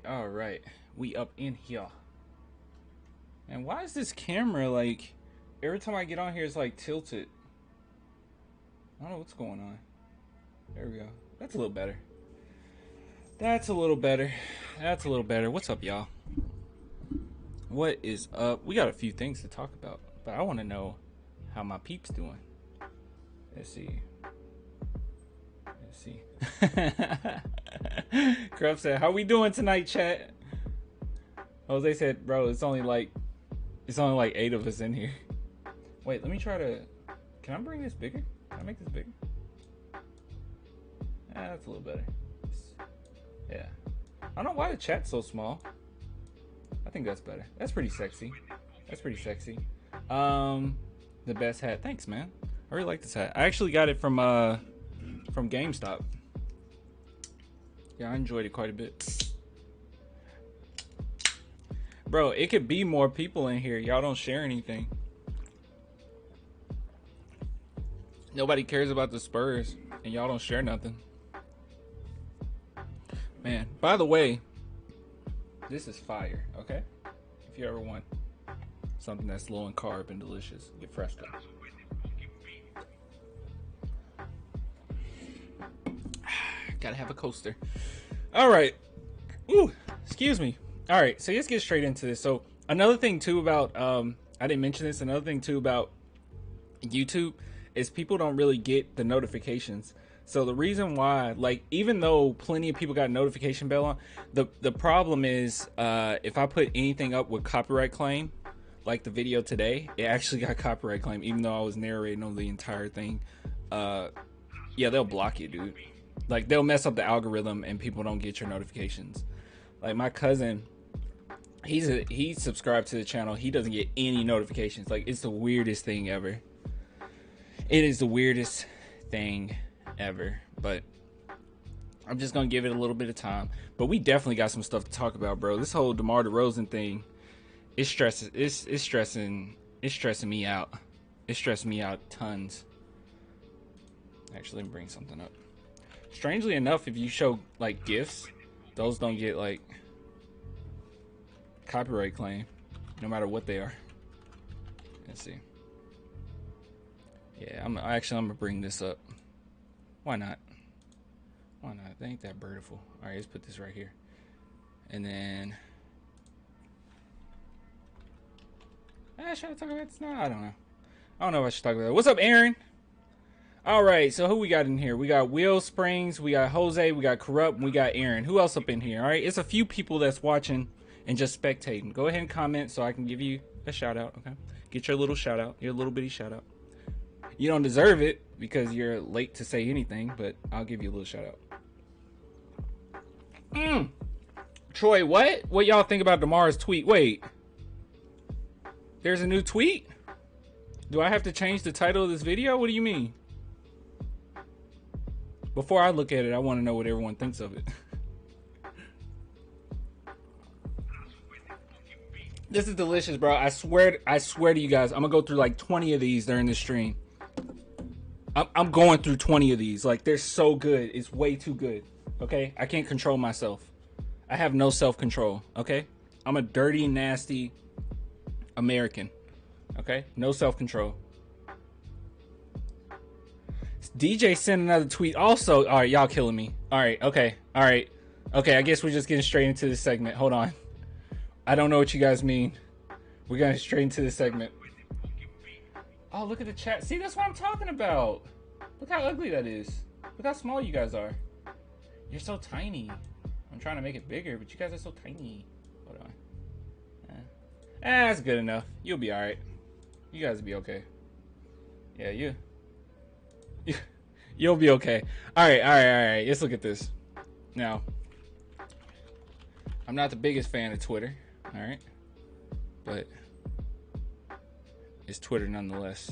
all right. We up in here. And why is this camera like every time I get on here it's like tilted? I don't know what's going on. There we go. That's a little better. That's a little better. That's a little better. What's up, y'all? What is up? We got a few things to talk about, but I want to know how my peeps doing. Let's see. Let's see. Krupp said, "How we doing tonight, chat?" Jose said, "Bro, it's only like 8 of us in here." Wait, let me try to. Can I bring this bigger? Can I make this bigger? That's a little better. Yeah. I don't know why the chat's so small. I think that's better. That's pretty sexy. That's pretty sexy. The best hat. Thanks, man. I really like this hat. I actually got it from GameStop. Yeah, I enjoyed it quite a bit. Bro, it could be more people in here. Y'all don't share anything. Nobody cares about the Spurs, and y'all don't share nothing. Man, by the way, this is fire, okay? If you ever want something that's low in carb and delicious, get Fresco. Gotta have a coaster. All right. Ooh, excuse me. All right, so let's get straight into this. So another thing too about I didn't mention this. Another thing too about YouTube is people don't really get the notifications. So the reason why, like, even though plenty of people got notification bell on, the problem is if I put anything up with copyright claim, like the video today, it actually got copyright claim, even though I was narrating on the entire thing. Yeah, they'll block you, dude. Like, they'll mess up the algorithm and people don't get your notifications. Like, my cousin, he's subscribed to the channel. He doesn't get any notifications. Like, it's the weirdest thing ever. It is the weirdest thing ever. But I'm just gonna give it a little bit of time. But we definitely got some stuff to talk about, bro. This whole DeMar DeRozan thing, it's stressing me out. It's stressing me out tons. Actually, let me bring something up. Strangely enough, if you show like GIFs, those don't get like copyright claim, no matter what they are. Let's see. Yeah, I'm gonna bring this up. Why not? Why not? They ain't that beautiful. All right, let's put this right here, and then. Should I talk about this now? I don't know. I don't know if I should talk about it. What's up, Aaron? All right, so who we got in here? We got Will Springs, we got Jose, we got Corrupt, and we got Aaron. Who else up in here? All right, it's a few people that's watching and just spectating. Go ahead and comment so I can give you a shout out, okay? Get your little shout out, your little bitty shout out. You don't deserve it because you're late to say anything, but I'll give you a little shout out. Troy, what? What y'all think about DeMar's tweet? Wait. There's a new tweet? Do I have to change the title of this video? What do you mean? Before I look at it, I want to know what everyone thinks of it. This is delicious, bro. I swear to you guys, I'm gonna go through like 20 of these during this stream. I'm going through 20 of these. Like, they're so good. It's way too good. Okay? I can't control myself. I have no self-control. Okay? I'm a dirty, nasty American. Okay? No self-control. DJ sent another tweet also. All right, y'all killing me. All right, okay. All right. Okay, I guess we're just getting straight into this segment. Hold on. I don't know what you guys mean. We're going straight into this segment. Oh, look at the chat. See, that's what I'm talking about. Look how ugly that is. Look how small you guys are. You're so tiny. I'm trying to make it bigger, but you guys are so tiny. Hold on. That's good enough. You'll be all right. You guys will be okay. Yeah, you'll be okay. All right. Let's look at this. Now, I'm not the biggest fan of Twitter. All right. But it's Twitter nonetheless.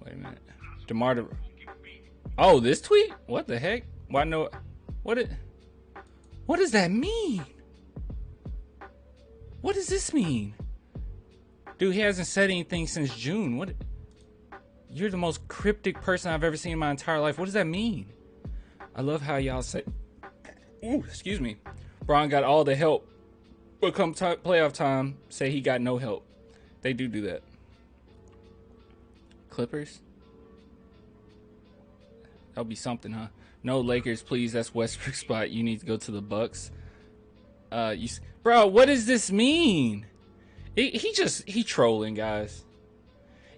Wait a minute. DeMar. Oh, this tweet? What the heck? Why no? What does that mean? What does this mean? Dude, he hasn't said anything since June. What? You're the most cryptic person I've ever seen in my entire life. What does that mean? I love how y'all say, ooh, excuse me. Bron got all the help, but come playoff time, say he got no help. They do that. Clippers? That'll be something, huh? No Lakers, please. That's Westbrook's spot. You need to go to the Bucks. Bro, what does this mean? He trolling, guys.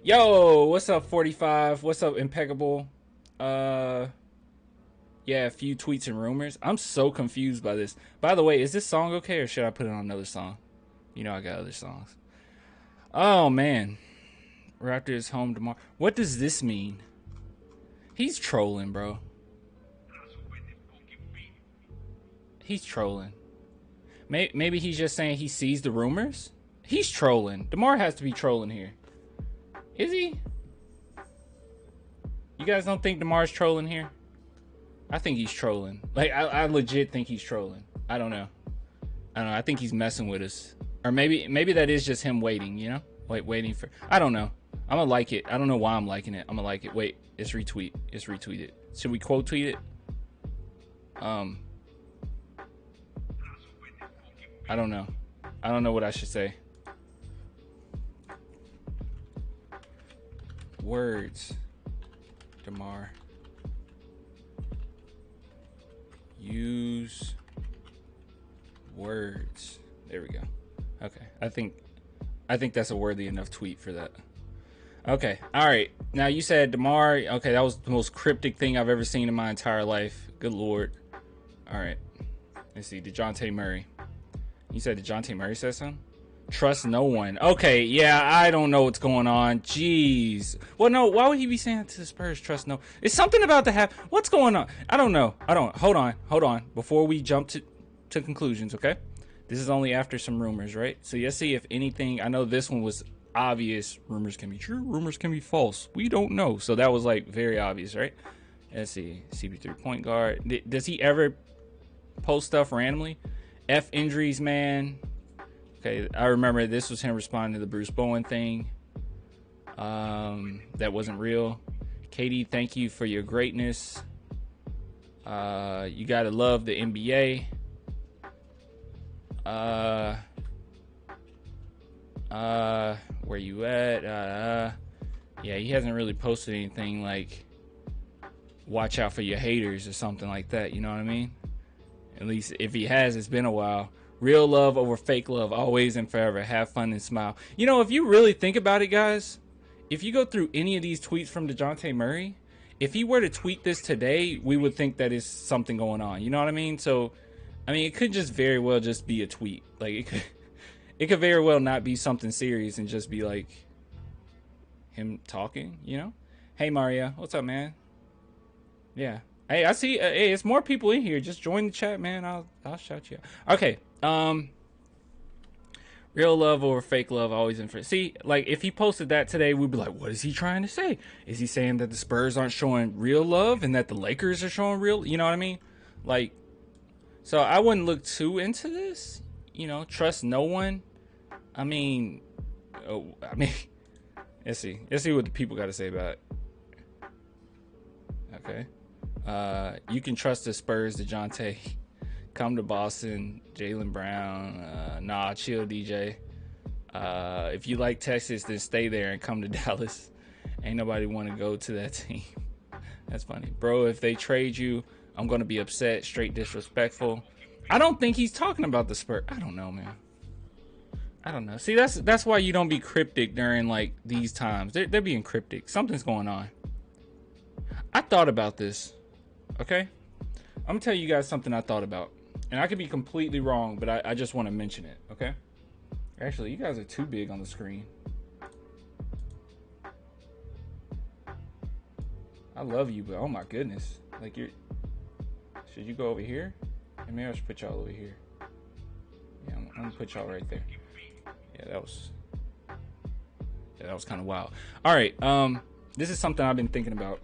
Yo, what's up, 45? What's up, Impeccable? Yeah, a few tweets and rumors. I'm so confused by this. By the way, is this song okay, or should I put it on another song? You know I got other songs. Oh, man. Raptors home tomorrow. What does this mean? He's trolling, bro. He's trolling. Maybe he's just saying he sees the rumors? He's trolling. DeMar has to be trolling here. Is he? You guys don't think DeMar's trolling here? I think he's trolling. Like, I legit think he's trolling. I don't know. I think he's messing with us. Or maybe that is just him waiting, you know? Waiting for... I don't know. I'm gonna like it. I don't know why I'm liking it. I'm gonna like it. Wait, it's retweet. It's retweeted. Should we quote tweet it? I don't know. I don't know what I should say. Words. DeMar. Use words. There we go. Okay. I think that's a worthy enough tweet for that. Okay. All right. Now you said DeMar. Okay, that was the most cryptic thing I've ever seen in my entire life. Good Lord. All right. Let's see. DeJounte Murray. You said DeJounte Murray said something? Trust no one. Okay, yeah, I don't know what's going on. Jeez. Well, no, why would he be saying to the Spurs, trust no? It's something about to happen. What's going on? I don't know. Hold on. Before we jump to conclusions, okay? This is only after some rumors, right? So let's see if anything. I know this one was obvious. Rumors can be true. Rumors can be false. We don't know. So that was like very obvious, right? Let's see. CP3 point guard. Does he ever post stuff randomly? F injuries, man. Okay, I remember this was him responding to the Bruce Bowen thing. That wasn't real. Katie, thank you for your greatness. You gotta love the NBA. Where you at? Yeah, he hasn't really posted anything like watch out for your haters or something like that. You know what I mean? At least if he has, it's been a while. Real love over fake love, always and forever. Have fun and smile. You know, if you really think about it, guys, if you go through any of these tweets from DeJounte Murray, if he were to tweet this today, we would think that is something going on. You know what I mean? So, I mean, it could just very well just be a tweet. Like, it could very well not be something serious and just be like him talking, you know? Hey, Maria, what's up, man? Yeah. Hey, I see. Hey, it's more people in here. Just join the chat, man. I'll shout you out. Okay. Real love over fake love, always in front. See, like if he posted that today, we'd be like, what is he trying to say? Is he saying that the Spurs aren't showing real love and that the Lakers are showing real? You know what I mean? Like, so I wouldn't look too into this. You know, trust no one. I mean, let's see what the people got to say about it. Okay. You can trust the Spurs, DeJounte. Come to Boston, Jaylen Brown. Nah, chill, DJ. If you like Texas, then stay there and come to Dallas. Ain't nobody want to go to that team. That's funny. Bro, if they trade you, I'm going to be upset. Straight disrespectful. I don't think he's talking about the Spurs. I don't know, man. I don't know. See, that's why you don't be cryptic during, like, these times. They're being cryptic. Something's going on. I thought about this. Okay? I'm going to tell you guys something I thought about. And I could be completely wrong, but I just want to mention it. Okay? Actually, you guys are too big on the screen. I love you, but oh my goodness. Like, should you go over here? And maybe I should put y'all over here. Yeah, I'm going to put y'all right there. Yeah, that was kind of wild. All right. This is something I've been thinking about.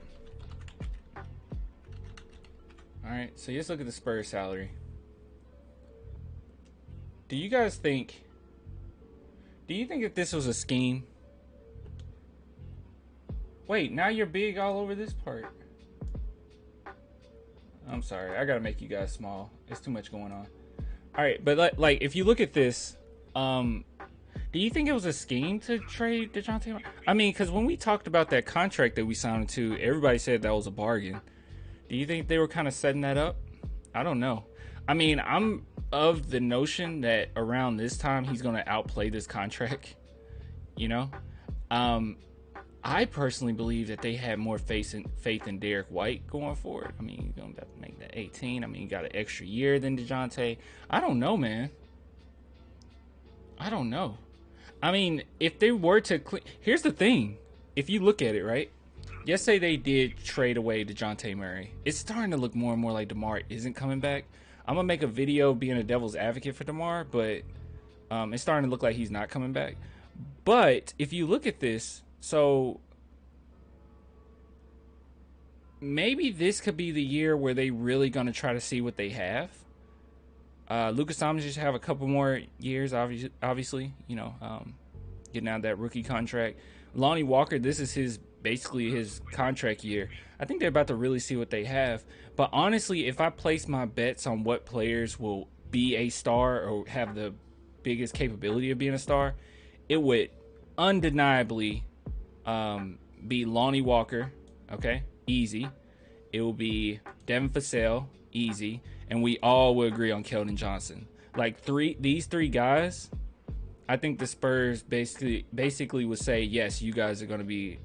All right, so let's look at the Spurs salary. Do you think that this was a scheme? Wait, now you're big all over this part. I'm sorry, I gotta make you guys small. It's too much going on. All right, but like if you look at this, do you think it was a scheme to trade DeJounte Murray? I mean, because when we talked about that contract that we signed to, everybody said that was a bargain. Do you think they were kind of setting that up? I don't know. I mean, I'm of the notion that around this time he's going to outplay this contract. You know, I personally believe that they had more faith in Derek White going forward. I mean, you're going to have to make that 18. I mean, you got an extra year than DeJounte. I don't know, man. I don't know. I mean, if they were to... Here's the thing. If you look at it, right? Let's say they did trade away DeJounte Murray. It's starting to look more and more like Demar isn't coming back. I'm going to make a video being a devil's advocate for Demar, but it's starting to look like he's not coming back. But if you look at this, so maybe this could be the year where they really going to try to see what they have. Lucas Thomas just have a couple more years, obviously, you know, getting out of that rookie contract. Lonnie Walker, this is basically his contract year. I think they're about to really see what they have. But honestly, if I place my bets on what players will be a star or have the biggest capability of being a star, it would undeniably be Lonnie Walker, okay, easy. It will be Devin Vassell, easy. And we all will agree on Keldon Johnson. Like these three guys, I think the Spurs basically would say, yes, you guys are going to be,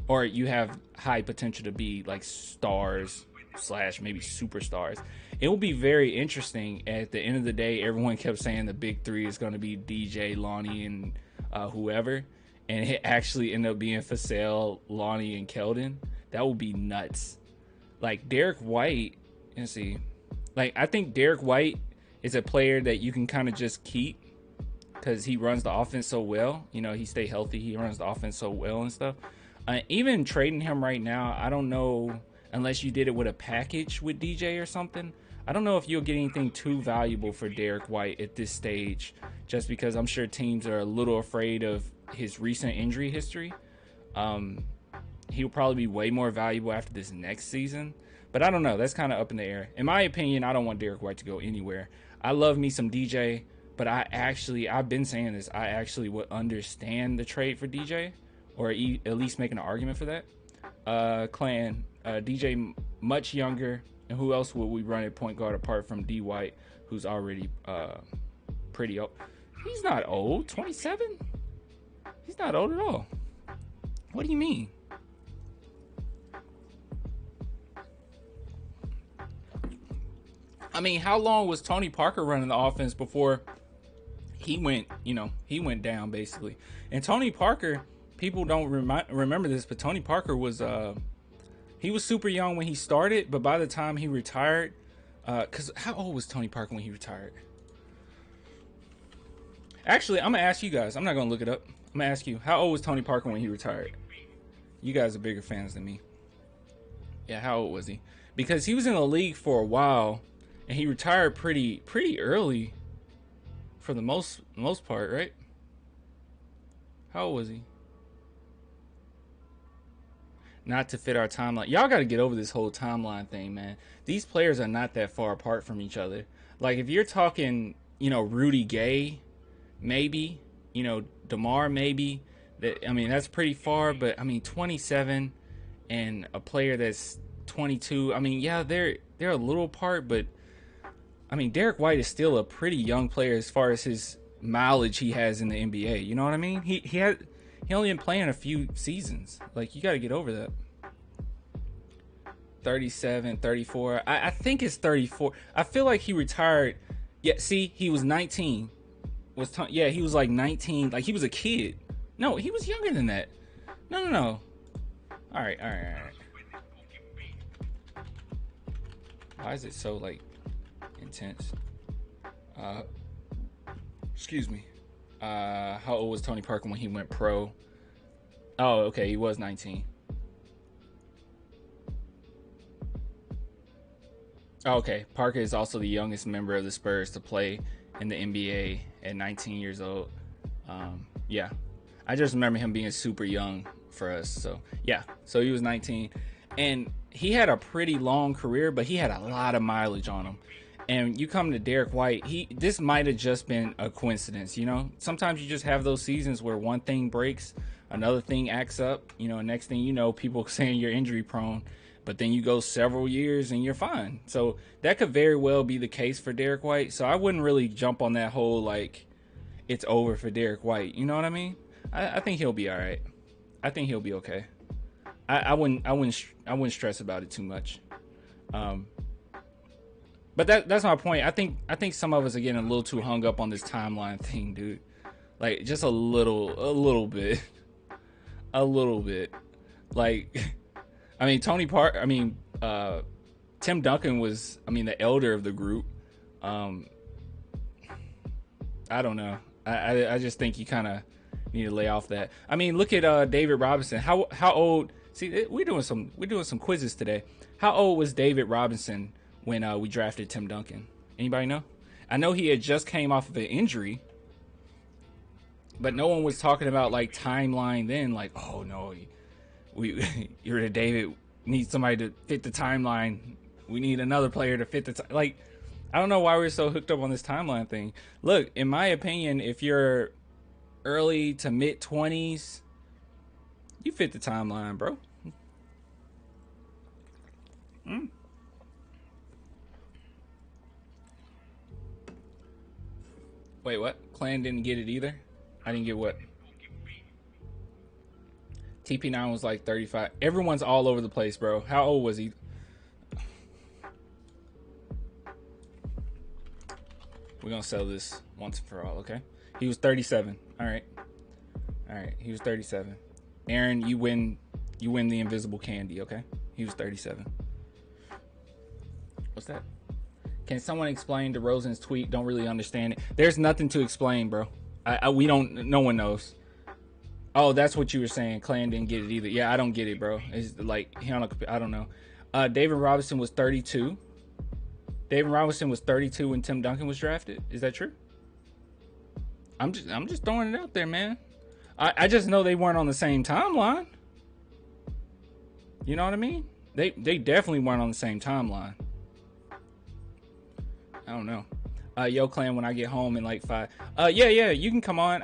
or you have high potential to be like stars / maybe superstars. It will be very interesting. At the end of the day, everyone kept saying the big three is going to be DJ, Lonnie, and whoever. And it actually ended up being Vassell, Lonnie, and Keldon. That would be nuts. Like Derek White, let's see. Like I think Derek White is a player that you can kind of just keep because he runs the offense so well. You know, he stay healthy. He runs the offense so well and stuff. Even trading him right now, I don't know, unless you did it with a package with DJ or something. I don't know if you'll get anything too valuable for Derek White at this stage, just because I'm sure teams are a little afraid of his recent injury history. He'll probably be way more valuable after this next season. But I don't know. That's kind of up in the air. In my opinion, I don't want Derek White to go anywhere. I love me some DJ, but I've been saying this, I actually would understand the trade for DJ, or at least making an argument for that. DJ much younger, and who else would we run at point guard apart from D White, who's already pretty old? He's not old. 27? He's not old at all. What do you mean? I mean, how long was Tony Parker running the offense before he went down basically? And Tony Parker, people don't remember this, but Tony Parker was he was super young when he started, but by the time he retired, because how old was Tony Parker when he retired? Actually, I'm gonna ask you guys. I'm not gonna look it up. I'm gonna ask you, how old was Tony Parker when he retired? You guys are bigger fans than me. Yeah, how old was he? Because he was in the league for a while, and he retired pretty early, for the most part, right? How old was he? Not to fit our timeline. Y'all got to get over this whole timeline thing, man. These players are not that far apart from each other. Like, if you're talking, Rudy Gay, maybe, DeMar, maybe. That's pretty far, but 27 and a player that's 22. Yeah, they're a little apart, but Derek White is still a pretty young player as far as his mileage he has in the NBA. You know what I mean? He only been playing a few seasons. Like, you got to get over that. 37, 34. I think it's 34. I feel like he retired. Yeah, see, he was 19. He was like 19. Like, he was a kid. No, he was younger than that. No. All right. Why is it so, like, intense? Excuse me. How old was Tony Parker when he went pro? Oh, okay, he was 19. Oh, okay, Parker is also the youngest member of the Spurs to play in the NBA at 19 years old. Yeah, I just remember him being super young for us. So yeah, so he was 19, and he had a pretty long career, but he had a lot of mileage on him. And you come to Derek White, this might have just been a coincidence, you know? Sometimes you just have those seasons where one thing breaks, another thing acts up, you know, next thing you know, people saying you're injury prone, but then you go several years and you're fine. So that could very well be the case for Derek White. So I wouldn't really jump on that whole, like, it's over for Derek White. You know what I mean? I think he'll be all right. I think he'll be okay. I wouldn't stress about it too much. But that's my point. I think some of us are getting a little too hung up on this timeline thing, dude. Like, just a little bit. Like, I mean, Tim Duncan was, the elder of the group. I don't know. I just think you kind of need to lay off that. I mean, look at David Robinson. How old? See, we're doing some quizzes today. How old was David Robinson when we drafted Tim Duncan? Anybody know? I know he had just came off of an injury, but no one was talking about like timeline then. Like, oh no, you're the David. Need somebody to fit the timeline. We need another player to fit the like. I don't know why we're so hooked up on this timeline thing. Look, in my opinion, if you're early to mid 20s, you fit the timeline, bro. Wait, what? Clan didn't get it either? I didn't get what? TP9 was like 35. Everyone's all over the place, bro. How old was he? We're gonna sell this once and for all, okay? He was 37. All right. He was 37. Aaron, you win the invisible candy, okay? He was 37. What's that? Can someone explain DeRozan's tweet? Don't really understand it. There's nothing to explain, bro. No one knows. Oh, that's what you were saying. Clan didn't get it either. Yeah, I don't get it, bro. It's like, I don't know. David Robinson was 32. David Robinson was 32 when Tim Duncan was drafted. Is that true? I'm just throwing it out there, man. I just know they weren't on the same timeline. You know what I mean? They definitely weren't on the same timeline. I don't know. Yo, Clan, when I get home in like 5. Yeah, you can come on.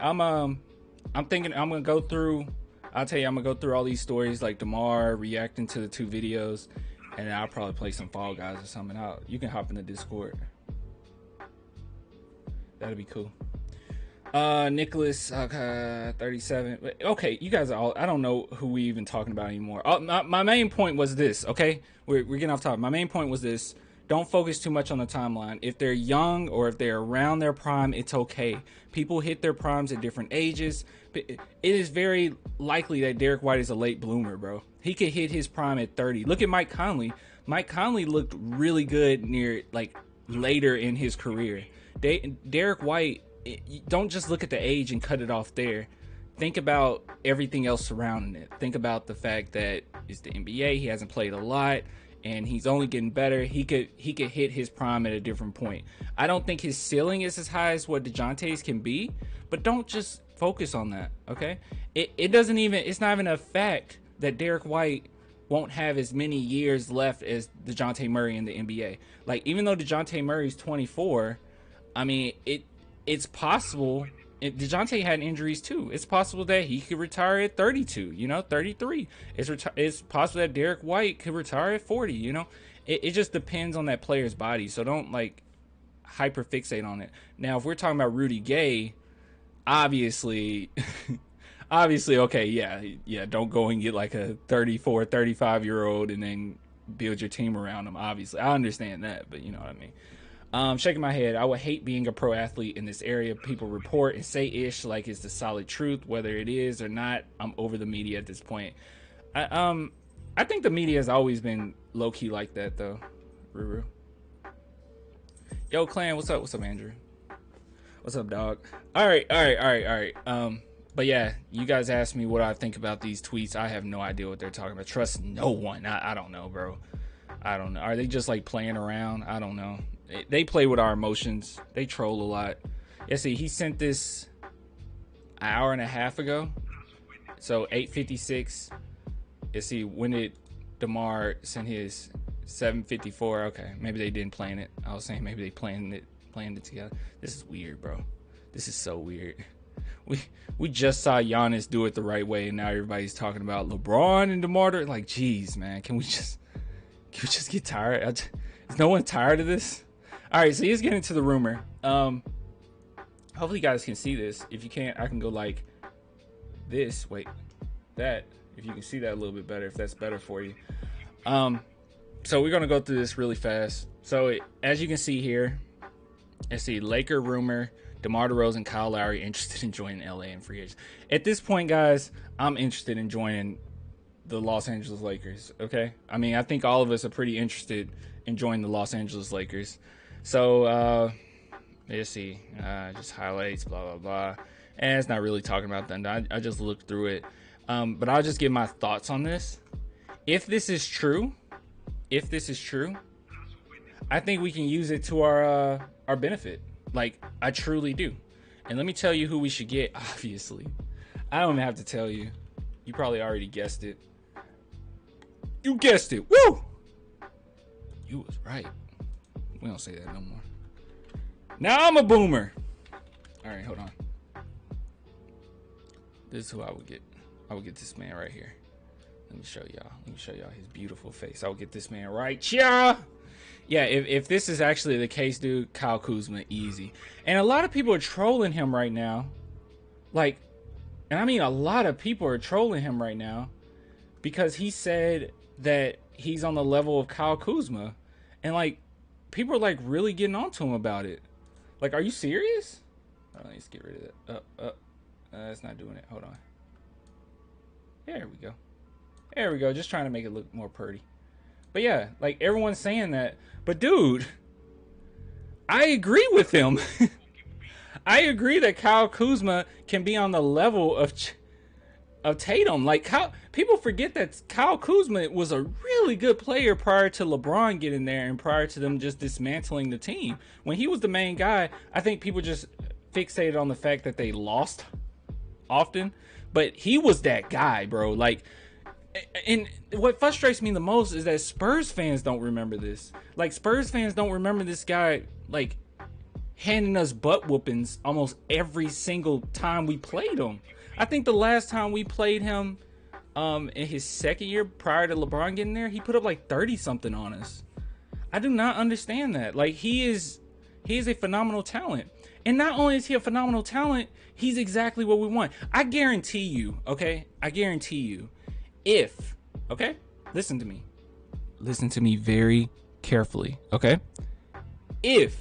I'm thinking I'm gonna go through. I'll tell you, I'm gonna go through all these stories like Demar reacting to the 2 videos, and then I'll probably play some Fall Guys or something. You can hop in the Discord. That'd be cool. Nicholas, 37. Okay, you guys are all. I don't know who we even talking about anymore. My main point was this. Okay, we're getting off topic. My main point was this. Don't focus too much on the timeline. If they're young or if they're around their prime, it's okay. People hit their primes at different ages. It is very likely that Derek White is a late bloomer, bro. He could hit his prime at 30. Look at Mike Conley. Mike Conley looked really good near, like, later in his career. Derek White, don't just look at the age and cut it off there. Think about everything else surrounding it. Think about the fact that it's the NBA. He hasn't played a lot. And he's only getting better. He could hit his prime at a different point. I don't think his ceiling is as high as what DeJounte's can be, but don't just focus on that, okay? It's not even a fact that Derek White won't have as many years left as DeJounte Murray in the NBA. Like, even though DeJounte Murray's 24, I mean, it's possible. DeJounte had injuries too. It's possible that he could retire at 32, 33. It's possible that Derek White could retire at 40, It just depends on that player's body. So don't, like, hyper fixate on it. Now, if we're talking about Rudy Gay, obviously, okay, yeah, don't go and get like a 34, 35-year-old and then build your team around him. Obviously, I understand that, but you know what I mean. Shaking my head. I would hate being a pro athlete in this area. People report and say ish like it's the solid truth. Whether it is or not, I'm over the media at this point. I think the media has always been low key like that, though. Ruru. Yo, Clan, what's up? What's up, Andrew? What's up, dog? All right. But yeah, you guys asked me what I think about these tweets. I have no idea what they're talking about. Trust no one. I don't know, bro. I don't know. Are they just like playing around? I don't know. They play with our emotions. They troll a lot. Yeah, see, he sent this an hour and a half ago. So 8:56. Yeah, see, when did Demar send his 7:54. Okay, maybe they didn't plan it. I was saying maybe they planned it together. This is weird, bro. This is so weird. We just saw Giannis do it the right way, and now everybody's talking about LeBron and DeMar. Like, geez, man, can we just get tired? Is no one tired of this? All right, so he's getting to the rumor. Hopefully you guys can see this. If you can't, I can go like this. Wait, that. If you can see that a little bit better, if that's better for you. So we're gonna go through this really fast. So as you can see here, let's see, Laker rumor. DeMar DeRozan, Kyle Lowry interested in joining LA and free agents. At this point, guys, I'm interested in joining the Los Angeles Lakers. Okay, I mean, I think all of us are pretty interested in joining the Los Angeles Lakers. So let's see, just highlights, blah blah blah. And it's not really talking about that. I just looked through it, but I'll just give my thoughts on this. If this is true, I think we can use it to our benefit. Like, I truly do. And let me tell you who we should get, obviously. I don't even have to tell you. You probably already guessed it. You guessed it. Woo! You was right. We don't say that no more. Now I'm a boomer. All right, hold on. This is who I would get. I would get this man right here. Let me show y'all his beautiful face. I would get this man right here. Yeah, if this is actually the case, dude, Kyle Kuzma, easy. And a lot of people are trolling him right now. Like, and I mean a lot of people are trolling him right now because he said that he's on the level of Kyle Kuzma. And, like, people are, like, really getting on to him about it. Like, are you serious? Oh, let's get rid of that. It's not doing it. Hold on. There we go. There we go. Just trying to make it look more pretty. But yeah, like, everyone's saying that. But dude, I agree with him. I agree that Kyle Kuzma can be on the level of Tatum. Like, people forget that Kyle Kuzma was a really good player prior to LeBron getting there and prior to them just dismantling the team. When he was the main guy, I think people just fixated on the fact that they lost often. But he was that guy, bro. Like, and what frustrates me the most is that Spurs fans don't remember this. Like, Spurs fans don't remember this guy, like, handing us butt whoopings almost every single time we played him. I think the last time we played him in his second year prior to LeBron getting there, he put up like 30-something on us. I do not understand that. Like, he is a phenomenal talent. And not only is he a phenomenal talent, he's exactly what we want. I guarantee you, okay? I guarantee you. Okay, listen to me very carefully, okay? If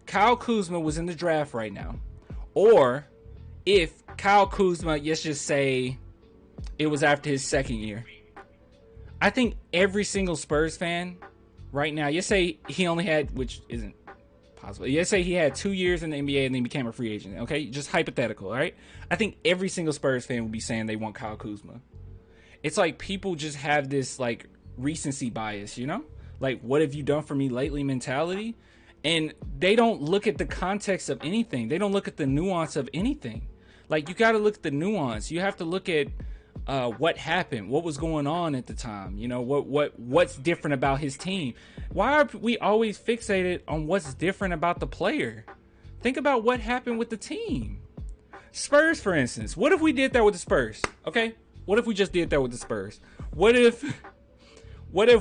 Kyle Kuzma was in the draft right now, or if Kyle Kuzma, let's just say it was after his second year, I think every single Spurs fan right now, you say he only had, which isn't possible, you say he had 2 years in the NBA and then became a free agent, okay? Just hypothetical, all right? I think every single Spurs fan would be saying they want Kyle Kuzma. It's like people just have this, like, recency bias, you know? Like, what have you done for me lately mentality? And they don't look at the context of anything. They don't look at the nuance of anything. Like, you got to look at the nuance. You have to look at what happened, what was going on at the time. You know, what's different about his team. Why are we always fixated on what's different about the player? Think about what happened with the team. Spurs, for instance. What if we did that with the Spurs? Okay? What if we just did that with the Spurs? What if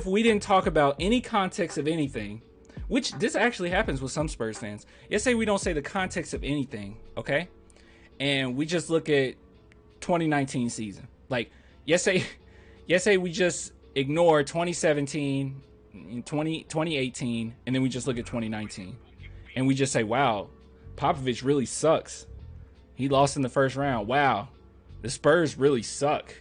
we didn't talk about any context of anything? Which this actually happens with some Spurs fans. Let's say we don't say the context of anything, okay? And we just look at 2019 season. Like, let's say we just ignore 2017, 2018, and then we just look at 2019. And we just say, wow, Popovich really sucks. He lost in the first round. Wow. The Spurs really suck.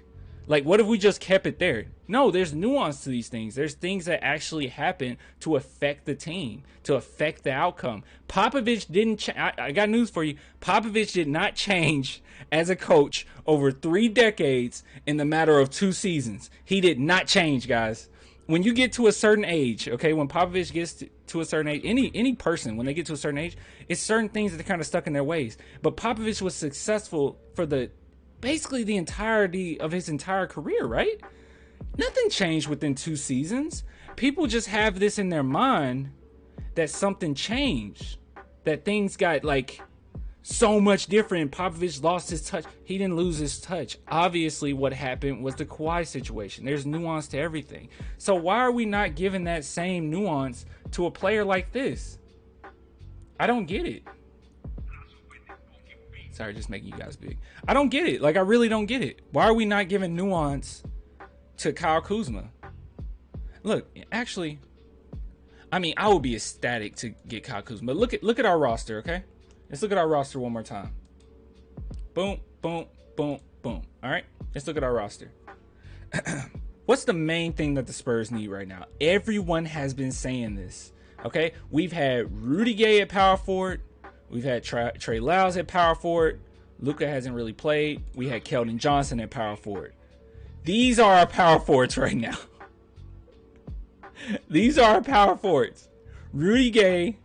Like, what if we just kept it there? No, there's nuance to these things. There's things that actually happen to affect the team, to affect the outcome. Popovich didn't I got news for you. Popovich did not change as a coach over 3 decades in the matter of 2 seasons. He did not change, guys. When you get to a certain age, okay, when Popovich gets to a certain age, any person, when they get to a certain age, it's certain things that are kind of stuck in their ways. But Popovich was successful for basically the entirety of his entire career, right? Nothing changed within 2 seasons. people just have this in their mind that something changed, that things got like so much different. Popovich lost his touch. He didn't lose his touch. Obviously, what happened was the Kawhi situation. There's nuance to everything. So why are we not giving that same nuance to a player like this? I don't get it. Sorry, just making you guys big. I don't get it. Like, I really don't get it. Why are we not giving nuance to Kyle Kuzma? Look, actually, I mean, I would be ecstatic to get Kyle Kuzma. Look at our roster, okay? Let's look at our roster one more time. Boom, boom, boom, boom. All right, let's look at our roster. What's the main thing that the Spurs need right now? Everyone has been saying this, okay? We've had Rudy Gay at power forward. We've had Trey Lyles at power forward. Luka hasn't really played. We had Keldon Johnson at power forward. These are our power forwards right now. These are our power forwards. Rudy Gay,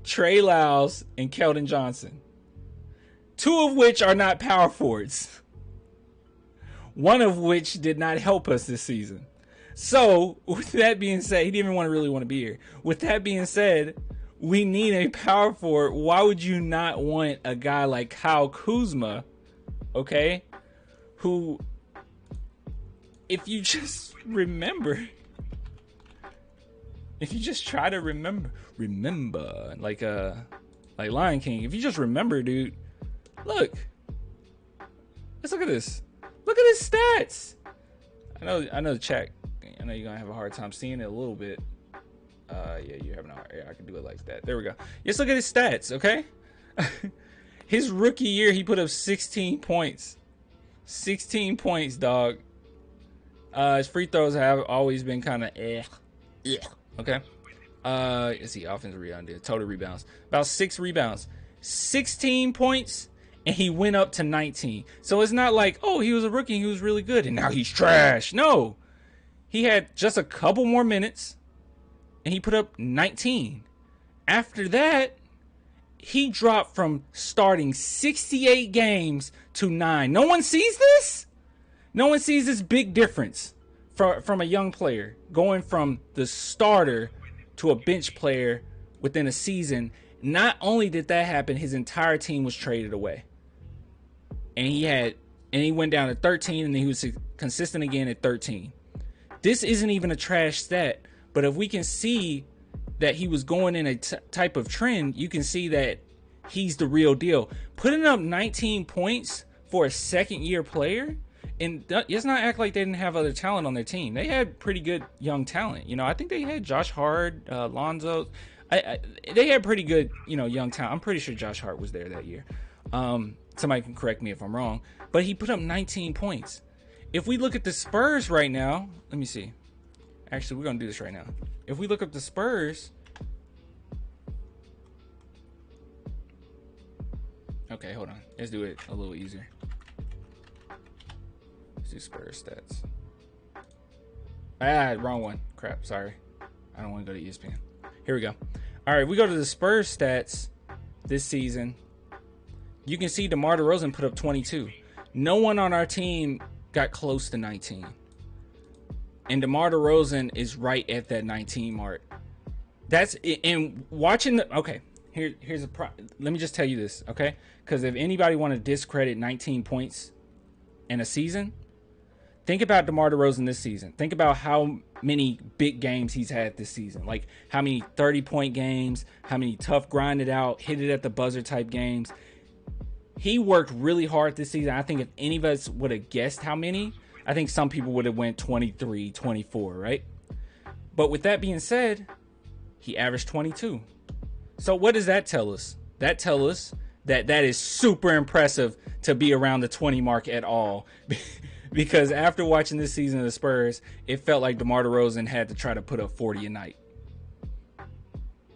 Trey Lyles, and Keldon Johnson. Two of which are not power forwards. One of which did not help us this season. So, with that being said, he didn't even really want to be here. With that being said, we need a power forward. Why would you not want a guy like Kyle Kuzma, okay? Who, if you just remember, if you just try to remember, like Lion King, if you just remember, dude, look, let's look at this. Look at his stats. I know the chat. I know you're gonna have a hard time seeing it a little bit. Yeah, you're having a hard. Yeah, I can do it like that. There we go. Just look at his stats, okay? His rookie year, he put up 16 points. 16 points, dog. His free throws have always been kind of okay. Let's see, offensive rebound, total rebounds, about 6 rebounds, 16 points, and he went up to 19. So it's not like, oh, he was a rookie, he was really good, and now he's trash. No, he had just a couple more minutes, and he put up 19. After that, he dropped from starting 68 games to 9. No one sees this. No one sees this big difference from a young player going from the starter to a bench player within a season. Not only did that happen, his entire team was traded away. And he went down to 13, and then he was consistent again at 13. This isn't even a trash stat, but if we can see that he was going in a type of trend, you can see that he's the real deal. Putting up 19 points for a second-year player, and let's not act like they didn't have other talent on their team. They had pretty good young talent. You know, I think they had Josh Hart, Lonzo. They had pretty good, young talent. I'm pretty sure Josh Hart was there that year. Somebody can correct me if I'm wrong. But he put up 19 points. If we look at the Spurs right now, let me see. Actually, we're going to do this right now. If we look up the Spurs. Okay, hold on. Let's do it a little easier. Let's do Spurs stats. Wrong one. Crap, sorry. I don't want to go to ESPN. Here we go. All right, we go to the Spurs stats this season. You can see DeMar DeRozan put up 22. No one on our team got close to 19. And DeMar DeRozan is right at that 19 mark. That's it. And watching okay, here's let me just tell you this, okay? Because if anybody want to discredit 19 points in a season, think about DeMar DeRozan this season. Think about how many big games he's had this season. Like how many 30-point games, how many tough grinded out, hit it at the buzzer type games. He worked really hard this season. I think if any of us would have guessed how many, I think some people would have went 23, 24, right? But with that being said, he averaged 22. So what does that tell us? That tells us that is super impressive to be around the 20 mark at all. Because after watching this season of the Spurs, it felt like DeMar DeRozan had to try to put up 40 a night.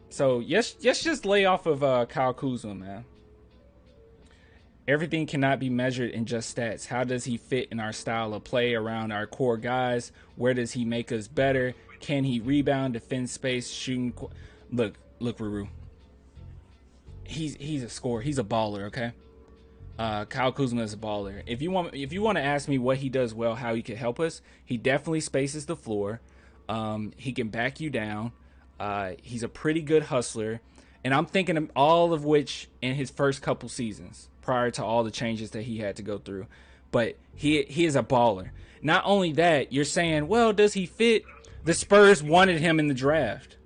So let's just lay off of Kyle Kuzma, man. Everything cannot be measured in just stats. How does he fit in our style of play around our core guys? Where does he make us better? Can he rebound, defend space, shooting? Look, Ruru. He's a scorer. He's a baller, okay? Kyle Kuzma is a baller. If you want to ask me what he does well, how he could help us, he definitely spaces the floor. He can back you down. He's a pretty good hustler. And I'm thinking of all of which in his first couple seasons prior to all the changes that he had to go through. But he is a baller. Not only that, you're saying, well, does he fit? The Spurs wanted him in the draft.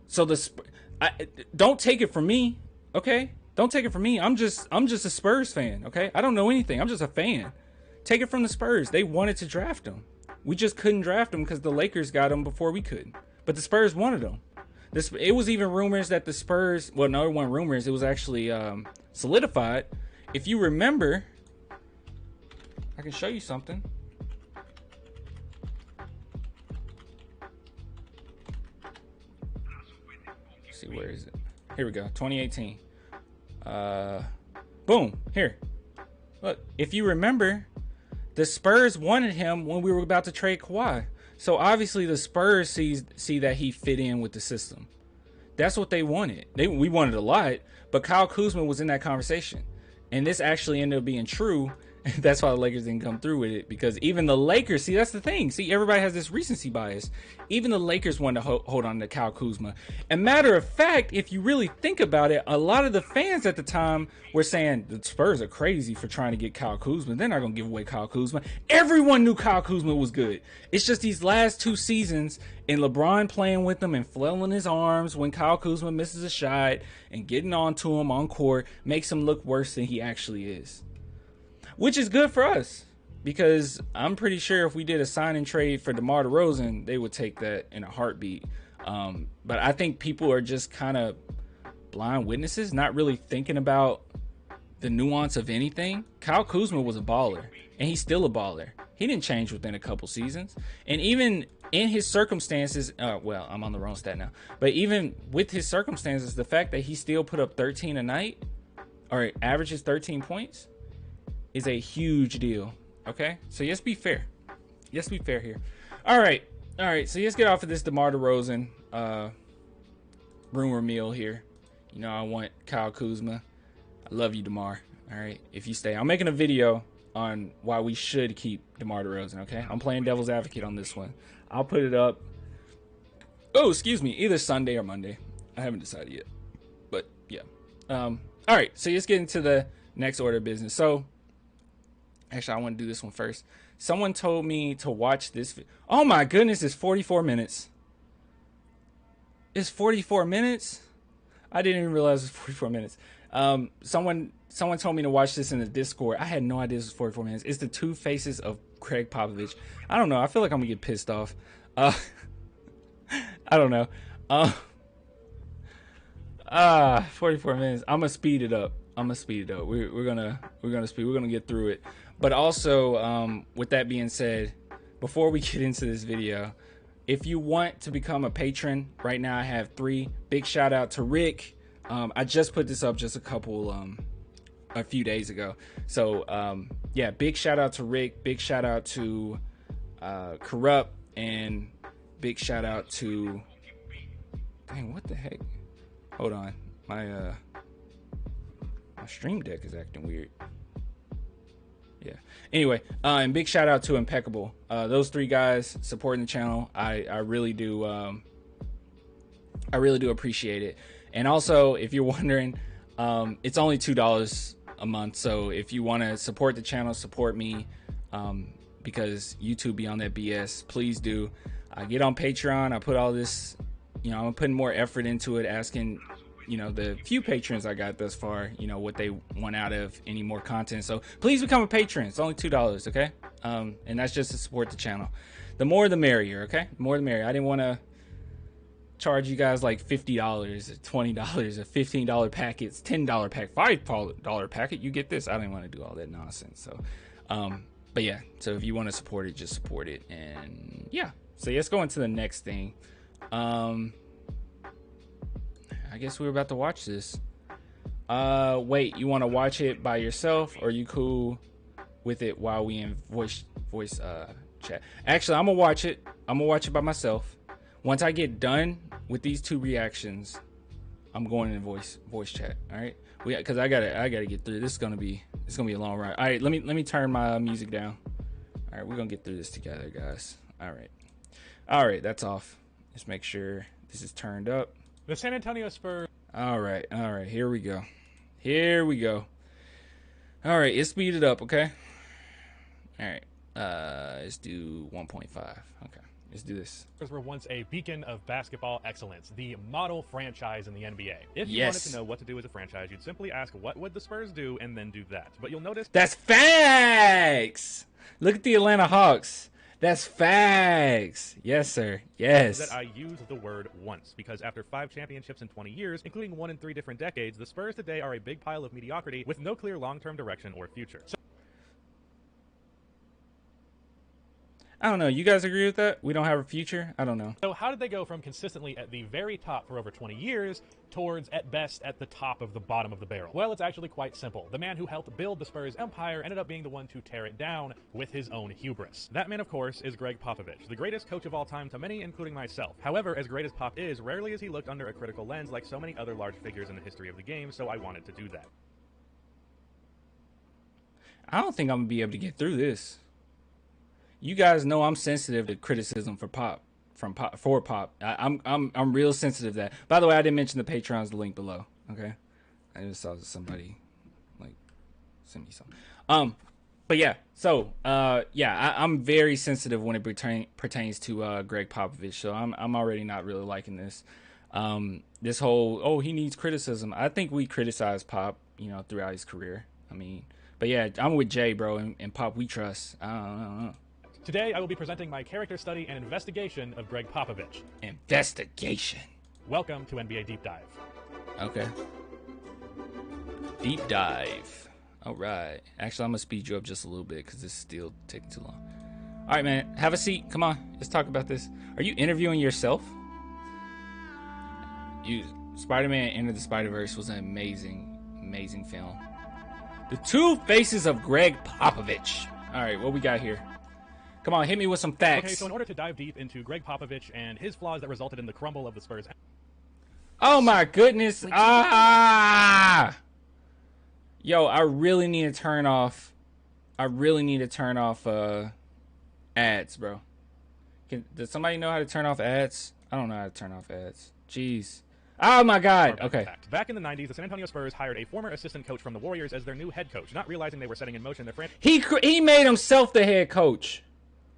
So don't take it from me, okay? Don't take it from me. I'm just a Spurs fan, okay? I don't know anything. I'm just a fan. Take it from the Spurs. They wanted to draft him. We just couldn't draft him because the Lakers got him before we could. But the Spurs wanted him. It was even rumors that the Spurs, well, no, it wasn't rumors. It was actually solidified. If you remember, I can show you something. Let's see, where is it? Here we go, 2018. Boom, here. Look, if you remember, the Spurs wanted him when we were about to trade Kawhi. So obviously the Spurs see that he fit in with the system. That's what they wanted. We wanted a lot, but Kyle Kuzma was in that conversation. And this actually ended up being true. That's why the Lakers didn't come through with it, because even the Lakers, see, that's the thing. See, everybody has this recency bias. Even the Lakers wanted to hold on to Kyle Kuzma. And matter of fact, if you really think about it, a lot of the fans at the time were saying the Spurs are crazy for trying to get Kyle Kuzma. They're not going to give away Kyle Kuzma. Everyone knew Kyle Kuzma was good. It's just these last 2 seasons and LeBron playing with him and flailing his arms when Kyle Kuzma misses a shot and getting onto him on court makes him look worse than he actually is. Which is good for us, because I'm pretty sure if we did a sign and trade for DeMar DeRozan, they would take that in a heartbeat. But I think people are just kind of blind witnesses, not really thinking about the nuance of anything. Kyle Kuzma was a baller, and he's still a baller. He didn't change within a couple seasons. And even in his circumstances, well, I'm on the wrong stat now. But even with his circumstances, the fact that he still put up 13 a night, or averages 13 points, is a huge deal. Okay, so let's be fair. Let's be fair here. All right. So let's get off of this DeMar DeRozan rumor mill here. You know, I want Kyle Kuzma. I love you, DeMar. All right, if you stay, I'm making a video on why we should keep DeMar DeRozan. Okay, I'm playing devil's advocate on this one. I'll put it up. Oh, excuse me, either Sunday or Monday. I haven't decided yet, but yeah. All right, so let's get into the next order of business. So. Actually, I want to do this one first. Someone told me to watch this. Oh my goodness, it's 44 minutes. It's 44 minutes? I didn't even realize it was 44 minutes. Someone told me to watch this in the Discord. I had no idea this was 44 minutes. It's the 2 faces of Gregg Popovich. I don't know. I feel like I'm going to get pissed off. I don't know. 44 minutes. I'm going to speed it up. We're gonna get through it. But also, with that being said, before we get into this video, if you want to become a patron, right now I have 3. Big shout out to Rick. I just put this up just a few days ago. So yeah, big shout out to Rick. Big shout out to Corrupt, and big shout out to. Dang, what the heck? Hold on, my Stream Deck is acting weird. Yeah. Anyway, and big shout out to Impeccable. Those 3 guys supporting the channel. I really do. I really do appreciate it. And also, if you're wondering, it's only $2 a month. So if you want to support the channel, support me, because YouTube be on that BS. Please do. I get on Patreon. I put all this. You know, I'm putting more effort into it, asking. You know, the few patrons I got thus far, you know, what they want out of any more content. So please become a patron. It's only $2, okay? And that's just to support the channel. The more the merrier, okay? The more the merrier. I didn't want to charge you guys like $50, $20, a $15 packets, $10 pack, $5 packet. You get this. I didn't want to do all that nonsense. So, but yeah. So if you want to support it, just support it. And yeah. So let's go into the next thing. I guess we were about to watch this. Wait, you want to watch it by yourself, or are you cool with it while we in voice chat? Actually, I'm gonna watch it. I'm gonna watch it by myself. Once I get done with these 2 reactions, I'm going in voice chat. All right, because I gotta get through. It's gonna be a long ride. All right, let me turn my music down. All right, we're gonna get through this together, guys. All right. All right, that's off. Just make sure this is turned up. The San Antonio Spurs. All right, here we go. Here we go. All right, let's speed it up, okay? All right, let's do 1.5. Okay, let's do this. Spurs were once a beacon of basketball excellence, the model franchise in the NBA. If you wanted to know what to do as a franchise, you'd simply ask, what would the Spurs do, and then do that. But you'll notice... That's facts! Look at the Atlanta Hawks. That's facts. Yes, sir. Yes. That I used the word once, because after 5 championships in 20 years, including 1 in 3 different decades, the Spurs today are a big pile of mediocrity with no clear long-term direction or future. I don't know. You guys agree with that? We don't have a future? I don't know. So how did they go from consistently at the very top for over 20 years towards, at best, at the top of the bottom of the barrel? Well, it's actually quite simple. The man who helped build the Spurs empire ended up being the one to tear it down with his own hubris. That man, of course, is Gregg Popovich, the greatest coach of all time to many, including myself. However, as great as Pop is, rarely is he looked under a critical lens like so many other large figures in the history of the game, so I wanted to do that. I don't think I'm going to be able to get through this. You guys know I'm sensitive to criticism for Pop, for Pop. I'm real sensitive to that. By the way, I didn't mention the Patreon's the link below. Okay, I just saw somebody like send me something. But yeah, so yeah, I'm very sensitive when it pertains to Gregg Popovich. So I'm already not really liking this. This whole he needs criticism. I think we criticize Pop, throughout his career. I mean, but yeah, I'm with Jay, bro, and Pop we trust. I don't know. Today, I will be presenting my character study and investigation of Gregg Popovich. Investigation. Welcome to NBA Deep Dive. Okay. Deep dive. All right. Actually, I'm going to speed you up just a little bit because this is still taking too long. All right, man. Have a seat. Come on. Let's talk about this. Are you interviewing yourself? Spider-Man Into the Spider-Verse was an amazing, amazing film. The Two Faces of Gregg Popovich. All right, what we got here? Come on, hit me with some facts. Okay, so in order to dive deep into Gregg Popovich and his flaws that resulted in the crumble of the Spurs... Oh my goodness. Yo, I really need to turn off... ads, bro. Does somebody know how to turn off ads? I don't know how to turn off ads. Jeez. Oh my God. Okay. Back in the 90s, the San Antonio Spurs hired a former assistant coach from the Warriors as their new head coach, not realizing they were setting in motion their franchise. He made himself the head coach.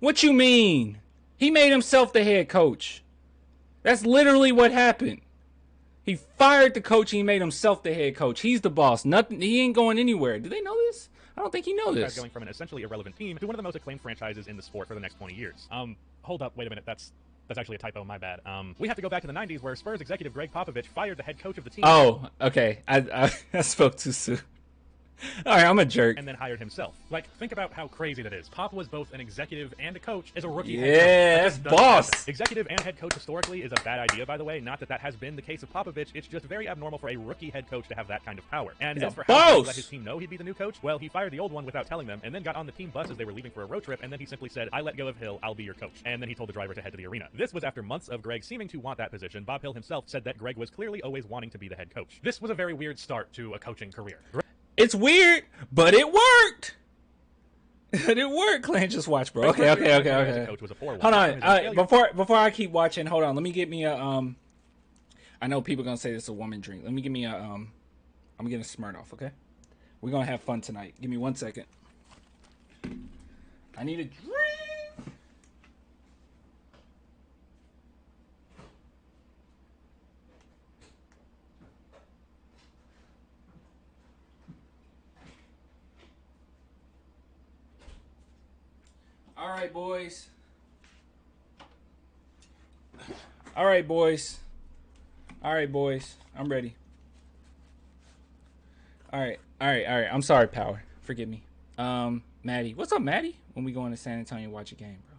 What you mean? He made himself the head coach. That's literally what happened. He fired the coach and he made himself the head coach. He's the boss. Nothing. He ain't going anywhere. Do they know this? I don't think he knows this. Going from an essentially irrelevant team to one of the most acclaimed franchises in the sport for the next 20 years. Hold up. Wait a minute. That's actually a typo. My bad. We have to go back to the 90s where Spurs executive Gregg Popovich fired the head coach of the team. Oh, okay. I spoke too soon. All right, I'm a jerk. And then hired himself. Like, think about how crazy that is. Pop was both an executive and a coach as a rookie head coach. Yeah, that's boss. Executive and head coach historically is a bad idea, by the way. Not that has been the case of Popovich. It's just very abnormal for a rookie head coach to have that kind of power. And as for how he let his team know he'd be the new coach, well, he fired the old one without telling them, and then got on the team bus as they were leaving for a road trip, and then he simply said, I let go of Hill, I'll be your coach. And then he told the driver to head to the arena. This was after months of Gregg seeming to want that position. Bob Hill himself said that Gregg was clearly always wanting to be the head coach. This was a very weird start to a coaching career. It's weird, but it worked. It worked. Clan, just watch, bro. Okay. Hold on. Before I keep watching, hold on. Let me get me a I know people are gonna say this is a woman drink. Let me get me a I'm getting a Smirnoff. Okay. We're gonna have fun tonight. Give me 1 second. I need a drink. All right, boys. All right, boys. I'm ready. All right. I'm sorry, Power. Forgive me. Maddie. What's up, Maddie? When we going to San Antonio and watch a game, bro?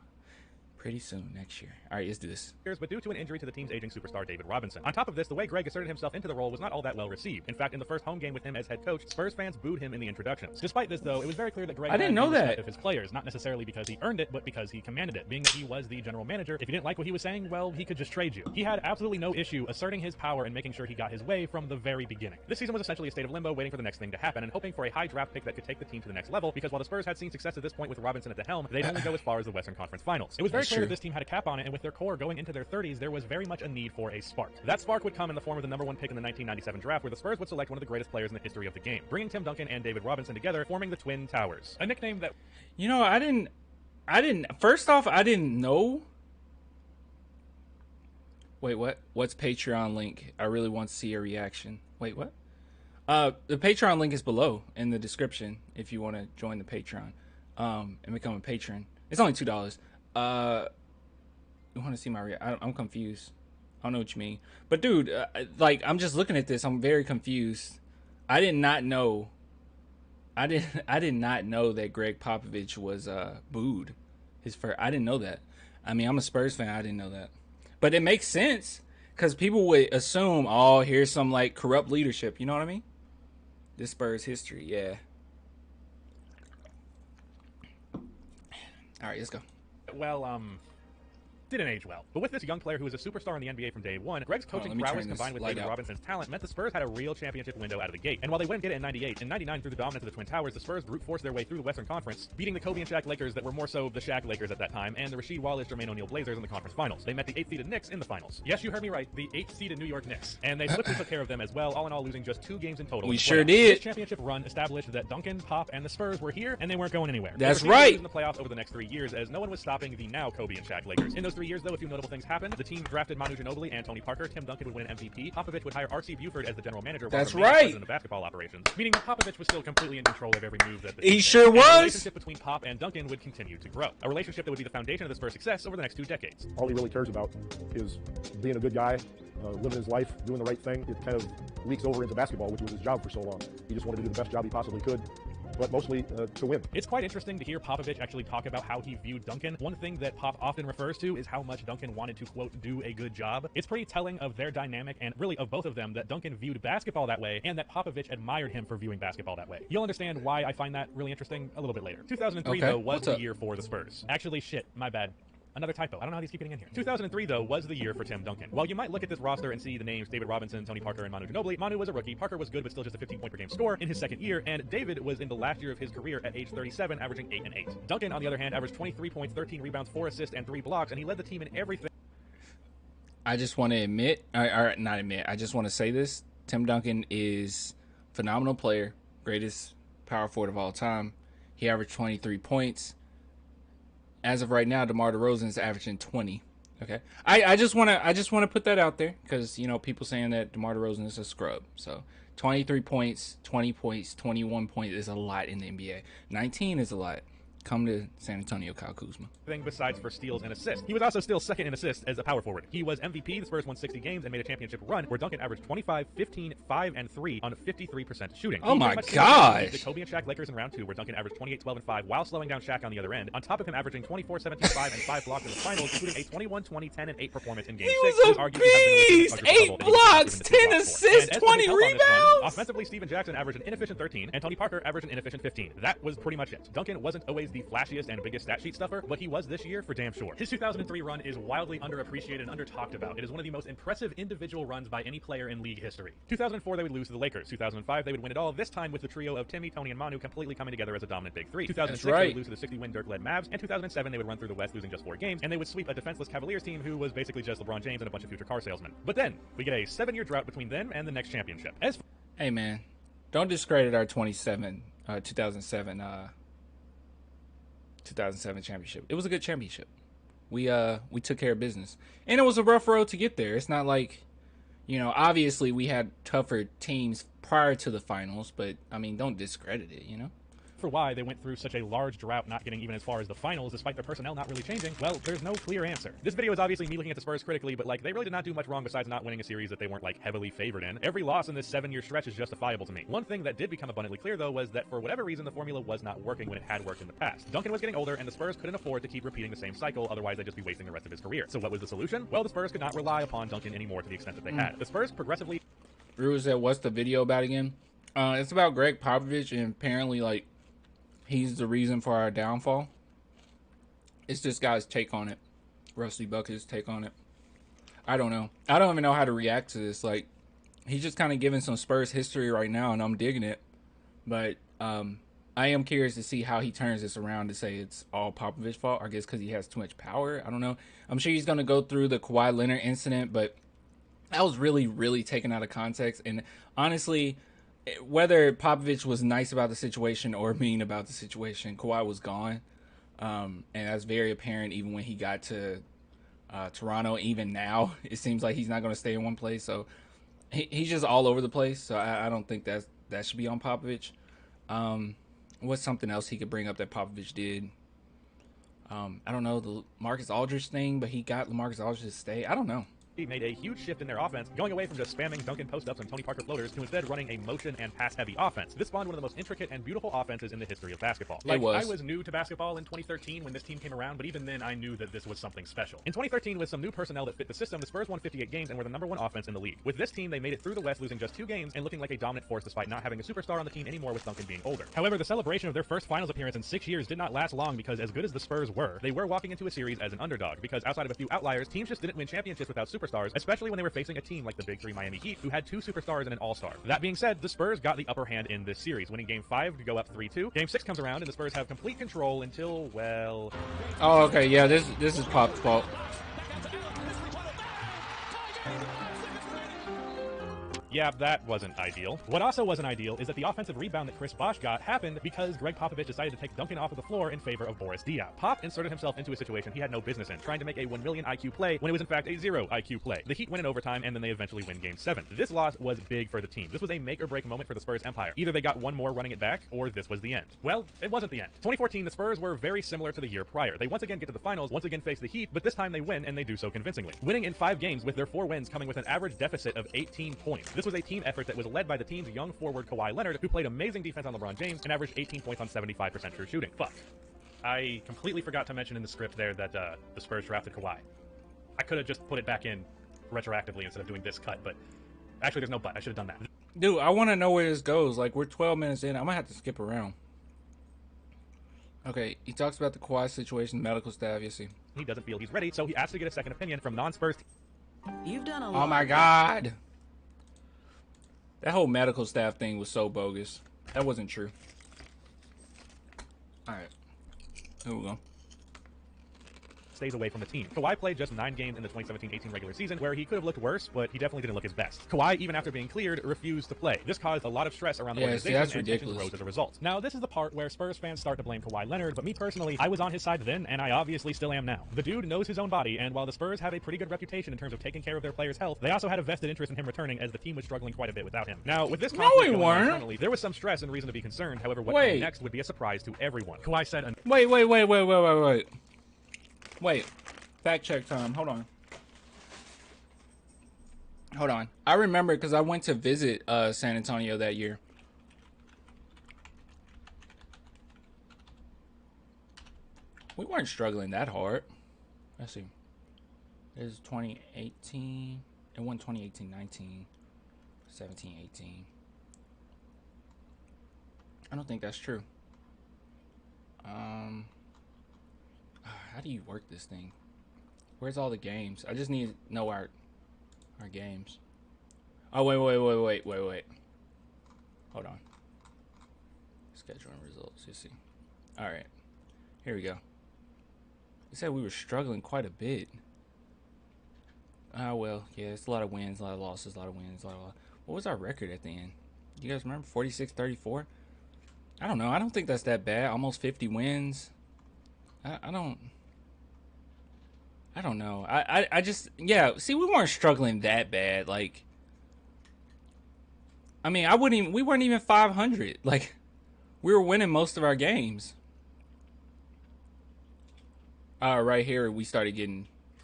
Pretty soon next year. All right, let's do this. But due to an injury to the team's aging superstar David Robinson. On top of this, the way Gregg asserted himself into the role was not all that well received. In fact, in the first home game with him as head coach, Spurs fans booed him in the introductions. Despite this, though, it was very clear that Gregg I didn't know that of his players, not necessarily because he earned it, but because he commanded it. Being that he was the general manager, if you didn't like what he was saying, well, he could just trade you. He had absolutely no issue asserting his power and making sure he got his way from the very beginning. This season was essentially a state of limbo, waiting for the next thing to happen and hoping for a high draft pick that could take the team to the next level. Because while the Spurs had seen success at this point with Robinson at the helm, they'd only go as far as the Western Conference Finals. It was very clear that this team had a cap on it, and with their core going into their 30s, there was very much a need for a spark. That spark would come in the form of the #1 pick in the 1997 draft, where the Spurs would select one of the greatest players in the history of the game, bringing Tim Duncan and David Robinson together, forming the Twin Towers. A nickname that... You know, I didn't, first off, I didn't know. Wait, what? What's Patreon link? I really want to see a reaction. Wait, what? The Patreon link is below in the description if you want to join the Patreon and become a patron. It's only $2. You want to see my I'm confused. I don't know what you mean. But dude, like, I'm just looking at this. I'm very confused. I did not know that Gregg Popovich was booed his first. I didn't know that. I mean, I'm a Spurs fan. I didn't know that. But it makes sense because people would assume, oh, here's some like corrupt leadership. You know what I mean? This Spurs history, yeah. All right, let's go. Well, didn't age well. But with this young player who was a superstar in the NBA from day one, Gregg's coaching prowess combined with David Robinson's talent meant the Spurs had a real championship window out of the gate. And while they wouldn't get it in 98, in 99 through the dominance of the Twin Towers, the Spurs brute forced their way through the Western Conference, beating the Kobe and Shaq Lakers that were more so the Shaq Lakers at that time, and the Rasheed Wallace, Jermaine O'Neal Blazers in the conference finals. They met the 8th-seeded Knicks in the finals. Yes, you heard me right, the 8th-seeded New York Knicks. And they swiftly took care of them as well, all in all losing just 2 games in total. We sure did. This championship run established that Duncan, Pop, and the Spurs were here, and they weren't going anywhere. That's right. In the playoffs over the next 3 years, as no one was stopping the now Kobe and Shaq Lakers. In those 3 years, though, a few notable things happened. The team drafted Manu Ginobili and Tony Parker. Tim Duncan would win an MVP. Popovich would hire R.C. Buford as the general manager. That's right. In the basketball operations, meaning that Popovich was still completely in control of every move that he sure was. The relationship between Pop and Duncan would continue to grow. A relationship that would be the foundation of the Spurs' success over the next 2 decades. All he really cares about is being a good guy, living his life, doing the right thing. It kind of leaks over into basketball, which was his job for so long. He just wanted to do the best job he possibly could, but mostly to win. It's quite interesting to hear Popovich actually talk about how he viewed Duncan. One thing that Pop often refers to is how much Duncan wanted to, quote, do a good job. It's pretty telling of their dynamic and really of both of them that Duncan viewed basketball that way and that Popovich admired him for viewing basketball that way. You'll understand why I find that really interesting a little bit later. 2003, though, was the year for the Spurs. Actually, shit, my bad. Another typo. I don't know how these keep getting in here. 2003, though, was the year for Tim Duncan. While you might look at this roster and see the names David Robinson, Tony Parker, and Manu Ginobili, Manu was a rookie. Parker was good, but still just a 15-point-per-game scorer in his second year, and David was in the last year of his career at age 37, averaging 8 and 8. Duncan, on the other hand, averaged 23 points, 13 rebounds, 4 assists, and 3 blocks, and he led the team in everything. I just want to admit, or not admit, I just want to say this. Tim Duncan is a phenomenal player, greatest power forward of all time. He averaged 23 points. As of right now, DeMar DeRozan is averaging 20. Okay, I just want to put that out there because, you know, people saying that DeMar DeRozan is a scrub. So 23 points, 20 points, 21 points is a lot in the NBA. 19 is a lot. Come to San Antonio, Kyle Kuzma. Besides for steals and assists. He was also still second in assists as a power forward. He was MVP. The Spurs won 60 games and made a championship run where Duncan averaged 25, 15, 5, and 3 on 53% shooting. Oh my gosh. The Kobe and Shaq Lakers in round 2 where Duncan averaged 28, 12, and 5 while slowing down Shaq on the other end. On top of him averaging 24, 17, 5, and 5 blocks in the finals, including a 21, 20, 10, and 8 performance in Game 6. He was a beast! 8 blocks, 10 assists, 20 rebounds! Offensively, Steven Jackson averaged an inefficient 13, and Tony Parker averaged an inefficient 15. That was pretty much it. Duncan wasn't always the flashiest and biggest stat sheet stuffer, but he was this year for damn sure. His 2003 run is wildly underappreciated and under-talked about. It is one of the most impressive individual runs by any player in league history. 2004, they would lose to the Lakers. 2005, they would win it all, this time with the trio of Timmy, Tony, and Manu completely coming together as a dominant big three. 2006, they would lose to the 60-win Dirk-led Mavs, and 2007, they would run through the West, losing just 4 games, and they would sweep a defenseless Cavaliers team who was basically just LeBron James and a bunch of future car salesmen. But then, we get a 7-year drought between them and the next championship. Hey man, don't discredit our 2007 championship. It was a good championship. We took care of business. And it was a rough road to get there. It's not like, you know, obviously we had tougher teams prior to the finals, but I mean, don't discredit it, you know? For why they went through such a large drought, not getting even as far as the finals, despite their personnel not really changing, well, there's no clear answer. This video is obviously me looking at the Spurs critically, but like, they really did not do much wrong besides not winning a series that they weren't like heavily favored in. Every loss in this 7-year stretch is justifiable to me. One thing that did become abundantly clear, though, was that for whatever reason, the formula was not working when it had worked in the past. Duncan was getting older, and the Spurs couldn't afford to keep repeating the same cycle, otherwise they'd just be wasting the rest of his career. So what was the solution? Well, the Spurs could not rely upon Duncan anymore to the extent that they had. The Spurs progressively... Rue said, what's the video about again? It's about Gregg Popovich, and apparently, like, he's the reason for our downfall. It's this guy's take on it. Rusty Bucket's take on it. I don't know. I don't even know how to react to this. Like, he's just kind of giving some Spurs history right now, and I'm digging it. But I am curious to see how he turns this around to say it's all Popovich's fault. I guess because he has too much power. I don't know. I'm sure he's going to go through the Kawhi Leonard incident, but that was really, really taken out of context. And honestly, whether Popovich was nice about the situation or mean about the situation, Kawhi was gone. And that's very apparent even when he got to Toronto. Even now, it seems like he's not going to stay in one place. So he's just all over the place. So I don't think that should be on Popovich. What's something else he could bring up that Popovich did? I don't know, the Marcus Aldridge thing, but he got LaMarcus Aldridge to stay. I don't know. He made a huge shift in their offense, going away from just spamming Duncan post-ups and Tony Parker floaters to instead running a motion and pass-heavy offense. This spawned one of the most intricate and beautiful offenses in the history of basketball. I was new to basketball in 2013 when this team came around, but even then I knew that this was something special. In 2013, with some new personnel that fit the system, the Spurs won 58 games and were the #1 offense in the league. With this team, they made it through the West, losing just 2 games and looking like a dominant force despite not having a superstar on the team anymore, with Duncan being older. However, the celebration of their first finals appearance in 6 years did not last long, because as good as the Spurs were, they were walking into a series as an underdog, because outside of a few outliers, teams just didn't win championships without superstars, especially when they were facing a team like the Big Three Miami Heat, who had 2 superstars and an all-star. That being said, the Spurs got the upper hand in this series, winning Game 5 to go up 3-2. Game 6 comes around, and the Spurs have complete control until, well... Oh, okay, yeah, this is Pop's fault. Yeah, that wasn't ideal. What also wasn't ideal is that the offensive rebound that Chris Bosh got happened because Gregg Popovich decided to take Duncan off of the floor in favor of Boris Diaw. Pop inserted himself into a situation he had no business in, trying to make a 1 million IQ play when it was in fact a 0 IQ play. The Heat win in overtime, and then they eventually win Game 7. This loss was big for the team. This was a make-or-break moment for the Spurs empire. Either they got one more running it back, or this was the end. Well, it wasn't the end. 2014, the Spurs were very similar to the year prior. They once again get to the finals, once again face the Heat, but this time they win, and they do so convincingly. Winning in 5 games, with their 4 wins coming with an average deficit of 18 points. This was a team effort that was led by the team's young forward Kawhi Leonard, who played amazing defense on LeBron James and averaged 18 points on 75% true shooting. Fuck. I completely forgot to mention in the script there that the Spurs drafted Kawhi. I could have just put it back in retroactively instead of doing this cut, but actually there's no but. I should have done that. Dude, I want to know where this goes. Like, we're 12 minutes in. I might have to skip around. Okay, he talks about the Kawhi situation, medical staff, you see. He doesn't feel he's ready, so he asked to get a second opinion from non-Spurs. You've done a lot. Oh my God. That whole medical staff thing was so bogus. That wasn't true. Alright. Here we go. Stays away from the team. Kawhi played just 9 games in the 2017-18 regular season, where he could have looked worse, but he definitely didn't look his best. Kawhi, even after being cleared, refused to play. This caused a lot of stress around the organization, and tensions rose as a result. Now, this is the part where Spurs fans start to blame Kawhi Leonard, but me personally, I was on his side then, and I obviously still am now. The dude knows his own body, and while the Spurs have a pretty good reputation in terms of taking care of their players' health, they also had a vested interest in him returning, as the team was struggling quite a bit without him. Now, with this conflict going on internally, there was some stress and reason to be concerned. However, what came next would be a surprise to everyone. Kawhi said, Wait. Fact check time. Hold on. I remember because I went to visit San Antonio that year. We weren't struggling that hard. Let's see. This is 2018. It won 2018-19, 17-18. I don't think that's true. How do you work this thing? Where's all the games? I just need to know our games. Oh, wait. Hold on. Scheduling results. You see. All right. Here we go. He said we were struggling quite a bit. Well, yeah, it's a lot of wins, a lot of losses, a lot of wins, a lot of... What was our record at the end? You guys remember? 46-34? I don't know. I don't think that's that bad. Almost 50 wins. I don't know. I just, yeah, see, we weren't struggling that bad. Like, I mean, we weren't even 500. Like, we were winning most of our games. Right here, we started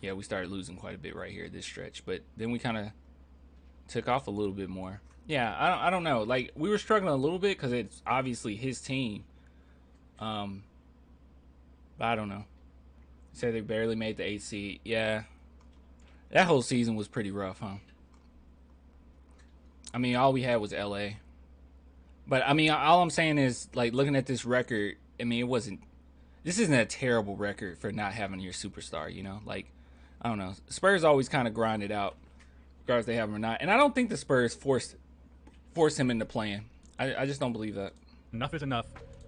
losing quite a bit right here, this stretch. But then we kind of took off a little bit more. Yeah, I don't know. Like, we were struggling a little bit because it's obviously his team. But I don't know. Said they barely made the 8th seed. Yeah. That whole season was pretty rough, huh? I mean, all we had was LA. But, I mean, all I'm saying is, like, looking at this record, I mean, this isn't a terrible record for not having your superstar, you know? Like, I don't know. Spurs always kind of grind it out, regardless if they have him or not. And I don't think the Spurs force him into playing. I just don't believe that. Enough is enough.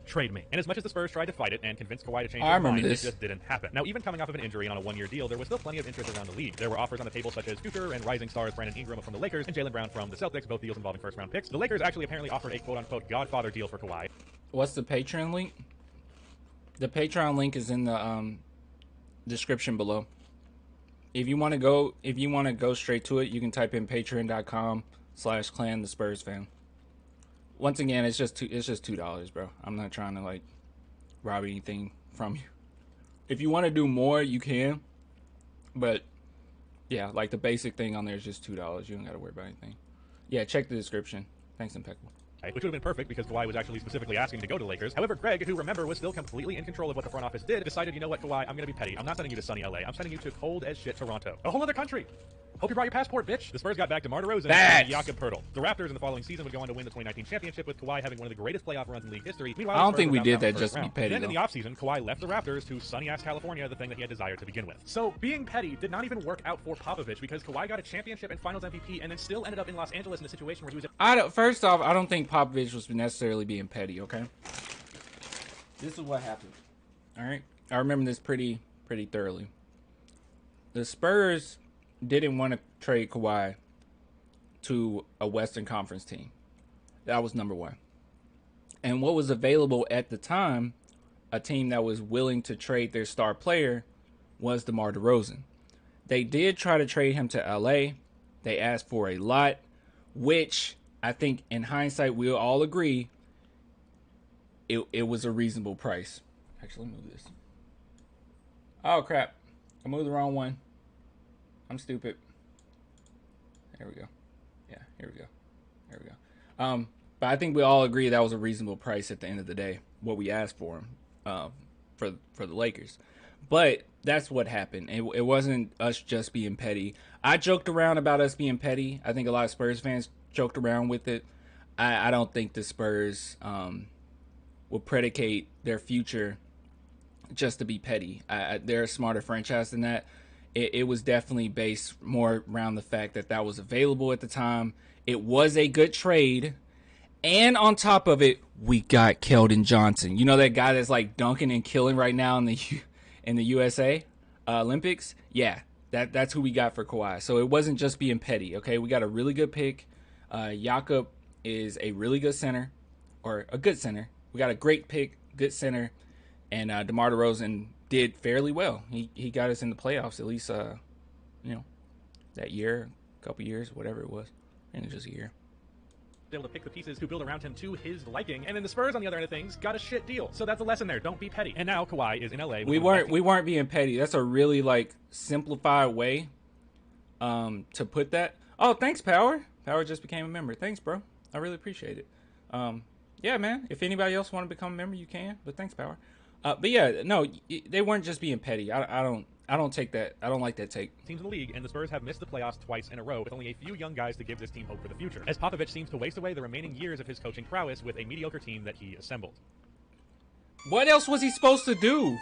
trade me. And as much as the Spurs tried to fight it and convince Kawhi to change I his mind, remember it this. just didn't happen. Now, even coming off of an injury and on a one-year deal, there was still plenty of interest around the league. There were offers on the table such as future and rising stars Brandon Ingram from the Lakers and Jaylen Brown from the Celtics, both deals involving first-round picks. The Lakers actually apparently offered a quote-unquote Godfather deal for Kawhi. What's the Patreon link? The Patreon link is in the description below. If you want to go straight to it, you can type in patreon.com/clan the Spurs fan. Once again, it's just $2, bro. I'm not trying to like rob anything from you. If you want to do more, you can. But yeah, like the basic thing on there is just $2. You don't got to worry about anything. Yeah, check the description. Thanks, Impeccable. Which would have been perfect because Kawhi was actually specifically asking to go to the Lakers. However, Gregg, who remember was still completely in control of what the front office did, decided, you know what, Kawhi, I'm going to be petty. I'm not sending you to sunny LA. I'm sending you to cold as shit Toronto. A whole other country. Hope you brought your passport, bitch. The Spurs got back DeMar DeRozan and Jakob Poeltl. The Raptors in the following season would go on to win the 2019 championship with Kawhi having one of the greatest playoff runs in league history. Meanwhile, I don't think we did that just to be petty. Then in the offseason, Kawhi left the Raptors to sunny-ass California, the thing that he had desired to begin with. So being petty did not even work out for Popovich because Kawhi got a championship and Finals MVP and then still ended up in Los Angeles in a situation where he was... First off, I don't think Popovich was necessarily being petty, okay? This is what happened. All right? I remember this pretty thoroughly. The Spurs didn't want to trade Kawhi to a Western Conference team. That was number one. And what was available at the time, a team that was willing to trade their star player, was DeMar DeRozan. They did try to trade him to LA. They asked for a lot, which I think in hindsight we'll all agree it was a reasonable price. Actually, let me move this. Oh, crap. I moved the wrong one. I'm stupid. There we go. Yeah, here we go. There we go. But I think we all agree that was a reasonable price at the end of the day, what we asked for him, for the Lakers. But that's what happened. It wasn't us just being petty. I joked around about us being petty. I think a lot of Spurs fans joked around with it. I don't think the Spurs will predicate their future just to be petty. They're a smarter franchise than that. It was definitely based more around the fact that that was available at the time. It was a good trade. And on top of it, we got Keldon Johnson. You know that guy that's like dunking and killing right now in the USA Olympics? Yeah, that's who we got for Kawhi. So it wasn't just being petty, okay? We got a really good pick. Jakob is a really good center, or a good center. We got a great pick, good center. And DeMar DeRozan did fairly well. He got us in the playoffs at least, that year, a couple years, whatever it was. And it was just a year. Able to pick the pieces to build around him to his liking, and then the Spurs on the other end of things got a shit deal. So that's a lesson there. Don't be petty. And now Kawhi is in LA. We weren't being petty. That's a really like simplified way to put that. Oh, thanks, Power. Power just became a member. Thanks, bro. I really appreciate it. Yeah, man. If anybody else want to become a member, you can. But thanks, Power. But yeah, no, they weren't just being petty. I don't take that. I don't like that take. Teams in the league, and the Spurs have missed the playoffs twice in a row with only a few young guys to give this team hope for the future, as Popovich seems to waste away the remaining years of his coaching prowess with a mediocre team that he assembled. What else was he supposed to do?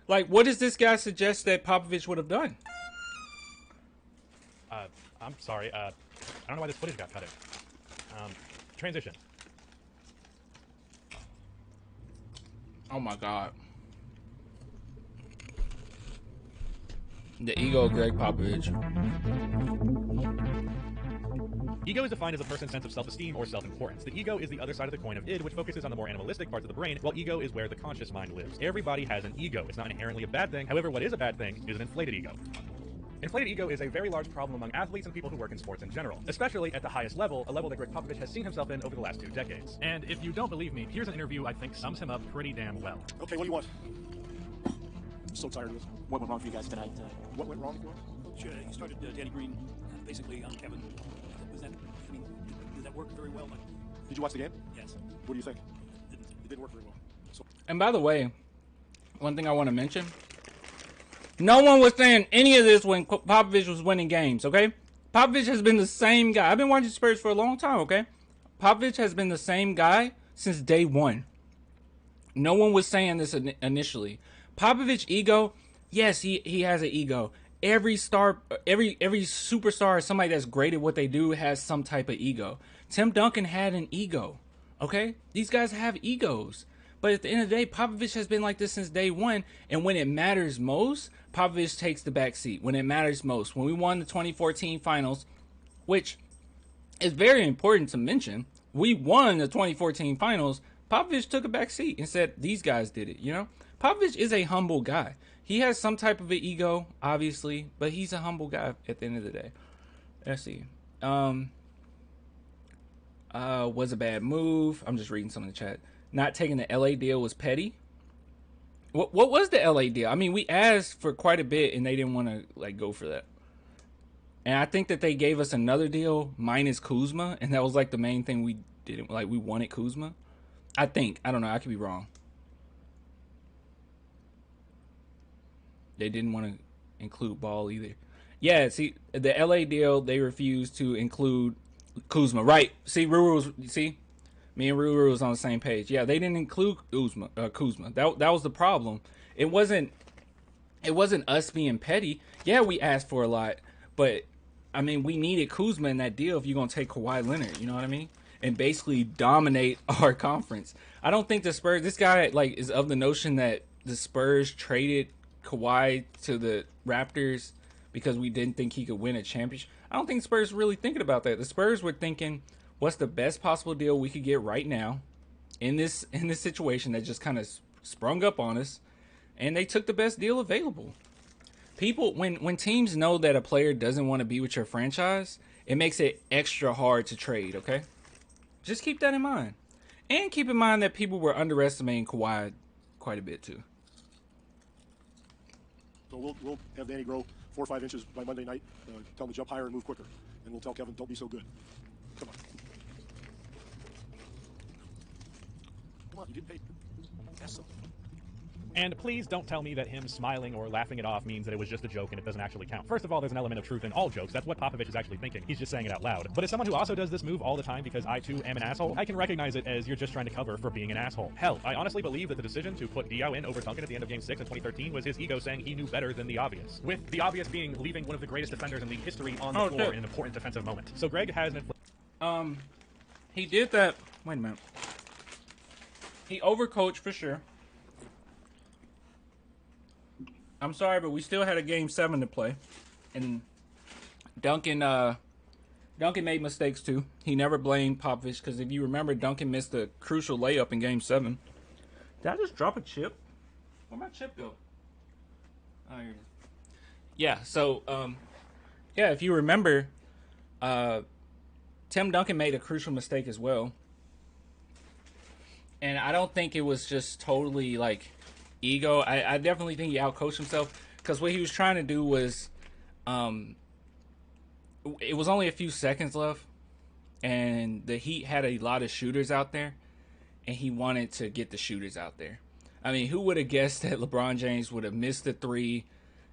Like, what does this guy suggest that Popovich would have done? I'm sorry. I don't know why this footage got cut out. Transition. Oh my God. The ego of Gregg Popovich. Ego is defined as a person's sense of self-esteem or self-importance. The ego is the other side of the coin of id, which focuses on the more animalistic parts of the brain, while ego is where the conscious mind lives. Everybody has an ego. It's not inherently a bad thing. However, what is a bad thing is an inflated ego. Inflated ego is a very large problem among athletes and people who work in sports in general, especially at the highest level, a level that Gregg Popovich has seen himself in over the last 2 decades. And if you don't believe me, here's an interview I think sums him up pretty damn well. Okay, what do you want? I'm so tired of this. What went wrong for you guys tonight? What went wrong for us? Sure, you started Danny Green basically on Kevin. Did that work very well? Did you watch the game? Yes. What do you think? It didn't work very well. So. And by the way, one thing I want to mention. No one was saying any of this when Popovich was winning games, okay? Popovich has been the same guy. I've been watching Spurs for a long time, okay? Popovich has been the same guy since day one. No one was saying this initially. Popovich ego, yes, he has an ego. Every superstar, somebody that's great at what they do, has some type of ego. Tim Duncan had an ego, okay? These guys have egos. But at the end of the day, Popovich has been like this since day one. And when it matters most, Popovich takes the back seat. When it matters most. When we won the 2014 finals, which is very important to mention, we won the 2014 finals. Popovich took a back seat and said, these guys did it, you know? Popovich is a humble guy. He has some type of an ego, obviously, but he's a humble guy at the end of the day. Let's see. Was a bad move. I'm just reading some in the chat. Not taking the LA deal was petty. What was the LA deal? I mean, we asked for quite a bit and they didn't want to like go for that. And I think that they gave us another deal minus Kuzma, and that was like the main thing we didn't like. We wanted Kuzma. I think. I don't know. I could be wrong. They didn't want to include Ball either. Yeah, see, the LA deal, they refused to include Kuzma. Right. See, me and Ruru was on the same page. Yeah, they didn't include Kuzma. That was the problem. It wasn't us being petty. Yeah, we asked for a lot, but I mean, we needed Kuzma in that deal if you're gonna take Kawhi Leonard. You know what I mean? And basically dominate our conference. I don't think the Spurs. This guy like is of the notion that the Spurs traded Kawhi to the Raptors because we didn't think he could win a championship. I don't think Spurs were really thinking about that. The Spurs were thinking, what's the best possible deal we could get right now in this situation that just kind of sprung up on us, and they took the best deal available. People, when teams know that a player doesn't want to be with your franchise, it makes it extra hard to trade, okay? Just keep that in mind. And keep in mind that people were underestimating Kawhi quite a bit too. So we'll have Danny grow 4 or 5 inches by Monday night. Tell him to jump higher and move quicker. And we'll tell Kevin, don't be so good. Come on. Come on, you get paid. That's something. And please don't tell me that him smiling or laughing it off means that it was just a joke and it doesn't actually count. First of all, there's an element of truth in all jokes. That's what Popovich is actually thinking. He's just saying it out loud. But as someone who also does this move all the time because I too am an asshole, I can recognize it as you're just trying to cover for being an asshole. Hell, I honestly believe that the decision to put Diaw in over Duncan at the end of Game 6 in 2013 was his ego saying he knew better than the obvious. With the obvious being leaving one of the greatest defenders in league history on the floor in an important defensive moment. So Gregg has an he did that. Wait a minute. He overcoached for sure. I'm sorry, but we still had a Game 7 to play, and Duncan made mistakes too. He never blamed Popovich because if you remember, Duncan missed a crucial layup in Game 7. Did I just drop a chip? Where'd my chip go? Oh, here it is. Yeah. So, yeah, if you remember, Tim Duncan made a crucial mistake as well, and I don't think it was just totally like ego. I definitely think he outcoached himself because what he was trying to do was it was only a few seconds left and the Heat had a lot of shooters out there and he wanted to get the shooters out there. I mean, who would have guessed that LeBron James would have missed the 3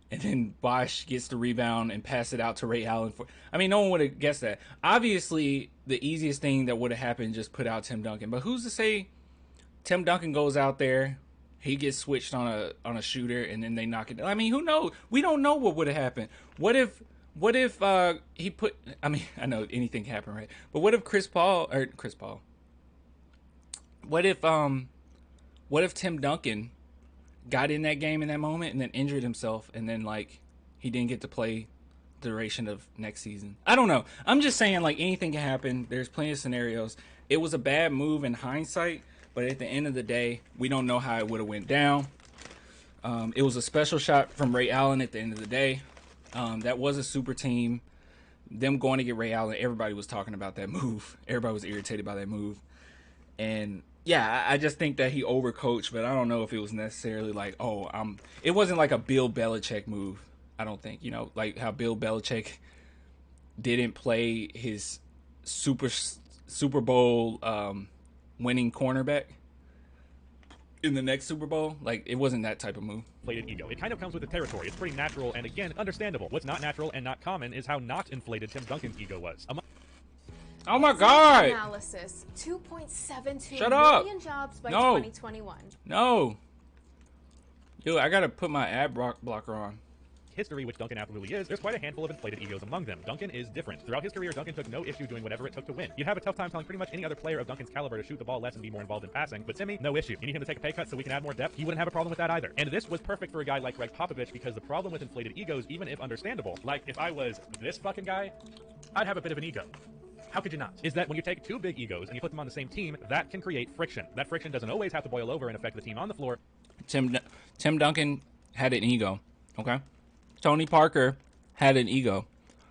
and then Bosh gets the rebound and pass it out to Ray Allen I mean, no one would have guessed that. Obviously the easiest thing that would have happened just put out Tim Duncan, but who's to say Tim Duncan goes out there, he gets switched on a shooter, and then they knock it down. I mean, who knows? We don't know what would have happened. What if he put? I mean, I know anything can happen, right? But what if What if Tim Duncan got in that game in that moment and then injured himself, and then like he didn't get to play the duration of next season? I don't know. I'm just saying like anything can happen. There's plenty of scenarios. It was a bad move in hindsight. But at the end of the day, we don't know how it would have went down. It was a special shot from Ray Allen at the end of the day. That was a super team. Them going to get Ray Allen, everybody was talking about that move. Everybody was irritated by that move. And, yeah, I just think that he overcoached, but I don't know if it was necessarily like, it wasn't like a Bill Belichick move, I don't think. You know, like how Bill Belichick didn't play his Super Bowl winning cornerback in the next Super Bowl. Like, it wasn't that type of move. Inflated ego. It kind of comes with the territory. It's pretty natural and, again, understandable. What's not natural and not common is how not inflated Tim Duncan's ego was. Oh my God! Analysis: 2.72 Shut up! million jobs by 2021. No. Yo, I gotta put my ad blocker on. history, which Duncan absolutely is, there's quite a handful of inflated egos among them. Duncan is different. Throughout his career, Duncan took no issue doing whatever it took to win. You'd have a tough time telling pretty much any other player of Duncan's caliber to shoot the ball less and be more involved in passing, but Timmy, no issue. You need him to take a pay cut so we can add more depth? He wouldn't have a problem with that either. And this was perfect for a guy like Gregg Popovich, because the problem with inflated egos, even if understandable, like if I was this fucking guy, I'd have a bit of an ego. How could you not? Is that when you take two big egos and you put them on the same team, that can create friction. That friction doesn't always have to boil over and affect the team on the floor. Tim Duncan had an ego, okay? Tony Parker had an ego,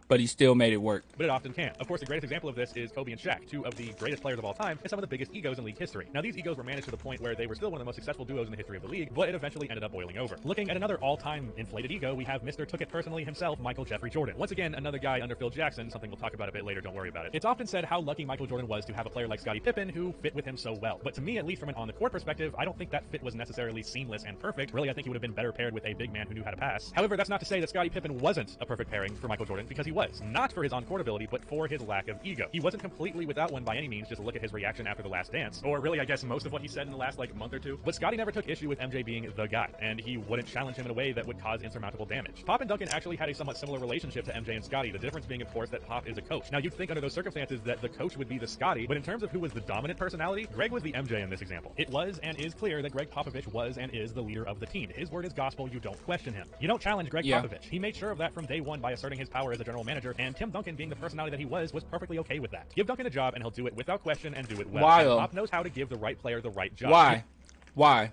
but he still made it work. But it often can. Of course, the greatest example of this is Kobe and Shaq, two of the greatest players of all time, and some of the biggest egos in league history. Now, these egos were managed to the point where they were still one of the most successful duos in the history of the league, but it eventually ended up boiling over. Looking at another all-time inflated ego, we have Mr. Took It Personally himself, Michael Jeffrey Jordan. Once again, another guy under Phil Jackson, something we'll talk about a bit later, don't worry about it. It's often said how lucky Michael Jordan was to have a player like Scottie Pippen who fit with him so well. But to me, at least from an on-the-court perspective, I don't think that fit was necessarily seamless and perfect. Really, I think he would have been better paired with a big man who knew how to pass. However, that's not to say that Scottie Pippen wasn't a perfect pairing for Michael Jordan, because he was. Not for his on-court ability, but for his lack of ego. He wasn't completely without one by any means, just look at his reaction after The Last Dance. Or really, I guess most of what he said in the last, month or two. But Scottie never took issue with MJ being the guy, and he wouldn't challenge him in a way that would cause insurmountable damage. Pop and Duncan actually had a somewhat similar relationship to MJ and Scottie, the difference being, of course, that Pop is a coach. Now, you'd think under those circumstances that the coach would be the Scottie, but in terms of who was the dominant personality, Gregg was the MJ in this example. It was and is clear that Gregg Popovich was and is the leader of the team. His word is gospel, you don't question him. You don't challenge Gregg Popovich. He made sure of that from day one by asserting his power as a general manager, and Tim Duncan, being the personality that he was perfectly okay with that. Give Duncan a job and he'll do it without question and do it well. Why, and though? Pop knows how to give the right player the right job. Why? Why?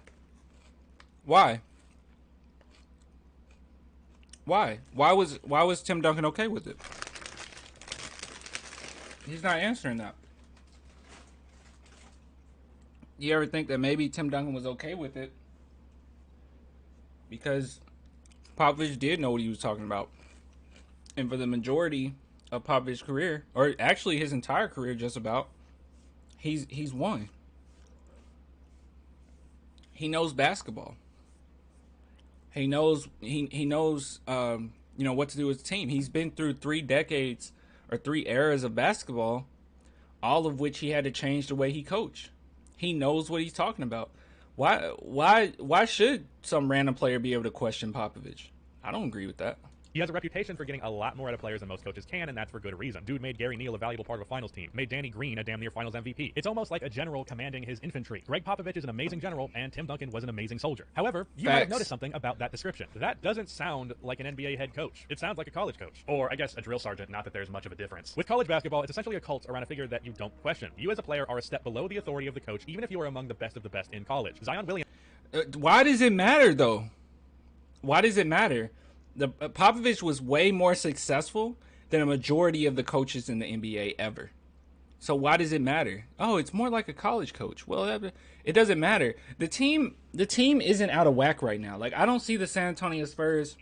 Why was Tim Duncan okay with it? He's not answering that. You ever think that maybe Tim Duncan was okay with it because Popovich did know what he was talking about? And for the majority of Popovich's career, or actually his entire career just about, he's won. He knows basketball. He knows what to do with his team. He's been through 3 decades or 3 eras of basketball, all of which he had to change the way he coached. He knows what he's talking about. Why should some random player be able to question Popovich? I don't agree with that. He has a reputation for getting a lot more out of players than most coaches can, and that's for good reason. Dude made Gary Neal a valuable part of a finals team, made Danny Green a damn near finals MVP. It's almost like a general commanding his infantry. Gregg Popovich is an amazing general, and Tim Duncan was an amazing soldier. However, you might have noticed something about that description. That doesn't sound like an NBA head coach. It sounds like a college coach. Or, I guess, a drill sergeant, not that there's much of a difference. With college basketball, it's essentially a cult around a figure that you don't question. You as a player are a step below the authority of the coach, even if you are among the best of the best in college. Zion Williams... Why does it matter, though? Why does it matter? Popovich was way more successful than a majority of the coaches in the NBA ever. So why does it matter? Oh, it's more like a college coach. Well, it doesn't matter. The team isn't out of whack right now. I don't see the San Antonio Spurs.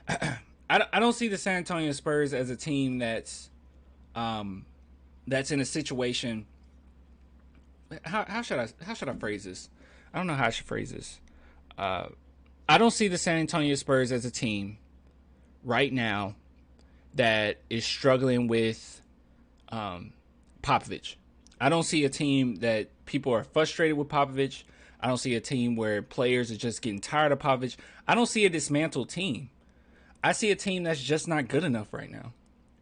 I don't see the San Antonio Spurs as a team that's in a situation. How should I phrase this? I don't know how I should phrase this. I don't see the San Antonio Spurs as a team right now that is struggling with Popovich. I don't see a team that people are frustrated with Popovich. I don't see a team where players are just getting tired of Popovich. I don't see a dismantled team. I see a team that's just not good enough right now.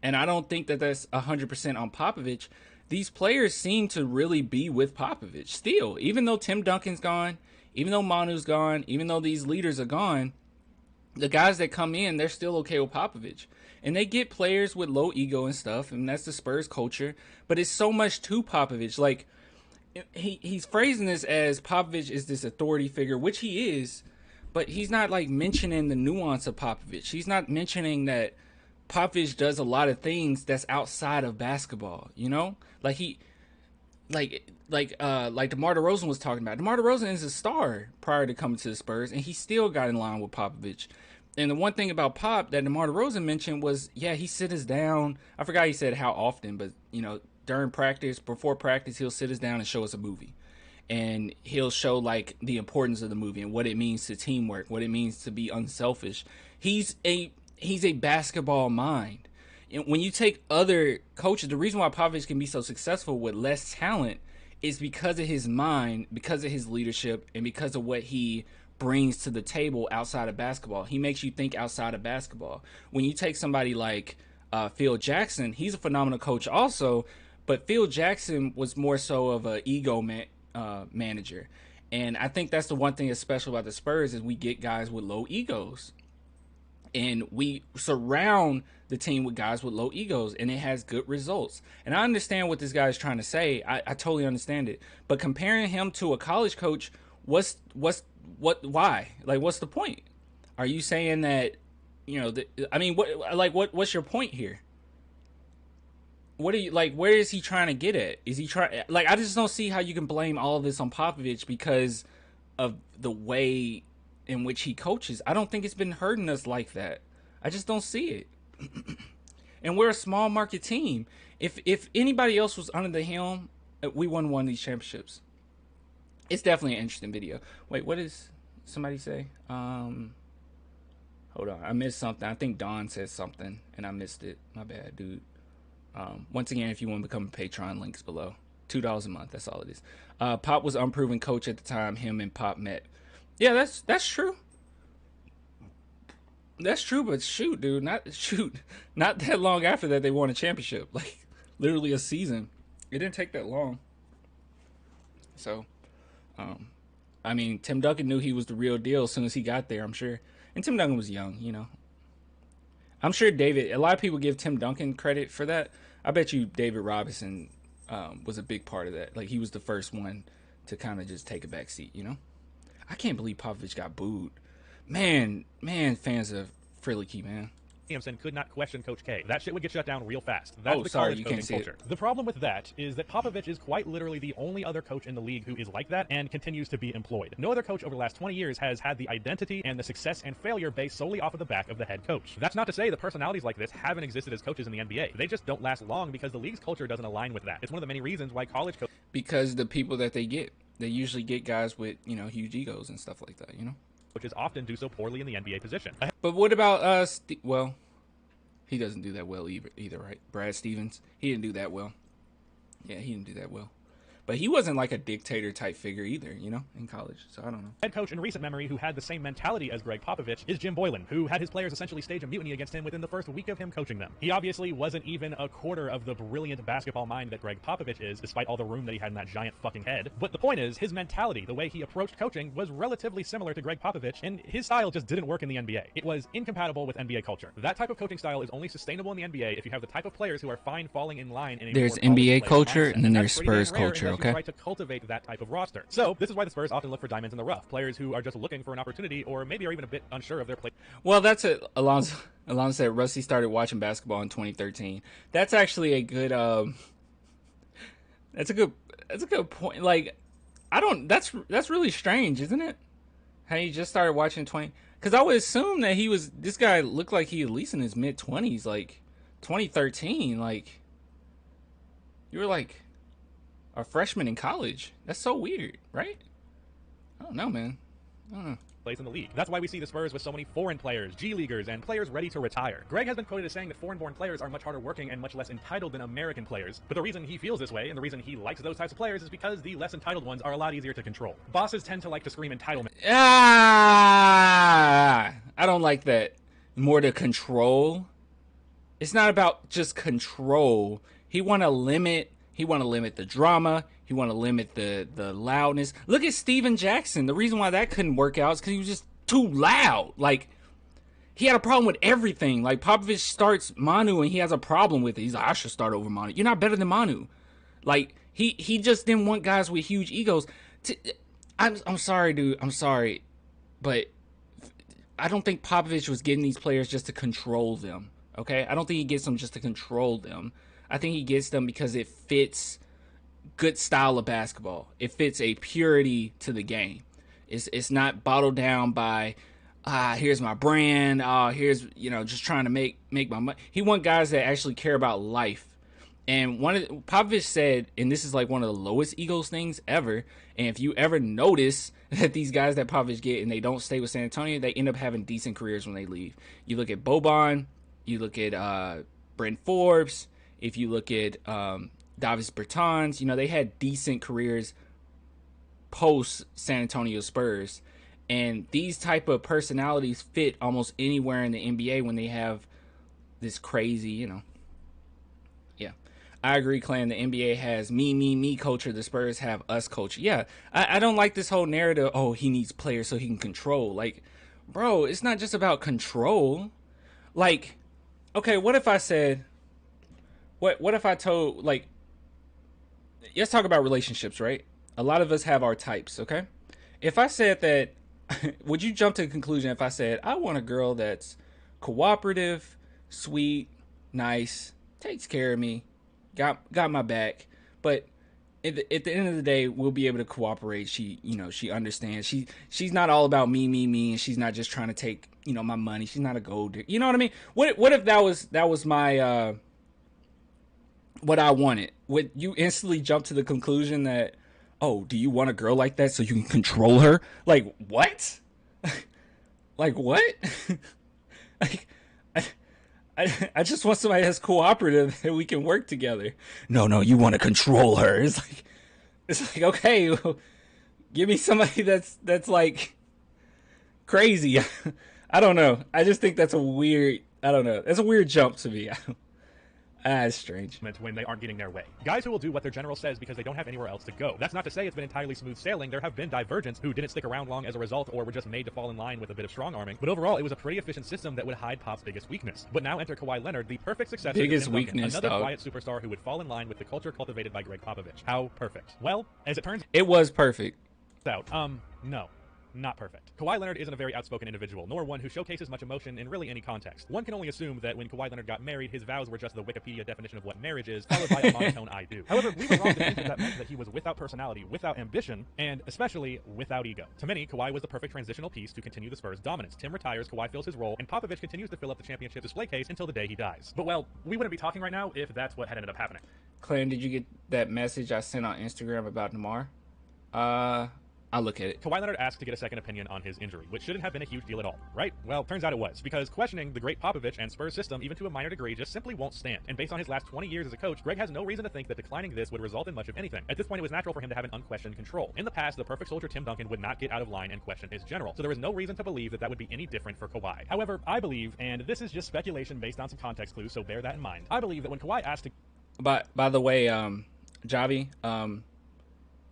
And I don't think that that's 100% on Popovich. These players seem to really be with Popovich still, even though Tim Duncan's gone, even though Manu's gone, even though these leaders are gone, the guys that come in, they're still okay with Popovich. And they get players with low ego and stuff, and that's the Spurs culture. But it's so much to Popovich. He's phrasing this as Popovich is this authority figure, which he is, but he's not, mentioning the nuance of Popovich. He's not mentioning that Popovich does a lot of things that's outside of basketball, you know? Like DeMar DeRozan was talking about. DeMar DeRozan is a star prior to coming to the Spurs, and he still got in line with Popovich. And the one thing about Pop that DeMar DeRozan mentioned was, he sit us down. I forgot he said how often, but, during practice, before practice, he'll sit us down and show us a movie. And he'll show, the importance of the movie and what it means to teamwork, what it means to be unselfish. He's a basketball mind. When you take other coaches, the reason why Popovich can be so successful with less talent is because of his mind, because of his leadership, and because of what he brings to the table outside of basketball. He makes you think outside of basketball. When you take somebody like Phil Jackson, he's a phenomenal coach also, but Phil Jackson was more so of an ego manager. And I think that's the one thing that's special about the Spurs is we get guys with low egos. And we surround the team with guys with low egos, and it has good results. And I understand what this guy is trying to say. I totally understand it. But comparing him to a college coach, why? Like, what's the point? Are you saying that, what's your point here? What are you like? Where is he trying to get at? Is he trying I just don't see how you can blame all of this on Popovich because of the way in which he coaches. I don't think it's been hurting us like that. I just don't see it. And we're a small market team. If anybody else was under the helm, we won one of these championships. It's definitely an interesting video. Wait, what does somebody say? Hold on, I missed something. I think Don said something and I missed it. My bad, dude. Once again, if you want to become a Patreon, links below. $2 a month, that's all it is. Pop was unproven coach at the time him and Pop met. Yeah, that's true. That's true, but shoot, dude, not that long after that they won a championship. Like literally a season. It didn't take that long. So, Tim Duncan knew he was the real deal as soon as he got there, I'm sure. And Tim Duncan was young, I'm sure a lot of people give Tim Duncan credit for that. I bet you David Robinson was a big part of that. Like he was the first one to kind of just take a back seat, I can't believe Popovich got booed. Man, fans of Frilicky, man. Williamson could not question Coach K. That shit would get shut down real fast. That's the sorry, college you coaching can't see culture. The problem with that is that Popovich is quite literally the only other coach in the league who is like that and continues to be employed. No other coach over the last 20 years has had the identity and the success and failure based solely off of the back of the head coach. That's not to say that personalities like this haven't existed as coaches in the NBA. They just don't last long because the league's culture doesn't align with that. It's one of the many reasons why college coaches... Because the people that they get, they usually get guys with, huge egos and stuff like that, Coaches often do so poorly in the NBA position. But what about, he doesn't do that well either, right? Brad Stevens, he didn't do that well. Yeah, he didn't do that well. But he wasn't like a dictator type figure either, in college. So I don't know. Head coach in recent memory who had the same mentality as Gregg Popovich is Jim Boylan, who had his players essentially stage a mutiny against him within the first week of him coaching them. He obviously wasn't even a quarter of the brilliant basketball mind that Gregg Popovich is, despite all the room that he had in that giant fucking head. But the point is, his mentality, the way he approached coaching, was relatively similar to Gregg Popovich, and his style just didn't work in the NBA. It was incompatible with NBA culture. That type of coaching style is only sustainable in the NBA if you have the type of players who are fine falling in line in a There's NBA culture and then there's Spurs culture, okay? Right to cultivate that type of roster. So this is why the Spurs often look for diamonds in the rough, players who are just looking for an opportunity or maybe are even a bit unsure of their play. Well, that's it. Alonzo said Rusty started watching basketball in 2013. That's actually a good that's a good point. Like that's really strange, isn't it? How you just started watching 20, because I would assume that this guy looked like he at least in his mid-20s, like 2013, like you were like a freshman in college. That's so weird, right? I don't know, man. I don't know. Plays in the league. That's why we see the Spurs with so many foreign players, G-leaguers, and players ready to retire. Greg has been quoted as saying that foreign-born players are much harder working and much less entitled than American players. But the reason he feels this way and the reason he likes those types of players is because the less entitled ones are a lot easier to control. Bosses tend to like to scream entitlement. I don't like that. More to control. It's not about just control. He want to limit the drama. He want to limit the loudness. Look at Steven Jackson. The reason why that couldn't work out is because he was just too loud. Like, he had a problem with everything. Like, Popovich starts Manu and he has a problem with it. He's like, I should start over Manu. You're not better than Manu. Like, he just didn't want guys with huge egos. I'm sorry, dude. I'm sorry. But I don't think Popovich was getting these players just to control them. Okay? I don't think he gets them just to control them. I think he gets them because it fits good style of basketball. It fits a purity to the game. It's not bottled down by, here's my brand. Here's, just trying to make my money. He wants guys that actually care about life. And Popovich said, and this is like one of the lowest egos things ever. And if you ever notice that these guys that Popovich get and they don't stay with San Antonio, they end up having decent careers when they leave. You look at Boban, you look at Brent Forbes. If you look at Davis Bertans, they had decent careers post San Antonio Spurs. And these type of personalities fit almost anywhere in the NBA when they have this crazy, you know. Yeah. I agree, Clan. The NBA has me culture. The Spurs have us culture. Yeah. I don't like this whole narrative, oh, he needs players so he can control. Like, bro, it's not just about control. Like, okay, what if I said, what if I told, like, let's talk about relationships, right? A lot of us have our types, okay? If I said that, would you jump to the conclusion if I said, I want a girl that's cooperative, sweet, nice, takes care of me, got my back, but at the end of the day, we'll be able to cooperate. She understands. She's not all about me, and she's not just trying to take, my money. She's not a gold digger. You know what I mean? What if that was my what I wanted? Would you instantly jump to the conclusion that, oh, do you want a girl like that so you can control her? Like, what? Like, what? Like, I just want somebody that's cooperative and we can work together. No, you want to control her. It's like okay, well, give me somebody that's like crazy. I don't know. I just think that's a weird, I don't know. That's a weird jump to me. It's strange. When they aren't getting their way. Guys who will do what their general says because they don't have anywhere else to go. That's not to say it's been entirely smooth sailing. There have been divergents who didn't stick around long as a result or were just made to fall in line with a bit of strong arming. But overall, it was a pretty efficient system that would hide Pop's biggest weakness. But now enter Kawhi Leonard, the perfect successor to Tim Duncan, another quiet superstar who would fall in line with the culture cultivated by Gregg Popovich. How perfect? Well, as it turns out, it was perfect. No. Not perfect. Kawhi Leonard isn't a very outspoken individual, nor one who showcases much emotion in really any context. One can only assume that when Kawhi Leonard got married, his vows were just the Wikipedia definition of what marriage is, followed by a monotone I do. However, we were wrong to think that meant that he was without personality, without ambition, and especially without ego. To many, Kawhi was the perfect transitional piece to continue the Spurs' dominance. Tim retires, Kawhi fills his role, and Popovich continues to fill up the championship display case until the day he dies. But well, we wouldn't be talking right now if that's what had ended up happening. Clan, did you get that message I sent on Instagram about Demar? I'll look at it. Kawhi Leonard asked to get a second opinion on his injury, which shouldn't have been a huge deal at all, right? Well, turns out it was, because questioning the great Popovich and Spurs system, even to a minor degree, just simply won't stand. And based on his last 20 years as a coach, Gregg has no reason to think that declining this would result in much of anything. At this point, it was natural for him to have an unquestioned control. In the past, the perfect soldier Tim Duncan would not get out of line and question his general, so there was no reason to believe that would be any different for Kawhi. However, I believe, and this is just speculation based on some context clues, so bear that in mind, I believe that when Kawhi asked to... By the way, Javi,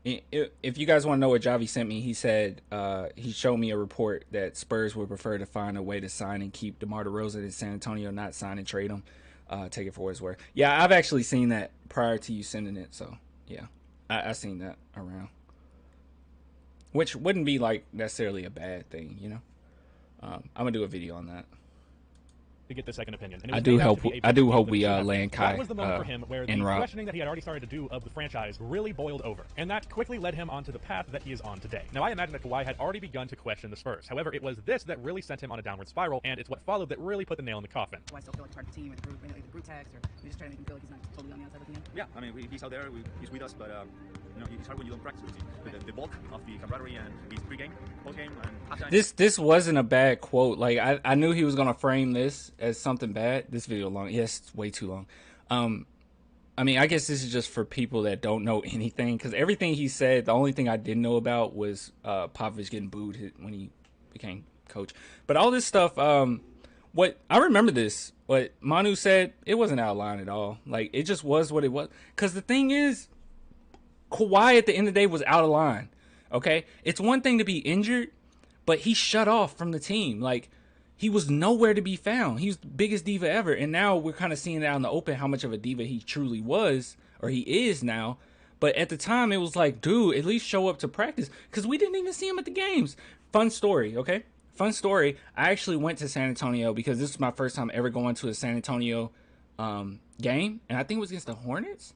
if you guys want to know what Javi sent me, he said he showed me a report that Spurs would prefer to find a way to sign and keep DeMar DeRozan in San Antonio, not sign and trade him. Take it for what it's worth. Yeah, I've actually seen that prior to you sending it, so yeah, I seen that around, which wouldn't be like necessarily a bad thing, I'm gonna do a video on that. To get the second opinion. And I do hope we land Kai that was the moment for him where the Rob. questioning that he had already started to do of the franchise really boiled over, and that quickly led him onto the path that he is on today. Now, I imagine that Kawhi had already begun to question the Spurs. However, it was this that really sent him on a downward spiral, and it's what followed that really put the nail in the coffin. Do I still feel like part of the team or the group text, or we just trying to make him feel like he's not totally on the outside looking in? Yeah, I mean, he's out there, he's with us, but it's hard when you don't practice with him. But the bulk of the camaraderie and his pre-game, post-game, and halftime. This wasn't a bad quote. Like I knew he was gonna frame this as something bad. This video long, yes, it's way too long. I mean, I guess this is just for people that don't know anything, because everything he said, the only thing I didn't know about was Popovich getting booed when he became coach. But all this stuff, what I remember this, what Manu said, it wasn't out of line at all. Like, it just was what it was. Because the thing is, Kawhi at the end of the day was out of line. Okay, it's one thing to be injured, but he shut off from the team. Like, he was nowhere to be found. He was the biggest diva ever. And now we're kind of seeing out in the open how much of a diva he truly was, or he is now. But at the time, it was like, dude, at least show up to practice. Because we didn't even see him at the games. Fun story, okay? Fun story. I actually went to San Antonio because this was my first time ever going to a San Antonio game. And I think it was against the Hornets.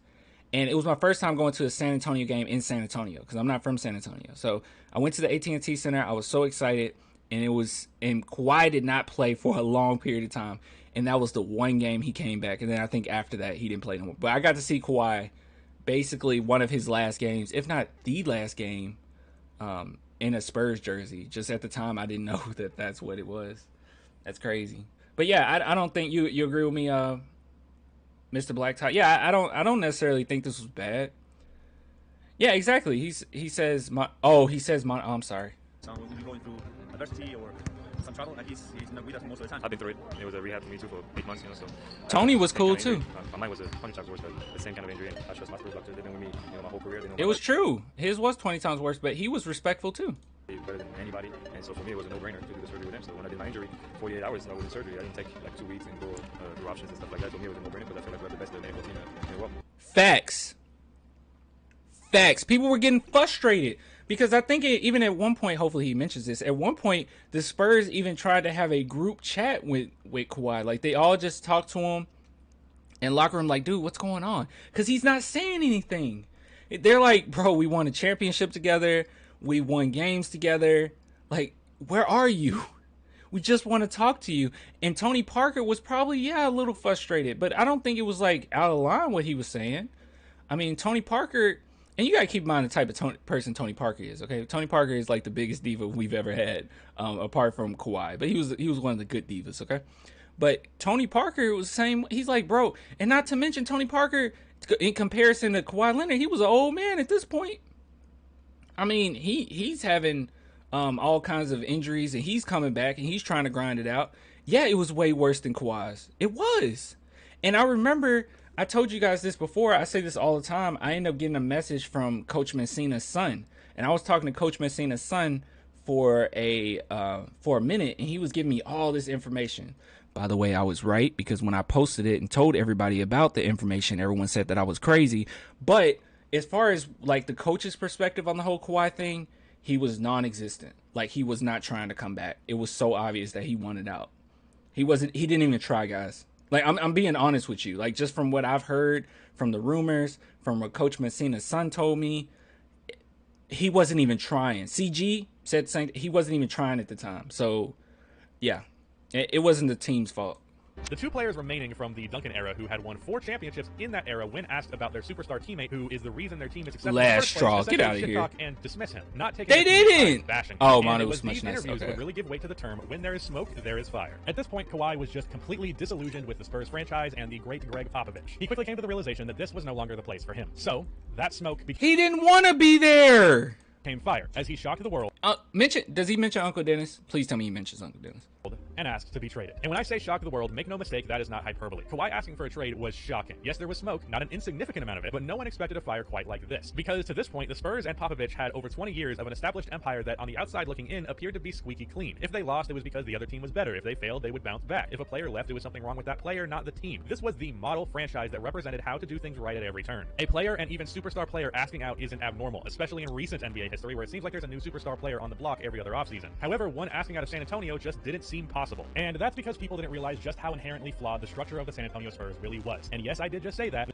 And it was my first time going to a San Antonio game in San Antonio because I'm not from San Antonio. So I went to the AT&T Center. I was so excited. And Kawhi did not play for a long period of time. And that was the one game he came back. And then I think after that, he didn't play no more. But I got to see Kawhi basically one of his last games, if not the last game, in a Spurs jersey. Just at the time, I didn't know that that's what it was. That's crazy. But yeah, I don't think you agree with me, Mr. Blacktop. Yeah, I don't necessarily think this was bad. Yeah, exactly. He says I'm sorry. So we'll be going through university or some travel, and he's not with us most of the time. I've been through it. It was a rehab for me too for 8 months, you know. So Tony was cool too. Mine was 100 times worse, but the same kind of injury. And I trust my Spurs doctor. They've been with me, you know, my whole career. They know it was true. His was 20 times worse, but he was respectful too. Better than anybody, and so for me it was a no-brainer to do the surgery with him. So when I did my injury, 48 hours I was in surgery. I didn't take like 2 weeks and go through options and stuff like that. For me it was a no-brainer because I feel like we have the best medical team in the world. Facts. People were getting frustrated because I think even at one point, hopefully he mentions this, at one point the Spurs even tried to have a group chat with Kawhi. Like they all just talked to him in locker room like, dude, what's going on? Because he's not saying anything. They're like, bro, we won a championship together. We won games together. Like, where are you? We just want to talk to you. And Tony Parker was probably, a little frustrated. But I don't think it was, like, out of line what he was saying. I mean, Tony Parker, and you got to keep in mind the type of person Tony Parker is, okay? Tony Parker is, like, the biggest diva we've ever had, apart from Kawhi. But he was one of the good divas, okay? But Tony Parker was the same. He's like, bro, and not to mention Tony Parker, in comparison to Kawhi Leonard, he was an old man at this point. I mean, he's having all kinds of injuries, and he's coming back, and he's trying to grind it out. Yeah, it was way worse than Kawhi's. It was. And I remember, I told you guys this before. I say this all the time. I ended up getting a message from Coach Messina's son. And I was talking to Coach Messina's son for a minute, and he was giving me all this information. By the way, I was right, because when I posted it and told everybody about the information, everyone said that I was crazy. But as far as like the coach's perspective on the whole Kawhi thing, he was non-existent. Like he was not trying to come back. It was so obvious that he wanted out. He didn't even try, guys. Like I'm being honest with you. Like just from what I've heard, from the rumors, from what Coach Messina's son told me, he wasn't even trying. CG said he wasn't even trying at the time. So yeah, it wasn't the team's fault. The two players remaining from the Duncan era who had won 4 championships in that era, when asked about their superstar teammate who is the reason their team is successful, last straw, get out of here, and dismiss him, not taking they didn't bashing. Oh, Manu was these nice. Interviews would really give weight to the term, when there is smoke, there is fire. At this point, Kawhi was just completely disillusioned with the Spurs franchise and the great Gregg Popovich. He quickly came to the realization that this was no longer the place for him. So that smoke he didn't want to be there. Came fire as he shocked the world. Does he mention Uncle Dennis? Please tell me he mentions Uncle Dennis. And asked to be traded. And when I say shock the world, make no mistake, that is not hyperbole. Kawhi asking for a trade was shocking. Yes, there was smoke, not an insignificant amount of it, but no one expected a fire quite like this. Because to this point, the Spurs and Popovich had over 20 years of an established empire that on the outside looking in appeared to be squeaky clean. If they lost, it was because the other team was better. If they failed, they would bounce back. If a player left, it was something wrong with that player, not the team. This was the model franchise that represented how to do things right at every turn. A player, and even superstar player, asking out isn't abnormal, especially in recent NBA history where it seems like there's a new superstar player on the block every other offseason. However, one asking out of San Antonio just didn't seem possible. And that's because people didn't realize just how inherently flawed the structure of the San Antonio Spurs really was. And yes, I did just say that.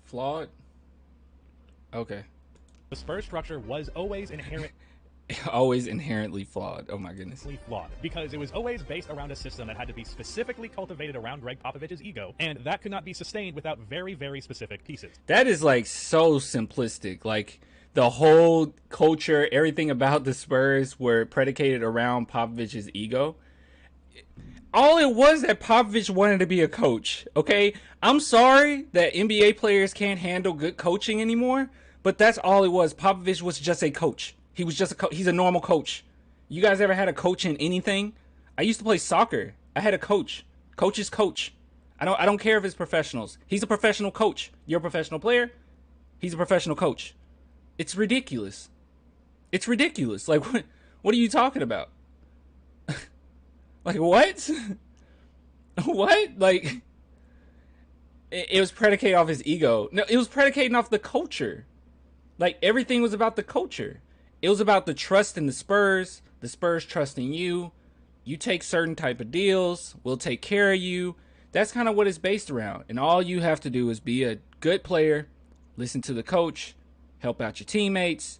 Flawed? Okay. The Spurs structure was always inherently flawed. Oh my goodness. Flawed because it was always based around a system that had to be specifically cultivated around Gregg Popovich's ego, and that could not be sustained without very, very specific pieces. That is like so simplistic. Like the whole culture, everything about the Spurs were predicated around Popovich's ego. All it was that Popovich wanted to be a coach. Okay, I'm sorry that NBA players can't handle good coaching anymore, but that's all it was. Popovich was just a coach. He was just he's a normal coach. You guys ever had a coach in anything? I used to play soccer. I had a coach. Coach is coach. I don't care if it's professionals. He's a professional coach. You're a professional player. He's a professional coach. It's ridiculous. It's ridiculous. Like what are you talking about? Like what? What? Like it was predicated off his ego. No, it was predicated off the culture. Like everything was about the culture. It was about the trust in the Spurs trusting you. You take certain type of deals, we'll take care of you. That's kind of what it's based around. And all you have to do is be a good player, listen to the coach, help out your teammates,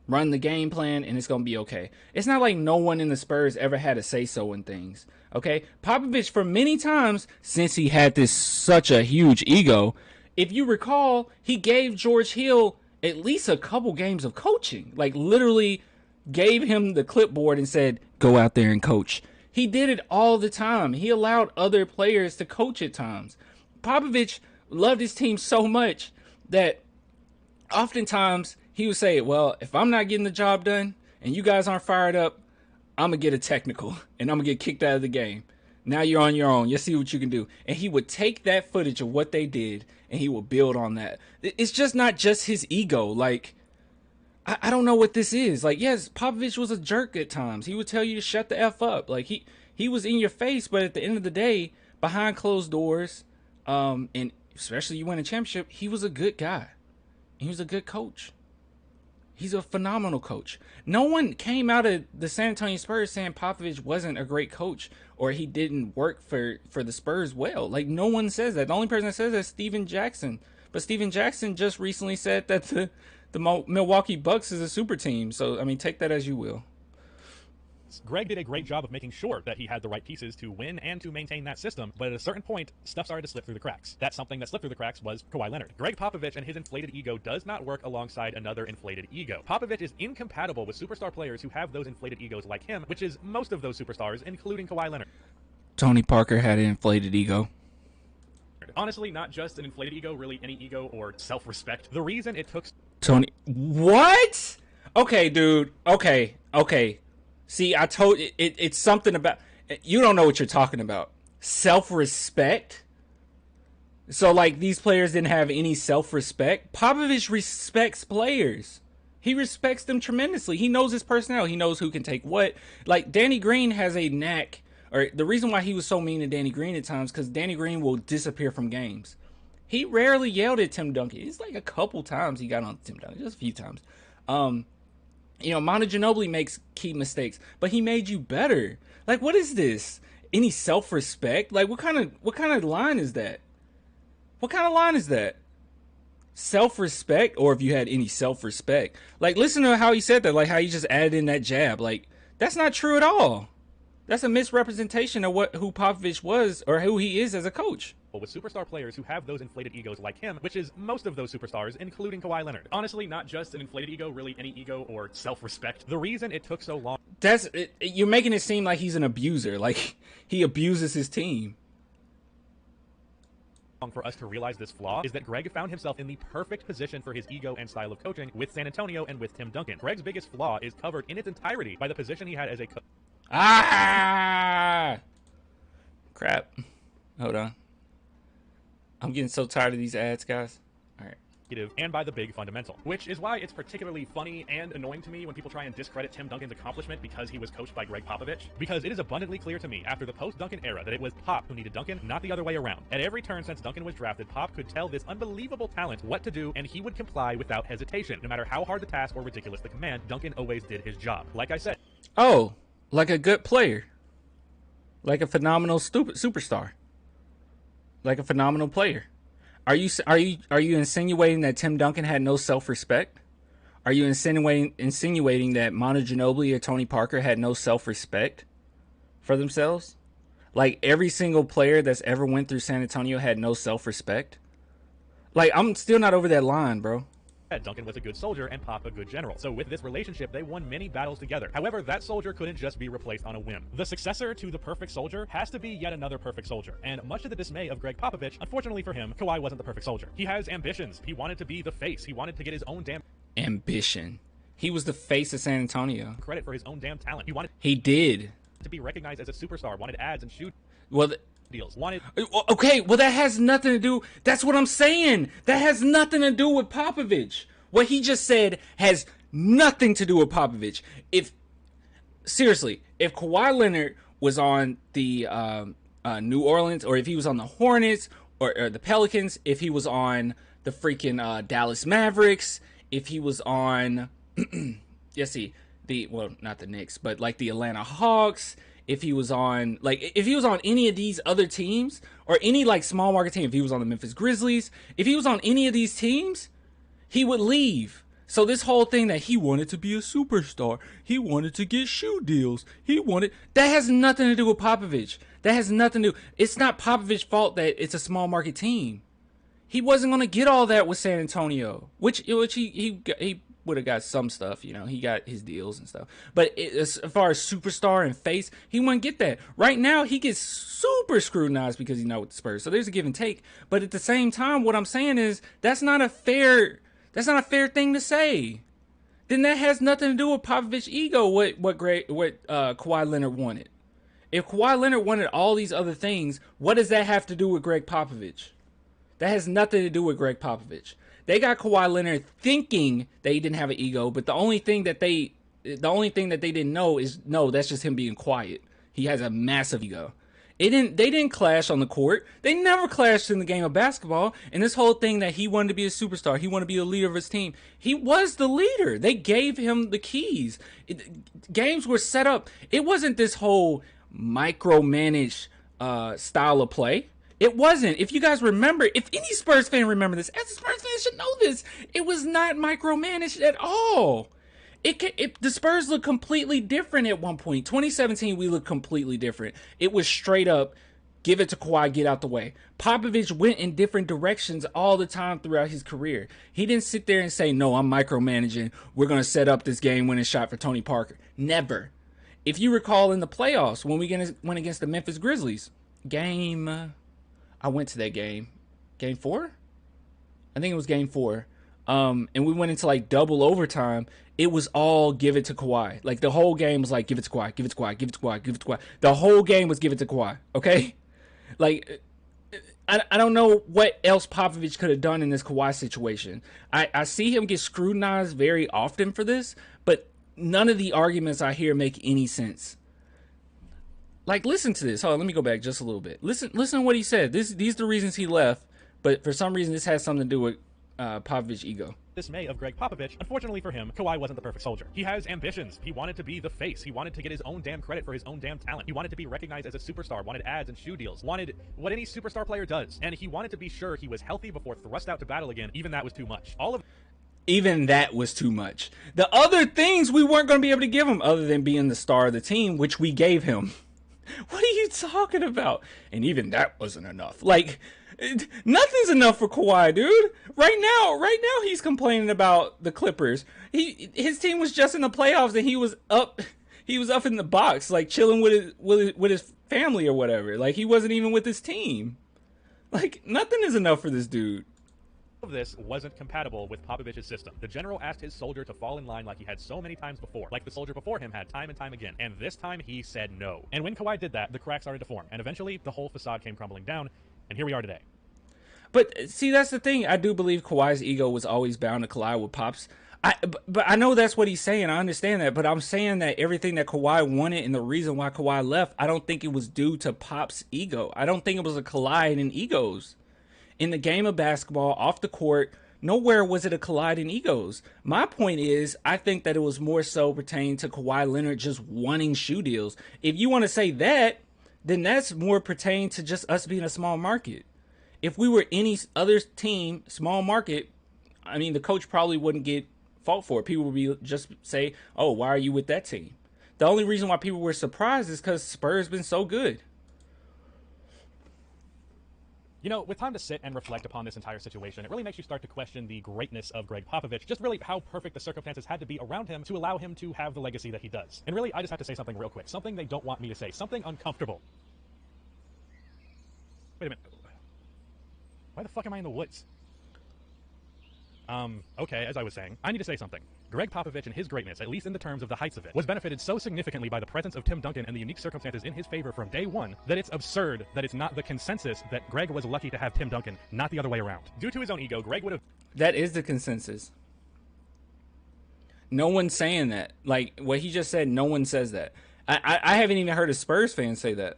run the game plan, and it's going to be okay. It's not like no one in the Spurs ever had a say-so in things, okay? Popovich, for many times, since he had such a huge ego, if you recall, he gave George Hill at least a couple games of coaching. Like, literally gave him the clipboard and said, go out there and coach. He did it all the time. He allowed other players to coach at times. Popovich loved his team so much that oftentimes he would say, well, if I'm not getting the job done and you guys aren't fired up, I'm going to get a technical and I'm going to get kicked out of the game. Now you're on your own. You see what you can do. And he would take that footage of what they did and he would build on that. It's just not just his ego. Like, I don't know what this is. Like, yes, Popovich was a jerk at times. He would tell you to shut the F up. Like, he was in your face, but at the end of the day, behind closed doors, and especially you win a championship, he was a good guy. He was a good coach. He's a phenomenal coach. No one came out of the San Antonio Spurs saying Popovich wasn't a great coach or he didn't work for the Spurs well. Like, no one says that. The only person that says that is Steven Jackson. But Steven Jackson just recently said that the Milwaukee Bucks is a super team. So, I mean, take that as you will. Gregg did a great job of making sure that he had the right pieces to win and to maintain that system, but at a certain point, stuff started to slip through the cracks. That something that slipped through the cracks was Kawhi Leonard. Gregg Popovich and his inflated ego does not work alongside another inflated ego. Popovich is incompatible with superstar players who have those inflated egos like him, which is most of those superstars, including Kawhi Leonard. Tony Parker had an inflated ego. Honestly, not just an inflated ego, really any ego or self-respect. The reason it took... Tony... What? Okay, dude. Okay. See, I told you, it's something about... You don't know what you're talking about. Self-respect? So, like, these players didn't have any self-respect? Popovich respects players. He respects them tremendously. He knows his personality. He knows who can take what. Like, Danny Green has a knack... Or the reason why he was so mean to Danny Green at times, because Danny Green will disappear from games. He rarely yelled at Tim Duncan. It's like a couple times he got on Tim Duncan. Just a few times. You know, Manu Ginobili makes key mistakes, but he made you better. Like, what is this? Any self-respect? Like, what kind of line is that? What kind of line is that? Self-respect? Or if you had any self-respect. Like, listen to how he said that. Like, how he just added in that jab. Like, that's not true at all. That's a misrepresentation of who Popovich was or who he is as a coach. With superstar players who have those inflated egos like him, which is most of those superstars, including Kawhi Leonard. Honestly, not just an inflated ego, really any ego or self-respect. The reason it took so long... You're making it seem like he's an abuser. Like, he abuses his team. For us to realize this flaw is that Gregg found himself in the perfect position for his ego and style of coaching with San Antonio and with Tim Duncan. Gregg's biggest flaw is covered in its entirety by the position he had as a coach. Crap. Hold on. I'm getting so tired of these ads, guys. All right. And by the big fundamental, which is why it's particularly funny and annoying to me when people try and discredit Tim Duncan's accomplishment because he was coached by Gregg Popovich, because it is abundantly clear to me after the post-Duncan era that it was Pop who needed Duncan, not the other way around. At every turn since Duncan was drafted, Pop could tell this unbelievable talent what to do, and he would comply without hesitation. No matter how hard the task or ridiculous the command, Duncan always did his job. Like I said. Oh, like a good player. Like a phenomenal superstar. Like a phenomenal player. Are you insinuating that Tim Duncan had no self-respect? Are you insinuating that Manu Ginobili or Tony Parker had no self-respect for themselves? Like every single player that's ever went through San Antonio had no self-respect? Like, I'm still not over that line, bro. Duncan was a good soldier and Pop a good general. So with this relationship, they won many battles together. However, that soldier couldn't just be replaced on a whim. The successor to the perfect soldier has to be yet another perfect soldier. And much to the dismay of Gregg Popovich, unfortunately for him, Kawhi wasn't the perfect soldier. He has ambitions. He wanted to be the face. He wanted to get his own damn ambition. He was the face of San Antonio. Credit for his own damn talent. He did. To be recognized as a superstar, wanted ads and shoot. Well, deals. Wanted. Okay, well, that has nothing to do. That's what I'm saying. That has nothing to do with Popovich. What he just said has nothing to do with Popovich. Seriously, if Kawhi Leonard was on the New Orleans, or if he was on the Hornets or the Pelicans, if he was on the freaking Dallas Mavericks, if he was on, not the Knicks, but like the Atlanta Hawks, if he was on any of these other teams, or any like small market team, if he was on the Memphis Grizzlies, if he was on any of these teams, he would leave. So this whole thing that he wanted to be a superstar, he wanted to get shoe deals, that has nothing to do with Popovich. That has nothing to do. It's not Popovich's fault that it's a small market team. He wasn't going to get all that with San Antonio, which he would have got some stuff. You know, he got his deals and stuff. But as far as superstar and face, he wouldn't get that. Right now, he gets super scrutinized because he's not with the Spurs. So there's a give and take. But at the same time, what I'm saying is that's not a fair thing to say. Then that has nothing to do with Popovich's ego. What Kawhi Leonard wanted. If Kawhi Leonard wanted all these other things, what does that have to do with Gregg Popovich? That has nothing to do with Gregg Popovich. They got Kawhi Leonard thinking that he didn't have an ego, but the only thing that they didn't know is that's just him being quiet. He has a massive ego. They didn't clash on the court. They never clashed in the game of basketball. And this whole thing that he wanted to be a superstar, he wanted to be the leader of his team. He was the leader. They gave him the keys. Games were set up. It wasn't this whole micromanage style of play. It wasn't. If you guys remember, if any Spurs fan remember this, as a Spurs fan should know this, it was not micromanaged at all. The Spurs looked completely different at one point. 2017, we looked completely different. It was straight up, give it to Kawhi, get out the way. Popovich went in different directions all the time throughout his career. He didn't sit there and say, no, I'm micromanaging. We're going to set up this game-winning shot for Tony Parker. Never. If you recall in the playoffs, when we went against the Memphis Grizzlies, I went to that game. Game 4? I think it was game 4. And we went into like double overtime. It was all give it to Kawhi. Like the whole game was like, give it to Kawhi, give it to Kawhi, give it to Kawhi, give it to Kawhi. The whole game was give it to Kawhi. Okay? Like, I don't know what else Popovich could have done in this Kawhi situation. I see him get scrutinized very often for this, but none of the arguments I hear make any sense. Like, listen to this. Hold on, let me go back just a little bit. Listen to what he said. These are the reasons he left, but for some reason this has something to do with Popovich's ego. Dismay of Gregg Popovich. Unfortunately for him, Kawhi wasn't the perfect soldier. He has ambitions. He wanted to be the face. He wanted to get his own damn credit for his own damn talent. He wanted to be recognized as a superstar, wanted ads and shoe deals, wanted what any superstar player does. And he wanted to be sure he was healthy before thrust out to battle again. Even that was too much. Even that was too much. The other things we weren't going to be able to give him other than being the star of the team, which we gave him. What are you talking about? And even that wasn't enough. Like, nothing's enough for Kawhi, dude. Right now he's complaining about the Clippers. His team was just in the playoffs and he was up in the box, like chilling with his family or whatever. Like, he wasn't even with his team. Like, nothing is enough for this dude. Of this wasn't compatible with Popovich's system. The general asked his soldier to fall in line like he had so many times before, like the soldier before him had time and time again, and this time he said no. And when Kawhi did that, the cracks started to form, and eventually the whole facade came crumbling down, and here we are today. But see, that's the thing. I do believe Kawhi's ego was always bound to collide with Pop's. But I know that's what he's saying. I understand that. But I'm saying that everything that Kawhi wanted and the reason why Kawhi left, I don't think it was due to Pop's ego. I don't think it was a collide in egos. In the game of basketball, off the court, nowhere was it a collide in egos. My point is, I think that it was more so pertaining to Kawhi Leonard just wanting shoe deals. If you want to say that, then that's more pertaining to just us being a small market. If we were any other team, small market, I mean, the coach probably wouldn't get fault for it. People would be just say, oh, why are you with that team? The only reason why people were surprised is because Spurs been so good. You know, with time to sit and reflect upon this entire situation, it really makes you start to question the greatness of Gregg Popovich, just really how perfect the circumstances had to be around him to allow him to have the legacy that he does. And really, I just have to say something real quick, something they don't want me to say, something uncomfortable. Wait a minute. Why the fuck am I in the woods? Okay, as I was saying, I need to say something. Gregg Popovich and his greatness, at least in the terms of the heights of it, was benefited so significantly by the presence of Tim Duncan and the unique circumstances in his favor from day one that it's absurd that it's not the consensus that Gregg was lucky to have Tim Duncan, not the other way around. Due to his own ego, Gregg would have... That is the consensus. No one's saying that. Like, what he just said, no one says that. I haven't even heard a Spurs fan say that.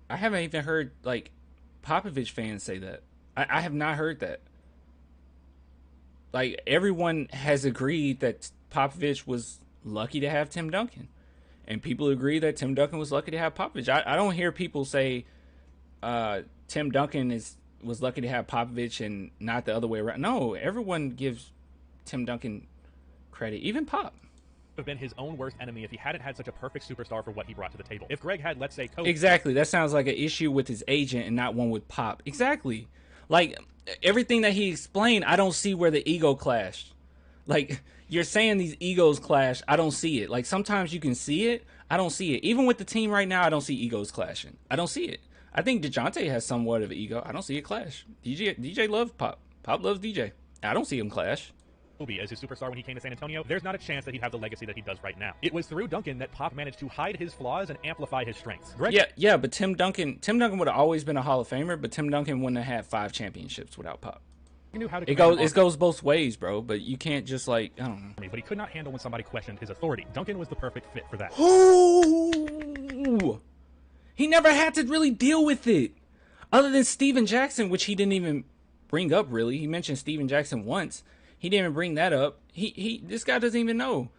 I haven't even heard, like, Popovich fans say that. I have not heard that. Like, everyone has agreed that Popovich was lucky to have Tim Duncan. And people agree that Tim Duncan was lucky to have Popovich. I don't hear people say Tim Duncan was lucky to have Popovich and not the other way around. No, everyone gives Tim Duncan credit, even Pop. Have been his own worst enemy if he hadn't had such a perfect superstar for what he brought to the table. If Gregg had, let's say, Exactly. That sounds like an issue with his agent and not one with Pop. Exactly. Like, everything that he explained, I don't see where the ego clashed. Like, you're saying these egos clash. I don't see it. Like, sometimes you can see it. I don't see it. Even with the team right now, I don't see egos clashing. I don't see it. I think DeJounte has somewhat of an ego. I don't see it clash. DJ loves Pop. Pop loves DJ. I don't see him clash. As his superstar when he came to San Antonio, there's not a chance that he'd have the legacy that he does right now. It was through Duncan that Pop managed to hide his flaws and amplify his strengths. Yeah, but Tim Duncan would have always been a Hall of Famer, but Tim Duncan wouldn't have had 5 championships without Pop. Knew how to it goes both ways, bro, but you can't just, like, I don't know. But he could not handle when somebody questioned his authority. Duncan was the perfect fit for that. Ooh! He never had to really deal with it. Other than Steven Jackson, which he didn't even bring up, really. He mentioned Steven Jackson once. He didn't even bring that up. This guy doesn't even know.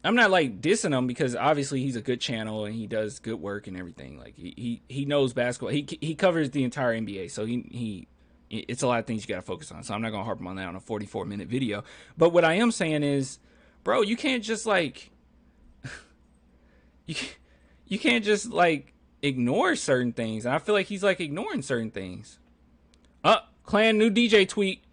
I'm not, like, dissing him because obviously he's a good channel and he does good work and everything. Like, he knows basketball. He covers the entire NBA, so it's a lot of things you got to focus on. So I'm not going to harp on that on a 44-minute video. But what I am saying is, bro, you can't just, like, you can't just, like, ignore certain things. And I feel like he's, like, ignoring certain things. Clan, new DJ tweet.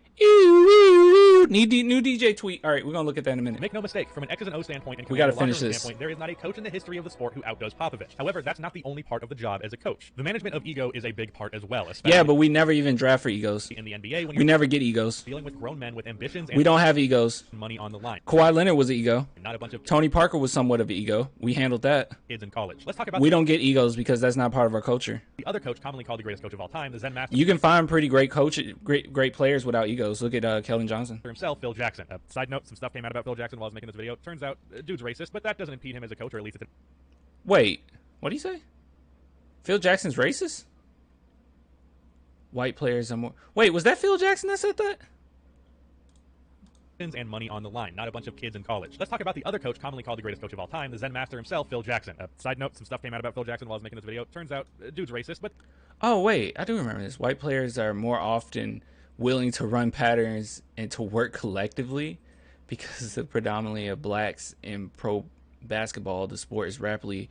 New DJ tweet. All right, we're going to look at that in a minute. Make no mistake, from an X's and O standpoint and we got to finish this. Standpoint, there is not a coach in the history of the sport who outdoes Popovich. However, that's not the only part of the job as a coach. The management of ego is a big part as well. Yeah, but we never even draft for egos. In the NBA, when we never get egos. Dealing with grown men with ambitions and we don't have egos. Money on the line. Kawhi Leonard was an ego. Not a bunch of Tony Parker was somewhat of an ego. We handled that. Kids in college. Let's talk about we don't get egos because that's not part of our culture. The other coach, commonly called the greatest coach of all time, the Zen Master. You can find pretty great great players without egos. Look at Keldon Johnson. For himself, Phil Jackson. Side note, some stuff came out about Phil Jackson while I was making this video. Turns out, dude's racist, but that doesn't impede him as a coach, or at least it's... Wait, what do you say? Phil Jackson's racist? White players are more... Wait, was that Phil Jackson that said that? And money on the line, not a bunch of kids in college. Let's talk about the other coach, commonly called the greatest coach of all time, the Zen Master himself, Phil Jackson. Side note, some stuff came out about Phil Jackson while I was making this video. Turns out, dude's racist, but... Oh, wait, I do remember this. White players are more often willing to run patterns and to work collectively because of predominantly of blacks in pro basketball. The sport is rapidly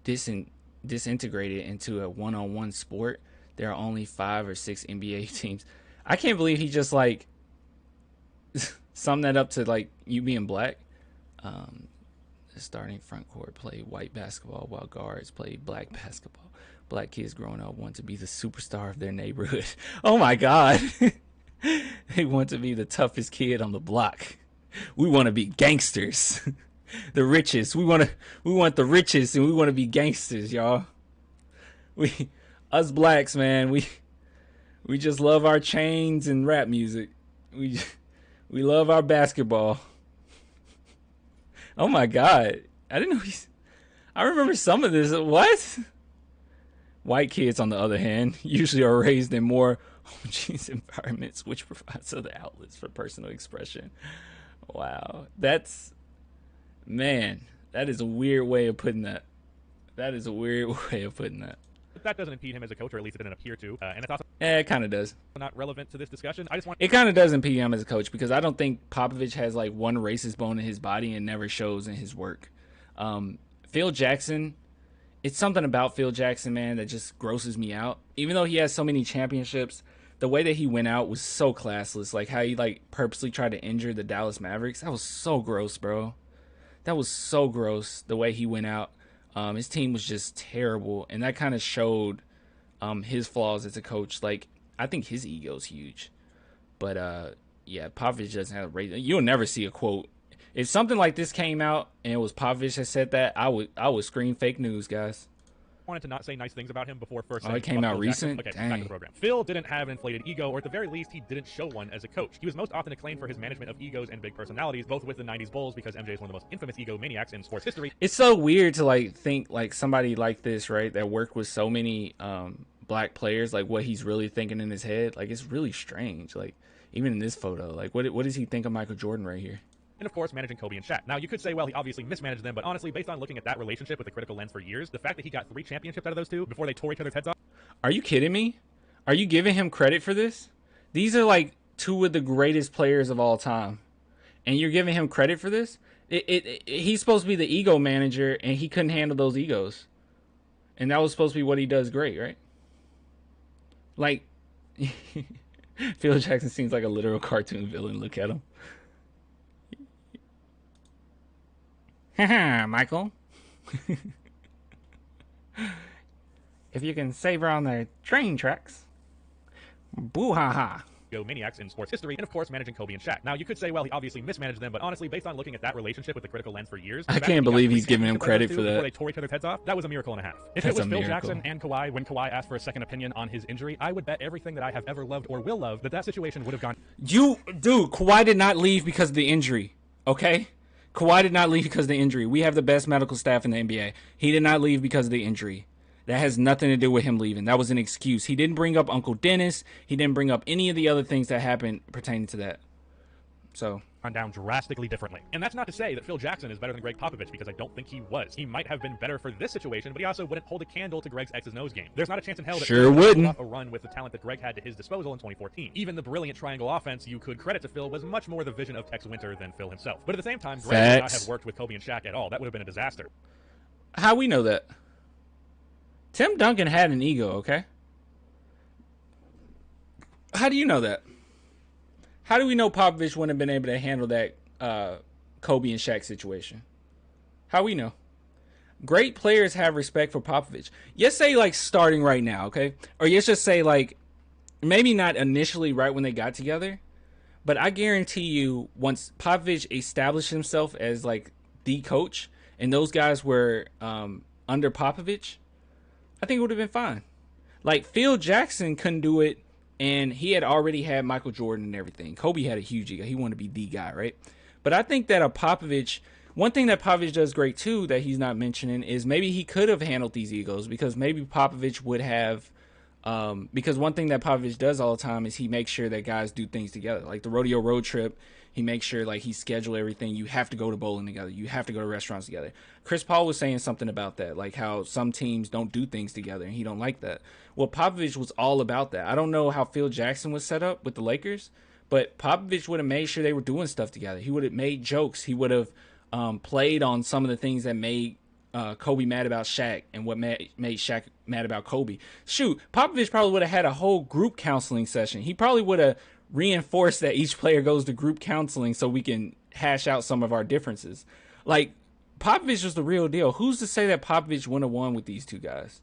disintegrated into a one-on-one sport. There are only 5 or 6 NBA teams. I can't believe he just, like, sum that up to, like, you being black. The starting front court play white basketball while guards play black basketball. Black kids growing up want to be the superstar of their neighborhood. Oh my God. They want to be the toughest kid on the block. We want to be gangsters. The richest. We want the richest, and we want to be gangsters, y'all. Us blacks, man, we just love our chains and rap music. We love our basketball. Oh my God. I didn't know I remember some of this. What? White kids, on the other hand, usually are raised in more homogeneous environments, which provides other outlets for personal expression. Wow. That is a weird way of putting that. That is a weird way of putting that. But that doesn't impede him as a coach, or at least it didn't appear to. And it's also it kind of does. Not relevant to this discussion. It kind of does impede him as a coach because I don't think Popovich has, like, one racist bone in his body and never shows in his work. Phil Jackson, it's something about Phil Jackson, man, that just grosses me out. Even though he has so many championships, the way that he went out was so classless. Like, how he, like, purposely tried to injure the Dallas Mavericks. That was so gross, bro. That was so gross, the way he went out. His team was just terrible, and that kind of showed his flaws as a coach. Like, I think his ego's huge. But, yeah, Popovich doesn't have a race. You'll never see a quote. If something like this came out and it was Popovich that said that, I would scream fake news, guys. Wanted to not say nice things about him before first. Oh, it came out recent? Okay, Dang. back to the program. Phil didn't have an inflated ego, or at the very least, he didn't show one as a coach. He was most often acclaimed for his management of egos and big personalities, both with the 90s Bulls, because MJ is one of the most infamous egomaniacs in sports history. It's so weird to, like, think, like, somebody like this, right, that worked with so many black players, like, what he's really thinking in his head. Like, it's really strange. Like, even in this photo, like, what does he think of Michael Jordan right here? And, of course, managing Kobe and Shaq. Now, you could say, well, he obviously mismanaged them, but honestly, based on looking at that relationship with a critical lens for years, the fact that he got 3 championships out of those two before they tore each other's heads off. Are you kidding me? Are you giving him credit for this? These are, like, 2 of the greatest players of all time. And you're giving him credit for this? He's supposed to be the ego manager, and he couldn't handle those egos. And that was supposed to be what he does great, right? Like, Phil Jackson seems like a literal cartoon villain. Look at him. Haha, Michael. If you can save her on the train tracks. Boo ha ha. Maniacs in sports history, and of course managing Kobe and Shaq. Now you could say, well, he obviously mismanaged them, but honestly, based on looking at that relationship with the critical lens for years, I can't believe he's giving him credit for that. Before they tore each other's heads off, that was a miracle and a half. If it was Phil Jackson and Kawhi, when Kawhi asked for a second opinion on his injury, I would bet everything that I have ever loved or will love that situation would have gone. Dude, Kawhi did not leave because of the injury. Okay, Kawhi did not leave because of the injury. We have the best medical staff in the NBA. He did not leave because of the injury. That has nothing to do with him leaving. That was an excuse. He didn't bring up Uncle Dennis. He didn't bring up any of the other things that happened pertaining to that. So, gone down drastically differently. And that's not to say that Phil Jackson is better than Gregg Popovich, because I don't think he was. He might have been better for this situation, but he also wouldn't hold a candle to Gregg's X's nose game. There's not a chance in hell that Phil wouldn't off a run with the talent that Gregg had to his disposal in 2014. Even the brilliant triangle offense you could credit to Phil was much more the vision of Tex Winter than Phil himself. But at the same time, Gregg would not have worked with Kobe and Shaq at all. That would have been a disaster. How we know that? Tim Duncan had an ego, okay? How do you know that? How do we know Popovich wouldn't have been able to handle that Kobe and Shaq situation? How we know? Great players have respect for Popovich. Let's say, like, starting right now, okay? Or let's just say, like, maybe not initially right when they got together, but I guarantee you once Popovich established himself as, like, the coach, and those guys were under Popovich, I think it would have been fine. Like, Phil Jackson couldn't do it, and he had already had Michael Jordan and everything. Kobe had a huge ego. He wanted to be the guy, right? But I think that one thing that Popovich does great, too, that he's not mentioning, is maybe he could have handled these egos, because maybe Popovich would have, because one thing that Popovich does all the time is he makes sure that guys do things together. Like the rodeo road trip, he makes sure, like, he schedule everything. You have to go to bowling together. You have to go to restaurants together. Chris Paul was saying something about that, like how some teams don't do things together, and he don't like that. Well, Popovich was all about that. I don't know how Phil Jackson was set up with the Lakers, but Popovich would have made sure they were doing stuff together. He would have made jokes. He would have played on some of the things that made Kobe mad about Shaq and what made Shaq mad about Kobe. Shoot, Popovich probably would have had a whole group counseling session. He probably would have reinforced that each player goes to group counseling so we can hash out some of our differences. Like, Popovich was the real deal. Who's to say that Popovich wouldn't have won with these two guys?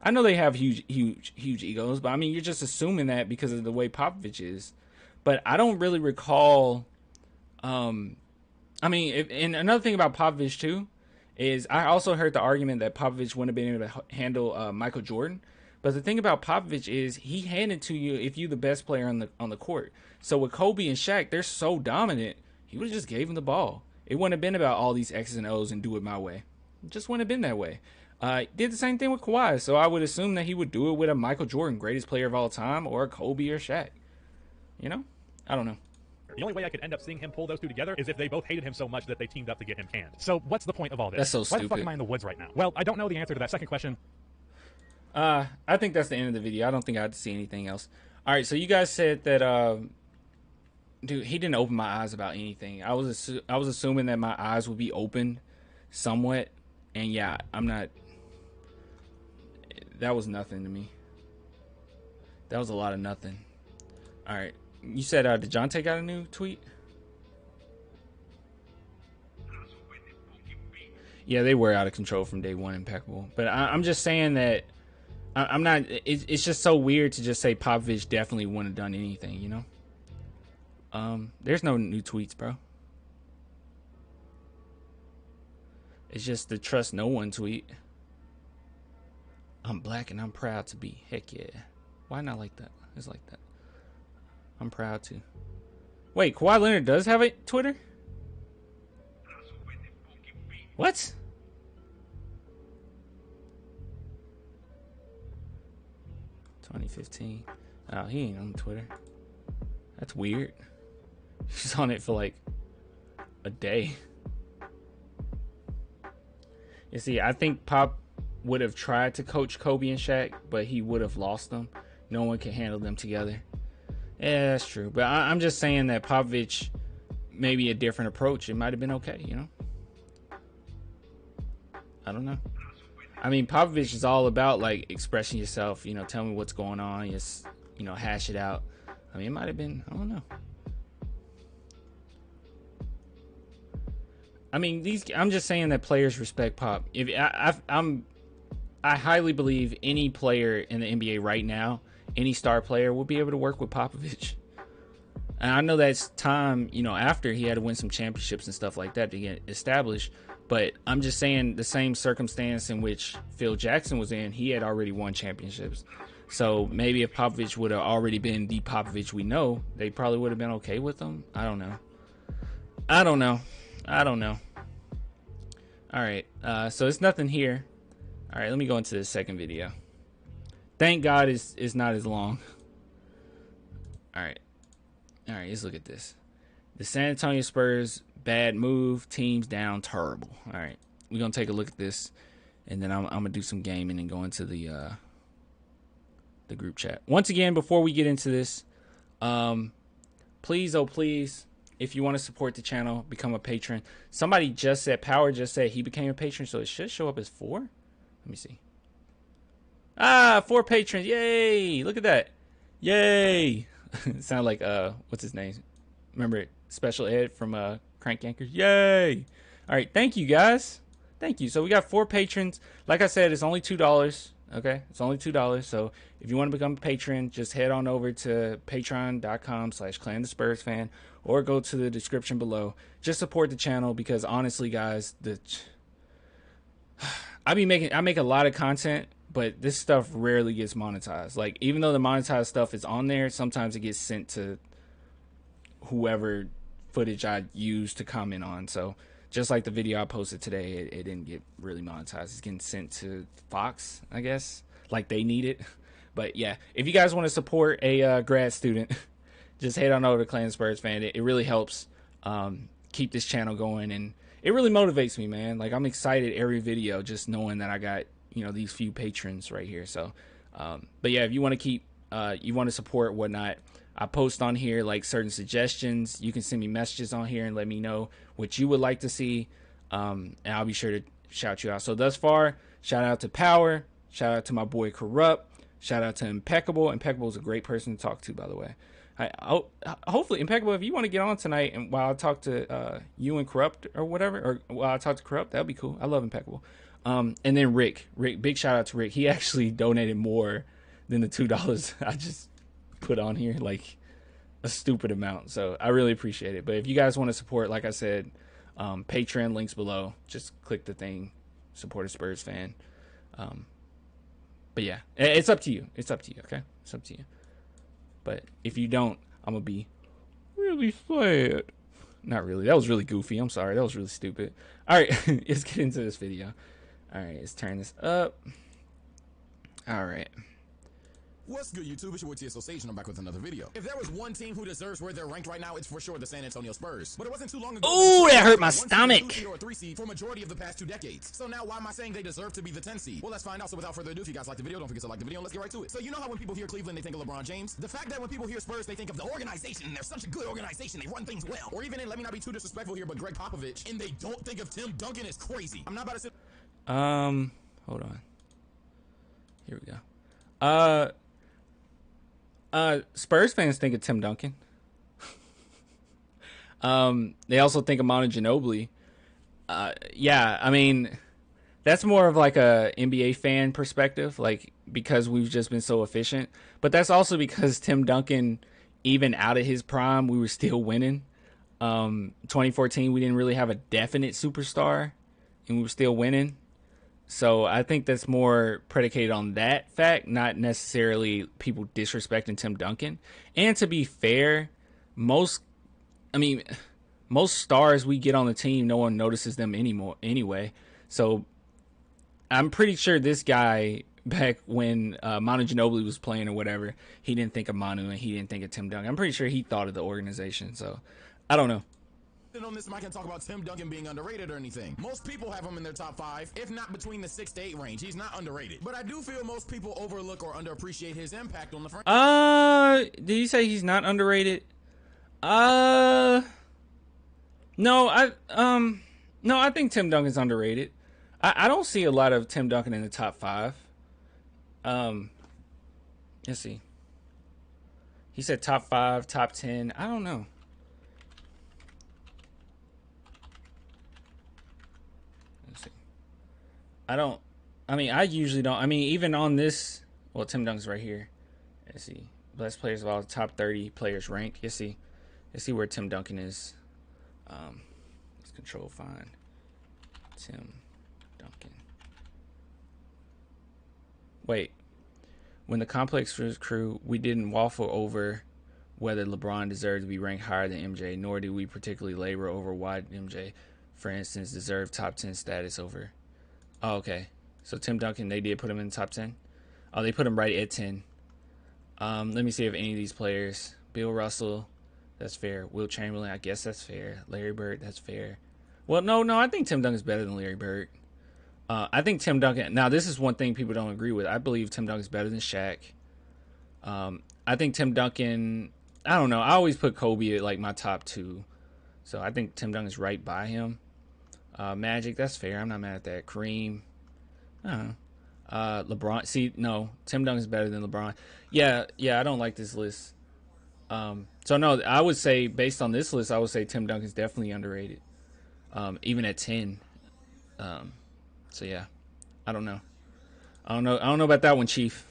I know they have huge egos, but I mean, you're just assuming that because of the way Popovich is. But I don't really recall. And another thing about Popovich too is I also heard the argument that Popovich wouldn't have been able to handle Michael Jordan. But the thing about Popovich is he handed to you if you're the best player on the court. So with Kobe and Shaq, they're so dominant, he would have just gave him the ball. It wouldn't have been about all these X's and O's and do it my way. It just wouldn't have been that way. Did the same thing with Kawhi, so I would assume that he would do it with a Michael Jordan, greatest player of all time, or a Kobe or Shaq. You know? I don't know. The only way I could end up seeing him pull those two together is if they both hated him so much that they teamed up to get him canned. So what's the point of all this? That's so stupid. Why the fuck am I in the woods right now? Well, I don't know the answer to that second question. I think that's the end of the video. I don't think I had to see anything else. All right, so you guys said that, dude, he didn't open my eyes about anything. I was assuming that my eyes would be open somewhat, and yeah, I'm not. That was nothing to me. That was a lot of nothing. All right, you said DeJounte got a new tweet? Yeah, they were out of control from day one, impeccable. But I'm just saying that I'm not. It's just so weird to just say Popovich definitely wouldn't have done anything, you know? There's no new tweets, bro. It's just the trust no one tweet. I'm black and I'm proud to be. Heck yeah. Why not like that? It's like that. I'm proud to. Wait, Kawhi Leonard does have a Twitter? What? $2015. Oh, he ain't on Twitter. That's weird. He's on it for like a day. You see, I think Pop would have tried to coach Kobe and Shaq, but he would have lost them. No one can handle them together. Yeah, that's true. But I'm just saying that Popovich, maybe a different approach, it might have been okay, you know? I don't know. I mean, Popovich is all about, like, expressing yourself, you know, tell me what's going on. Just, you know, hash it out. I mean, it might have been, I don't know. I mean, I'm just saying that players respect Pop. If I highly believe any player in the NBA right now, any star player, will be able to work with Popovich. And I know that's time, you know, after he had to win some championships and stuff like that to get established. But I'm just saying the same circumstance in which Phil Jackson was in, he had already won championships. So maybe if Popovich would have already been the Popovich we know, they probably would have been okay with him. I don't know. All right. So it's nothing here. All right. Let me go into the second video. Thank God it's not as long. All right. Let's look at this. The San Antonio Spurs, bad move. Teams down terrible. All right. We're going to take a look at this. And then I'm going to do some gaming and go into the group chat. Once again, before we get into this, please, oh please, if you want to support the channel, become a patron. Somebody just said, Power just said he became a patron, so it should show up as 4. Let me see. 4 patrons. Yay. Look at that. Yay. It sounded like, what's his name? Remember Special Ed from Crank Yankers? Yay. All right. Thank you, guys. Thank you. So we got 4 patrons. Like I said, it's only $2. Okay. It's only $2. So if you want to become a patron, just head on over to patreon.com/clanthespursfan or go to the description below. Just support the channel because honestly, guys, I make a lot of content, but this stuff rarely gets monetized. Like, even though the monetized stuff is on there, sometimes it gets sent to whoever footage I use to comment on. So just like the video I posted today, it didn't get really monetized. It's getting sent to Fox, I guess, like they need it. But yeah, if you guys want to support a grad student, just head on over to Clan Spurs Fan. It really helps keep this channel going, and it really motivates me, man. Like, I'm excited every video just knowing that I got, you know, these few patrons right here. So but yeah, if you want to keep you want to support whatnot, I post on here like certain suggestions. You can send me messages on here and let me know what you would like to see, and I'll be sure to shout you out. So thus far, shout out to Power, shout out to my boy Corrupt, shout out to Impeccable. Impeccable is a great person to talk to, by the way. Hopefully, Impeccable, if you want to get on tonight and while I talk to you and Corrupt or whatever, or while I talk to Corrupt, that'd be cool. I love Impeccable. And then Rick, big shout out to Rick. He actually donated more than the $2 I just put on here, like a stupid amount. So I really appreciate it. But if you guys want to support, like I said, Patreon links below. Just click the thing, support a Spurs fan. But yeah, it's up to you. It's up to you. Okay, it's up to you. But if you don't, I'm gonna be really sad. Not really. That was really goofy. I'm sorry. That was really stupid. All right, let's get into this video. All right, let's turn this up. All right. What's good, YouTube? It's your boy TSO Sage, and I'm back with another video. If there was one team who deserves where they're ranked right now, it's for sure the San Antonio Spurs. But it wasn't too long ago. Ooh, that hurt my stomach. Or a 3 seed for a majority of the past 2 decades. So now, why am I saying they deserve to be the 10 seed? Well, let's find out. So without further ado, if you guys like the video, don't forget to like the video, and let's get right to it. So you know how when people hear Cleveland, they think of LeBron James? The fact that when people hear Spurs, they think of the organization, and they're such a good organization, they run things well. Or even in, let me not be too disrespectful here, but Gregg Popovich, and they don't think of Tim Duncan is crazy. I'm not about to sit. Hold on. Here we go. Spurs fans think of Tim Duncan. They also think of Manu Ginobili. Yeah, I mean, that's more of like a NBA fan perspective, like, because we've just been so efficient. But that's also because Tim Duncan, even out of his prime, we were still winning. 2014, we didn't really have a definite superstar, and we were still winning. So I think that's more predicated on that fact, not necessarily people disrespecting Tim Duncan. And to be fair, most stars we get on the team, no one notices them anymore anyway. So I'm pretty sure this guy, back when Manu Ginobili was playing or whatever, he didn't think of Manu and he didn't think of Tim Duncan. I'm pretty sure he thought of the organization. So I don't know. On this, I can talk about Tim Duncan being underrated or anything. Most people have him in their top 5, if not between the 6 to 8 range. He's not underrated, but I do feel most people overlook or underappreciate his impact on the franchise. Did you say he's not underrated? No, I think Tim Duncan's underrated. I don't see a lot of Tim Duncan in the top 5. Let's see. He said top 5, top 10. I don't know. Let's see. I usually don't. I mean, even on this, well, Tim Duncan's right here. Let's see. Best players of all top 30 players ranked. Let's see where Tim Duncan is. Let's control find Tim Duncan. Wait. When the Complex crew, we didn't waffle over whether LeBron deserved to be ranked higher than MJ, nor did we particularly labor over why MJ, for instance, deserved top 10 status over. Oh, okay. So Tim Duncan, they did put him in the top 10? Oh, they put him right at 10. Let me see if any of these players. Bill Russell, that's fair. Will Chamberlain, I guess that's fair. Larry Bird, that's fair. Well, no, I think Tim Duncan's better than Larry Bird. I think Tim Duncan... Now, this is one thing people don't agree with. I believe Tim Duncan's better than Shaq. I think Tim Duncan... I don't know. I always put Kobe at, like, my top 2. So, I think Tim Duncan's right by him. Magic, that's fair. I'm not mad at that. Kareem. I don't know. LeBron. See, no. Tim Duncan's better than LeBron. Yeah, I don't like this list. So, no, I would say, based on this list, I would say Tim Duncan's definitely underrated. Even at 10. So yeah, I don't know about that one, Chief.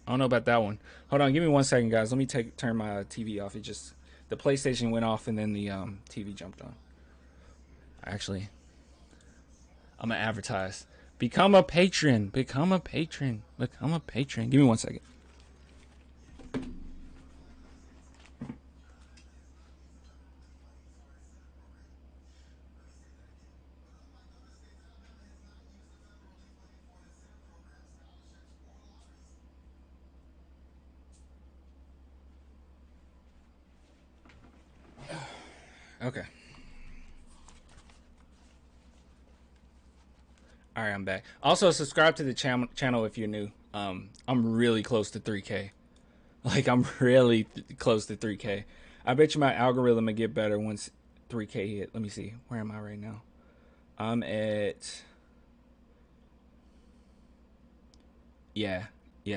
I don't know about that one. Hold on, give me 1 second, guys. Let me turn my TV off. The PlayStation went off and then the TV jumped on. Actually, I'm gonna advertise. Become a patron. Give me 1 second. Okay. All right, I'm back. Also, subscribe to the channel if you're new. I'm really close to 3K. Like, I'm really close to 3K. I bet you my algorithm will get better once 3K hit. Let me see. Where am I right now? I'm at... Yeah,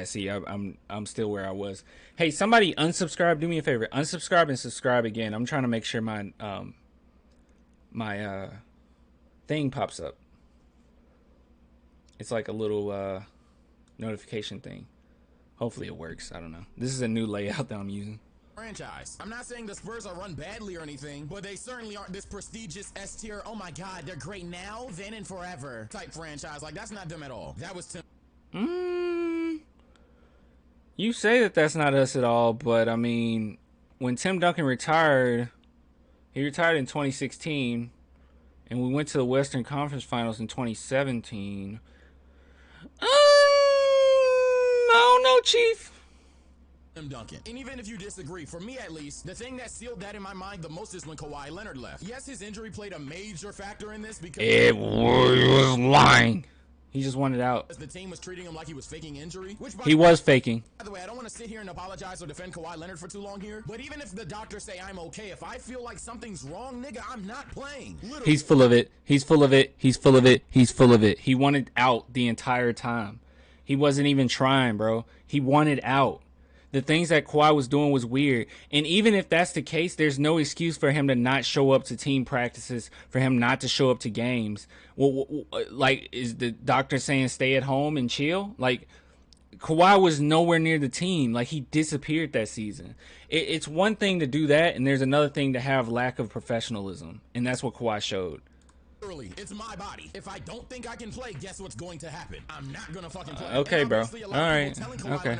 see, I'm still where I was. Hey, somebody unsubscribe. Do me a favor. Unsubscribe and subscribe again. I'm trying to make sure my thing pops up. It's like a little notification thing. Hopefully it works. I don't know. This is a new layout that I'm using. Franchise. I'm not saying the Spurs are run badly or anything, but they certainly aren't this prestigious S tier, oh my god, they're great now, then and forever type franchise. Like, that's not them at all. That was Tim. You say that that's not us at all, but I mean, when Tim Duncan retired, he retired in 2016, and we went to the Western Conference Finals in 2017. I don't know, Chief. Duncan. And even if you disagree, for me at least, the thing that sealed that in my mind the most is when Kawhi Leonard left. Yes, his injury played a major factor in this because it was lying. He just wanted out. The team was treating him like he was faking injury. Which, he was faking. By the way, I don't want to sit here and apologize or defend Kawhi Leonard for too long here, but even if the doctors say I'm okay, if I feel like something's wrong, nigga, I'm not playing. Literally. He's full of it. He wanted out the entire time. He wasn't even trying, bro. He wanted out. The things that Kawhi was doing was weird. And even if that's the case, there's no excuse for him to not show up to team practices, for him not to show up to games. Well, like, is the doctor saying stay at home and chill? Like, Kawhi was nowhere near the team. Like, he disappeared that season. It's one thing to do that, and there's another thing to have lack of professionalism. And that's what Kawhi showed. It's my body. If I don't think I can play, guess what's going to happen? I'm not gonna fucking play. Okay, bro. All right. Okay.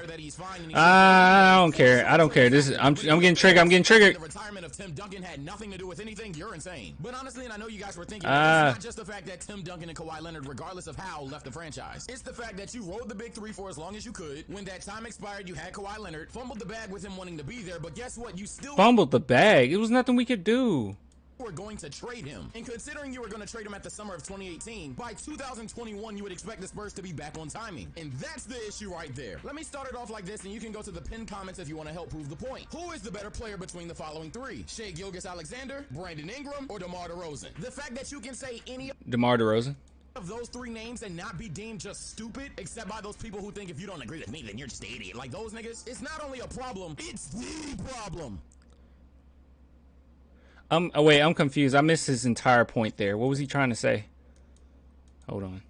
I don't care. This is I'm getting triggered. The retirement of Tim Duncan had nothing to do with anything. You're insane. But honestly, and I know you guys were thinking, it's not just the fact that Tim Duncan and Kawhi Leonard, regardless of how, left the franchise. It's the fact that you rode the big three for as long as you could. When that time expired, you had Kawhi Leonard, fumbled the bag with him wanting to be there. But guess what? You still fumbled the bag. It was nothing we could do. Were going to trade him. And considering you were going to trade him at the summer of 2018, by 2021 you would expect the Spurs to be back on timing. And that's the issue right there. Let me start it off like this, and you can go to the pinned comments if you want to help prove the point. Who is the better player between the following three? Shai Gilgeous-Alexander, Brandon Ingram, or DeMar DeRozan? The fact that you can say any... DeMar DeRozan? of those three names and not be deemed just stupid, except by those people who think if you don't agree with me, then you're just an idiot. Like those niggas, it's not only a problem, it's the problem. Oh wait, I'm confused. I missed his entire point there. What was he trying to say? Hold on.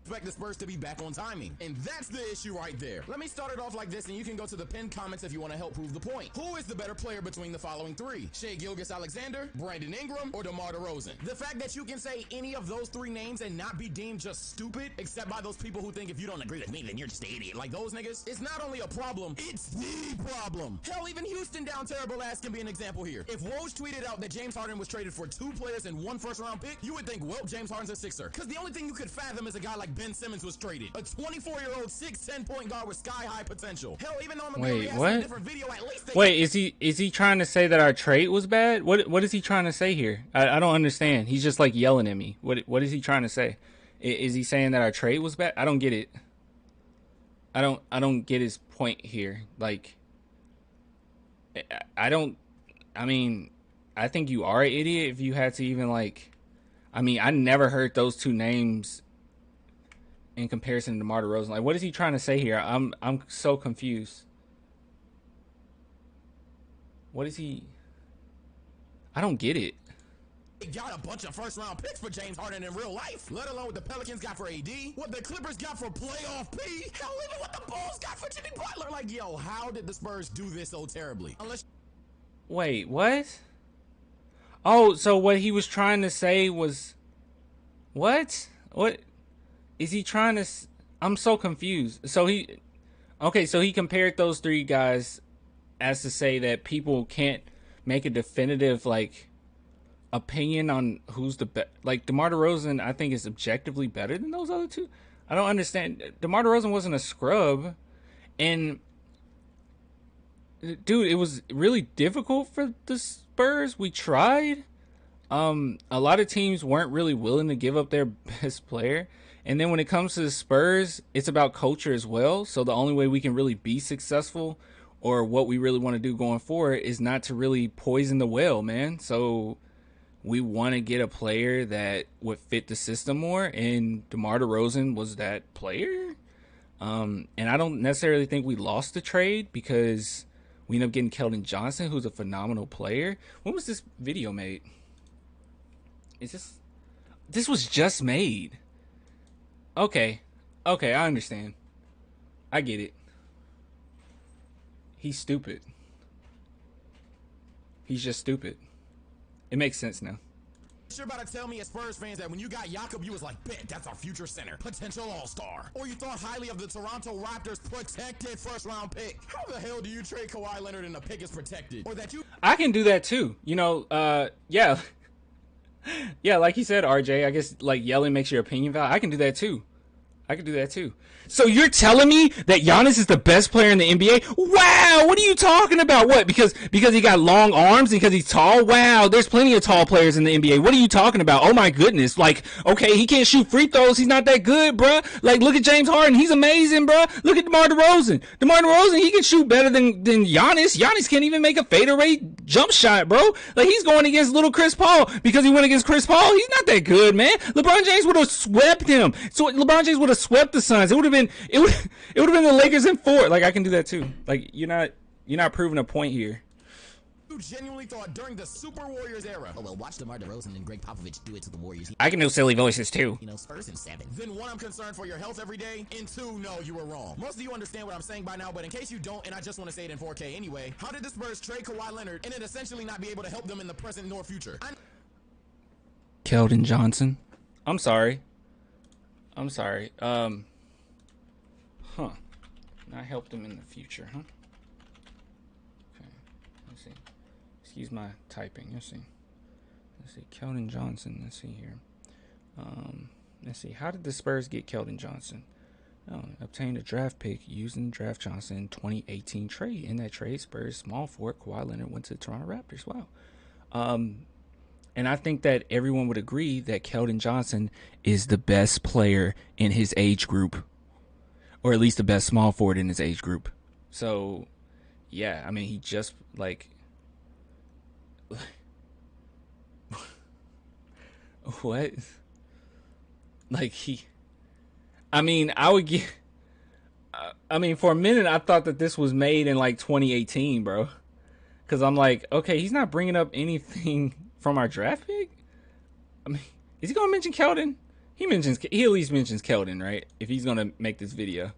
Expect the Spurs to be back on timing. And that's the issue right there. Let me start it off like this, and you can go to the pinned comments if you want to help prove the point. Who is the better player between the following three? Shai Gilgeous-Alexander, Brandon Ingram, or DeMar DeRozan? The fact that you can say any of those three names and not be deemed just stupid, except by those people who think if you don't agree with me, then you're just an idiot. Like those niggas, it's not only a problem, it's the problem. Hell, even Houston down terrible ass can be an example here. If Woj tweeted out that James Harden was traded for 2 players and 1 first-round pick, you would think, well, James Harden's a Sixer. Because the only thing you could fathom is a guy like Ben Simmons was traded. A 24-year-old 6'10" point guard with sky-high potential. Hell, even though I'm gonna Wait, what? a different video, at least Wait, is he trying to say that our trade was bad? What is he trying to say here? I don't understand. He's just like yelling at me. What is he trying to say? Is he saying that our trade was bad? I don't get it. I don't get his point here. Like, I mean, I think you are an idiot if you had to even like. I mean, I never heard those two names in comparison to DeMar DeRozan. Like, what is he trying to say here? I'm so confused. What is he? I don't get it. They got a bunch of first-round picks for James Harden in real life, let alone what the Pelicans got for AD, what the Clippers got for playoff P, hell, even what the Bulls got for Jimmy Butler. Like, yo, how did the Spurs do this so terribly? Wait, what? Oh, so what he was trying to say was... What? What? Is he trying to... I'm so confused. So he... Okay, so he compared those three guys as to say that people can't make a definitive, like, opinion on who's the best. Like, DeMar DeRozan, I think, is objectively better than those other two. I don't understand. DeMar DeRozan wasn't a scrub. And, dude, it was really difficult for the Spurs. We tried. A lot of teams weren't really willing to give up their best player. And then when it comes to the Spurs, it's about culture as well. So the only way we can really be successful, or what we really want to do going forward, is not to really poison the well, man. So we want to get a player that would fit the system more, and DeMar DeRozan was that player. And I don't necessarily think we lost the trade because we ended up getting Keldon Johnson, who's a phenomenal player. When was this video made? This was just made. Okay, I understand. I get it. He's stupid. He's just stupid. It makes sense now. You're about to tell me as Spurs fans that when you got Jakob, you was like, bet, that's our future center, potential all-star. Or you thought highly of the Toronto Raptors' protected first-round pick. How the hell do you trade Kawhi Leonard and the pick is protected? Or that you... I can do that too. You know, yeah. Yeah, like he said, RJ, I guess like yelling makes your opinion valid. I can do that too. So you're telling me that Giannis is the best player in the NBA? Wow, what are you talking about? What? Because he got long arms and because he's tall? Wow, there's plenty of tall players in the NBA. What are you talking about? Oh my goodness. Like, okay, he can't shoot free throws. He's not that good, bruh. Like, look at James Harden. He's amazing, bruh. Look at DeMar DeRozan. he can shoot better than Giannis. Giannis can't even make a fadeaway jump shot, bro. Like, he's going against little Chris Paul because he went against Chris Paul. He's not that good, man. LeBron James would have swept him. So LeBron James would have swept the Suns. It would have been the Lakers in 4. Like, I can do that too. Like, you're not proving a point here. You genuinely thought during the Super Warriors era. Oh well, watch DeMar DeRozan and Gregg Popovich do it to the Warriors. I can do silly voices too. You know, Spurs in 7. Then 1, I'm concerned for your health every day, and 2, no, you were wrong. Most of you understand what I'm saying by now, but in case you don't, and I just want to say it in 4K anyway, how did the Spurs trade Kawhi Leonard and then essentially not be able to help them in the present nor future? Keldon Johnson. I'm sorry. Not help them in the future, huh? Okay. Let's see. Excuse my typing. Let's see. Keldon Johnson. Let's see here. Let's see. How did the Spurs get Keldon Johnson? Obtained a draft pick using Draft Johnson in 2018 trade. In that trade, Spurs small forward Kawhi Leonard went to the Toronto Raptors. Wow. And I think that everyone would agree that Keldon Johnson is the best player in his age group, or at least the best small forward in his age group. So, yeah, I mean, he just, like, what? Like I would get. I mean, for a minute, I thought that this was made in like 2018, bro. Because I'm like, okay, he's not bringing up anything from our draft pick. I mean, is he gonna mention Keldon? He at least mentions Keldon, right? If he's gonna make this video.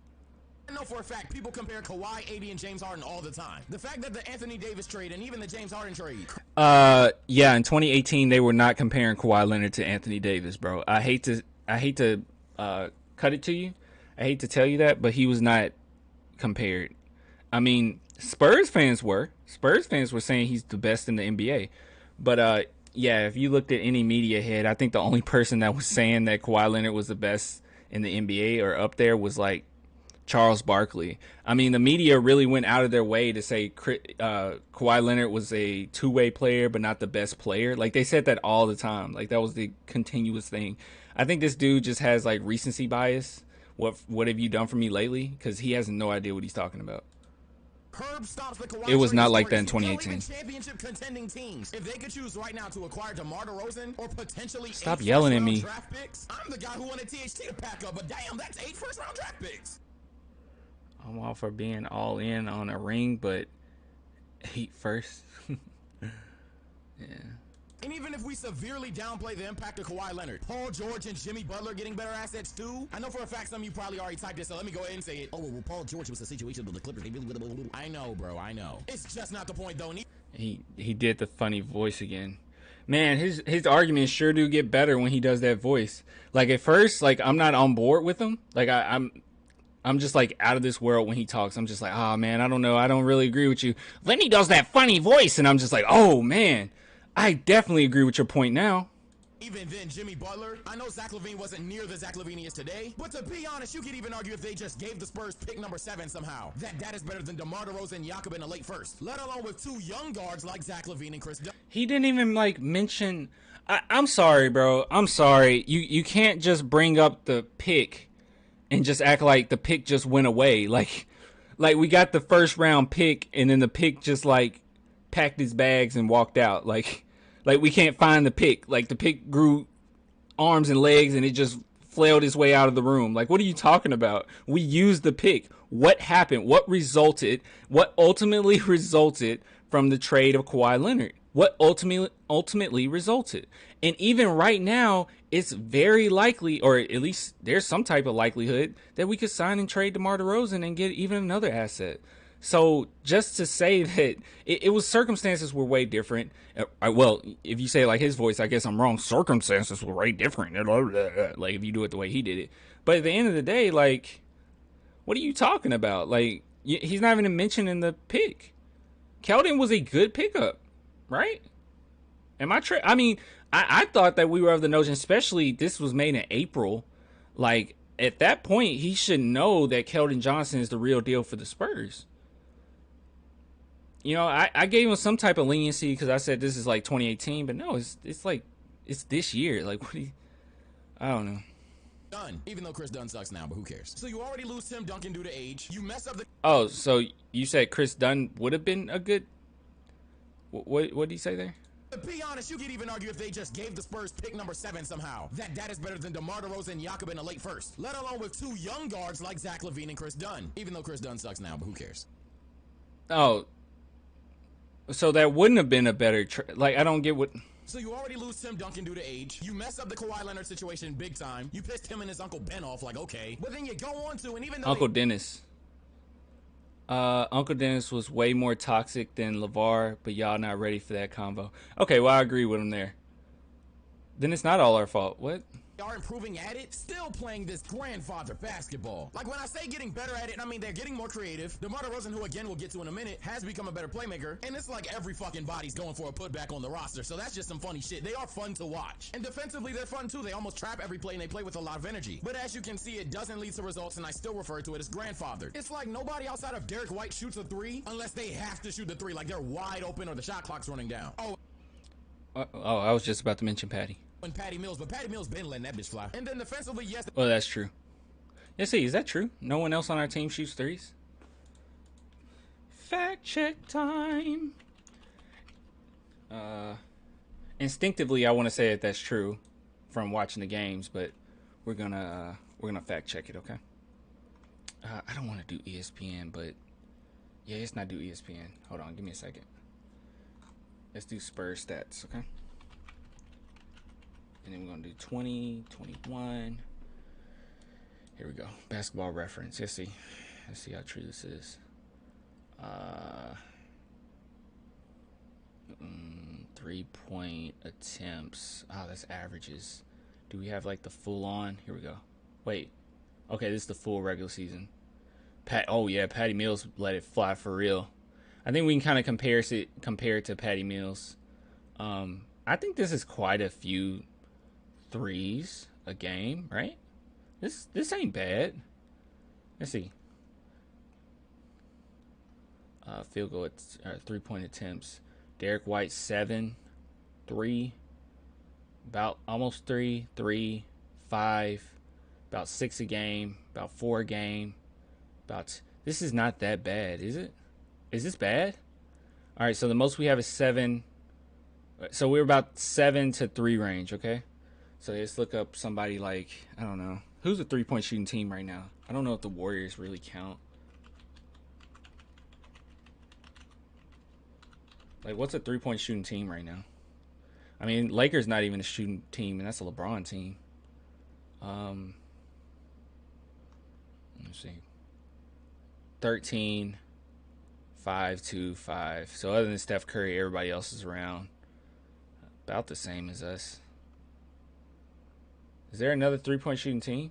I know for a fact people compare Kawhi, AD, and James Harden all the time. The fact that the Anthony Davis trade and even the James Harden trade. Yeah, in 2018 they were not comparing Kawhi Leonard to Anthony Davis, bro. I hate to cut it to you. I hate to tell you that, but he was not compared. I mean, Spurs fans were saying he's the best in the NBA. But yeah, if you looked at any media head, I think the only person that was saying that Kawhi Leonard was the best in the NBA or up there was like Charles Barkley. I mean, the media really went out of their way to say Kawhi Leonard was a two-way player, but not the best player. Like, they said that all the time. Like, that was the continuous thing. I think this dude just has, like, recency bias. What have you done for me lately? Because he has no idea what he's talking about. It was not like that in 2018. Championship contending teams. If they could choose right now to acquire DeMar DeRozan or potentially stop yelling at me. Draft picks, I'm the guy who wanted THT to pack up, but damn, that's 8 first-round draft picks. I'm all for being all in on a ring, but Heat first. Yeah. And even if we severely downplay the impact of Kawhi Leonard, Paul George and Jimmy Butler getting better assets too. I know for a fact some of you probably already typed this, so let me go ahead and say it. Oh, well, Paul George was a situation with the Clippers. I know, bro, I know. It's just not the point, though. He did the funny voice again. Man, his arguments sure do get better when he does that voice. Like, at first, like, I'm not on board with him. Like, I'm just, like, out of this world when he talks. I'm just like, oh, man, I don't know. I don't really agree with you. Then he does that funny voice, and I'm just like, oh, man. I definitely agree with your point now. Even then, Jimmy Butler, I know Zach LaVine wasn't near the Zach LaVine he is today, but to be honest, you could even argue if they just gave the Spurs pick number 7 somehow. That is better than DeMar DeRozan and Jakob in a late first, let alone with 2 young guards like Zach LaVine and Chris Dunn. He didn't even, like, mention... I'm sorry, bro. I'm sorry. You can't just bring up the pick and just act like the pick just went away. Like we got the first round pick, and then the pick just, like, packed his bags and walked out. Like we can't find the pick. Like, the pick grew arms and legs and it just flailed its way out of the room. Like, what are you talking about? We used the pick. What happened? What ultimately resulted from the trade of Kawhi Leonard? What ultimately resulted? And even right now, it's very likely, or at least there's some type of likelihood, that we could sign and trade DeMar DeRozan and get even another asset. So just to say that it was circumstances were way different. Well, if you say like his voice, I guess I'm wrong. Circumstances were way different. Like, if you do it the way he did it. But at the end of the day, like, what are you talking about? Like, he's not even mentioned in the pick. Keldon was a good pickup, right? I mean, I thought that we were of the notion, especially this was made in April. Like, at that point, he should know that Keldon Johnson is the real deal for the Spurs. You know, I gave him some type of leniency because I said this is like 2018, but no, it's like, it's this year. Like, I don't know. Dunn, even though Chris Dunn sucks now, but who cares? So you already lose Tim Duncan due to age. You mess up the... Oh, so you said Chris Dunn would have been a good... What did he say there? To be honest, you could even argue if they just gave the Spurs pick number 7 somehow. That is better than DeMar DeRozan and Jakob in a late first, let alone with 2 young guards like Zach LaVine and Chris Dunn. Even though Chris Dunn sucks now, but who cares? Oh, so that wouldn't have been a better... Like, I don't get what... So you already lose Tim Duncan due to age. You mess up the Kawhi Leonard situation big time. You pissed him and his Uncle Ben off, like, okay. But then you go on to, and even though... Uncle Dennis was way more toxic than LeVar, but y'all not ready for that combo. Okay, well, I agree with him there. Then it's not all our fault. What? Are improving at it, still playing this grandfather basketball. Like, when I say getting better at it, I mean they're getting more creative. DeMar DeRozan, who again we'll get to in a minute, has become a better playmaker, and it's like every fucking body's going for a putback on the roster, so that's just some funny shit. They are fun to watch. And defensively, they're fun too. They almost trap every play, and they play with a lot of energy. But as you can see, it doesn't lead to results, and I still refer to it as grandfathered. It's like nobody outside of Derek White shoots a 3 unless they have to shoot the 3, like they're wide open or the shot clock's running down. I was just about to mention Patty. And Patty Mills, but Patty Mills been letting that bitch fly. And then defensively, yes. Well, that's true. Yeah, see, is that true? No one else on our team shoots 3s? Fact check time. Instinctively, I want to say that that's true from watching the games, but we're gonna fact check it, okay? I don't want to do ESPN, but yeah, let's not do ESPN. Hold on, give me a second. Let's do Spurs stats, okay? And then we're gonna do 20, 21. Here we go. Basketball Reference. Let's see how true this is. 3-point attempts. Oh, that's averages. Do we have like the full on? Here we go. Wait. Okay, this is the full regular season. Oh yeah, Patty Mills let it fly for real. I think we can kind of compare it to Patty Mills. I think this is quite a few threes a game, right? This ain't bad. Let's see. Field goal 3-point attempts. Derek White 7, 3, about almost 3, 5, about 6 a game, about 4 a game. This is not that bad, is it? Is this bad? All right, so the most we have is 7. So we're about 7 to 3 range, okay? So let's look up somebody like, I don't know. Who's a 3-point shooting team right now? I don't know if the Warriors really count. Like, what's a 3-point shooting team right now? I mean, Lakers not even a shooting team, and that's a LeBron team. Let's see. 13, 5, 2, 5. So other than Steph Curry, everybody else is around about the same as us. Is there another 3-point shooting team?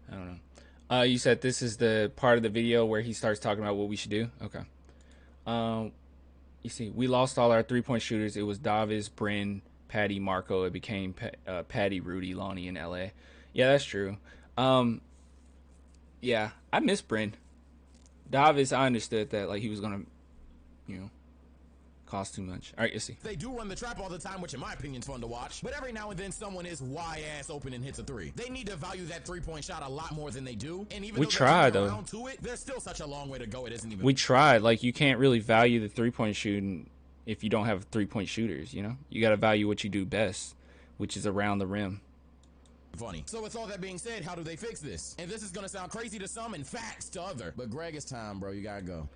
I don't know. You said this is the part of the video where he starts talking about what we should do? Okay. You see, we lost all our 3-point shooters. It was Davis, Bryn, Patty, Marco. It became Patty, Rudy, Lonnie in LA. Yeah, that's true. Yeah, I miss Bryn. Davis, I understood that, like, he was going to, cost too much. All right, let's see. They do run the trap all the time, which in my opinion is fun to watch. But every now and then someone is ass open and hits a 3. They need to value that 3-point shot a lot more than they do. And even we tried though. To it, there's still such a long way to go. It isn't even. We tried. Like, you can't really value the 3-point shooting if you don't have 3-point shooters. You got to value what you do best, which is around the rim. Funny. So with all that being said, how do they fix this? And this is gonna sound crazy to some and facts to other. But Greg, it's time, bro. You gotta go.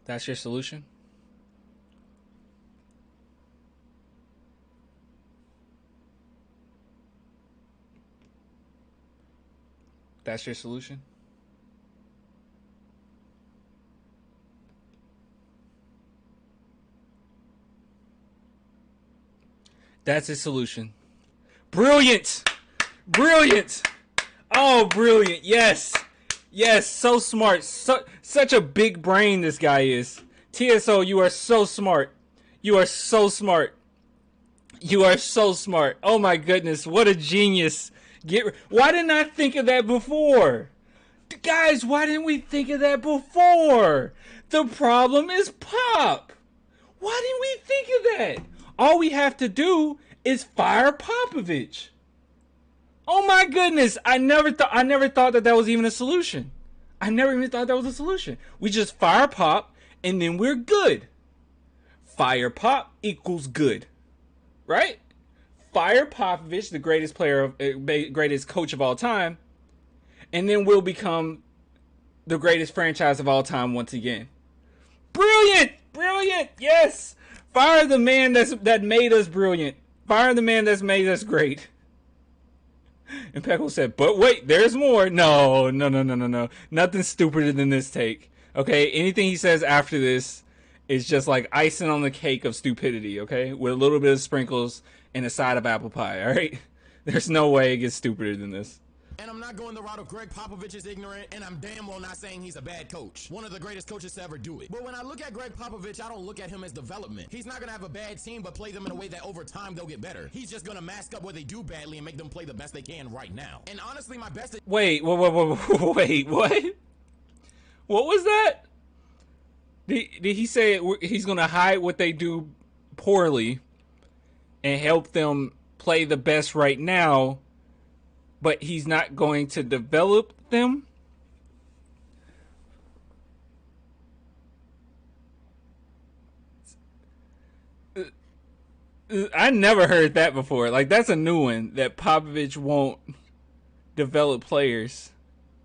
That's your solution? That's your solution? That's his solution. Brilliant! Brilliant! Oh, brilliant. Yes. Yes, so smart. Such a big brain this guy is. TSO, you are so smart. You are so smart. You are so smart. Oh my goodness, what a genius. Why didn't I think of that before? Guys, why didn't we think of that before? The problem is Pop. Why didn't we think of that? All we have to do is fire Popovich. Oh my goodness, I never thought that was even a solution. I never even thought that was a solution. We just fire Pop and then we're good. Fire Pop equals good. Right? Fire Popovich, the greatest greatest coach of all time, and then we'll become the greatest franchise of all time once again. Brilliant! Brilliant! Yes! Fire the man that made us brilliant. Fire the man that's made us great. And Peckle said, but wait, there's more. No. Nothing stupider than this take. Okay, anything he says after this is just like icing on the cake of stupidity, okay? With a little bit of sprinkles and a side of apple pie, all right? There's no way it gets stupider than this. And I'm not going the route of Gregg Popovich is ignorant, and I'm damn well not saying he's a bad coach. One of the greatest coaches to ever do it. But when I look at Gregg Popovich, I don't look at him as development. He's not going to have a bad team, but play them in a way that over time they'll get better. He's just going to mask up what they do badly and make them play the best they can right now. And honestly, my best... Wait, wait, what? What was that? Did he say he's going to hide what they do poorly and help them play the best right now, but he's not going to develop them? I never heard that before. Like, that's a new one, that Popovich won't develop players,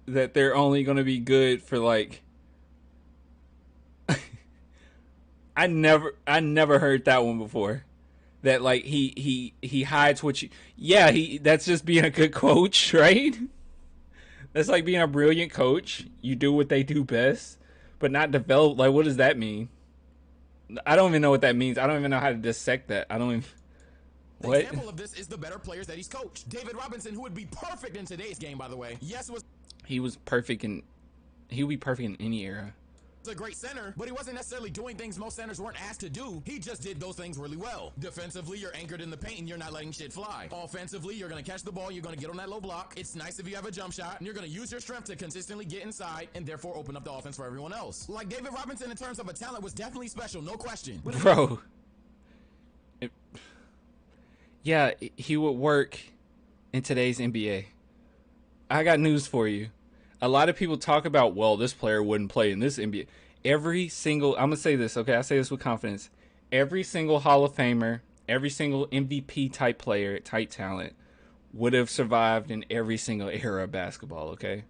that they're only going to be good for, like... I never heard that one before. That, like, he hides what you... Yeah, that's just being a good coach, right? That's like being a brilliant coach. You do what they do best, but not develop. Like, what does that mean? I don't even know what that means. I don't even know how to dissect that. I don't even... What? An example of this is the better players that he's coached. David Robinson, who would be perfect in today's game, by the way. Yes, he was perfect in... He would be perfect in any era. A great center, but he wasn't necessarily doing things most centers weren't asked to do. He just did those things really well. Defensively, you're anchored in the paint and you're not letting shit fly. Offensively, you're going to catch the ball, you're going to get on that low block. It's nice if you have a jump shot, and you're going to use your strength to consistently get inside and therefore open up the offense for everyone else. Like David Robinson, in terms of a talent, was definitely special, no question. Bro. Yeah, he would work in today's NBA. I got news for you. A lot of people talk about, well, this player wouldn't play in this NBA. Every single, I'm going to say this, okay? I say this with confidence. Every single Hall of Famer, every single MVP type player, type talent, would have survived in every single era of basketball, okay?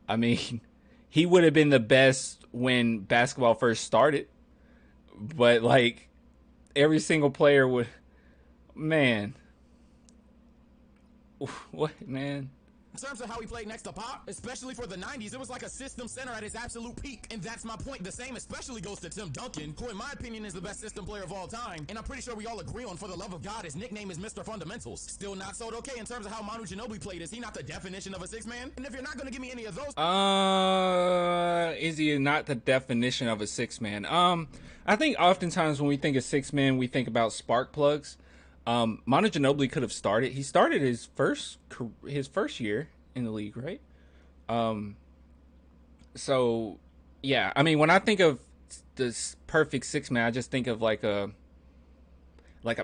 I mean, he would have been the best when basketball first started. But, like, every single player would, man. What, man? In terms of how he played next to Pop, especially for the 90s, it was like a system center at his absolute peak. And that's my point. The same especially goes to Tim Duncan, who in my opinion is the best system player of all time. And I'm pretty sure we all agree on, for the love of God, his nickname is Mr. Fundamentals. Still not sold okay in terms of how Manu Ginobili played. Is he not the definition of a six-man? And if you're not going to give me any of those... Is he not the definition of a six-man? I think oftentimes when we think of six-man, we think about spark plugs. Manu Ginobili could have started. He started his first year in the league, right? So yeah, I mean, when I think of this perfect six man, I just think of like a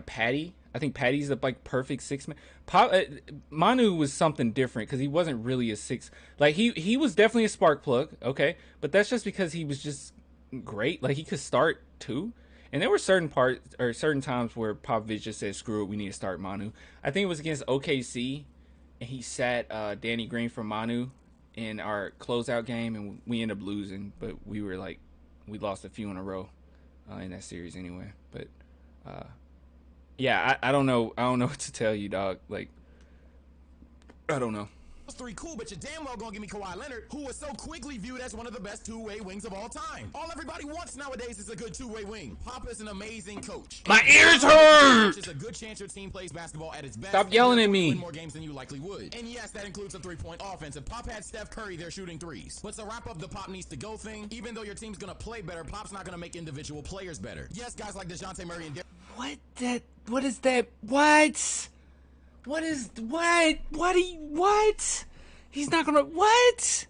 Patty. I think Patty's the like perfect six man. Manu was something different because he wasn't really a six. Like he was definitely a spark plug, okay, but that's just because he was just great. Like he could start too. And there were certain times where Popovich just said, screw it, we need to start Manu. I think it was against OKC, and he sat Danny Green for Manu in our closeout game, and we ended up losing. But we lost a few in a row in that series anyway. But, yeah, I don't know. I don't know what to tell you, dog. Like, I don't know. Those three cool, but you're damn well gonna give me Kawhi Leonard, who was so quickly viewed as one of the best two-way wings of all time. All everybody wants nowadays is a good two-way wing. Pop is an amazing coach. My ears hurt! There's a good chance your team plays basketball at its best. Stop yelling at me. Win more games than you likely would. And yes, that includes a three-point offense. If Pop had Steph Curry, they're shooting threes. But to wrap up the Pop needs to go thing, even though your team's gonna play better, Pop's not gonna make individual players better. Yes, guys like DeJounte Murray and Demar. What is that? What? He's not gonna, what?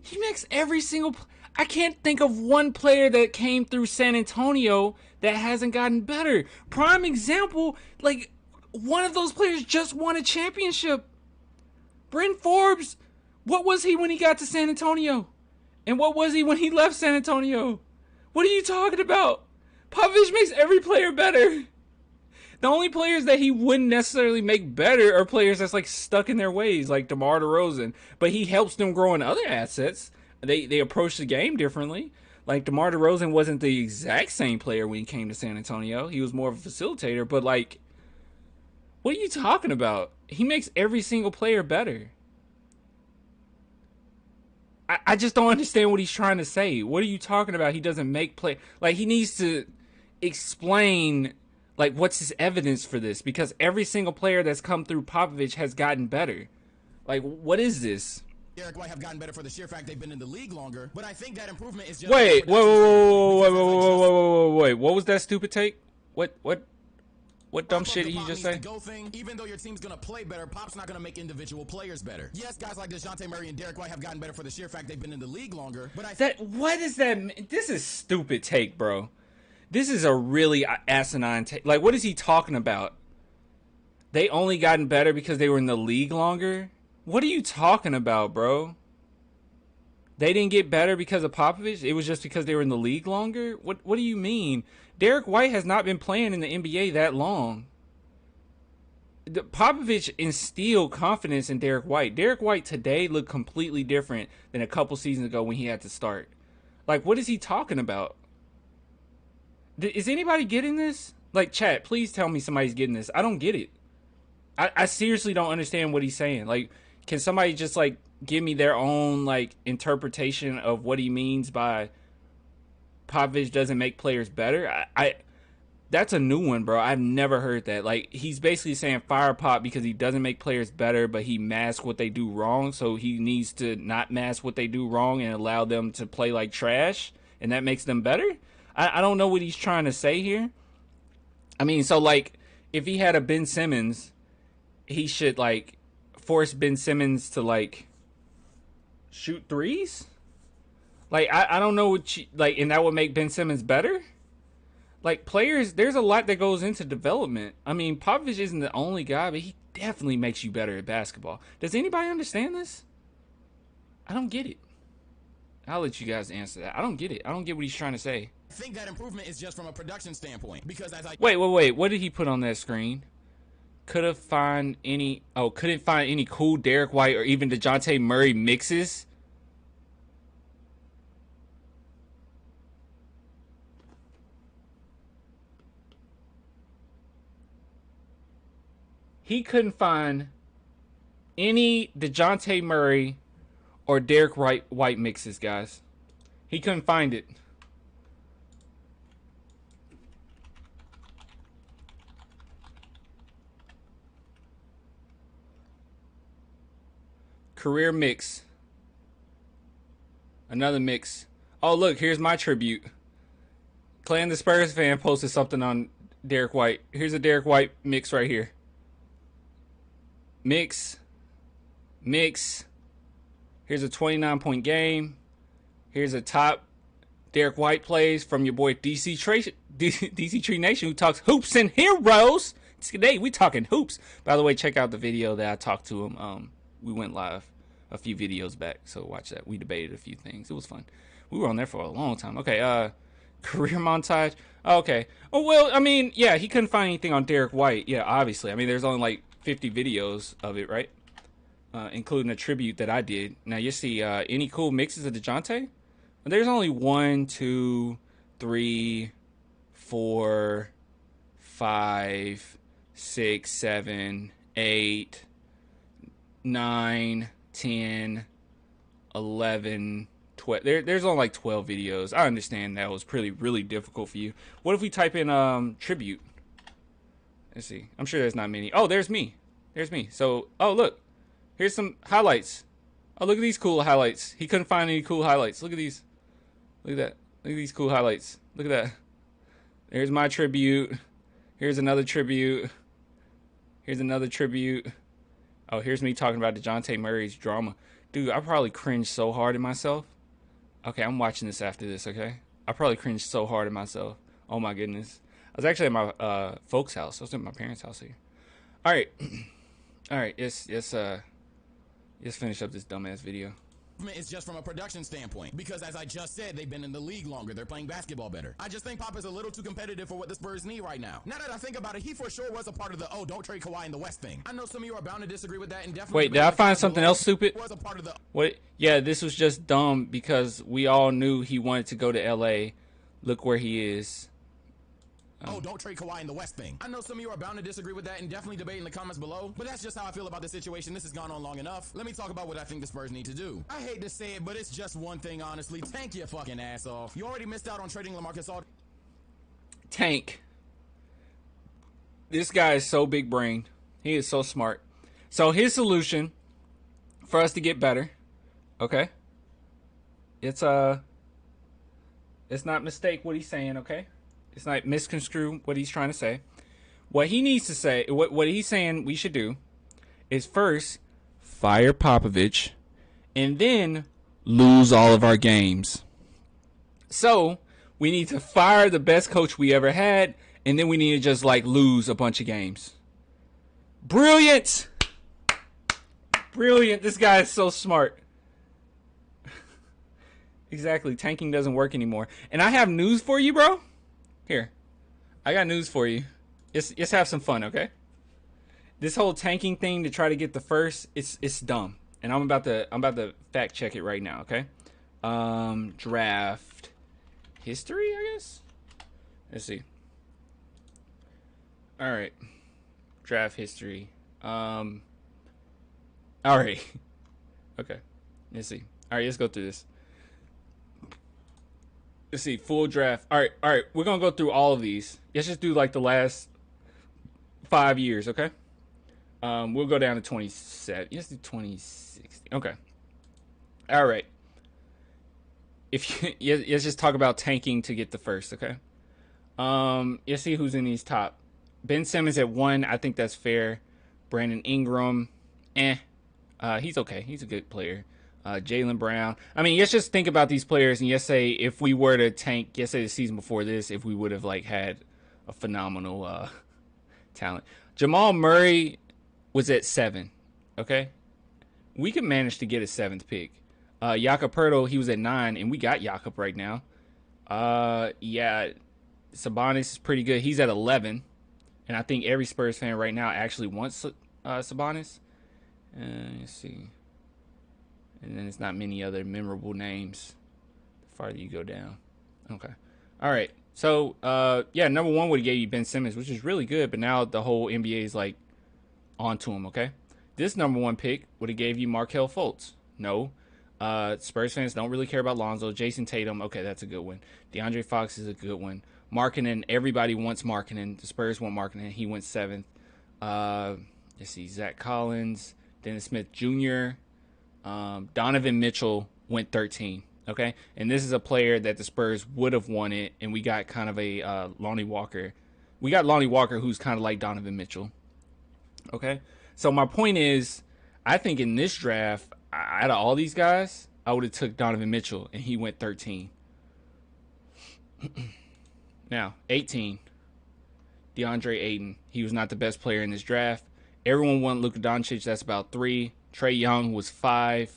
He makes every single, I can't think of one player that came through San Antonio that hasn't gotten better. Prime example, like, one of those players just won a championship. Bryn Forbes, what was he when he got to San Antonio? And what was he when he left San Antonio? What are you talking about? Popovich makes every player better. The only players that he wouldn't necessarily make better are players that's like stuck in their ways, like DeMar DeRozan. But he helps them grow in other assets. They approach the game differently. Like DeMar DeRozan wasn't the exact same player when he came to San Antonio. He was more of a facilitator. But like, what are you talking about? He makes every single player better. I just don't understand what he's trying to say. What are you talking about? He doesn't make play. Like, he needs to explain, like, what's his evidence for this? Because every single player that's come through Popovich has gotten better. Like, what is this? Derek White have gotten better for the sheer fact they've been in the league longer, but I think that improvement is just Wait. What was that stupid take? What dumb shit did he just say? Even though your team's gonna play better, Pop's not gonna make individual players better. Yes, guys like DeJounte Murray and Derek White have gotten better for the sheer fact they've been in the league longer, but what is that? This is stupid take, bro. This is a really asinine take. Like, what is he talking about? They only gotten better because they were in the league longer? What are you talking about, bro? They didn't get better because of Popovich? It was just because they were in the league longer? What do you mean? Derek White has not been playing in the NBA that long. Popovich instilled confidence in Derek White. Derek White today looked completely different than a couple seasons ago when he had to start. Like, what is he talking about? Is anybody getting this? Like, chat, please tell me somebody's getting this. I don't get it. I seriously don't understand what he's saying. Like, can somebody just, like, give me their own, like, interpretation of what he means by Popovich doesn't make players better? That's a new one, bro. I've never heard that. Like, he's basically saying fire Pop because he doesn't make players better, but he masks what they do wrong, so he needs to not mask what they do wrong and allow them to play like trash, and that makes them better? I don't know what he's trying to say here. I mean, so, like, if he had a Ben Simmons, he should, like, force Ben Simmons to, like, shoot threes? Like, I don't know what like, and that would make Ben Simmons better? Like, players, there's a lot that goes into development. I mean, Popovich isn't the only guy, but he definitely makes you better at basketball. Does anybody understand this? I don't get it. I'll let you guys answer that. I don't get it. I don't get what he's trying to say. I think that improvement is just from a production standpoint, because as I Wait. What did he put on that screen? Couldn't find any cool Derek White or even DeJounte Murray mixes? He couldn't find any DeJounte Murray or Derek White mixes, guys. He couldn't find it. Career mix. Another mix. Oh, look, here's my tribute. Clan the Spurs fan posted something on Derek White. Here's a Derek White mix right here. Mix. Here's a 29-point game. Here's a top Derek White plays from your boy DC Tree Nation, who talks hoops and heroes. Today we talking hoops. By the way, check out the video that I talked to him. We went live a few videos back, so watch that. We debated a few things. It was fun. We were on there for a long time. Okay, career montage. Okay. Oh, well, I mean, yeah, he couldn't find anything on Derek White. Yeah, obviously. I mean, there's only like 50 videos of it, right? Including a tribute that I did. Now, you see any cool mixes of DeJounte? There's only 1, 2, 3, 4, 5, 6, 7, 8, 9, 10, 11, 12. There's only like 12 videos. I understand that was really difficult for you. What if we type in tribute? Let's see. I'm sure there's not many. Oh, there's me. So, oh, look. Here's some highlights. Oh, look at these cool highlights. He couldn't find any cool highlights. Look at these. Look at that. Look at these cool highlights. Look at that. There's my tribute. Here's another tribute. Here's another tribute. Oh, here's me talking about DeJounte Murray's drama. Dude, I probably cringed so hard at myself. Okay, I'm watching this after this, okay? I probably cringed so hard at myself. Oh, my goodness. I was actually at my folks' house. I was at my parents' house here. All right. All right, let's finish up this dumbass video. It's just from a production standpoint, because as I just said, they've been in the league longer. They're playing basketball better. I just think Pop is a little too competitive for what the Spurs need right now. Now that I think about it, he for sure was a part of the don't trade Kawhi in the West thing. I know some of you are bound to disagree with that and definitely. Wait, did I find something else stupid? Was a part of the what? Yeah, this was just dumb because we all knew he wanted to go to LA. Look where he is. Don't trade Kawhi in the West thing. I know some of you are bound to disagree with that and definitely debate in the comments below, but that's just how I feel about the situation. This has gone on long enough. Let me talk about what I think the Spurs need to do. I hate to say it, but it's just one thing, honestly. Tank your fucking ass off. You already missed out on trading LaMarcus Aldridge. Tank. This guy is so big brained. He is so smart. So his solution for us to get better. Okay? It's not mistake what he's saying, okay? It's not misconstrue what he's trying to say. What he needs to say, what he's saying we should do is first fire Popovich and then lose all of our games. So, we need to fire the best coach we ever had, and then we need to just like lose a bunch of games. Brilliant! Brilliant. This guy is so smart. Exactly. Tanking doesn't work anymore. And I have news for you, bro. Here. I got news for you. Let's have some fun, okay? This whole tanking thing to try to get the first, it's dumb. And I'm about to fact check it right now, okay? Draft history, I guess. Let's see. All right. Draft history. All right. Okay. Let's see. All right, let's go through this. Let's see. Full draft. All right. We're gonna go through all of these. Let's just do like the last 5 years, okay? We'll go down to 27. Let's do 2016. Okay. All right. Let's just talk about tanking to get the first, okay? Let's see who's in these top. Ben Simmons at 1. I think that's fair. Brandon Ingram, he's okay. He's a good player. Jaylen Brown. I mean, let's just think about these players and let's say if we were to tank, let's say the season before this, if we would have like had a phenomenal talent. Jamal Murray was at 7. Okay, we could manage to get a 7th pick. Jakob Poeltl, he was at 9, and we got Jakob right now. Yeah, Sabonis is pretty good. He's at 11, and I think every Spurs fan right now actually wants Sabonis. Let's see. And then it's not many other memorable names the farther you go down. Okay. All right. So, yeah, number 1 would have gave you Ben Simmons, which is really good, but now the whole NBA is, like, onto him, okay? This number 1 pick would have gave you Markelle Fultz. No. Spurs fans don't really care about Lonzo. Jason Tatum, okay, that's a good one. DeAndre Fox is a good one. Markkanen, everybody wants Markkanen. The Spurs want Markkanen. He went 7th. Let's see, Zach Collins, Dennis Smith Jr., Donovan Mitchell went 13, okay? And this is a player that the Spurs would have wanted, and we got kind of a Lonnie Walker. We got Lonnie Walker, who's kind of like Donovan Mitchell, okay? So my point is, I think in this draft, out of all these guys, I would have took Donovan Mitchell, and he went 13. Now, 18, DeAndre Ayton. He was not the best player in this draft. Everyone wanted Luka Doncic. That's about 3. Trae Young was 5.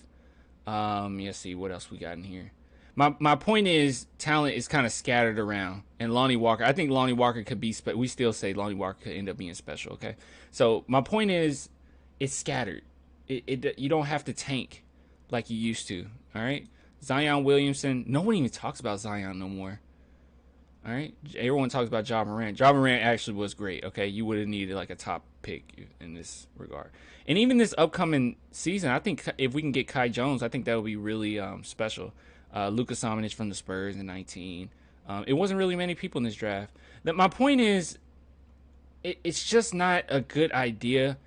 Let's see what else we got in here. My point is talent is kind of scattered around. And Lonnie Walker, I think Lonnie Walker could be we still say Lonnie Walker could end up being special, okay? So my point is it's scattered. You don't have to tank like you used to, all right? Zion Williamson, no one even talks about Zion no more. All right? Everyone talks about Ja Morant. Ja Morant actually was great, okay? You would have needed like a top pick in this regard. And even this upcoming season, I think if we can get Kai Jones, I think that would be really special. Luka Samanic from the Spurs in 19. It wasn't really many people in this draft. My point is, it's just not a good idea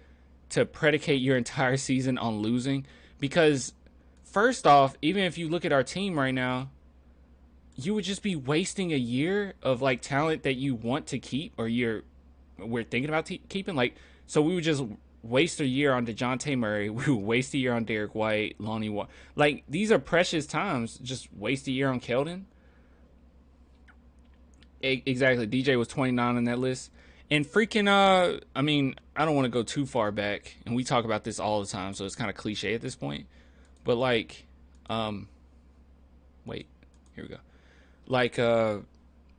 to predicate your entire season on losing. Because, first off, even if you look at our team right now, you would just be wasting a year of like talent that you want to keep or we're thinking about keeping. Like, so we would just waste a year on DeJounte Murray. We would waste a year on Derek White, Lonnie Walker. Like, these are precious times. Just waste a year on Keldon. Exactly. DJ was 29 on that list. And freaking, I mean, I don't want to go too far back. And we talk about this all the time, so it's kind of cliche at this point. But like, wait, here we go. Like,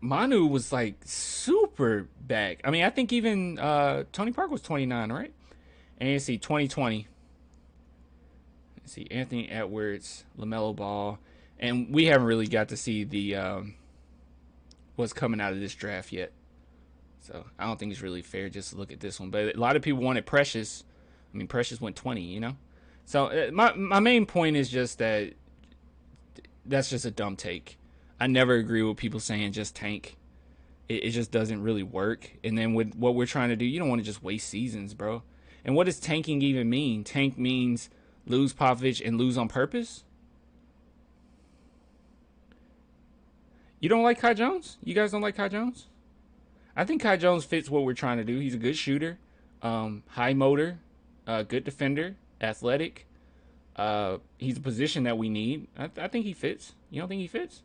Manu was like super back. I mean, I think even Tony Parker was 29, right? And you see 2020. Let's see, Anthony Edwards, LaMelo Ball. And we haven't really got to see the what's coming out of this draft yet. So I don't think it's really fair just to look at this one. But a lot of people wanted Precious. I mean, Precious went 20, you know? So my main point is just that that's just a dumb take. I never agree with people saying just tank. It just doesn't really work. And then with what we're trying to do, you don't want to just waste seasons, bro. And what does tanking even mean? Tank means lose Popovich and lose on purpose? You don't like Kai Jones? You guys don't like Kai Jones? I think Kai Jones fits what we're trying to do. He's a good shooter, high motor, good defender, athletic. He's a position that we need. I think he fits. You don't think he fits?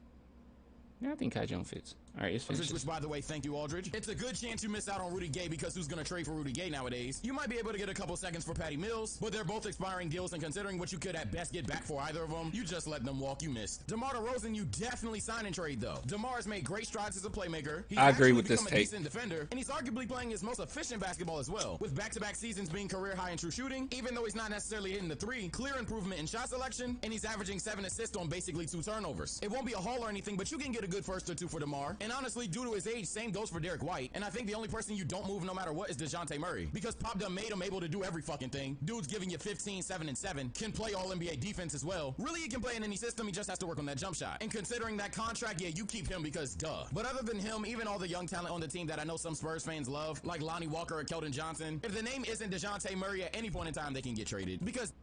Yeah, I think Kai Jones fits. All right, it's finished. Which, by the way, thank you, Aldridge. It's a good chance you miss out on Rudy Gay because who's going to trade for Rudy Gay nowadays? You might be able to get a couple seconds for Patty Mills, but they're both expiring deals, and considering what you could at best get back for either of them, you just let them walk. You missed. DeMar DeRozan, you definitely sign and trade, though. DeMar has made great strides as a playmaker. He's I agree with this become a decent defender, and he's arguably playing his most efficient basketball as well, with back-to-back seasons being career high in true shooting. Even though he's not necessarily hitting the three, clear improvement in shot selection, and he's averaging 7 assists on basically 2 turnovers. It won't be a haul or anything, but you can get a good first or two for DeMar. And honestly, due to his age, same goes for Derek White. And I think the only person you don't move no matter what is DeJounte Murray, because Pop done made him able to do every fucking thing. Dude's giving you 15, 7, and 7. Can play all NBA defense as well. Really, he can play in any system. He just has to work on that jump shot. And considering that contract, yeah, you keep him because duh. But other than him, even all the young talent on the team that I know some Spurs fans love, like Lonnie Walker or Keldon Johnson, if the name isn't DeJounte Murray at any point in time, they can get traded. Because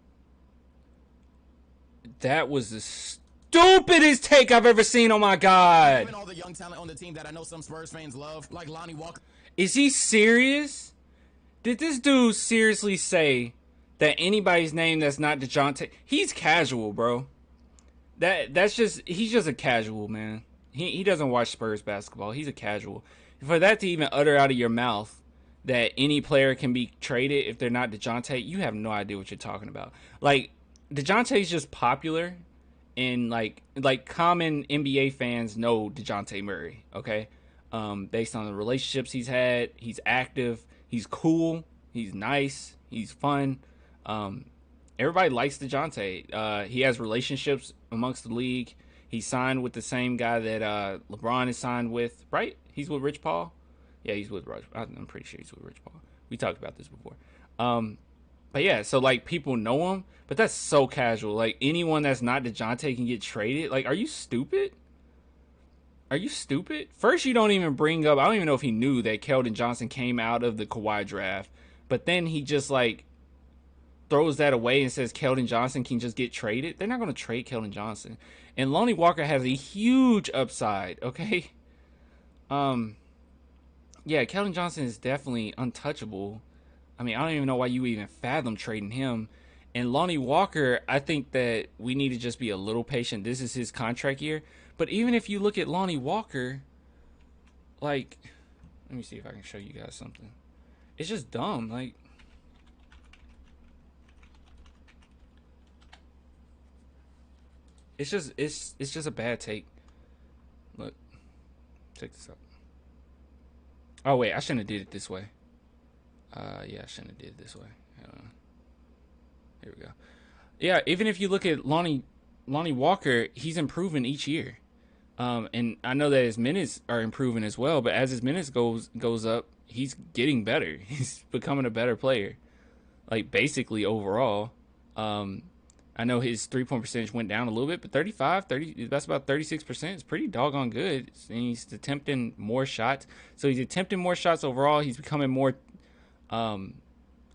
that was the stupidest take I've ever seen. Oh my god. Even all the young talent on the team that I know some Spurs fans love, like Lonnie Walker. Is he serious? Did this dude seriously say that anybody's name that's not DeJounte? He's casual, bro. He's just a casual, man. He doesn't watch Spurs basketball. He's a casual. For that to even utter out of your mouth that any player can be traded if they're not DeJounte, you have no idea what you're talking about. Like, DeJounte's just popular. And like common NBA fans know DeJounte Murray, okay? Based on the relationships he's had, he's active, he's cool, he's nice, he's fun. Everybody likes DeJounte. He has relationships amongst the league. He signed with the same guy that LeBron is signed with, right? He's with Rich Paul? Yeah, he's with Rich. I'm pretty sure he's with Rich Paul. We talked about this before. But yeah, so like people know him, but that's so casual. Like anyone that's not DeJounte can get traded. Like, are you stupid? Are you stupid? First, you don't even bring up, I don't even know if he knew that Keldon Johnson came out of the Kawhi draft, but then he just like throws that away and says Keldon Johnson can just get traded. They're not going to trade Keldon Johnson. And Lonnie Walker has a huge upside, okay? Yeah, Keldon Johnson is definitely untouchable. I mean, I don't even know why you even fathom trading him. And Lonnie Walker, I think that we need to just be a little patient. This is his contract year. But even if you look at Lonnie Walker, like, let me see if I can show you guys something. It's just dumb. Like, it's just a bad take. Look, check this out. Oh wait, I shouldn't have did it this way. Yeah, I shouldn't have did it this way. Here we go. Yeah, even if you look at Lonnie Walker, he's improving each year. And I know that his minutes are improving as well, but as his minutes goes up, he's getting better. He's becoming a better player. Like basically overall. I know his 3-point percentage went down a little bit, but 30, that's about 36%. It's pretty doggone good. And he's attempting more shots. So he's attempting more shots overall. He's becoming more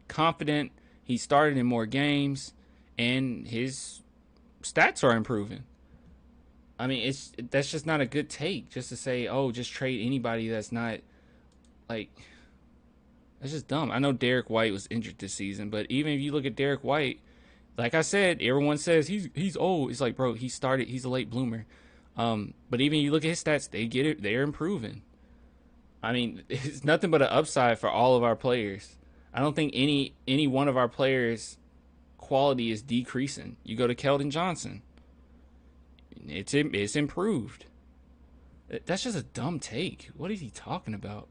confident. He started in more games, and his stats are improving. I mean, that's just not a good take, just to say, oh, just trade anybody that's not, like, that's just dumb. I know Derek White was injured this season, but even if you look at Derek White, like I said, everyone says he's old. It's like, bro, he's a late bloomer. But even you look at his stats, they get it, they're improving. I mean, it's nothing but an upside for all of our players. I don't think any one of our players' quality is decreasing. You go to Keldon Johnson, it's improved. That's just a dumb take. What is he talking about?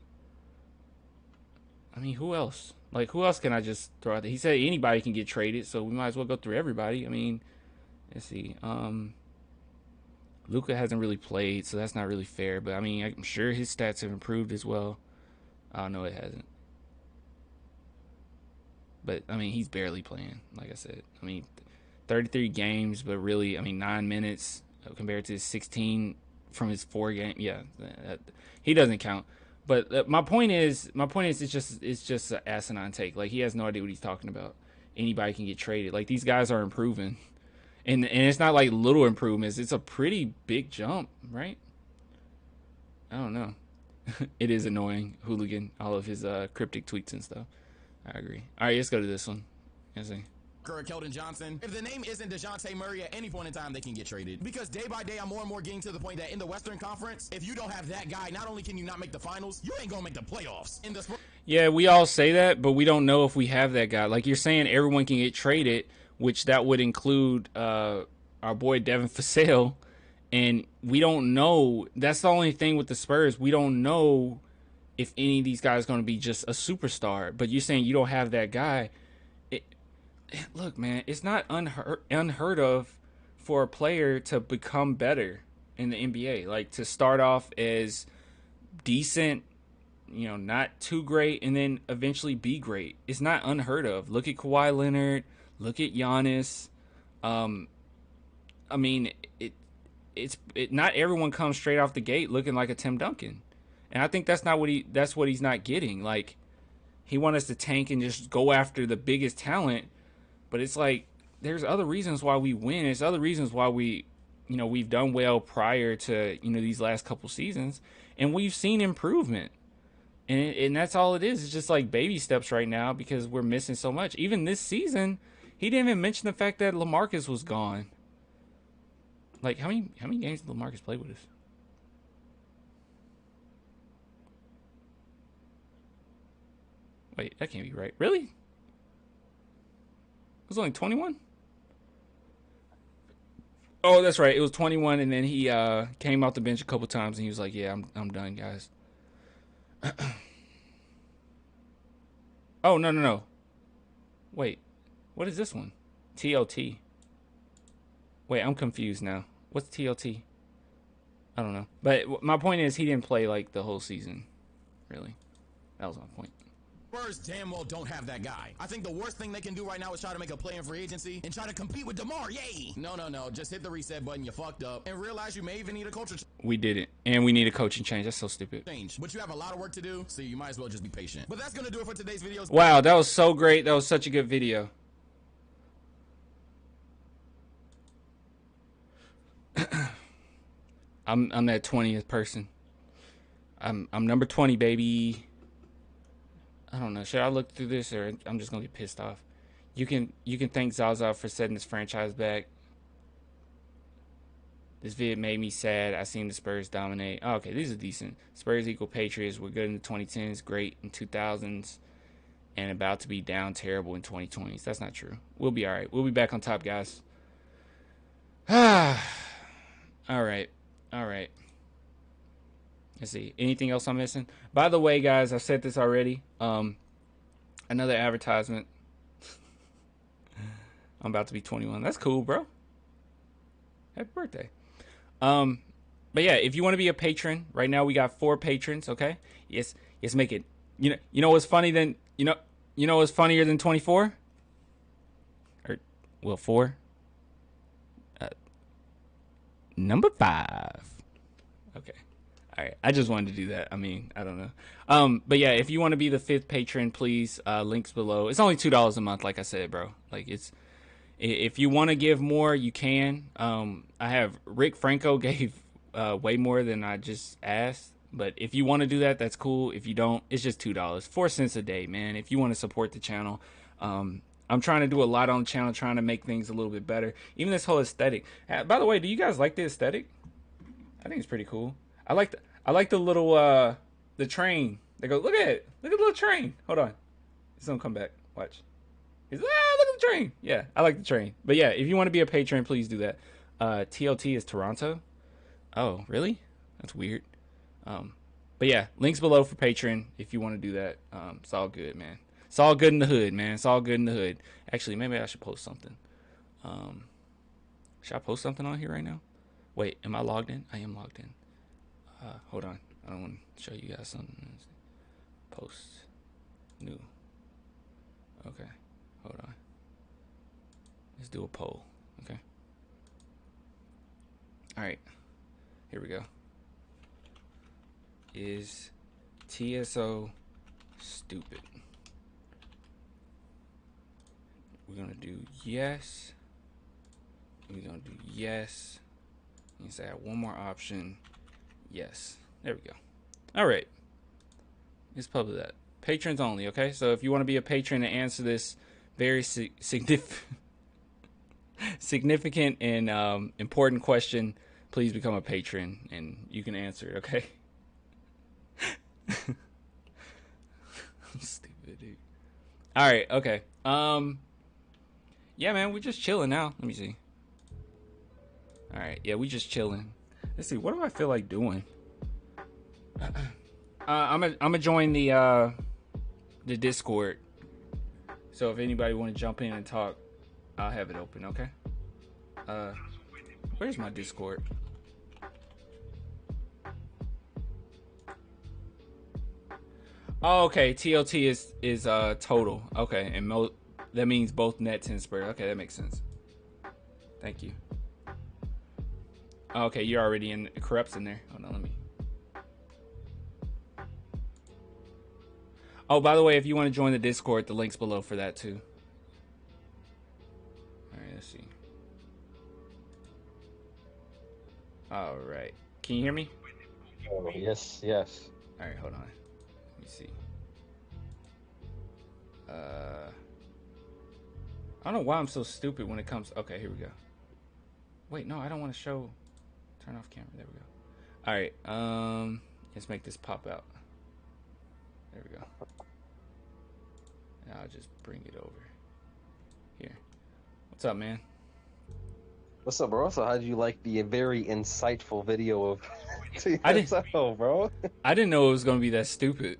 I mean, who else? Like, who else can I just throw out there? He said anybody can get traded, so we might as well go through everybody. I mean, let's see. Luka hasn't really played, so that's not really fair. But, I mean, I'm sure his stats have improved as well. Oh, no, it hasn't. But, I mean, he's barely playing, like I said. I mean, 33 games, but really, I mean, 9 minutes compared to his 16 from his 4 games. Yeah, he doesn't count. But my point is, it's just an asinine take. Like, he has no idea what he's talking about. anybody can get traded. Like, these guys are improving. And it's not like little improvements. It's a pretty big jump, right? I don't know. It is annoying, Hooligan, all of his cryptic tweets and stuff. I agree. All right, let's go to this one. Let's see. Keldon Johnson. If the name isn't DeJounte Murray, at any point in time, they can get traded. Because day by day, I'm more and more getting to the point that in the Western Conference, if you don't have that guy, not only can you not make the finals, you ain't gonna make the playoffs. In the yeah, we all say that, but we don't know if we have that guy. Like you're saying, everyone can get traded, which that would include our boy Devin Vassell, and we don't know. That's the only thing with the Spurs. We don't know if any of these guys are going to be just a superstar. But you're saying you don't have that guy. Look, man, it's not unheard of for a player to become better in the NBA. Like, to start off as decent, you know, not too great, and then eventually be great. It's not unheard of. Look at Kawhi Leonard. Look at Giannis. I mean, it's not everyone comes straight off the gate looking like a Tim Duncan, and I think that's what he's not getting. Like, he wants us to tank and just go after the biggest talent. But it's like, there's other reasons why we win. There's other reasons why we've done well prior to, these last couple seasons. And we've seen improvement. And that's all it is. It's just like baby steps right now because we're missing so much. Even this season, he didn't even mention the fact that LaMarcus was gone. Like, how many games did LaMarcus play with us? Wait, that can't be right. Really? It was only 21? Oh, that's right. It was 21, and then he came off the bench a couple times, and he was like, yeah, I'm done, guys. Oh, no. Wait, what is this one? TLT. Wait, I'm confused now. What's TLT? I don't know. But my point is, he didn't play, like, the whole season, really. That was my point. Spurs damn well don't have that guy. I think the worst thing they can do right now is try to make a play in free agency and try to compete with DeMar. Yay! No. Just hit the reset button. You fucked up. And realize you may even need a culture We didn't. And we need a coaching change. That's so stupid. But you have a lot of work to do, so you might as well just be patient. But that's going to do it for today's video. Wow, that was so great. That was such a good video. I'm that 20th person. I'm number 20, baby. I don't know. Should I look through this, or I'm just gonna get pissed off? You can thank Zaza for setting this franchise back. This vid made me sad. I seen the Spurs dominate. Oh, okay, these are decent. Spurs equal Patriots. We're good in the 2010s, great in 2000s, and about to be down terrible in 2020s. That's not true. We'll be all right. We'll be back on top, guys. All right. Let's see. Anything else I'm missing? By the way, guys, I've said this already. Another advertisement. I'm about to be 21. That's cool, bro. Happy birthday. But yeah, if you want to be a patron, right now we got 4 patrons. Okay. Yes, make it. You know what's funny? Then you know what's funnier than 24? Or 4. Number 5. Okay. All right. I just wanted to do that. I mean, I don't know. But yeah, if you want to be the 5th patron, please, links below. It's only $2 a month, like I said, bro. Like, if you want to give more, you can. I have Rick Franco gave way more than I just asked. But if you want to do that, that's cool. If you don't, it's just $2. 4 cents a day, man. If you want to support the channel. I'm trying to do a lot on the channel, trying to make things a little bit better. Even this whole aesthetic. By the way, do you guys like the aesthetic? I think it's pretty cool. I like the little the train. They go, look at it. Look at the little train. Hold on. It's gonna come back. Watch. He's look at the train. Yeah, I like the train. But yeah, if you want to be a patron, please do that. TLT is Toronto. Oh, really? That's weird. But yeah, links below for patron if you want to do that. It's all good, man. It's all good in the hood, man. It's all good in the hood. Actually, maybe I should post something. Should I post something on here right now? Wait, am I logged in? I am logged in. Hold on. I don't want to show you guys something. Post. New. Okay. Hold on. Let's do a poll. Okay. All right. Here we go. Is TSO stupid? We're gonna do yes. We're gonna do yes. You say add one more option. Yes. There we go. All right. Let's publish that. Patrons only, okay? So if you want to be a patron and answer this very significant and important question, please become a patron and you can answer it, okay? Stupid dude. All right, okay. Yeah, man, we're just chilling now. Let me see. All right, yeah, we just chilling. Let's see. What do I feel like doing? I'm gonna join the Discord. So if anybody want to jump in and talk, I'll have it open. Okay. Where's my Discord? Oh, okay. TLT is total. Okay, and that means both Nets and Spurs. Okay, that makes sense. Thank you. Okay, you're already in. Corrupt's in there. Hold on, let me. Oh, by the way, if you want to join the Discord, the link's below for that too. All right, let's see. All right, can you hear me? Oh, yes, yes. All right, hold on. Let me see. I don't know why I'm so stupid when it comes. Okay, here we go. Wait, no, I don't want to show. Turn off camera. There we go. All right, let's make this pop out. There we go. And I'll just bring it over here. What's up, man? What's up, bro? So, how did you like the very insightful video of TSO, bro? I didn't know it was gonna be that stupid.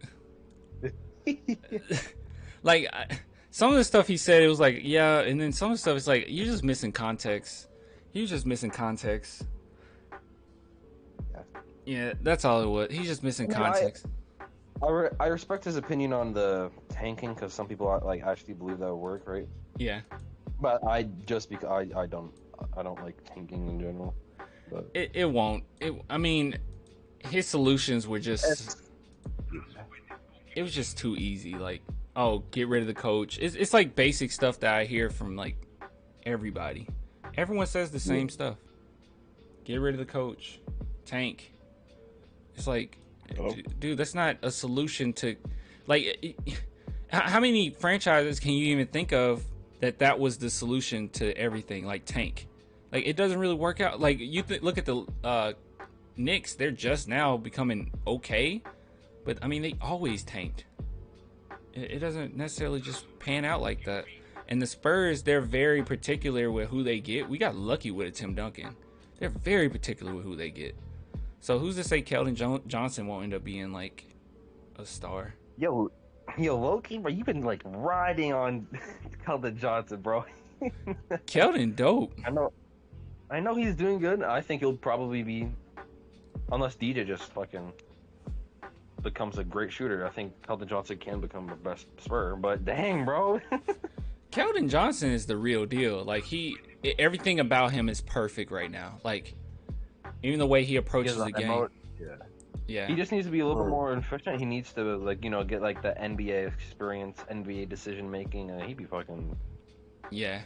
Like some of the stuff he said, it was like, yeah, and then some of the stuff, it's like you're just missing context. He was just missing context. Yeah, that's all it was. He's just missing context. I respect his opinion on the tanking because some people like actually believe that would work, right? Yeah. But because I don't like tanking in general. But it won't. I mean, his solutions were just. It was just too easy. Like, oh, get rid of the coach. It's like basic stuff that I hear from like everybody. Everyone says the same stuff. Get rid of the coach. Tank. It's like, dude, that's not a solution to, like, how many franchises can you even think of that was the solution to everything? Like tank. Like it doesn't really work out. Like you look at the Knicks, they're just now becoming okay, but I mean they always tanked. It doesn't necessarily just pan out like that. And the Spurs, they're very particular with who they get. We got lucky with a Tim Duncan. They're very particular with who they get. So who's to say Keldon Johnson won't end up being like a star? Yo, Loki, bro, you've been like riding on Keldon Johnson, bro. Keldon dope. I know he's doing good. I think he'll probably be, unless DJ just fucking becomes a great shooter. I think Keldon Johnson can become the best Spur. But dang, bro. Keldon Johnson is the real deal. Like everything about him is perfect right now. Like even the way he approaches the game. Yeah. He just needs to be a little bit more efficient. He needs to get like the NBA experience, NBA decision making. He'd be fucking. Yeah.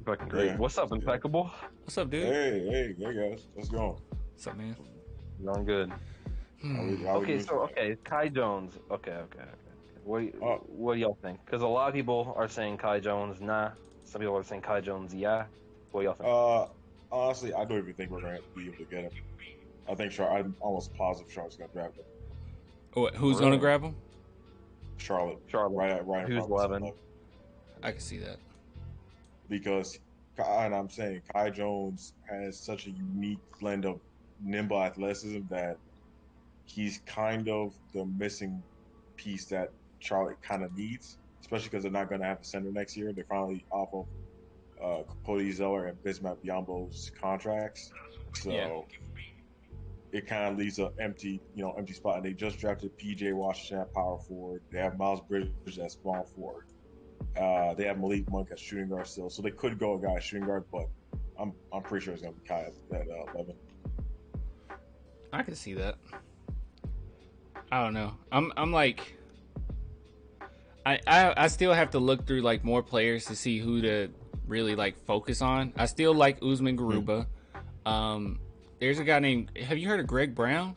Fucking great. Yeah. What's up, Impeccable? What's up, dude? Hey guys. Let's go. What's up, man? Going good. Okay, Kai Jones. Okay. What do y'all think? Because a lot of people are saying Kai Jones, nah. Some people are saying Kai Jones, yeah. What do y'all think? Honestly, I don't even think we're going to be able to get him. I think I'm almost positive Charlotte's going to grab him. Oh, who's going to grab him? Charlotte. Right. Who's 11? I can see that. Because, and I'm saying, Kai Jones has such a unique blend of nimble athleticism that he's kind of the missing piece that Charlotte kind of needs, especially because they're not going to have a center next year. They're finally off of Cody Zeller and Bismack Biyombo's contracts. So it kind of leaves an empty spot. And they just drafted PJ Washington at power forward. They have Miles Bridges at small forward. They have Malik Monk at shooting guard still. So they could go a guy at shooting guard, but I'm pretty sure it's going to be Kai at 11. I can see that. I don't know. I'm like, I still have to look through like more players to see who to really like focus on. I still like Usman Garuba. There's a guy named. Have you heard of Greg Brown?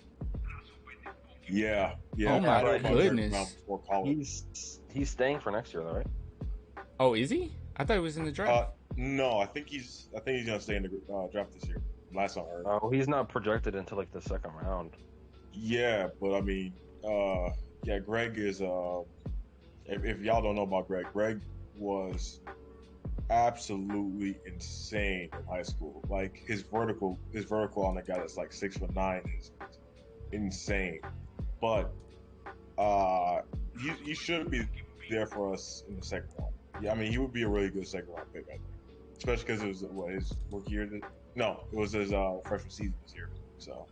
Yeah. Oh my goodness. He's staying for next year, though, right? Oh, is he? I thought he was in the draft. No, I think he's gonna stay in the draft this year. Last I heard. Oh, he's not projected until like the second round. Yeah, but I mean, Greg is. If y'all don't know about Greg was absolutely insane in high school. Like his vertical on a guy that's like 6'9" is insane. But he should be there for us in the second round. Yeah, I mean he would be a really good second round pick, I think. Especially because it was his rookie year. No, it was his freshman season this year. So